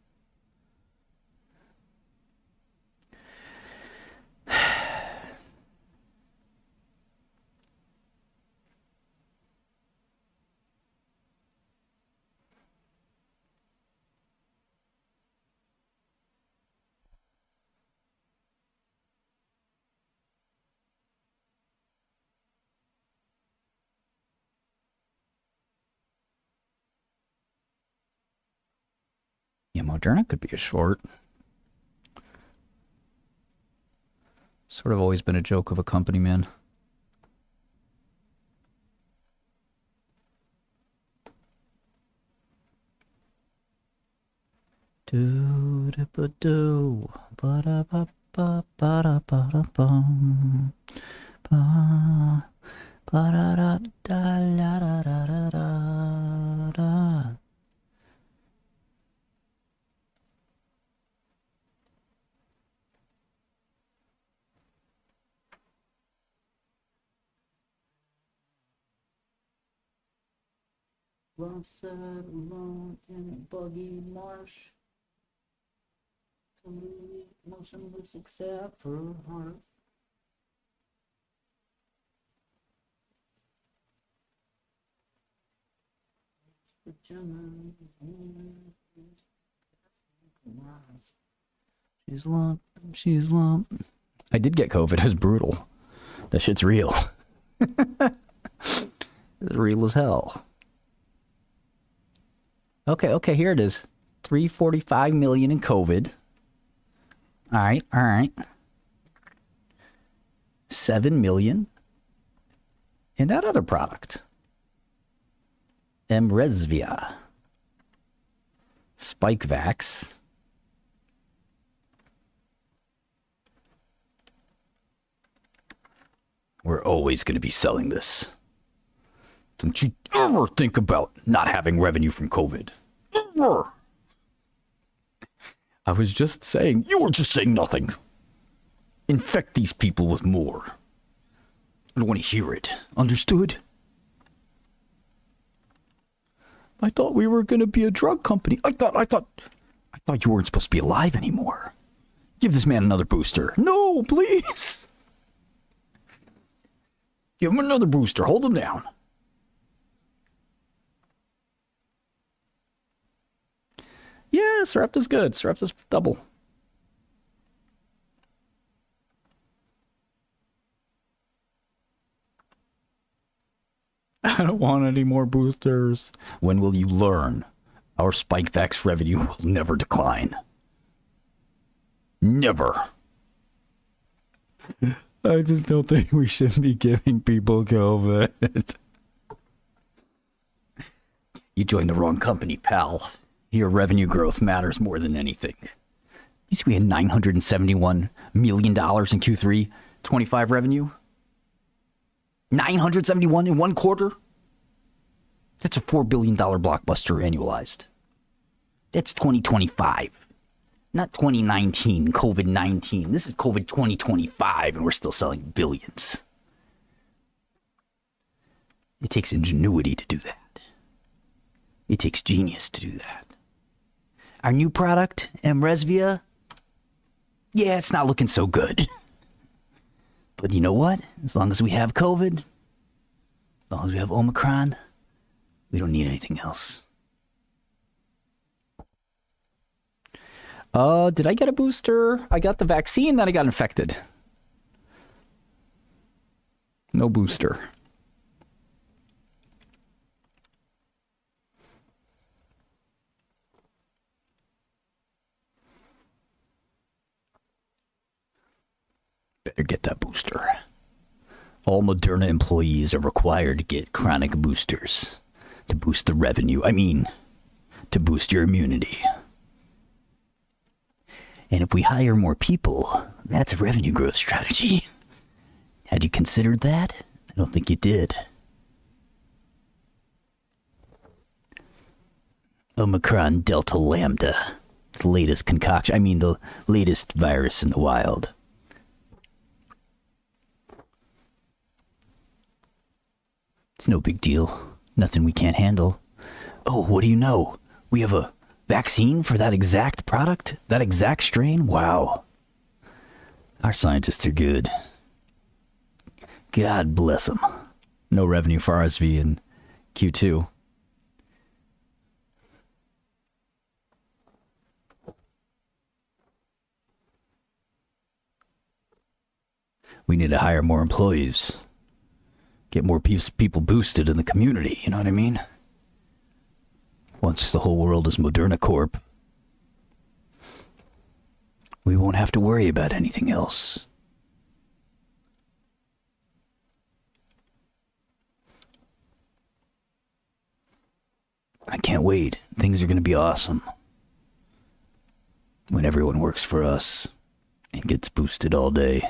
Yeah, Moderna could be a short. Sort of always been a joke of a company, man. Do da ba do ba da ba ba ba da ba da bum ba ba da da da la da da da da da. Love sat alone in a buggy marsh. Totally motionless except for her heart. She's lump. She's lump. I did get COVID. It was brutal. That shit's real. It's real as hell. Okay, here it is. 345 million in COVID. All right. 7 million in that other product. Mrezvia. Spikevax. We're always going to be selling this. Don't you ever think about not having revenue from COVID. Ever. I was just saying, you were just saying nothing. Infect these people with more. I don't want to hear it. Understood? I thought we were going to be a drug company. I thought you weren't supposed to be alive anymore. Give this man another booster. No, please. Give him another booster. Hold him down. Yeah, Sarepta's good. Sarepta's double. I don't want any more boosters. When will you learn? Our Spikevax revenue will never decline. Never. I just don't think we should be giving people COVID. You joined the wrong company, pal. Your revenue growth matters more than anything. You see we had $971 million in Q3 25 revenue? 971 in one quarter? That's a $4 billion blockbuster annualized. That's 2025. Not 2019, COVID-19. This is COVID 2025, and we're still selling billions. It takes ingenuity to do that. It takes genius to do that. Our new product, Mrezvia, yeah, it's not looking so good. But you know what? As long as we have COVID, as long as we have Omicron, we don't need anything else. Did I get a booster? I got the vaccine, then I got infected. No booster. Better get that booster. All Moderna employees are required to get chronic boosters to boost the revenue. I mean, to boost your immunity. And if we hire more people, that's a revenue growth strategy. Had you considered that? I don't think you did. Omicron Delta Lambda. It's the latest concoction. I mean, the latest virus in the wild. It's no big deal. Nothing we can't handle. Oh, what do you know? We have a vaccine for that exact product? That exact strain? Wow. Our scientists are good. God bless them. No revenue for RSV in Q2. We need to hire more employees. Get more people boosted in the community, you know what I mean? Once the whole world is Moderna Corp, we won't have to worry about anything else. I can't wait. Things are going to be awesome. When everyone works for us and gets boosted all day.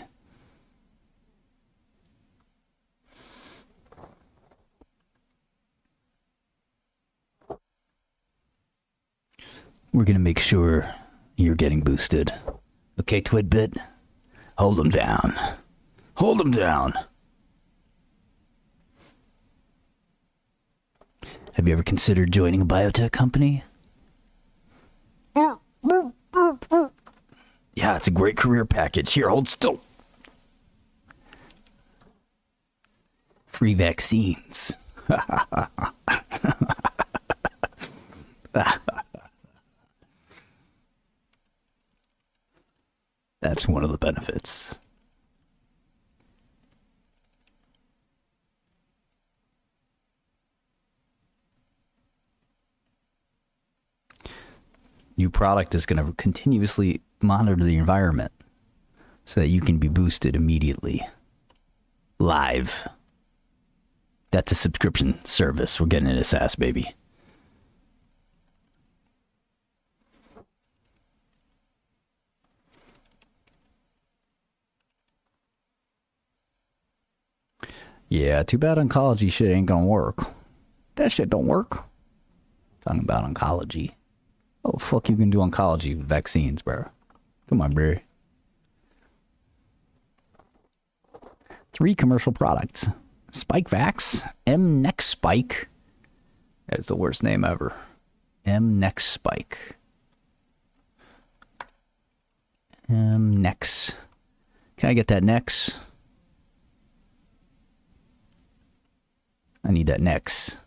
We're going to make sure you're getting boosted. Okay, Twidbit? Hold them down. Hold them down. Have you ever considered joining a biotech company? Yeah, it's a great career package. Here, hold still. Free vaccines. That's one of the benefits. New product is going to continuously monitor the environment so that you can be boosted immediately. Live. That's a subscription service. We're getting into SaaS, baby. Yeah, too bad oncology shit ain't gonna work. That shit don't work. Talking about oncology. Oh, fuck, you can do oncology with vaccines, bro. Come on, bro. 3 commercial products. SpikeVax, mNex Spike. That's the worst name ever. mNex Spike. mNex. Can I get that Nex? I need that Nex.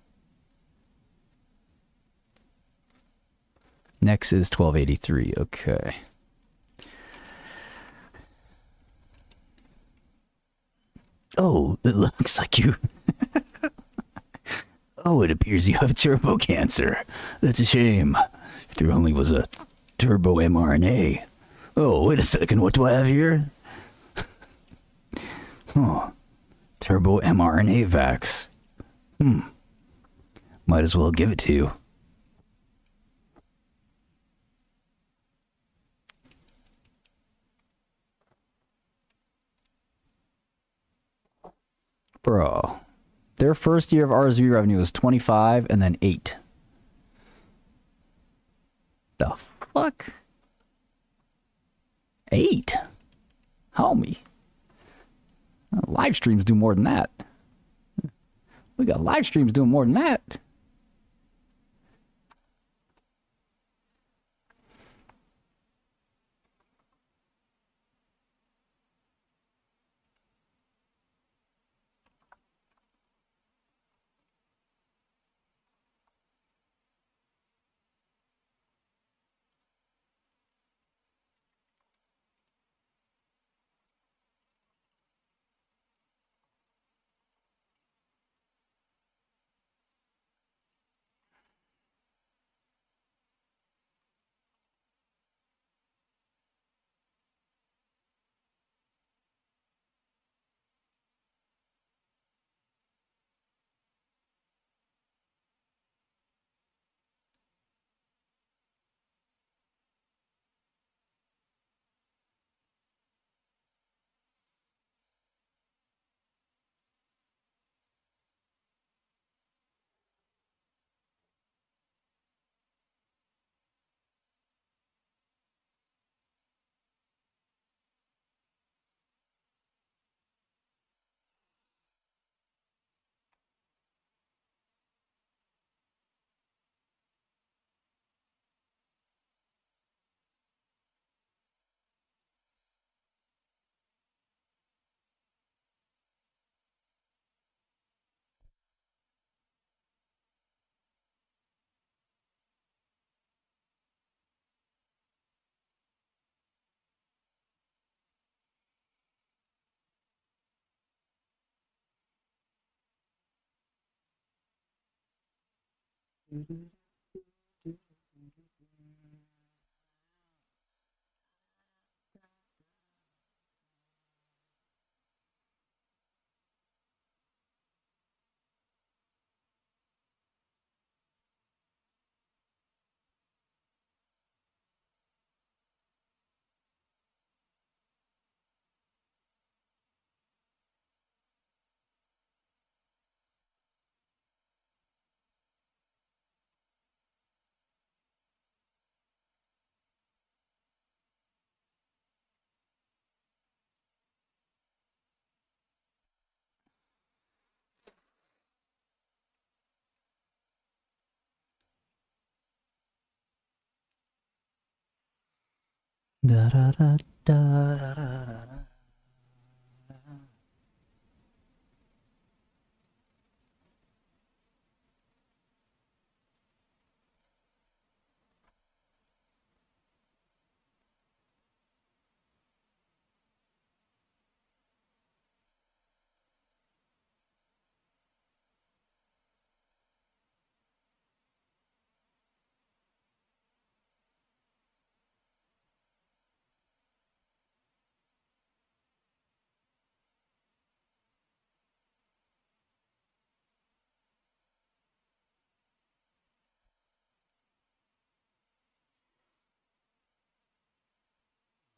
Nex is 1283. Okay. Oh, it looks like you... Oh, it appears you have turbo cancer. That's a shame. If there only was a turbo mRNA. Oh, wait a second. What do I have here? Oh, turbo mRNA vax. Might as well give it to you. Bro, their first year of RSV revenue was 25 and then 8. The fuck? 8? Homie. Live streams do more than that. We got live streams doing more than that. Da da da da da da.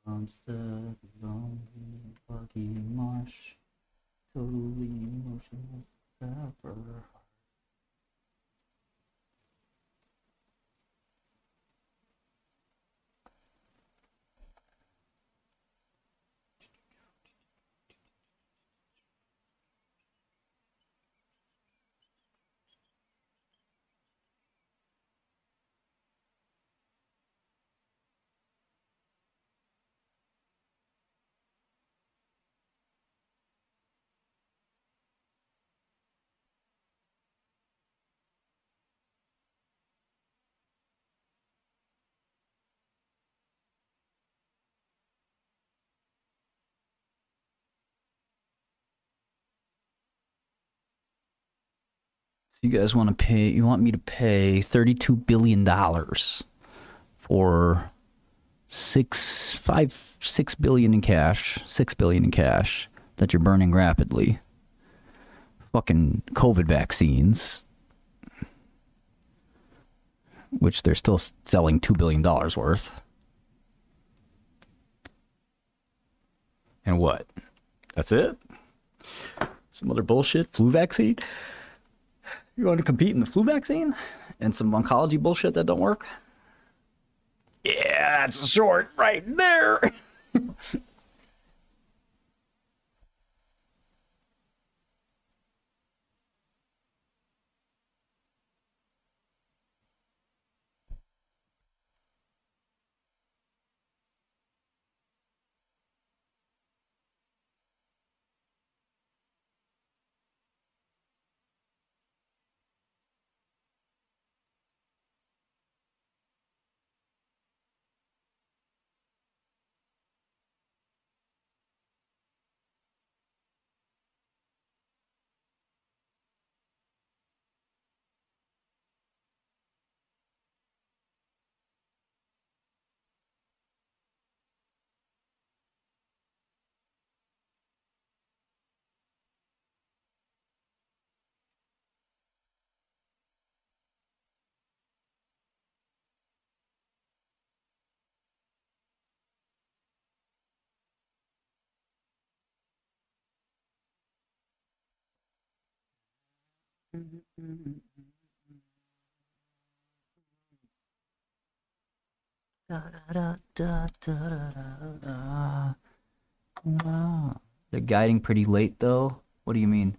Sunset, lonely, buggy marsh, totally emotionless, ever. So you guys want to pay? You want me to pay $32 billion for $6 billion in cash, $6 billion in cash that you're burning rapidly. Fucking COVID vaccines, which they're still selling $2 billion worth. And what? That's it? Some other bullshit? Flu vaccine? You want to compete in the flu vaccine? And some oncology bullshit that don't work? Yeah, that's a short right there. Da, da, da, da, da, da, da. They're guiding pretty late, though. What do you mean?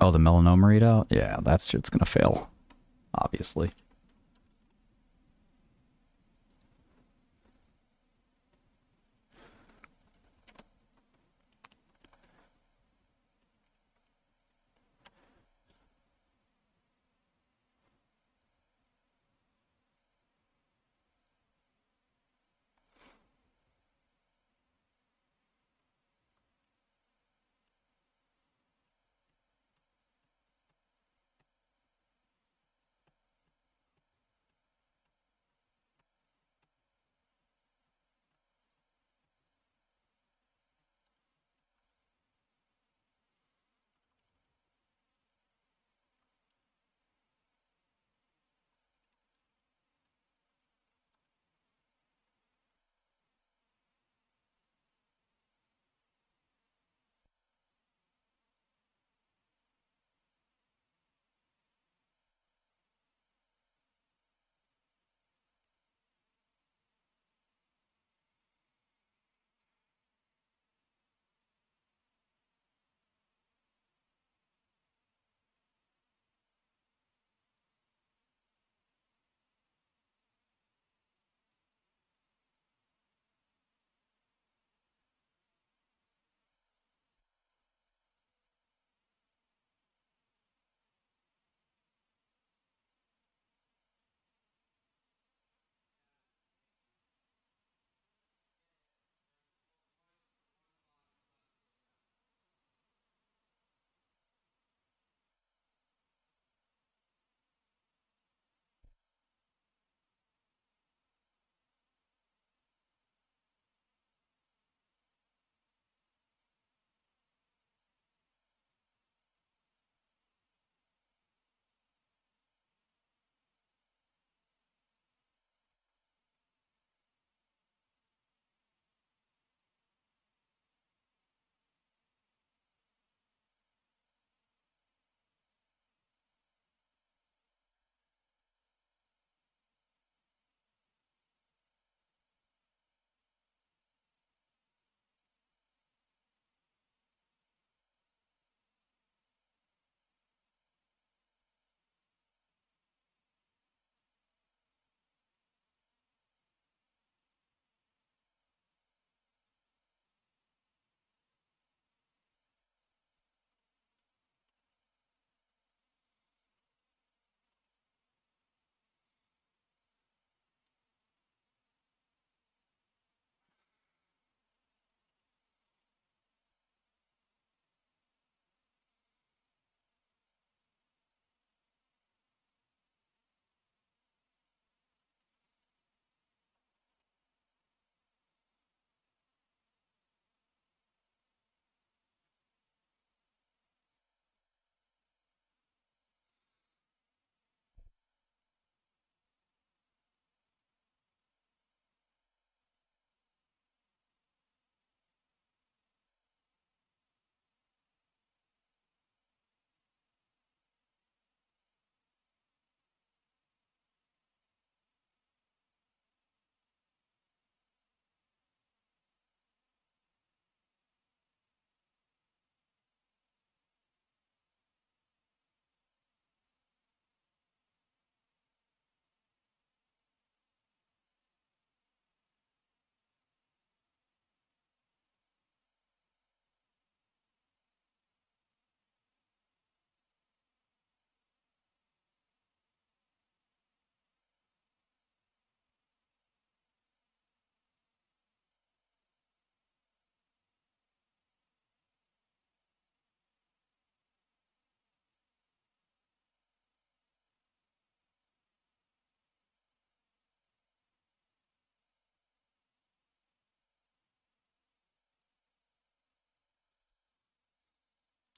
Oh, the melanoma readout? Yeah, that shit's gonna fail. Obviously.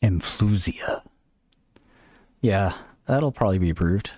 Influsia. Yeah, that'll probably be approved.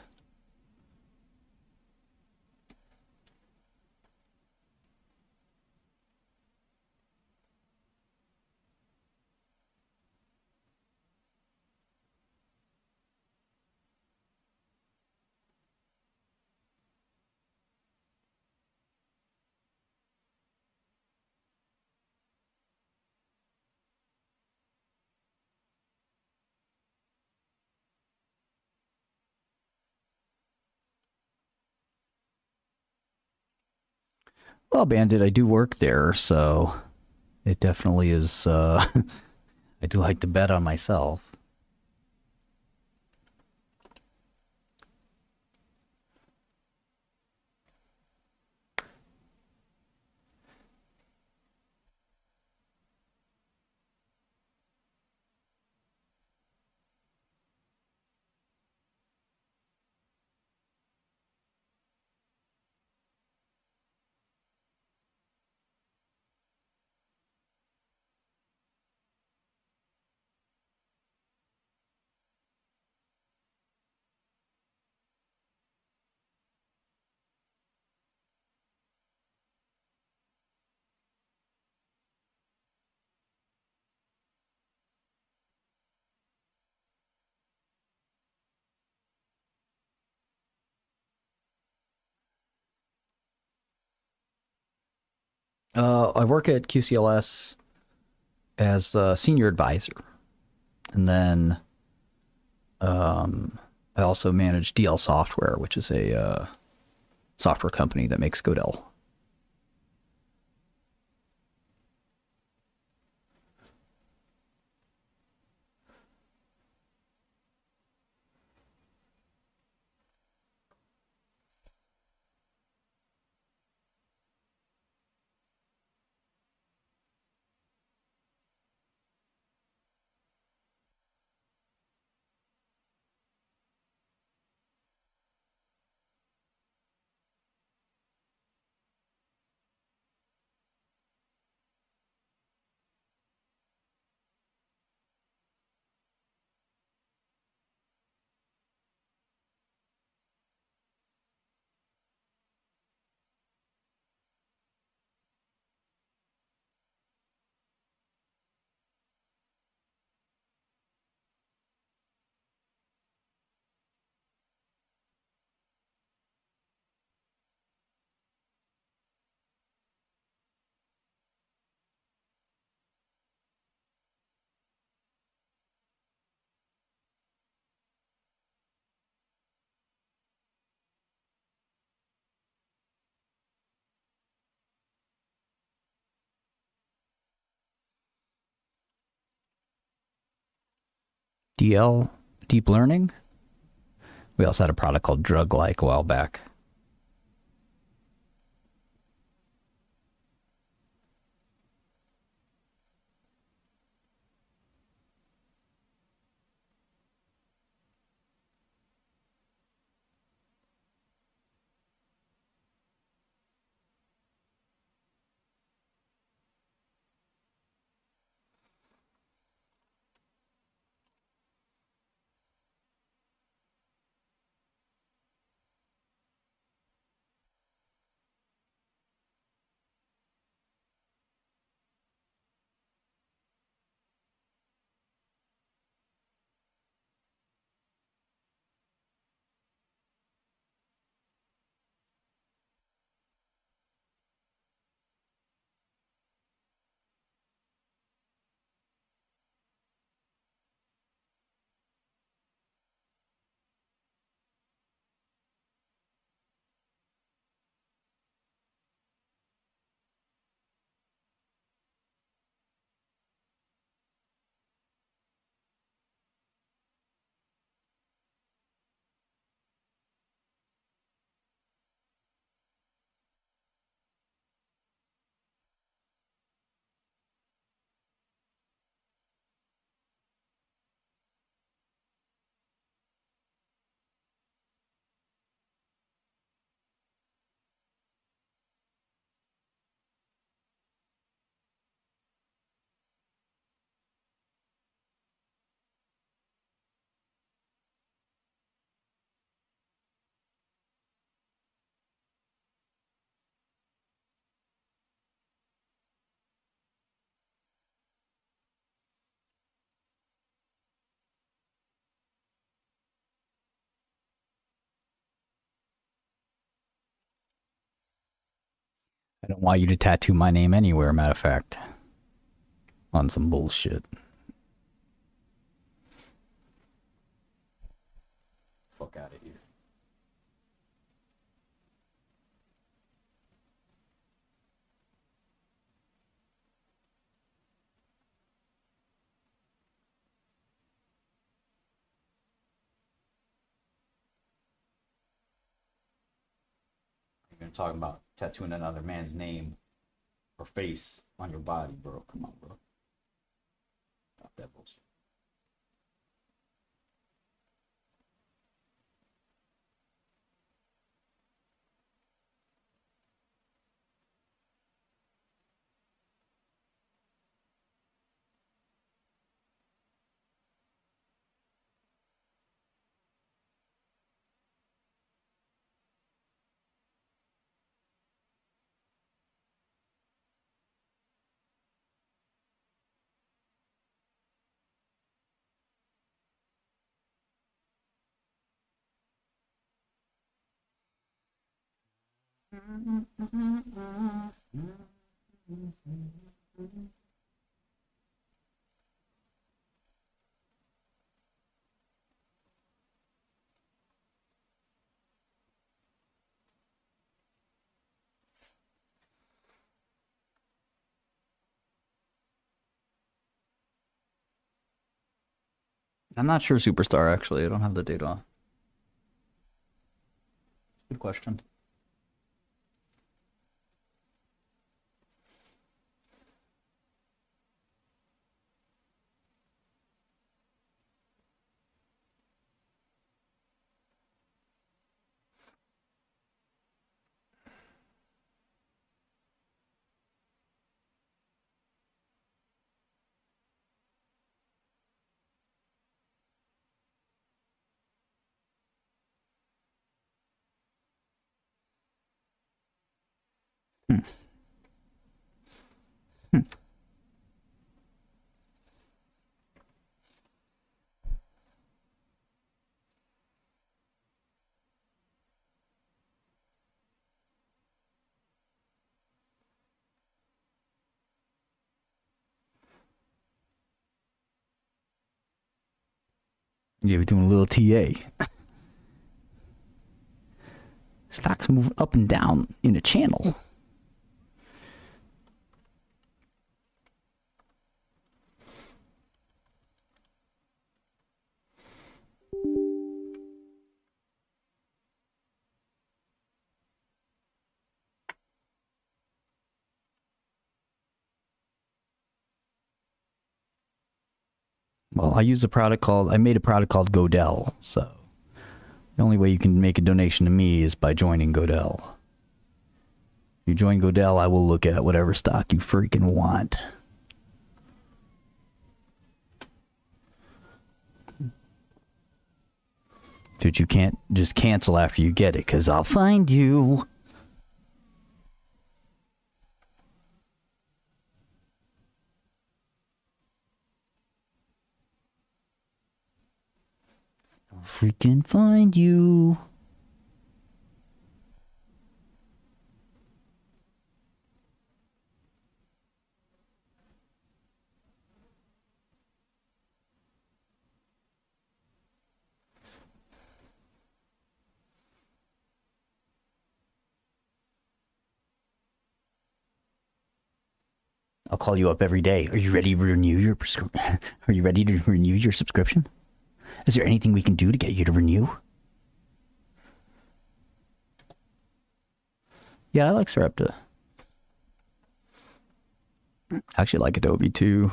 Well, Bandit, I do work there, so it definitely is. I do like to bet on myself. I work at QCLS as a senior advisor. And then I also manage DL Software, which is a software company that makes Godel. DL, Deep Learning. We also had a product called Drug-like a while back. I don't want you to tattoo my name anywhere, matter of fact. On some bullshit. Fuck out of here. You're talking about tattooing another man's name or face on your body, bro. Come on, bro. Stop that bullshit. I'm not sure, Superstar, actually. I don't have the data. Good question. Yeah, we're doing a little TA. Stocks moving up and down in a channel. Well, I made a product called Godel, so the only way you can make a donation to me is by joining Godel. If you join Godel, I will look at whatever stock you freaking want. Dude, you can't just cancel after you get it, because I'll find you. I'll freaking find you. I'll call you up every day. Are you ready to renew your prescription? Are you ready to renew your subscription? Is there anything we can do to get you to renew? Yeah, I like Sarepta. I actually like Adobe too.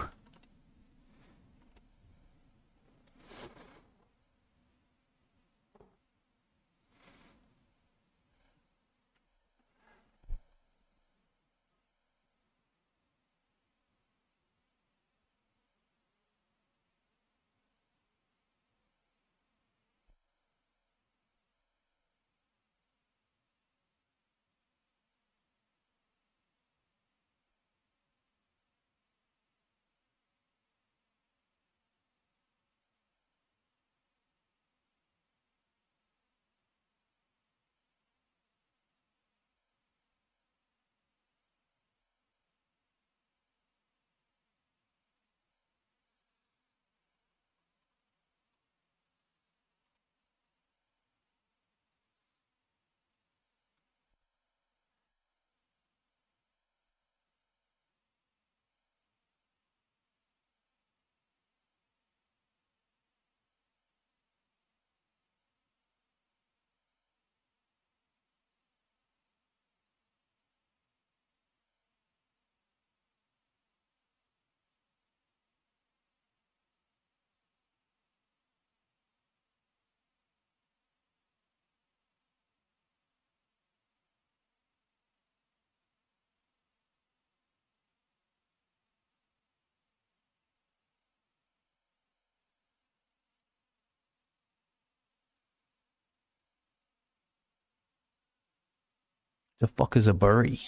The fuck is a bury?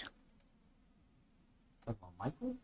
Michael?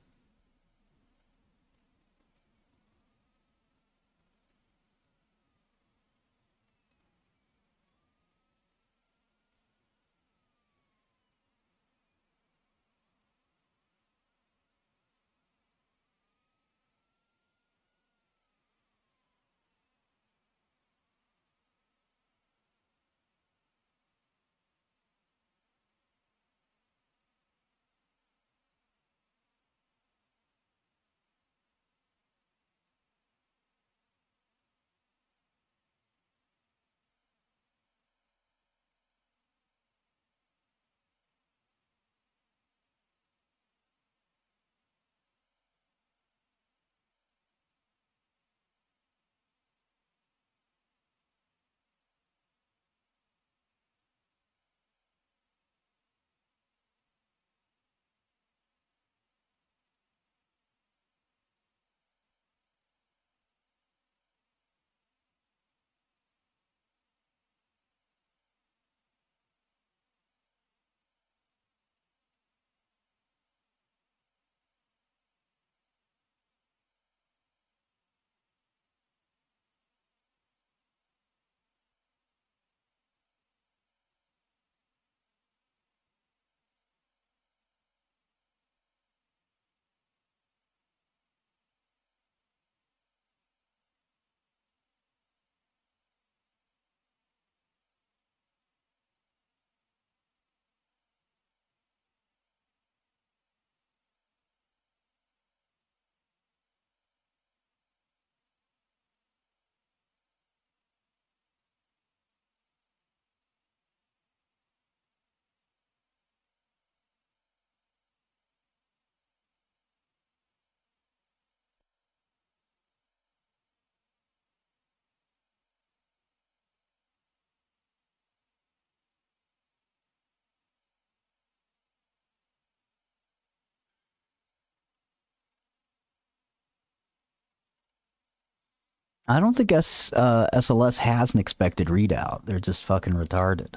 I don't think SLS has an expected readout. They're just fucking retarded.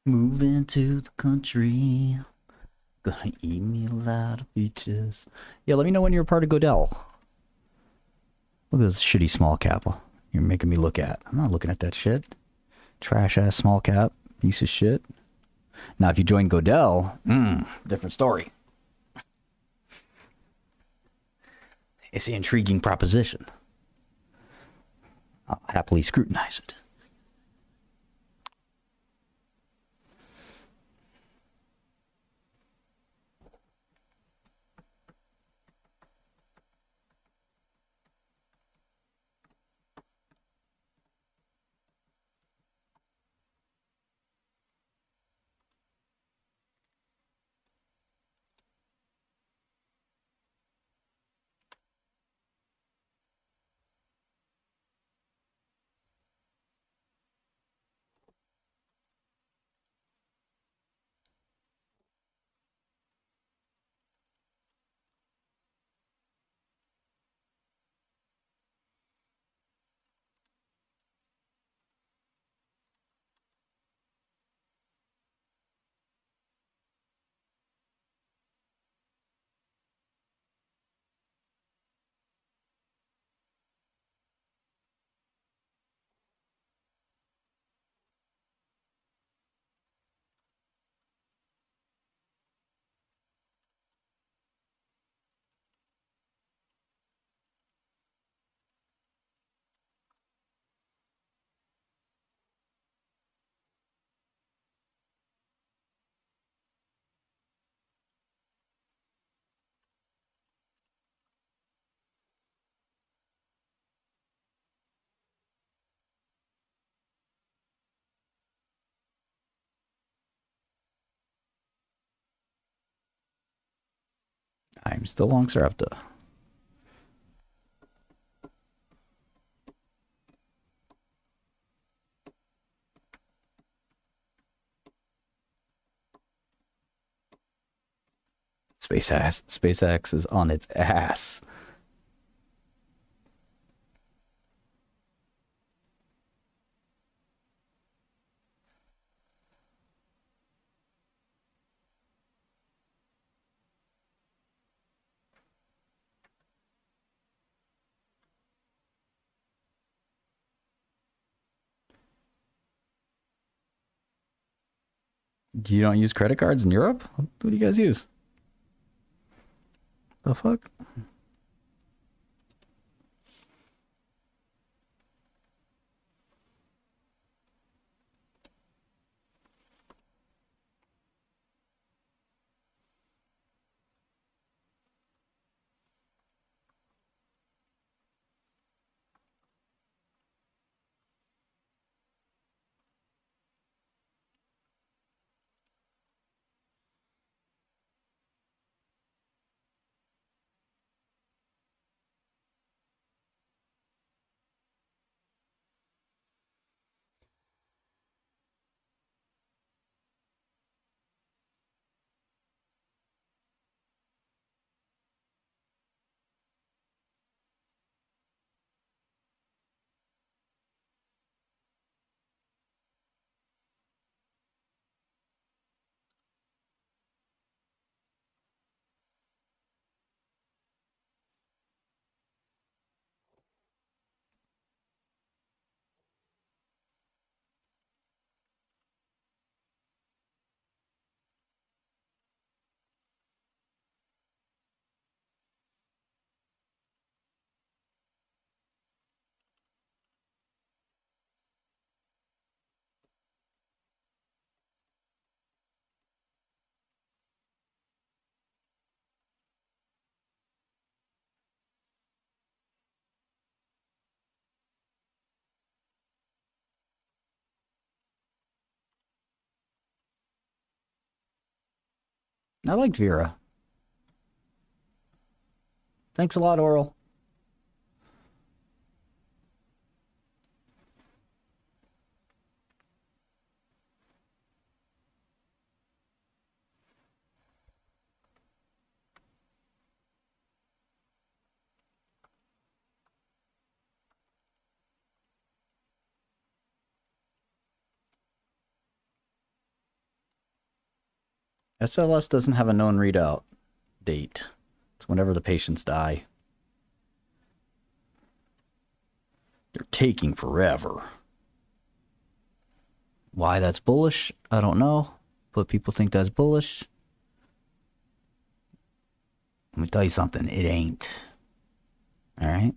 Moving to the country. Gonna eat me a lot of beaches. Yeah, let me know when you're a part of Godell. Look at this shitty small cap you're making me look at. I'm not looking at that shit. Trash ass small cap. Piece of shit. Now, if you join Godell, different story. It's an intriguing proposition. I'll happily scrutinize it. I'm still on Sarepta. SpaceX is on its ass. You don't use credit cards in Europe? What do you guys use? The fuck? I like Vera. Thanks a lot, Oral. SLS doesn't have a known readout date. It's whenever the patients die. They're taking forever. Why that's bullish, I don't know. But people think that's bullish. Let me tell you something, it ain't. Alright?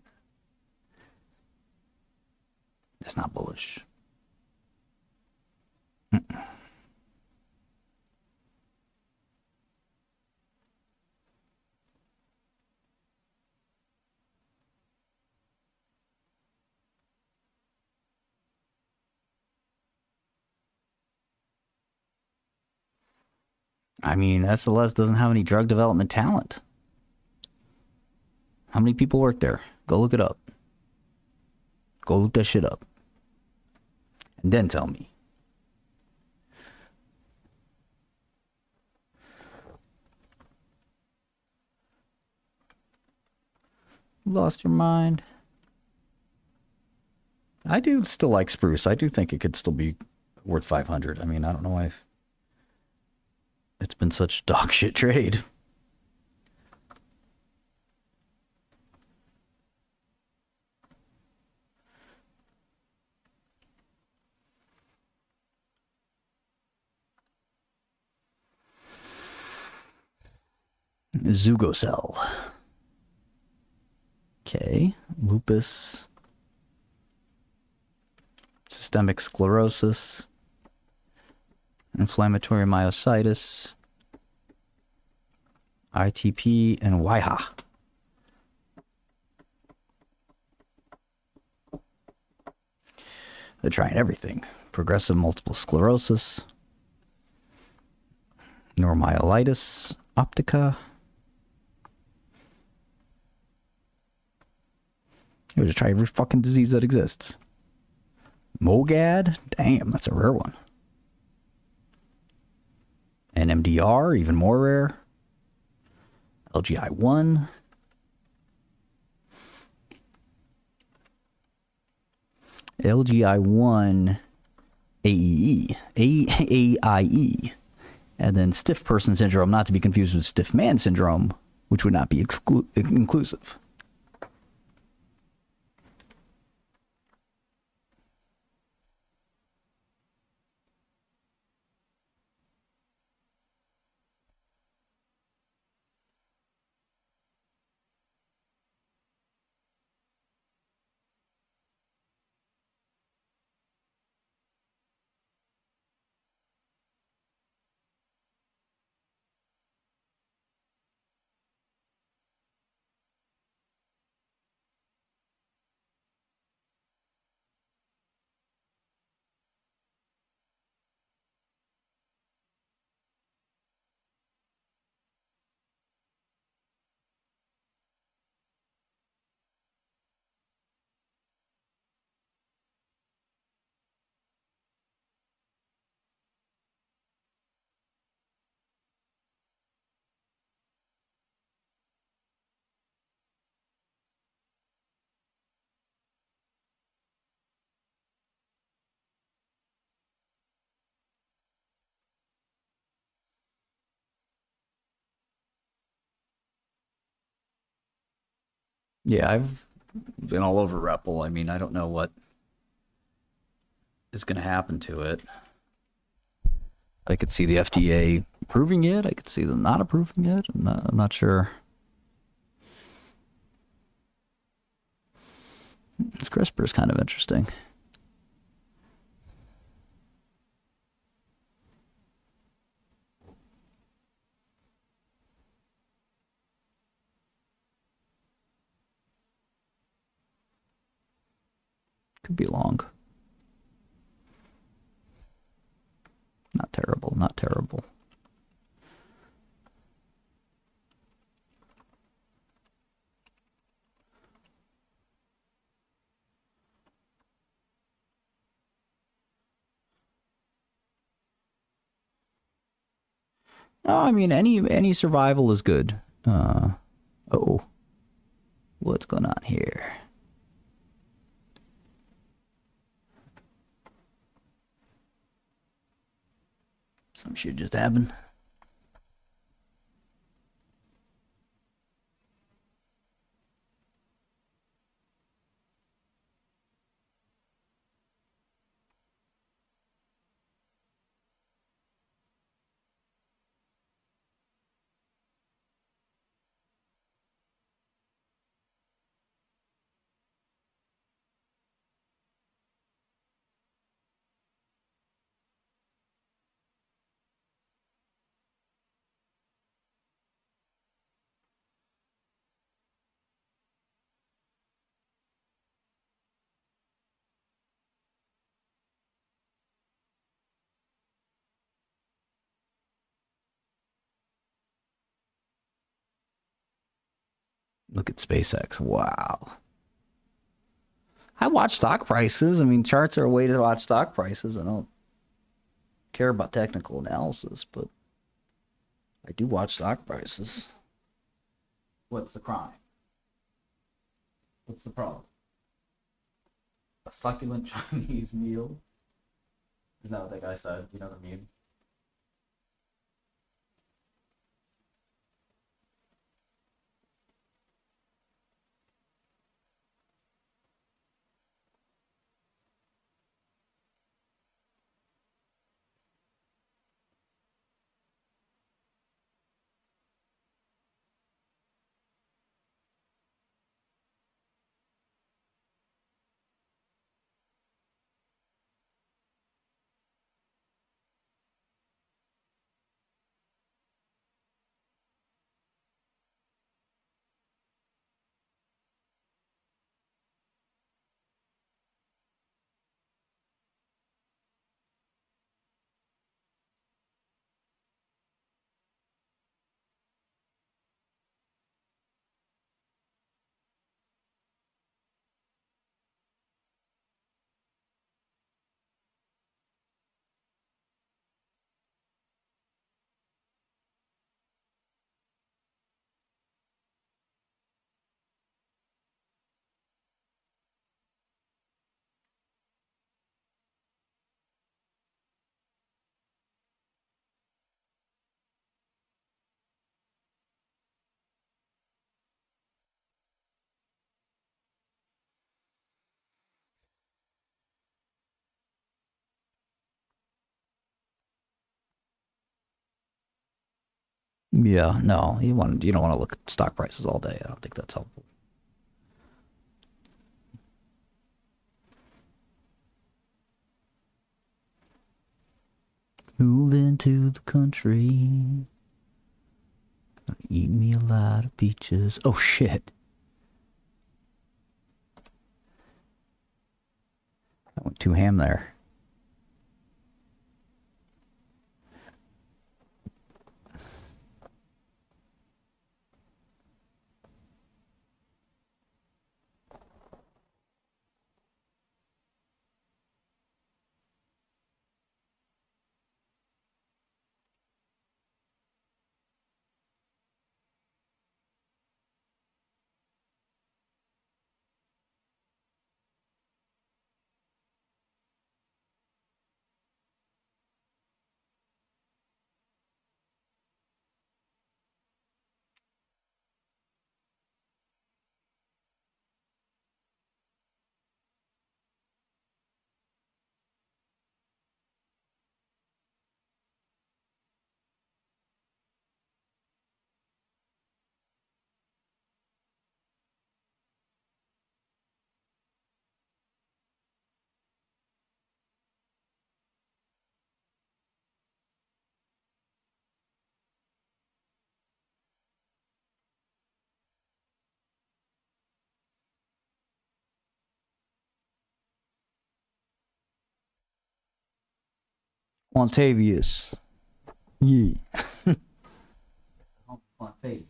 That's not bullish. I mean, SLS doesn't have any drug development talent. How many people work there? Go look it up. Go look that shit up. And then tell me. Lost your mind. I do still like Spruce. I do think it could still be worth 500. I mean, I don't know why it's been such dog shit trade. Zugocel. Okay, lupus, systemic sclerosis, inflammatory myositis, ITP, and WIHA. They're trying everything. Progressive multiple sclerosis, neuromyelitis optica, You just try every fucking disease that exists. MOGAD? Damn, that's a rare one. NMDR, even more rare. LGI1. LGI1 AEE. AIE. And then stiff person syndrome, not to be confused with stiff man syndrome, which would not be inclusive. Yeah, I've been all over REPL. I mean, I don't know what is going to happen to it. I could see the FDA approving it. I could see them not approving it. I'm not sure. This CRISPR is kind of interesting. Could be long. Not terrible, not terrible. No, I mean any survival is good. Oh, what's going on here? Some shit just happened. Look at SpaceX. Wow. I watch stock prices. I mean, charts are a way to watch stock prices. I don't care about technical analysis, but I do watch stock prices. What's the crime? What's the problem? A succulent Chinese meal? Isn't that what that guy said? You know what I mean? Yeah, no, you don't want to look at stock prices all day. I don't think that's helpful. Move into the country. Eat me a lot of peaches. Oh shit. I went too ham there. Quantavius. Yeah. Quantavius.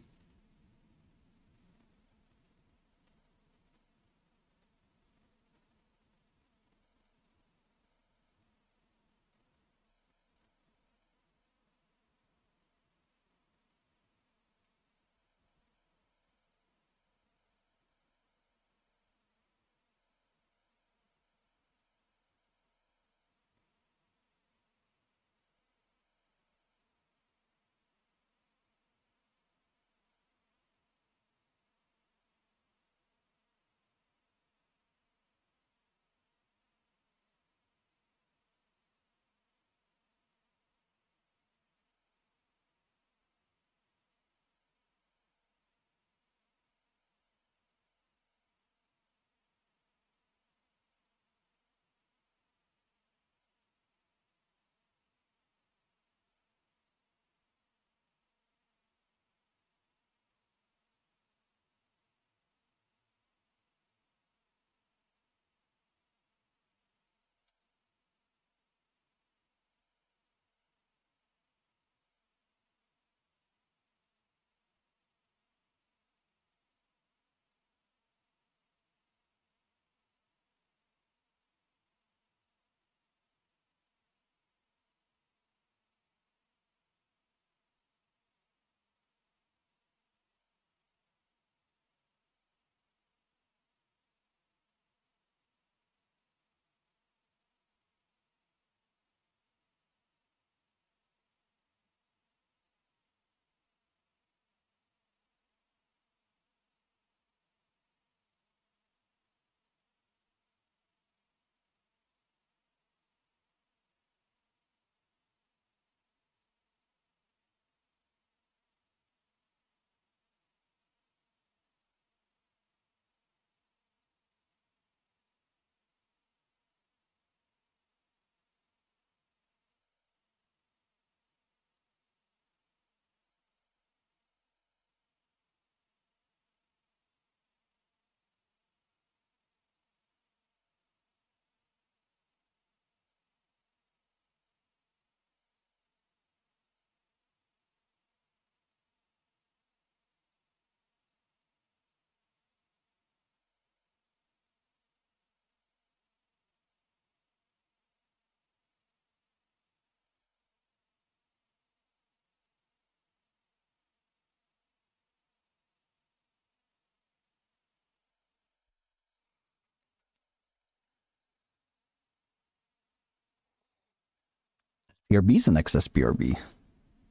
PRB is the next SPRB.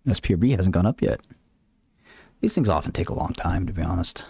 SPRB hasn't gone up yet. These things often take a long time, to be honest.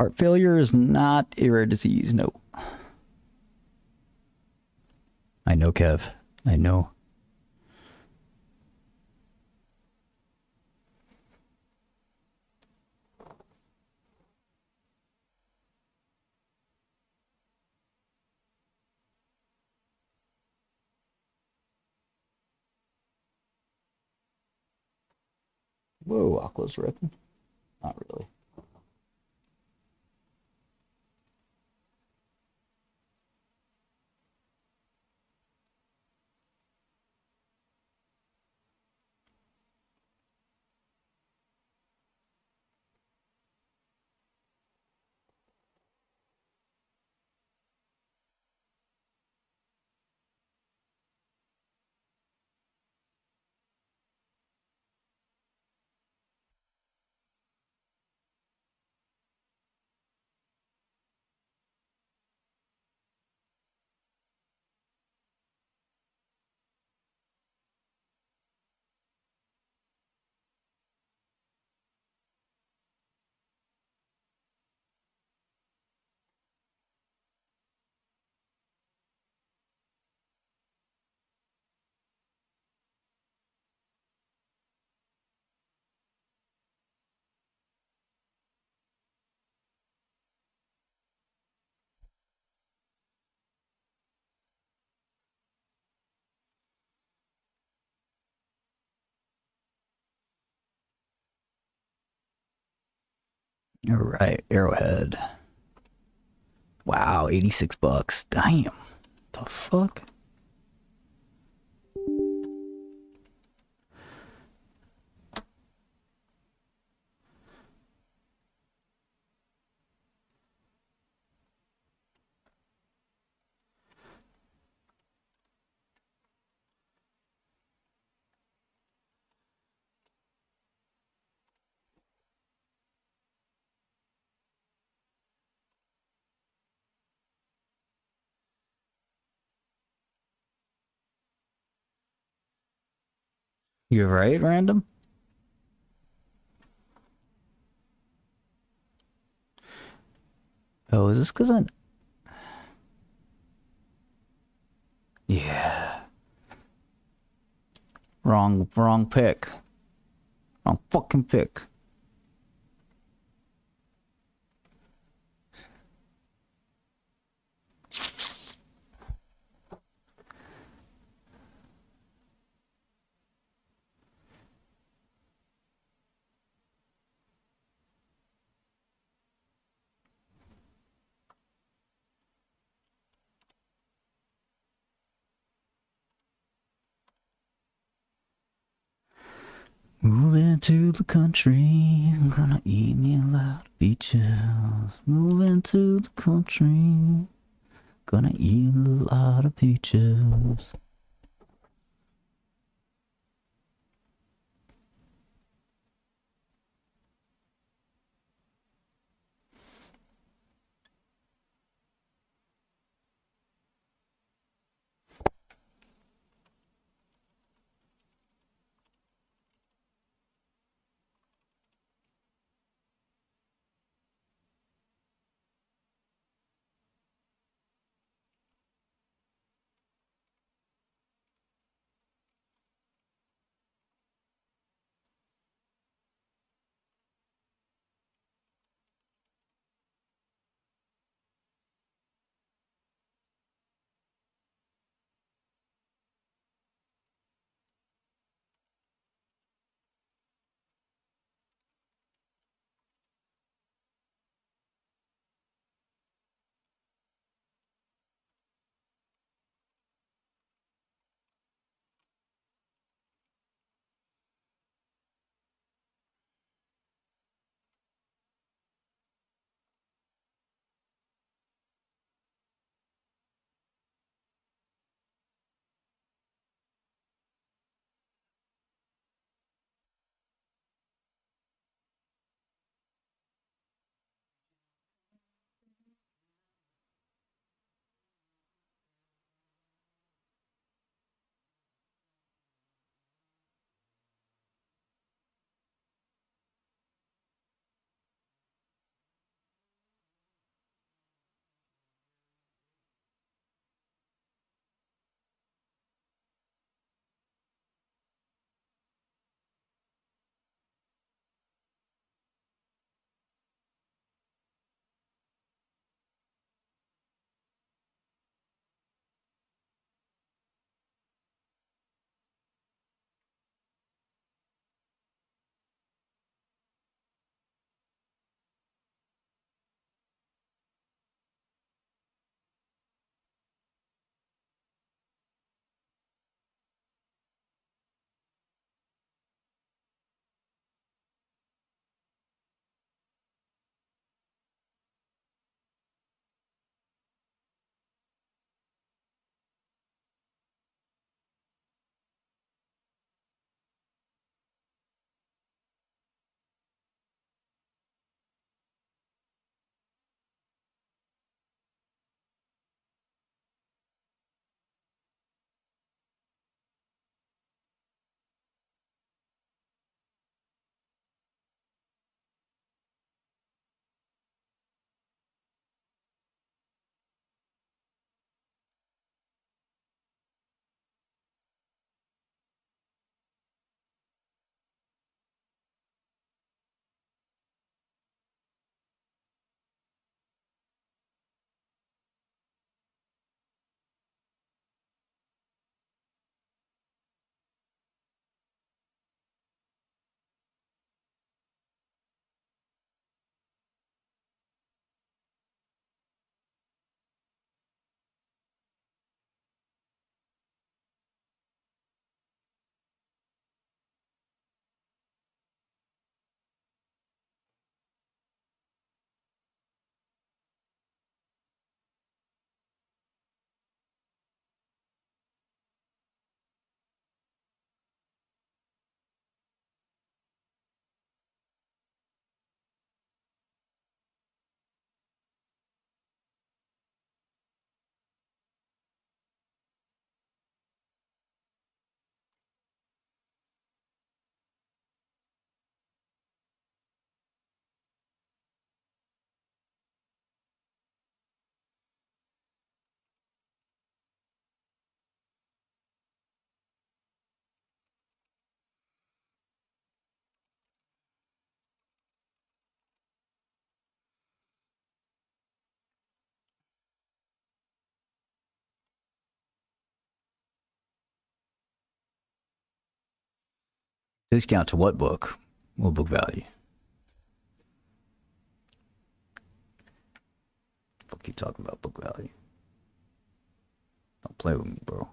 Heart failure is not a rare disease. No. I know, Kev. I know. Whoa, Aqua's ripping. Not really. All right, Arrowhead. Wow, $86. Damn. The fuck? You're right, random? Oh, is this because I... Yeah. Wrong pick. Wrong fucking pick. Moving to the country, I'm gonna eat me a lot of beaches. Moving to the country, gonna eat a lot of peaches. Discount to what book? What book value? Fuck you talking about book value? Don't play with me, bro.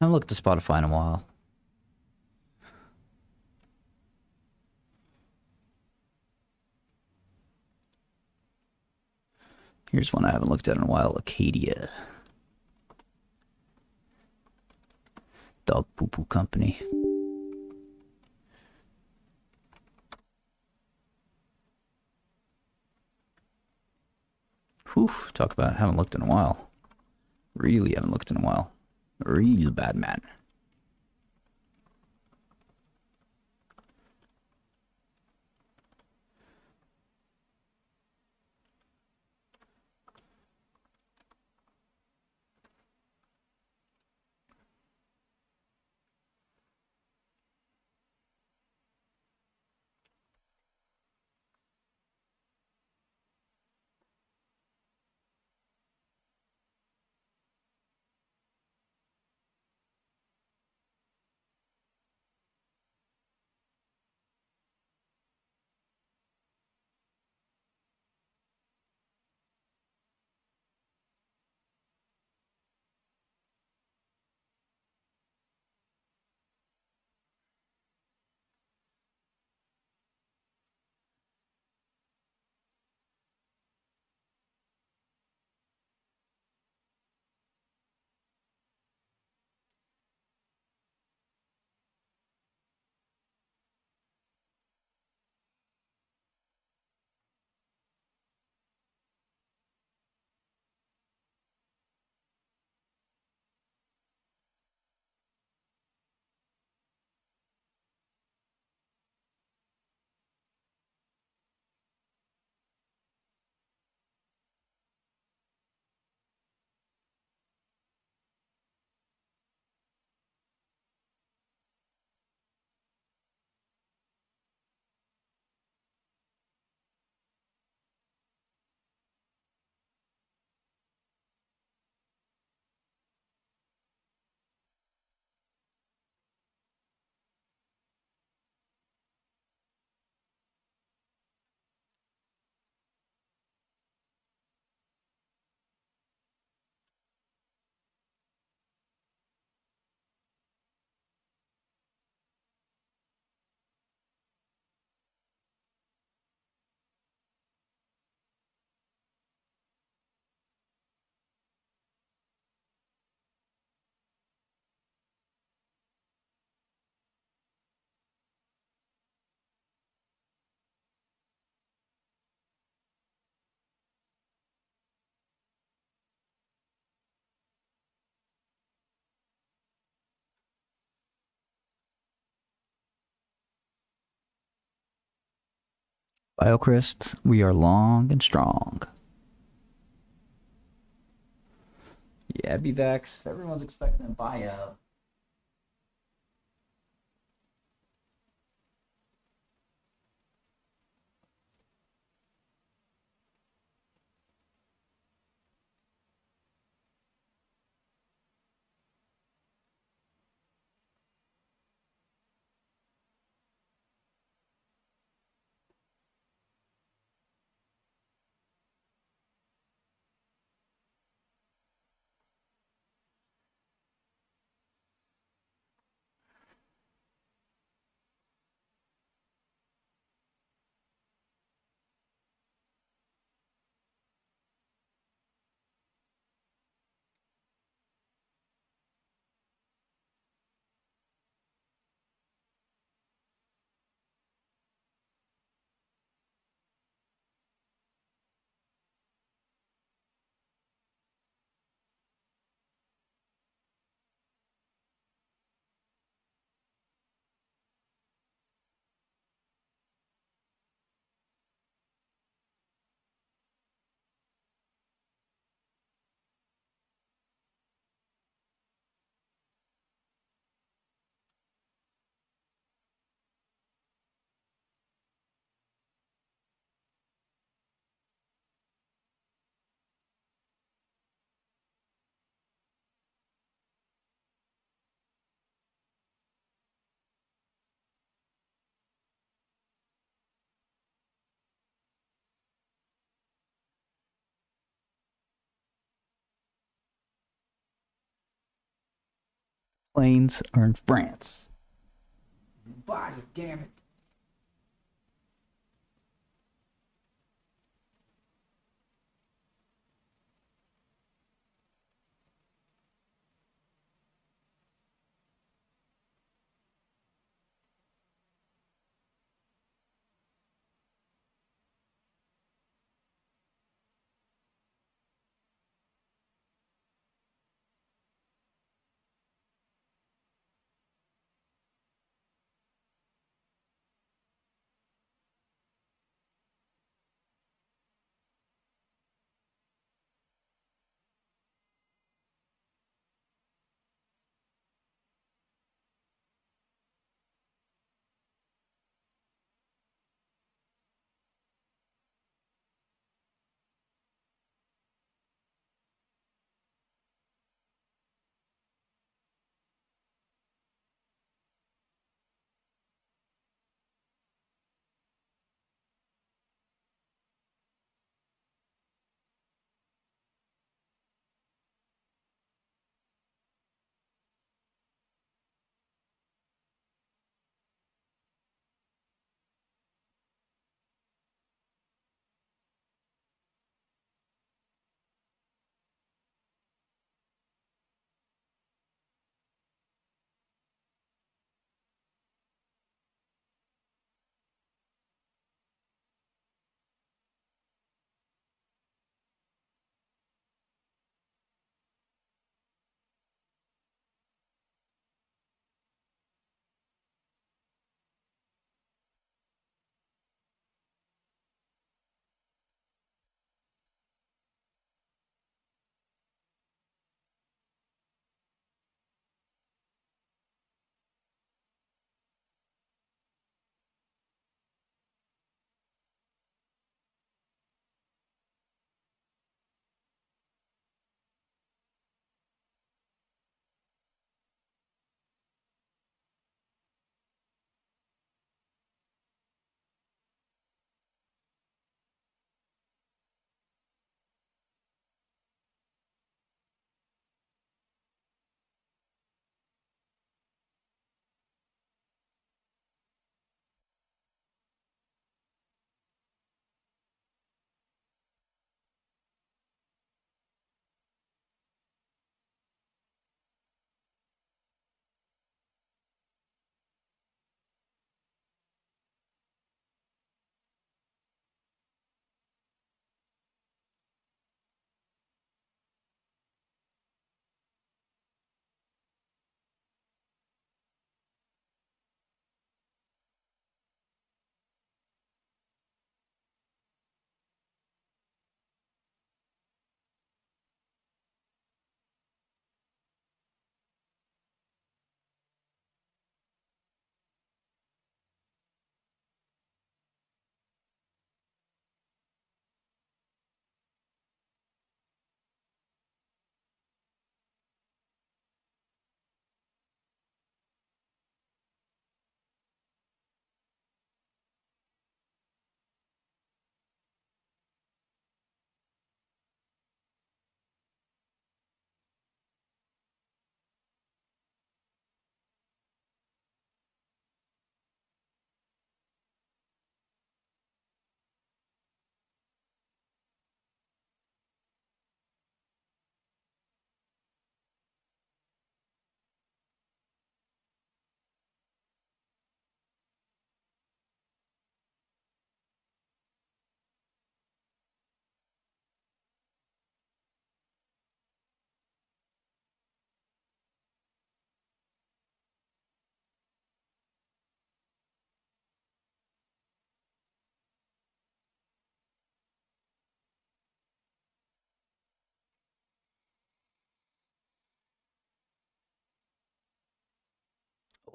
I haven't looked at Spotify in a while. Here's one I haven't looked at in a while. Acadia. Dog Poo Poo Company. Whew, talk about it. Haven't looked in a while. Really haven't looked in a while. Real bad man. BioChrist, we are long and strong. Yeah, Vax. Everyone's expecting a buyout. planes are in France. Body, damn it.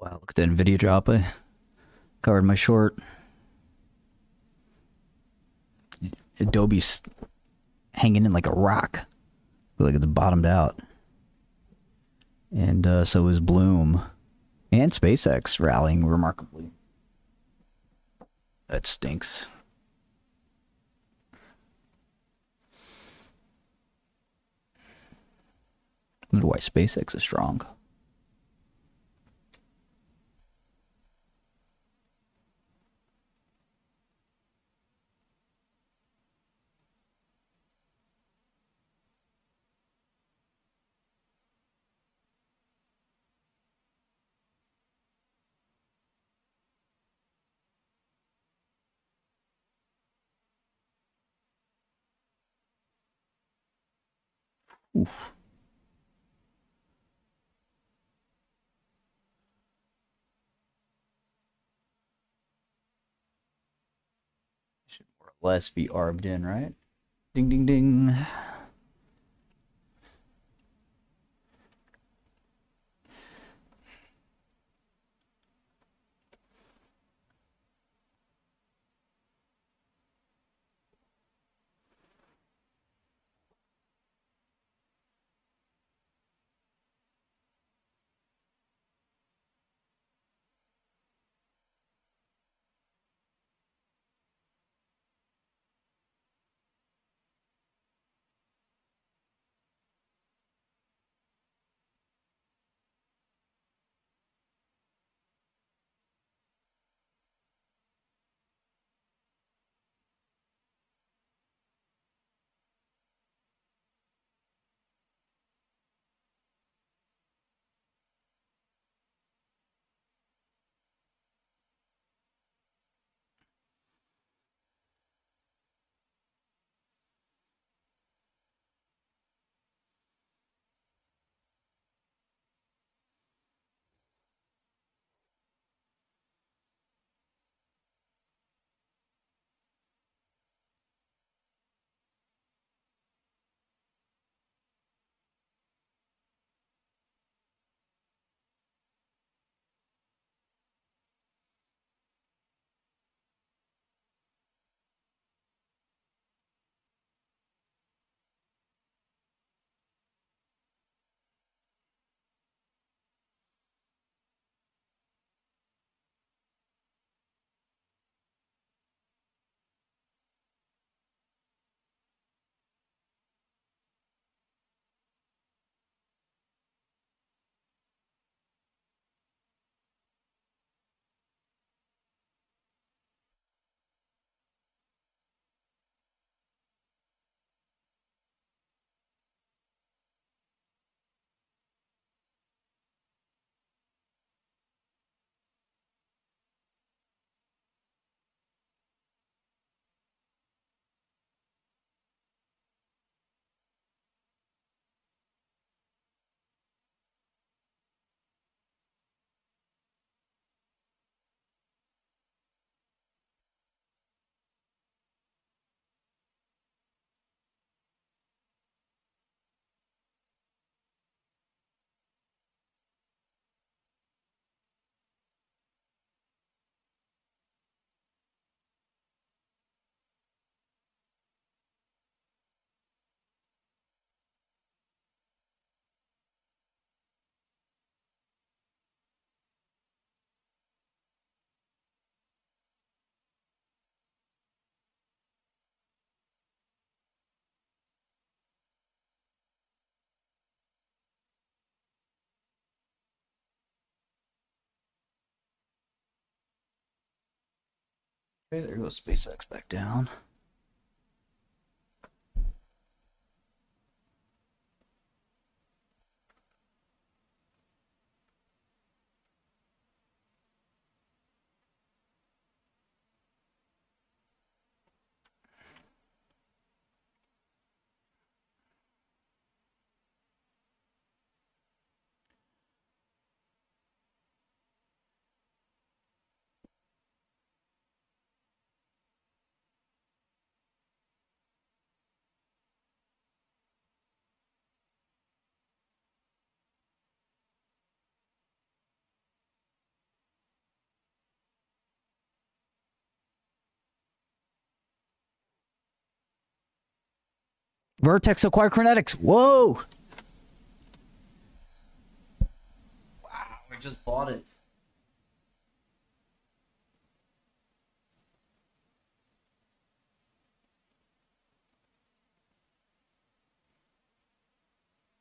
Wow, look at that NVIDIA drop. I covered my short. Adobe's hanging in like a rock. Look like it's bottomed out. And so is Bloom. And SpaceX rallying remarkably. That stinks. I wonder why SpaceX is strong. Oof. Should more or less be arbed in, right? Ding, ding, ding. Okay, there goes SpaceX back down. Vertex acquire Crinetics. Whoa! Wow, I just bought it.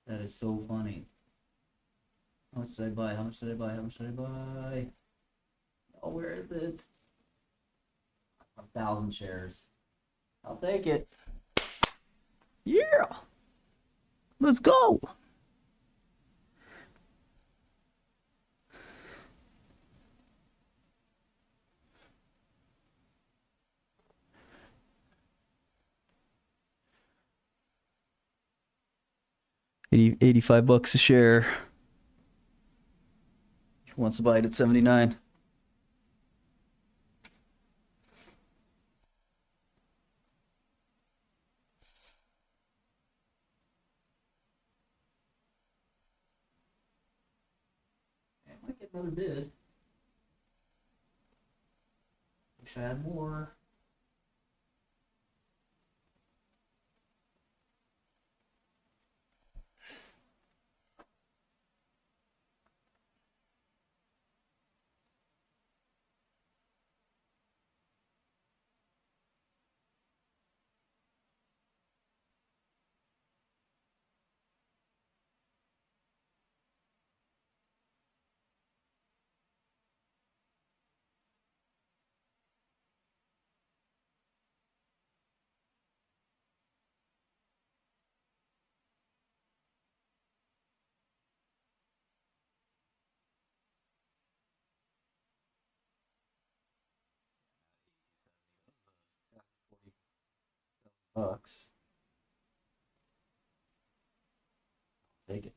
That is so funny. How much did I buy? How much did I buy? How much did I buy? Oh, where is it? 1,000 shares. I'll take it. Yeah! Let's go! $85 a share. Who wants to buy it at 79? I might get another bid. Wish I had more. Bucks. Take it.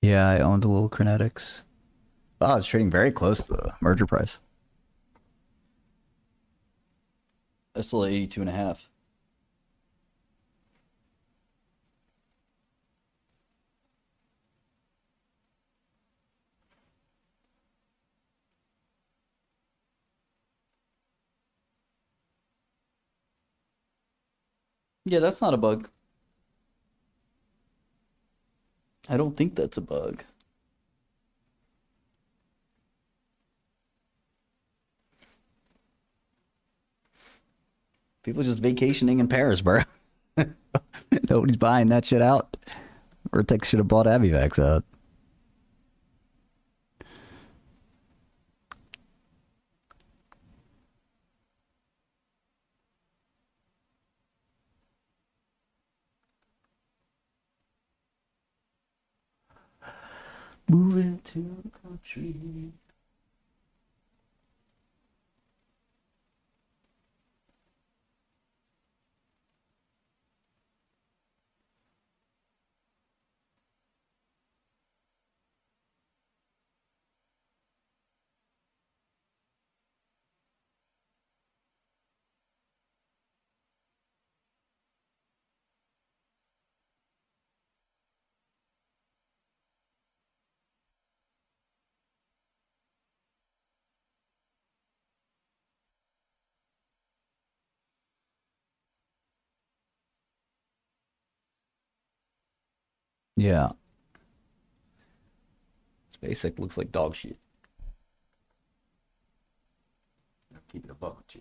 Yeah, I owned a little Crinetics. Wow, it's trading very close to the merger price. That's still 82.5. Yeah, that's not a bug. I don't think that's a bug. People just vacationing in Paris, bro. Nobody's buying that shit out. Vertex should have bought Abivax out. Moving to the country. Yeah. SpaceX looks like dog shit. Keep it a buck with you.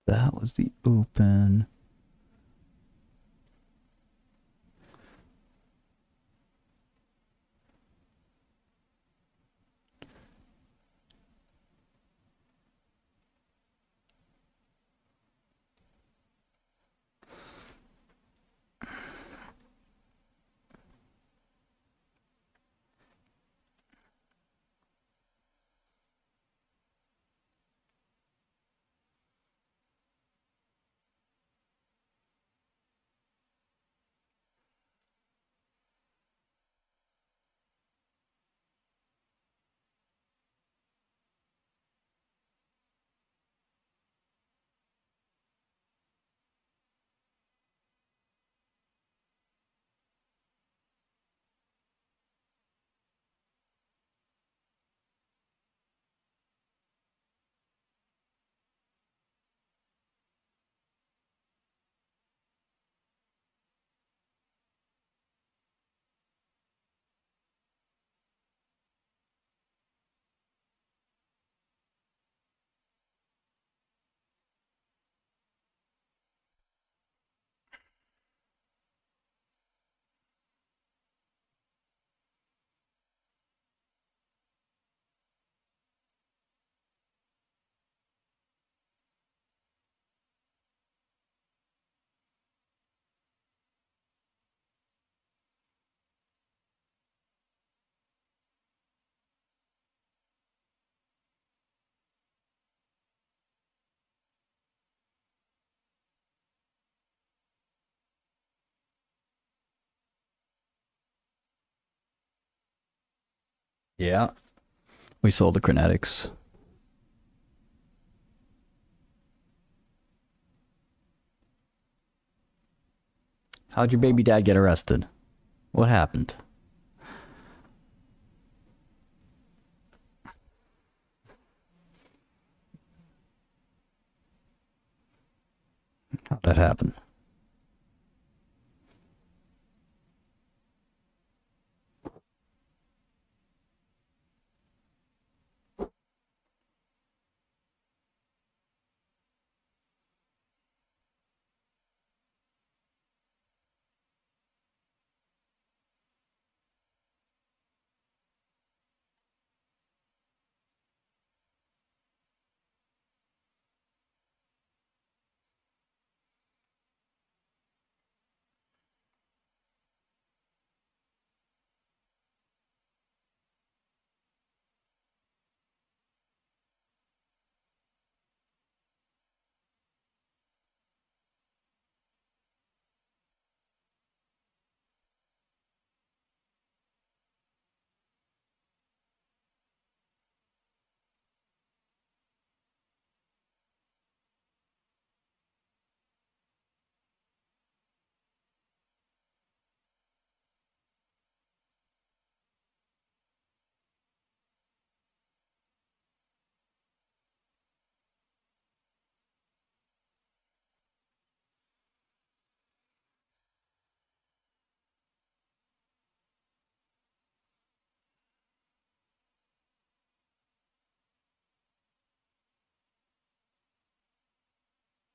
That was the open. Yeah. We sold the Crinetics. How'd your baby dad get arrested? What happened? How'd that happen?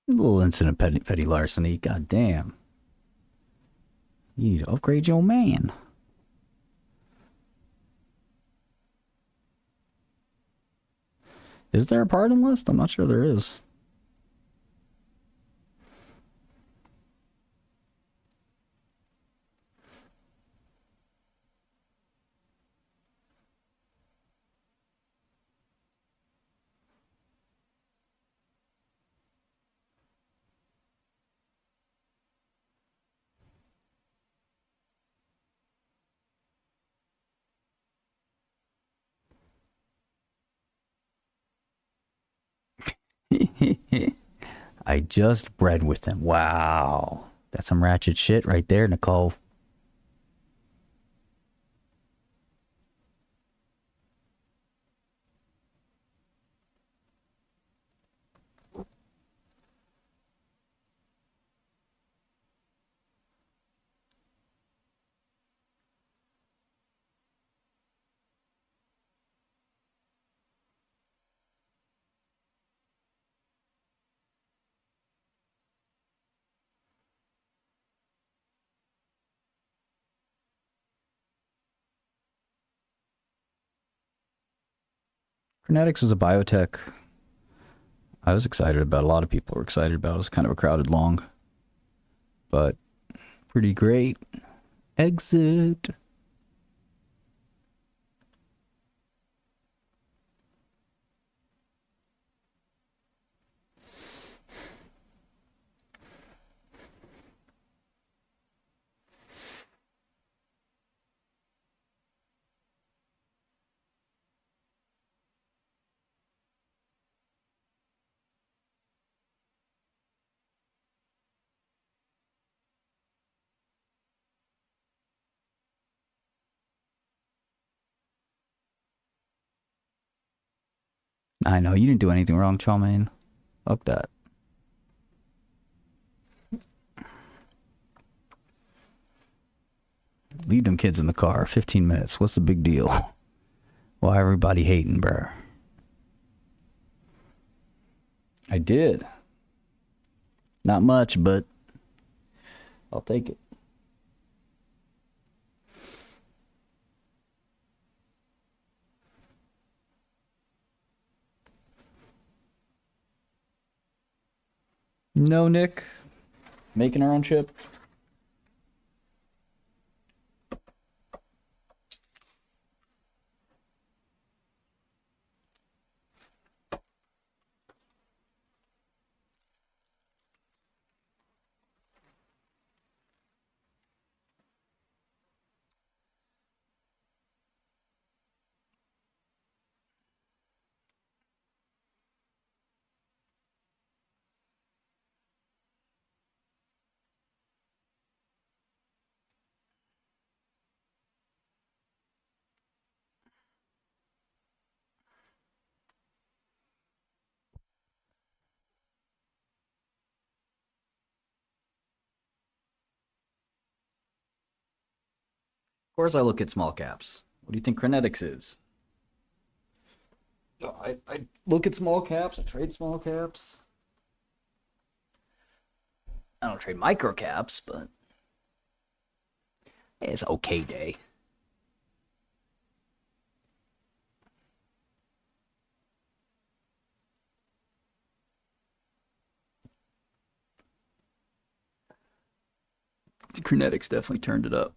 A little incident petty larceny. God damn. You need to upgrade your man. Is there a pardon list? I'm not sure there is. I just bred with him. Wow. That's some ratchet shit right there, Nicole. Crinetics is a biotech I was excited about. A lot of people were excited about. It was kind of a crowded long, but pretty great. Exit. I know, you didn't do anything wrong, Chalmaine. Fuck that. Leave them kids in the car. 15 minutes. What's the big deal? Why everybody hating, bruh? I did. Not much, but I'll take it. No, Nick. Making our own chip. Of course I look at small caps. What do you think Crinetics is? I look at small caps. I trade small caps. I don't trade micro caps, but it's okay day. Crinetics definitely turned it up.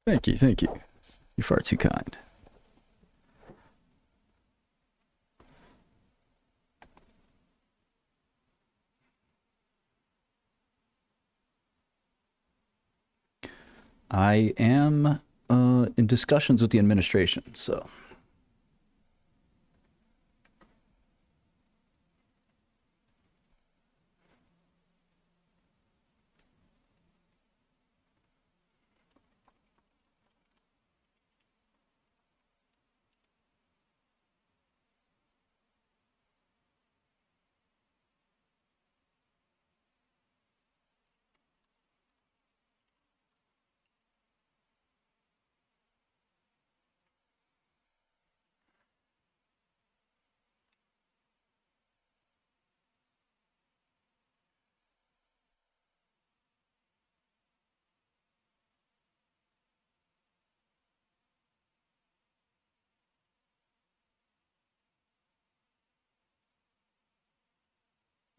Thank you, thank you. You're far too kind. I am in discussions with the administration, so.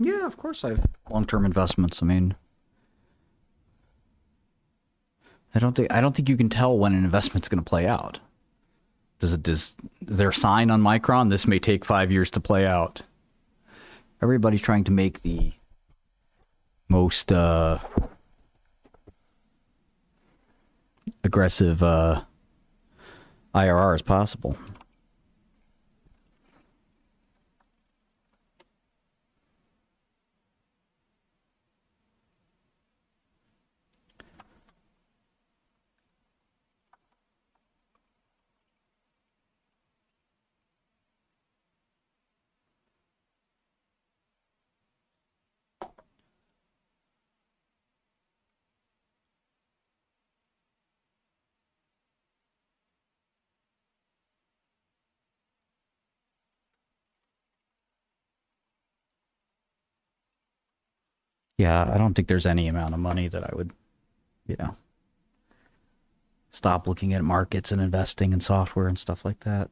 Yeah, of course I have long-term investments. I mean, I don't think you can tell when an investment's going to play out. Is there a sign on Micron? This may take 5 years to play out. Everybody's trying to make the most aggressive IRR as possible. Yeah, I don't think there's any amount of money that I would, stop looking at markets and investing in software and stuff like that.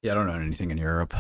Yeah, I don't know anything in Europe.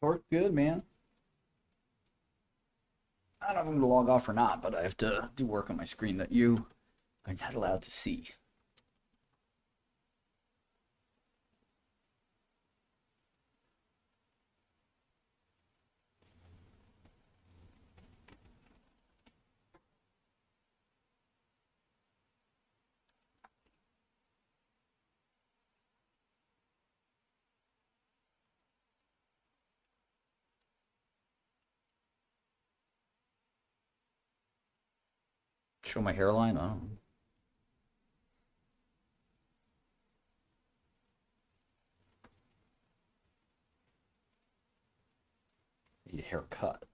Work good, man. I don't know if I'm gonna log off or not, but I have to do work on my screen that you are not allowed to see. Show my hairline? I don't know. Need a haircut.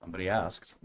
Somebody asked.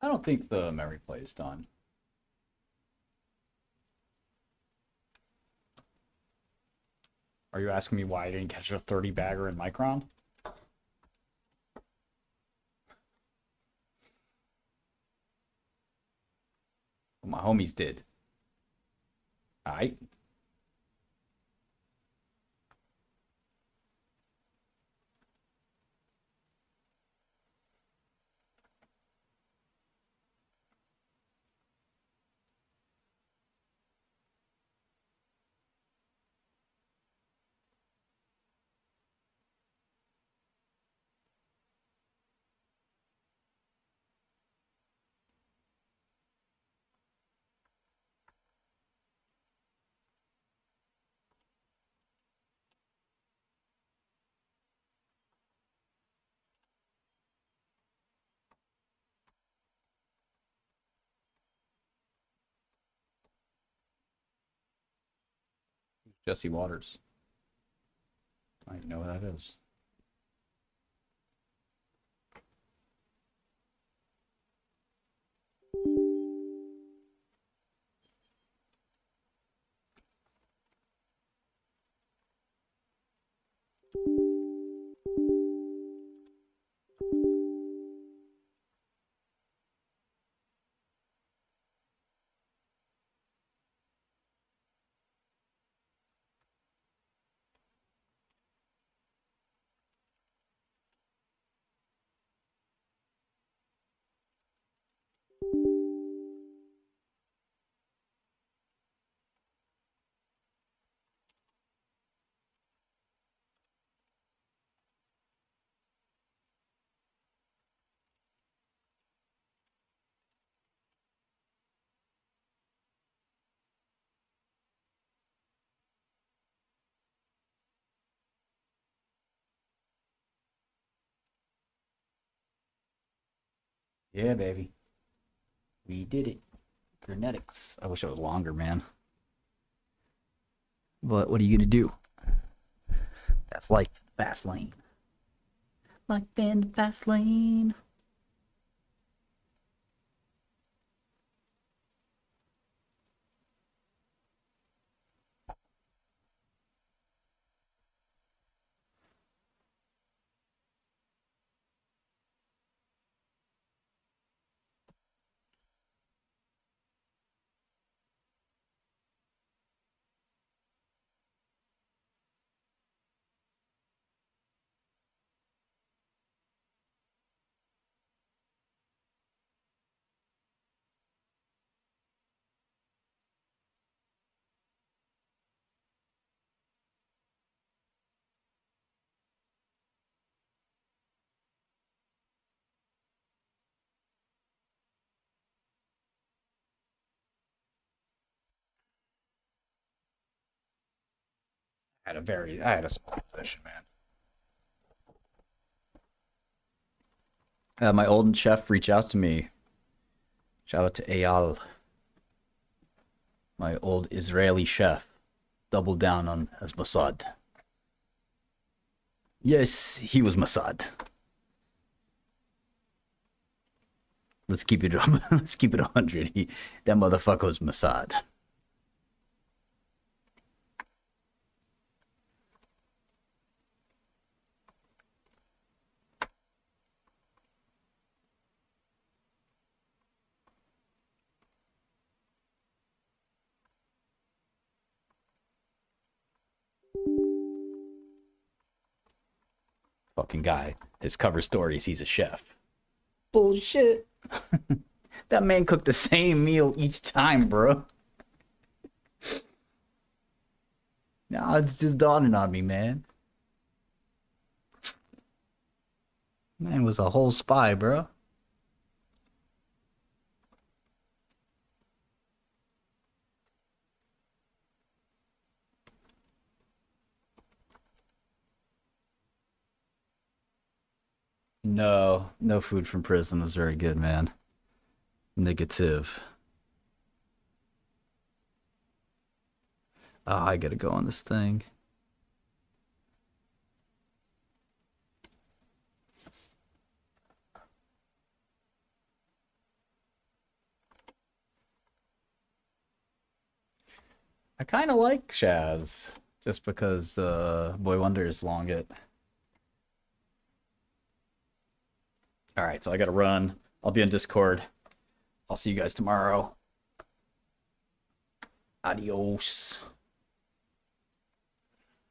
I don't think the memory play is done. Are you asking me why I didn't catch a 30 bagger in Micron? Well, my homies did. Alright. Jesse Waters. I don't even know who that is. Yeah, baby. We did it. Grenetics. I wish it was longer, man. But what are you gonna do? That's like fast lane. Like in the fast lane. I had a small position, man. My old chef reached out to me. Shout out to Eyal, my old Israeli chef. Doubled down on as Mossad. Yes, he was Mossad. Let's keep it 100. That motherfucker was Mossad. Fucking guy. His cover story is he's a chef. Bullshit. That man cooked the same meal each time, bro. Now it's just dawning on me, man. Man was a whole spy, bro. No food from prison was very good, man. Negative. Oh, I gotta go on this thing. I kind of like Shaz, just because Boy Wonder is long it. Alright, so I gotta run. I'll be on Discord. I'll see you guys tomorrow. Adios.